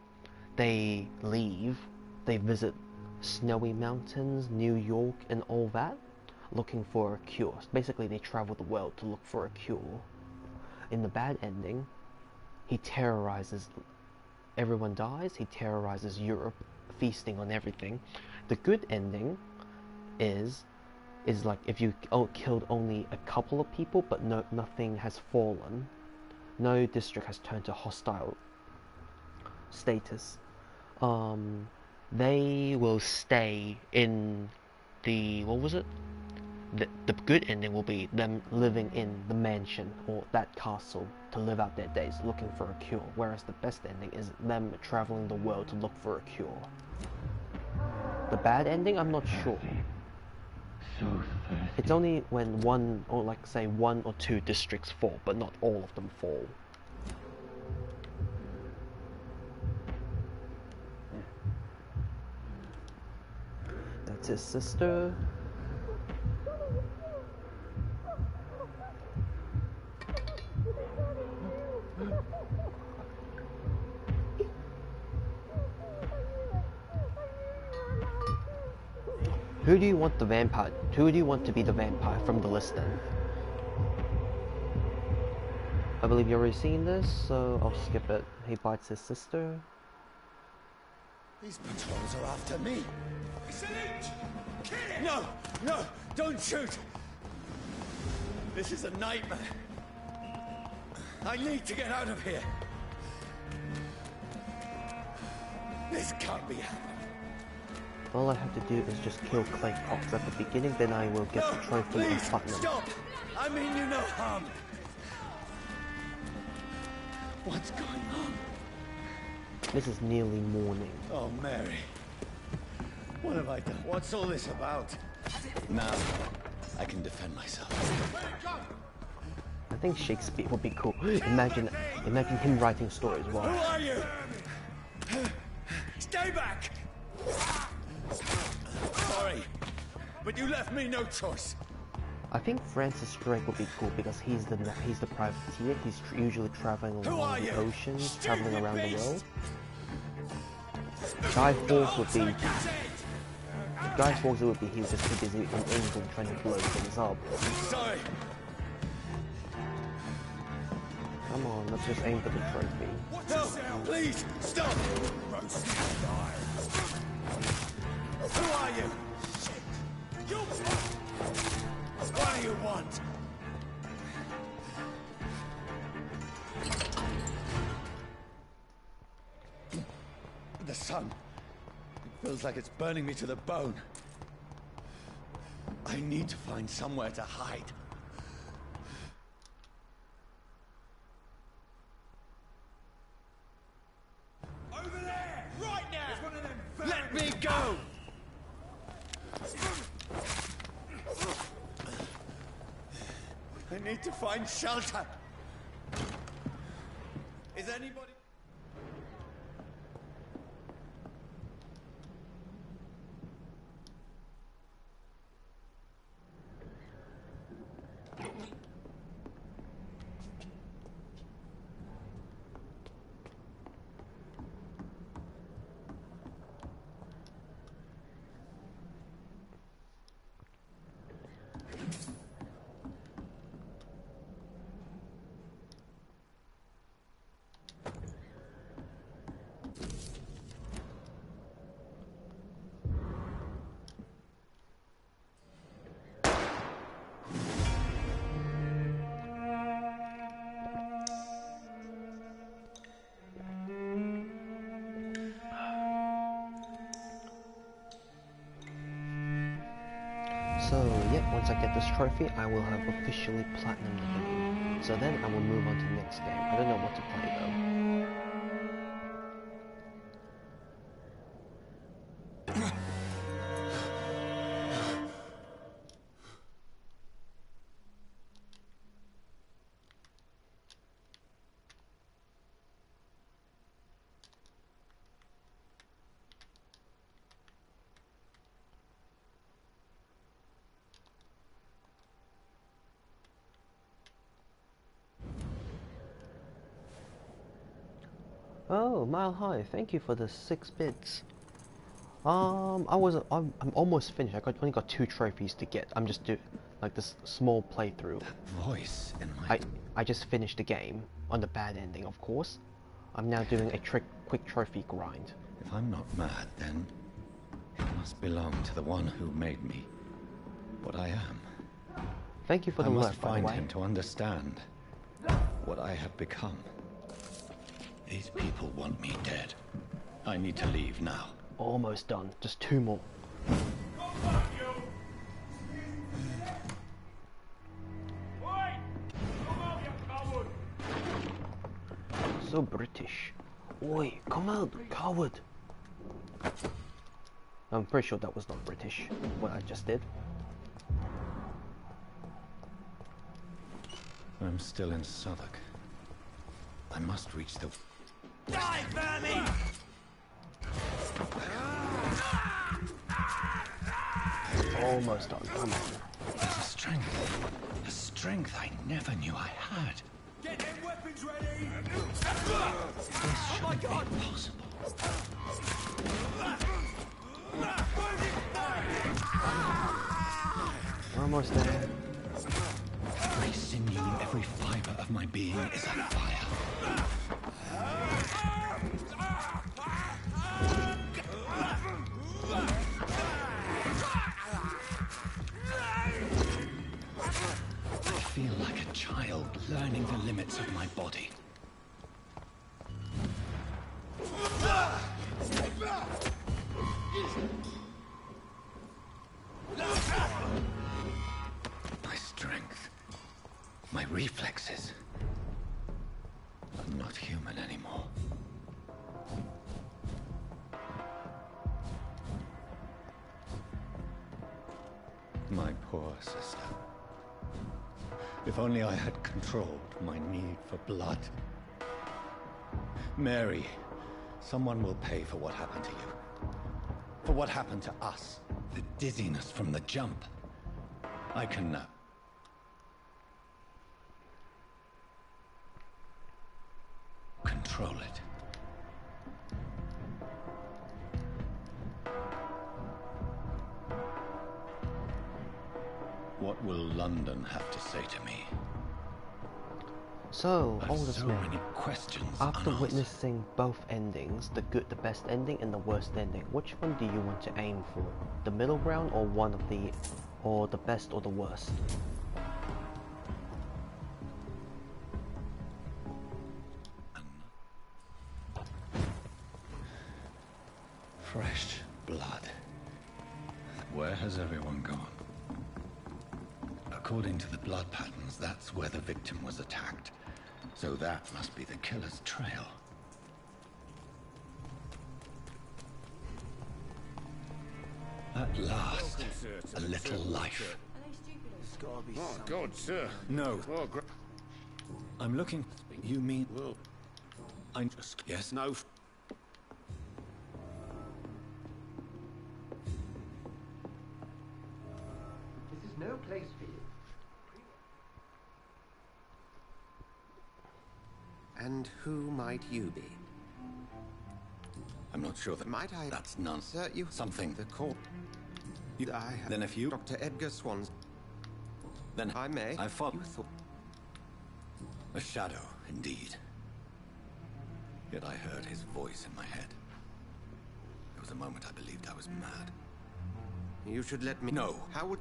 they leave, they visit snowy mountains, New York, and all that, looking for a cure. Basically, they travel the world to look for a cure. In the bad ending, he terrorizes, everyone dies, he terrorizes Europe, feasting on everything. The good ending is like if you killed only a couple of people, but nothing has fallen, no district has turned to hostile status, they will stay in the, what was it? The good ending will be them living in the mansion or that castle to live out their days looking for a cure, whereas the best ending is them traveling the world to look for a cure. The bad ending, I'm not sure. so thirsty. It's only when one, or like say 1 or 2 districts fall, but not all of them fall. That's his sister. Who do you want the vampire? Who do you want to be the vampire from the list then? I believe you've already seen this, so I'll skip it. He bites his sister. These patrols are after me. It's a leech! Kill it! No! No! Don't shoot! This is a nightmare. I need to get out of here. This can't be happening. All I have to do is just kill Clay Cox at the beginning, then I will get the trophy and Please, platinum. stop! I mean you no harm. What's going on? This is nearly morning. Oh, Mary. What have I done? What's all this about? Now, I can defend myself. I think Shakespeare would be cool. Imagine him writing stories. Wow. Who are you? Stay back! Sorry, but you left me no choice. I think Francis Drake would be cool because he's the privateer. He's usually traveling along the oceans, traveling around the world. Guy Fawkes would be. Guy Fawkes would be. He was just too busy in England trying to blow things up. Sorry. Come on, let's just aim for the trophy. No, please stop. Who are you? You. What do you want? The sun. It feels like it's burning me to the bone. I need to find somewhere to hide. Over there! Right now! There's one of them. Let me go! I need to find shelter. Is anybody... So, yeah, once I get this trophy, I will have officially platinumed the game. So then I will move on to the next game. I don't know what to play though. Oh, Mile High, thank you for the 6 bits. I'm almost finished. Only got 2 trophies to get. I'm just doing like this small playthrough. That voice in my... I just finished the game on the bad ending, of course. I'm now doing a quick trophy grind. If I'm not mad, then it must belong to the one who made me what I am. Thank you for the I alert, must by the find way. him to understand what I have become. These people want me dead. I need to leave now. Almost done. Just 2 more. So British. Oi, come out, coward! I'm pretty sure that was not British, what I just did. I'm still in Southwark. I must reach the... Die, vermin! Almost done. Come on. A strength I never knew I had. Get them weapons ready! This shouldn't be possible. We're almost there. Every sinew, every fiber of my being is on fire. I feel like a child learning the limits of my body. My strength, my reflexes are not human anymore. My poor sister. If only I had controlled my need for blood. Mary, someone will pay for what happened to you. For what happened to us. The dizziness from the jump. I can control it. What will London have to say to me? So, I've oldest so man, many questions after unanswered. witnessing both endings, the good, the best ending, and the worst ending, which one do you want to aim for? The middle ground, or one of the, or the best or the worst? Fresh blood. Where has everyone gone? According to the blood patterns, that's where the victim was attacked. So that must be the killer's trail. At last, a little life. Oh, God, sir. No. Oh, I'm looking... You mean... Well... I'm just... Yes? No. This is no place for you. And who might you be? I'm not sure that... Might I... That's none. Sir, you... Something. The court... Then if you... Dr. Edgar Swans... Then... I may... I thought... You thought... A shadow, indeed. Yet I heard his voice in my head. There was a moment I believed I was mad. You should let me... No. How would...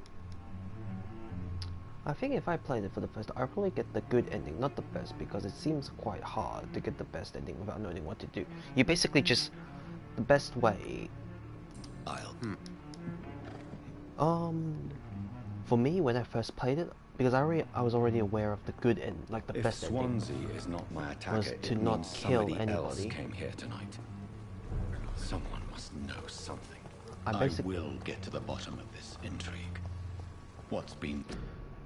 I think if I played it for the first time, I'll probably get the good ending, not the best, because it seems quite hard to get the best ending without knowing what to do. You basically just... The best way... For me, when I first played it, because I was already aware of the good end, like the best ending. Swansea is not my attacker, was to not kill anybody. Came here tonight. Someone must know something. I will get to the bottom of this intrigue. What's been...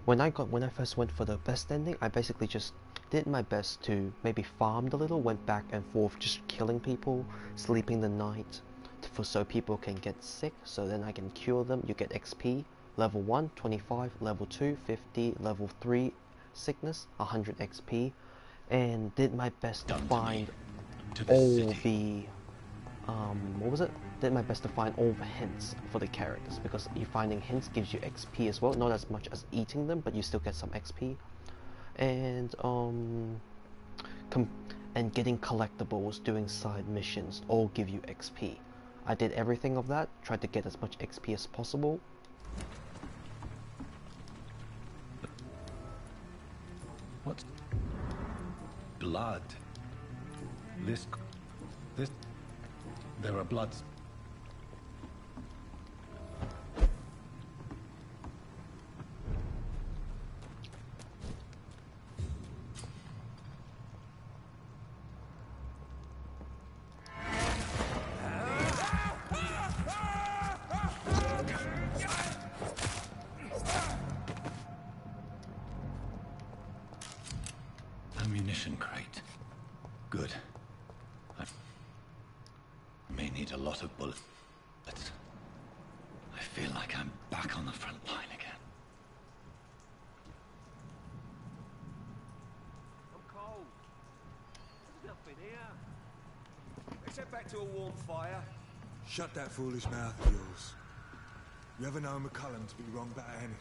When I first went for the best ending, I basically just did my best to maybe farmed a little, went back and forth just killing people, sleeping the night, so people can get sick, so then I can cure them. You get XP, level 1, 25, level 2, 50, level 3, sickness, 100 XP, and did my best to find all the, what was it? Did my best to find all the hints for the characters, because you finding hints gives you XP as well, not as much as eating them, but you still get some XP, and and getting collectibles, doing side missions, all give you XP. I did everything of that, tried to get as much XP as possible. What? Blood. This... There are bloods. ammunition crate. Good. I may need a lot of bullets. I feel like I'm back on the front line again. I'm cold. There's nothing here. Let's head back to a warm fire. Shut that foolish mouth of yours. You ever known McCullum to be wrong about anything?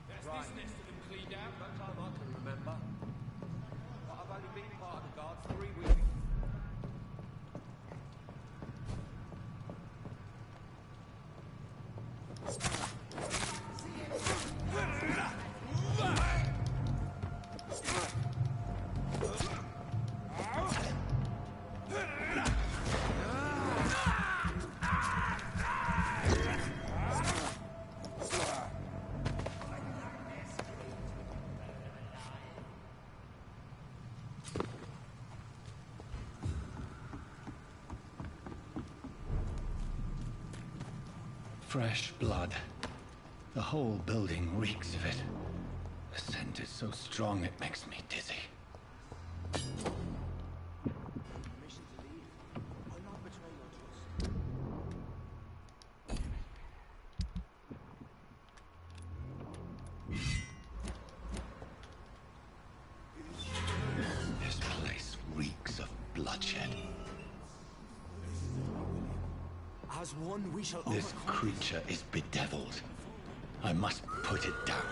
That's right. This nest of them cleaned out. No time I can remember. But I've only been part of the guard for 3 weeks. Fresh blood. The whole building reeks of it. The scent is so strong it makes me dizzy. This place reeks of bloodshed. As one, we shall This creature is bedeviled. I must put it down.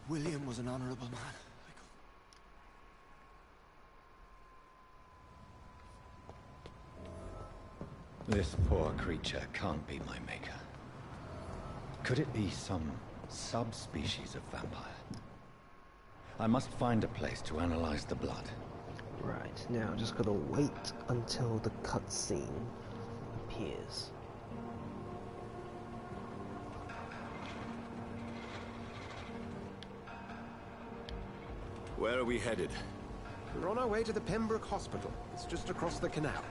William was an honorable man. This poor creature can't be my maker. Could it be some subspecies of vampire? I must find a place to analyze the blood. Right, now just gotta wait until the cutscene appears. Where are we headed? We're on our way to the Pembroke Hospital. It's just across the canal.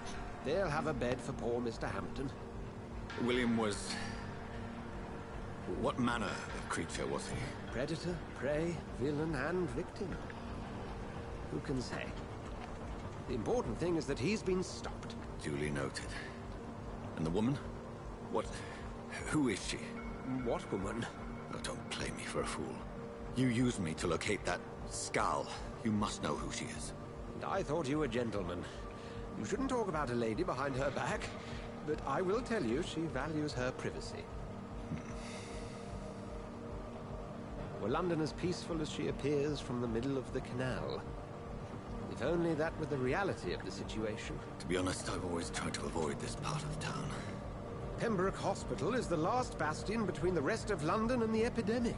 They'll have a bed for poor Mr. Hampton. William was... What manner of creature was he? Predator, prey, villain, and victim. Who can say? The important thing is that he's been stopped. Duly noted. And the woman? What... Who is she? What woman? Oh, don't play me for a fool. You used me to locate that skull. You must know who she is. And I thought you a gentleman. You shouldn't talk about a lady behind her back. But I will tell you, she values her privacy. Were London as peaceful as she appears from the middle of the canal? If only that were the reality of the situation. To be honest, I've always tried to avoid this part of town. Pembroke Hospital is the last bastion between the rest of London and the epidemic.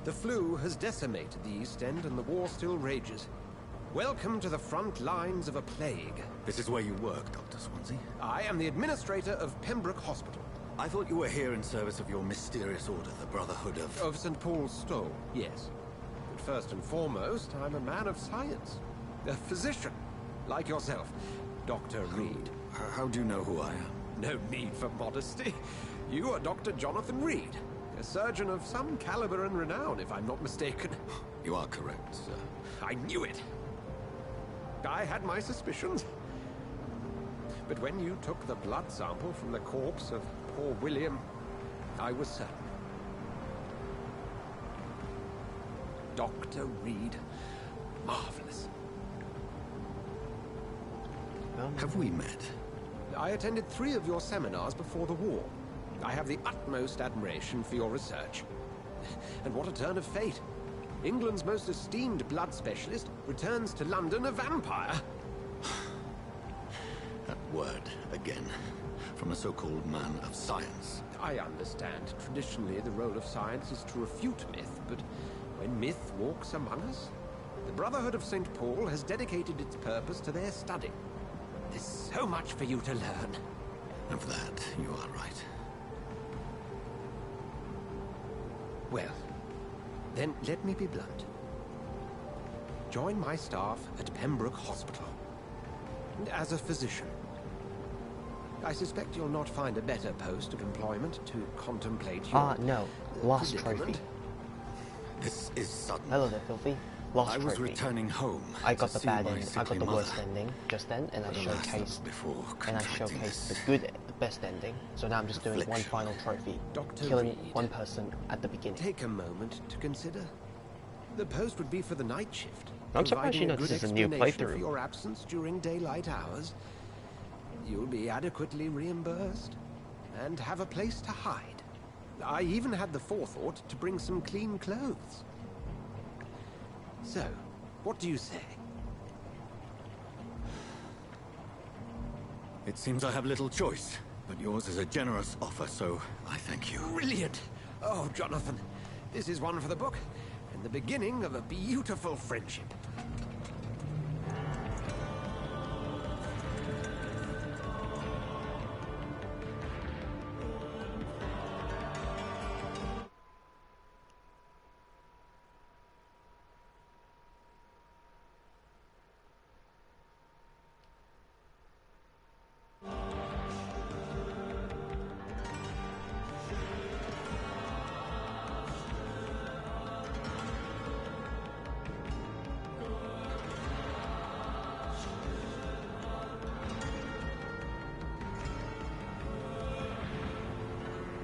The flu has decimated the East End and the war still rages. Welcome to the front lines of a plague. This is where you work, Dr. Swansea? I am the administrator of Pembroke Hospital. I thought you were here in service of your mysterious order, the Brotherhood of... Of St. Paul's Stole, yes. But first and foremost, I'm a man of science. A physician, like yourself, Dr. Reed. How do you know who I am? No need for modesty. You are Dr. Jonathan Reed, a surgeon of some caliber and renown, if I'm not mistaken. You are correct, sir. I knew it. I had my suspicions. But when you took the blood sample from the corpse of poor William, I was certain. Dr. Reed. Marvelous. Have we met? I attended 3 of your seminars before the war. I have the utmost admiration for your research. And what a turn of fate. England's most esteemed blood specialist, returns to London a vampire. That word again, from a so-called man of science. I understand traditionally the role of science is to refute myth, but when myth walks among us, the Brotherhood of St. Paul has dedicated its purpose to their study. There's so much for you to learn. Of that, you are right. Well, then let me be blunt. Join my staff at Pembroke Hospital. As a physician. I suspect you'll not find a better post of employment to contemplate your... no. Lost predicament. trophy. This is sudden. Hello there, Filthy. Lost I was trophy. returning home. I got the to see bad my ending. I got sickly the worst mother. ending just then, and I Alas, before contracting showcased this the best ending. So now I'm just doing one final trophy, killing one person at the beginning. Take a moment to consider. The post would be for the night shift. I'm surprised you providing know good this is a new explanation playthrough. For your absence during daylight hours, you'll be adequately reimbursed and have a place to hide. I even had the forethought to bring some clean clothes. So, what do you say? It seems I have little choice, but yours is a generous offer, so I thank you. Brilliant! Oh, Jonathan, this is one for the book, and the beginning of a beautiful friendship.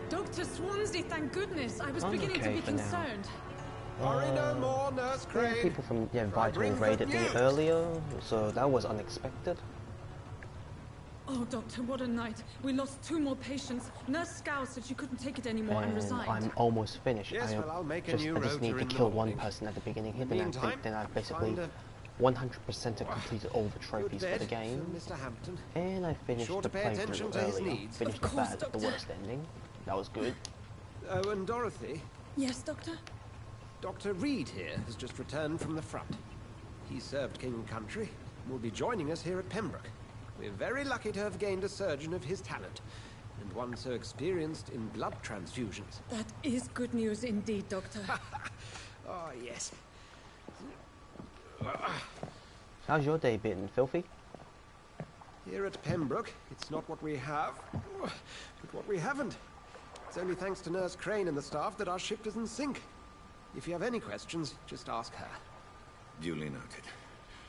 Dr. Swansea, thank goodness. I was I'm beginning to okay be for now. concerned. Worry no more, Nurse Yeah, Crane. people from Vital bring raided good me news. earlier, so that was unexpected. Oh, Doctor, what a night. We lost 2 more patients. Nurse Scow said she couldn't take it anymore and And resigned. I'm almost finished. Yes, I well, I'll make a just, new I just rotor need to in the kill one morning. person at the beginning here, In the then I meantime, think then I've basically find a 100% completed all the trophies for bed the game. for Mr. Hampton. And I finished Sure the to pay attention playthrough to his earlier. needs. Finished Of the course, bad, the Doctor. worst ending. That was good. Oh, and Dorothy, Yes, Doctor? Dr. Reed here has just returned from the front. He served King and Country and will be joining us here at Pembroke. We're very lucky to have gained a surgeon of his talent, and one so experienced in blood transfusions. That is good news indeed, Doctor. Oh, yes. How's your day been, Filthy? Here at Pembroke, it's not what we have, but what we haven't. It's only thanks to Nurse Crane and the staff that our ship doesn't sink. If you have any questions, just ask her. Duly noted.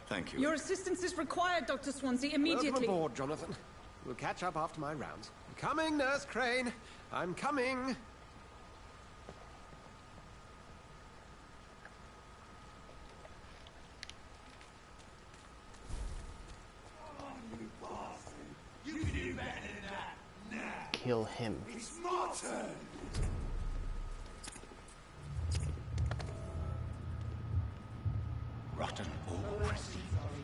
Thank you. Your assistance is required, Dr. Swansea, immediately. Welcome aboard, Jonathan. We'll catch up after my rounds. I'm coming, Nurse Crane. I'm coming. You can do better than that. Now. Kill him. It's my turn. Rotten or crusty,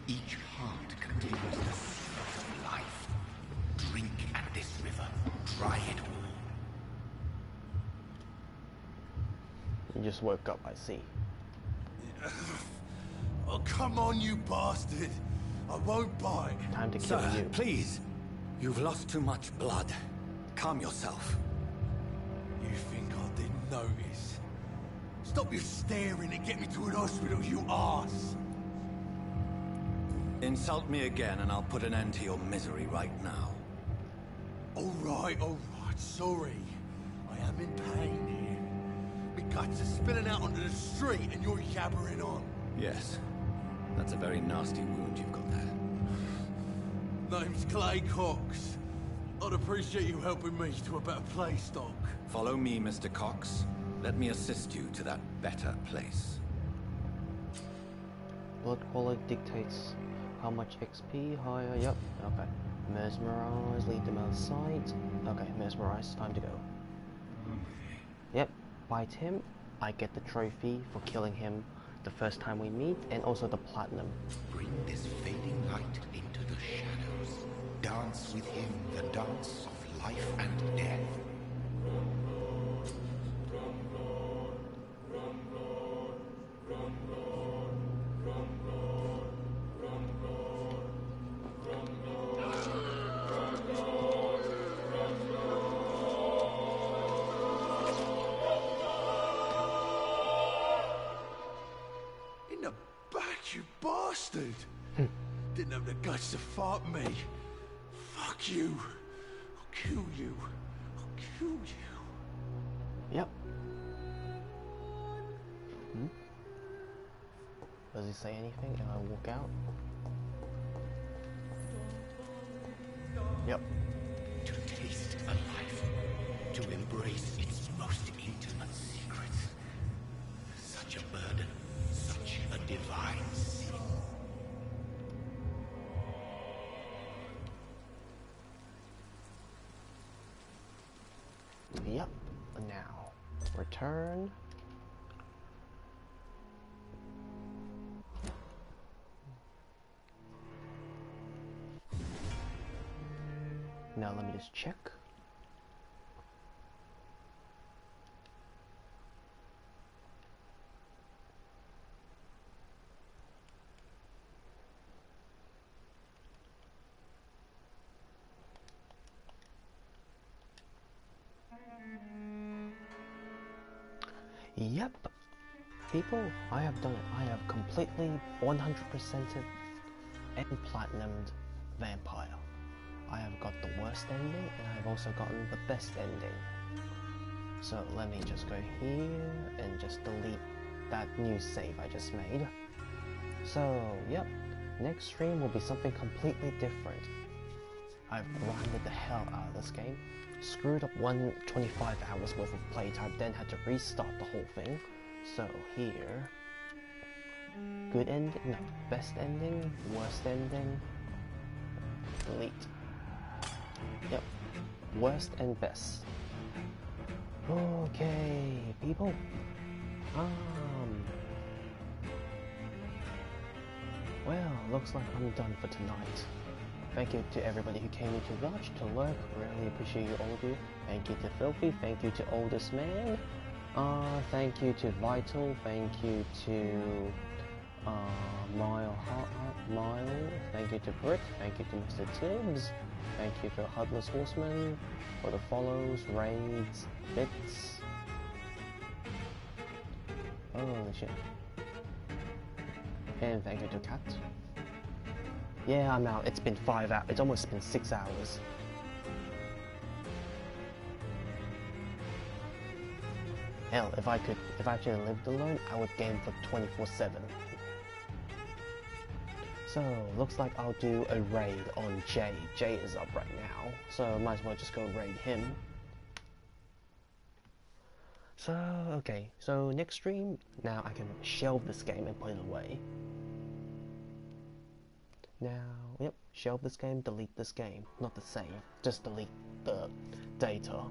each heart contains the source of life. Drink at this river, try it all. You just woke up, I see. Oh, come on, you bastard. I won't bite. Time to kill Sir, you. please. You've lost too much blood. Calm yourself. You think I didn't notice? Stop your staring and get me to an hospital, you arse. Insult me again and I'll put an end to your misery right now. All right, sorry. I am in pain here. My guts are spilling out onto the street and you're yabbering on. Yes. That's a very nasty wound you've got there. Name's Clay Cox. I'd appreciate you helping me to a better place, Doc. Follow me, Mr. Cox. Let me assist you to that better place. Blood quality dictates how much XP higher. Yep. Okay. Mesmerize, lead them out of sight. Okay, mesmerize. Time to go. Yep. Bite him. I get the trophy for killing him the first time we meet, and also the platinum. Bring this fading light into the shadows. Dance with him the dance of life and death. In the back, you bastard! Didn't have the guts to fight me. Fuck you. I'll kill you. I'll kill you. Yep. Does he say anything and I walk out? Yep. To taste a life, to embrace its most intimate secrets. Such a burden, such a divine sin. Yep. Now, return. Now let me just check. Yep, people, I have done it. I have completely 100%ed and platinumed Vampire. I have got the worst ending, and I've also gotten the best ending. So let me just go here and just delete that new save I just made. So, yep, next stream will be something completely different. I've grinded the hell out of this game, screwed up 125 hours worth of playtime, then had to restart the whole thing. So here, good ending, no, best ending, worst ending, delete. Yep, worst and best. Okay, people. Well, looks like I'm done for tonight. Thank you to everybody who came in to watch, to lurk. Really appreciate you, all of you. Thank you to Filthy. Thank you to Oldest Man. Thank you to Vital. Thank you to Mile. Thank you to Britt. Thank you to Mr. Tibbs. Thank you for Hudless Horseman, for the follows, raids, bits. Holy shit. And thank you to Cat. Yeah, I'm out. It's been 5 hours. It's almost been 6 hours. Hell, if I actually lived alone, I would game for 24/7. So, looks like I'll do a raid on Jay. Jay is up right now, so might as well just go raid him. So, okay, so next stream, now I can shelve this game and put it away. Now, yep, shelve this game, delete this game, not the save, just delete the data.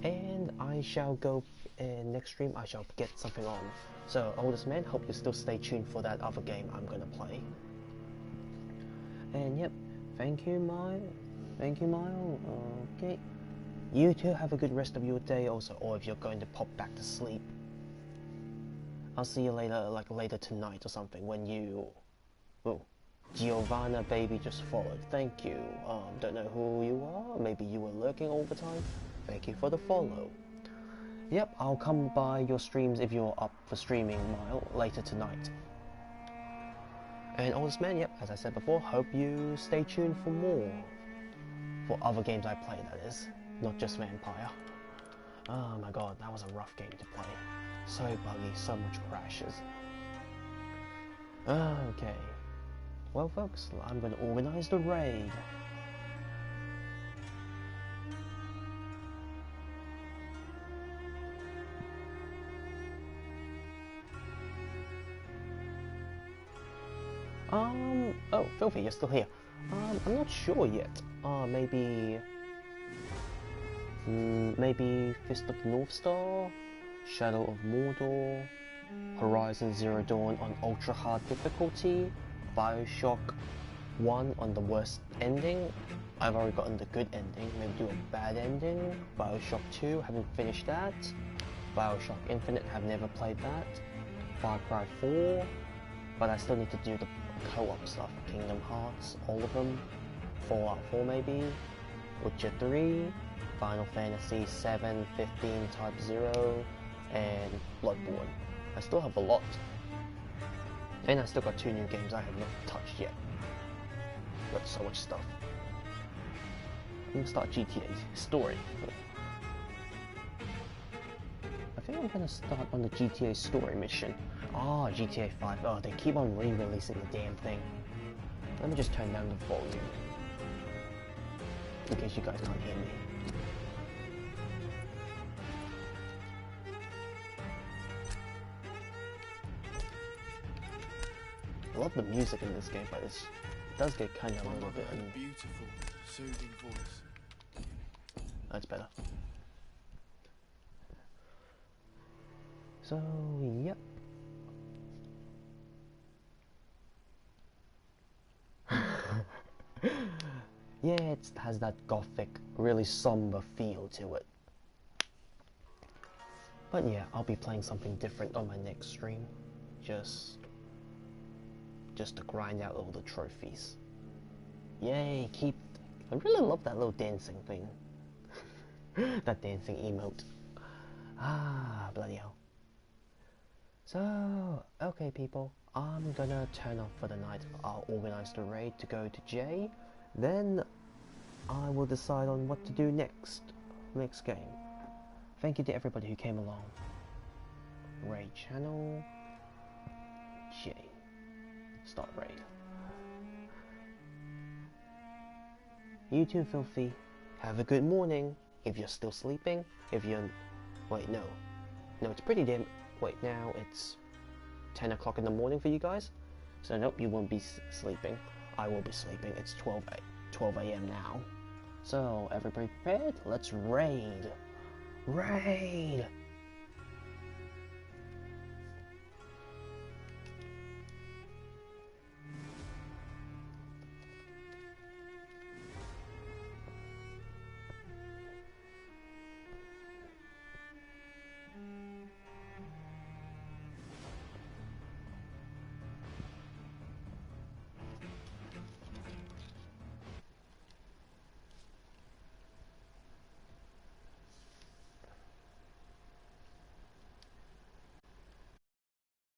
And I shall go, next stream I shall get something on. So, Oldest Man, hope you still stay tuned for that other game I'm gonna play. And yep, thank you, Mile. Thank you, Mile. Okay. You too have a good rest of your day also, or if you're going to pop back to sleep. I'll see you later, like later tonight or something, when you... Oh, Giovanna Baby just followed. Thank you. Don't know who you are. Maybe you were lurking all the time. Thank you for the follow. Yep, I'll come by your streams if you're up for streaming, Mile, later tonight. And Oldest Man, yep, as I said before, hope you stay tuned for more. For other games I play, that is. Not just Vampire. Oh my god, that was a rough game to play. So buggy, so much crashes. Okay. Well folks, I'm going to organize the raid. Oh, Filthy, you're still here. I'm not sure yet. Maybe Fist of the North Star? Shadow of Mordor, Horizon Zero Dawn on ultra hard difficulty, Bioshock 1 on the worst ending. I've already gotten the good ending, maybe do a bad ending. Bioshock 2, haven't finished that. Bioshock Infinite, have never played that. Far Cry 4, but I still need to do the co-op stuff. Kingdom Hearts, all of them. Fallout 4 maybe. Witcher 3, Final Fantasy 7, 15, Type 0, and Bloodborne. I still have a lot. And I still got 2 new games I have not touched yet. Got so much stuff. I'm gonna start GTA story. I think I'm gonna start on the GTA story mission. Ah, GTA 5. Oh, they keep on re-releasing the damn thing. Let me just turn down the volume. In case you guys can't hear me. I love the music in this game, but it does get kind of a little bit. Beautiful, soothing voice. That's better. So, yep. Yeah, it has that gothic, really somber feel to it. But yeah, I'll be playing something different on my next stream. Just to grind out all the trophies. Yay, I really love that little dancing thing. That dancing emote. Ah, bloody hell. So, okay people, I'm gonna turn off for the night. I'll organize the raid to go to J. Then I will decide on what to do next game. Thank you to everybody who came along. Raid channel, J. Start raid. You too, Filthy. Have a good morning. If you're still sleeping. If you're... Wait, no. No, it's pretty damn... Wait, now it's 10 o'clock in the morning for you guys. So nope, you won't be sleeping. I will be sleeping. It's 12 a.m. now. So, everybody prepared? Let's raid. Raid!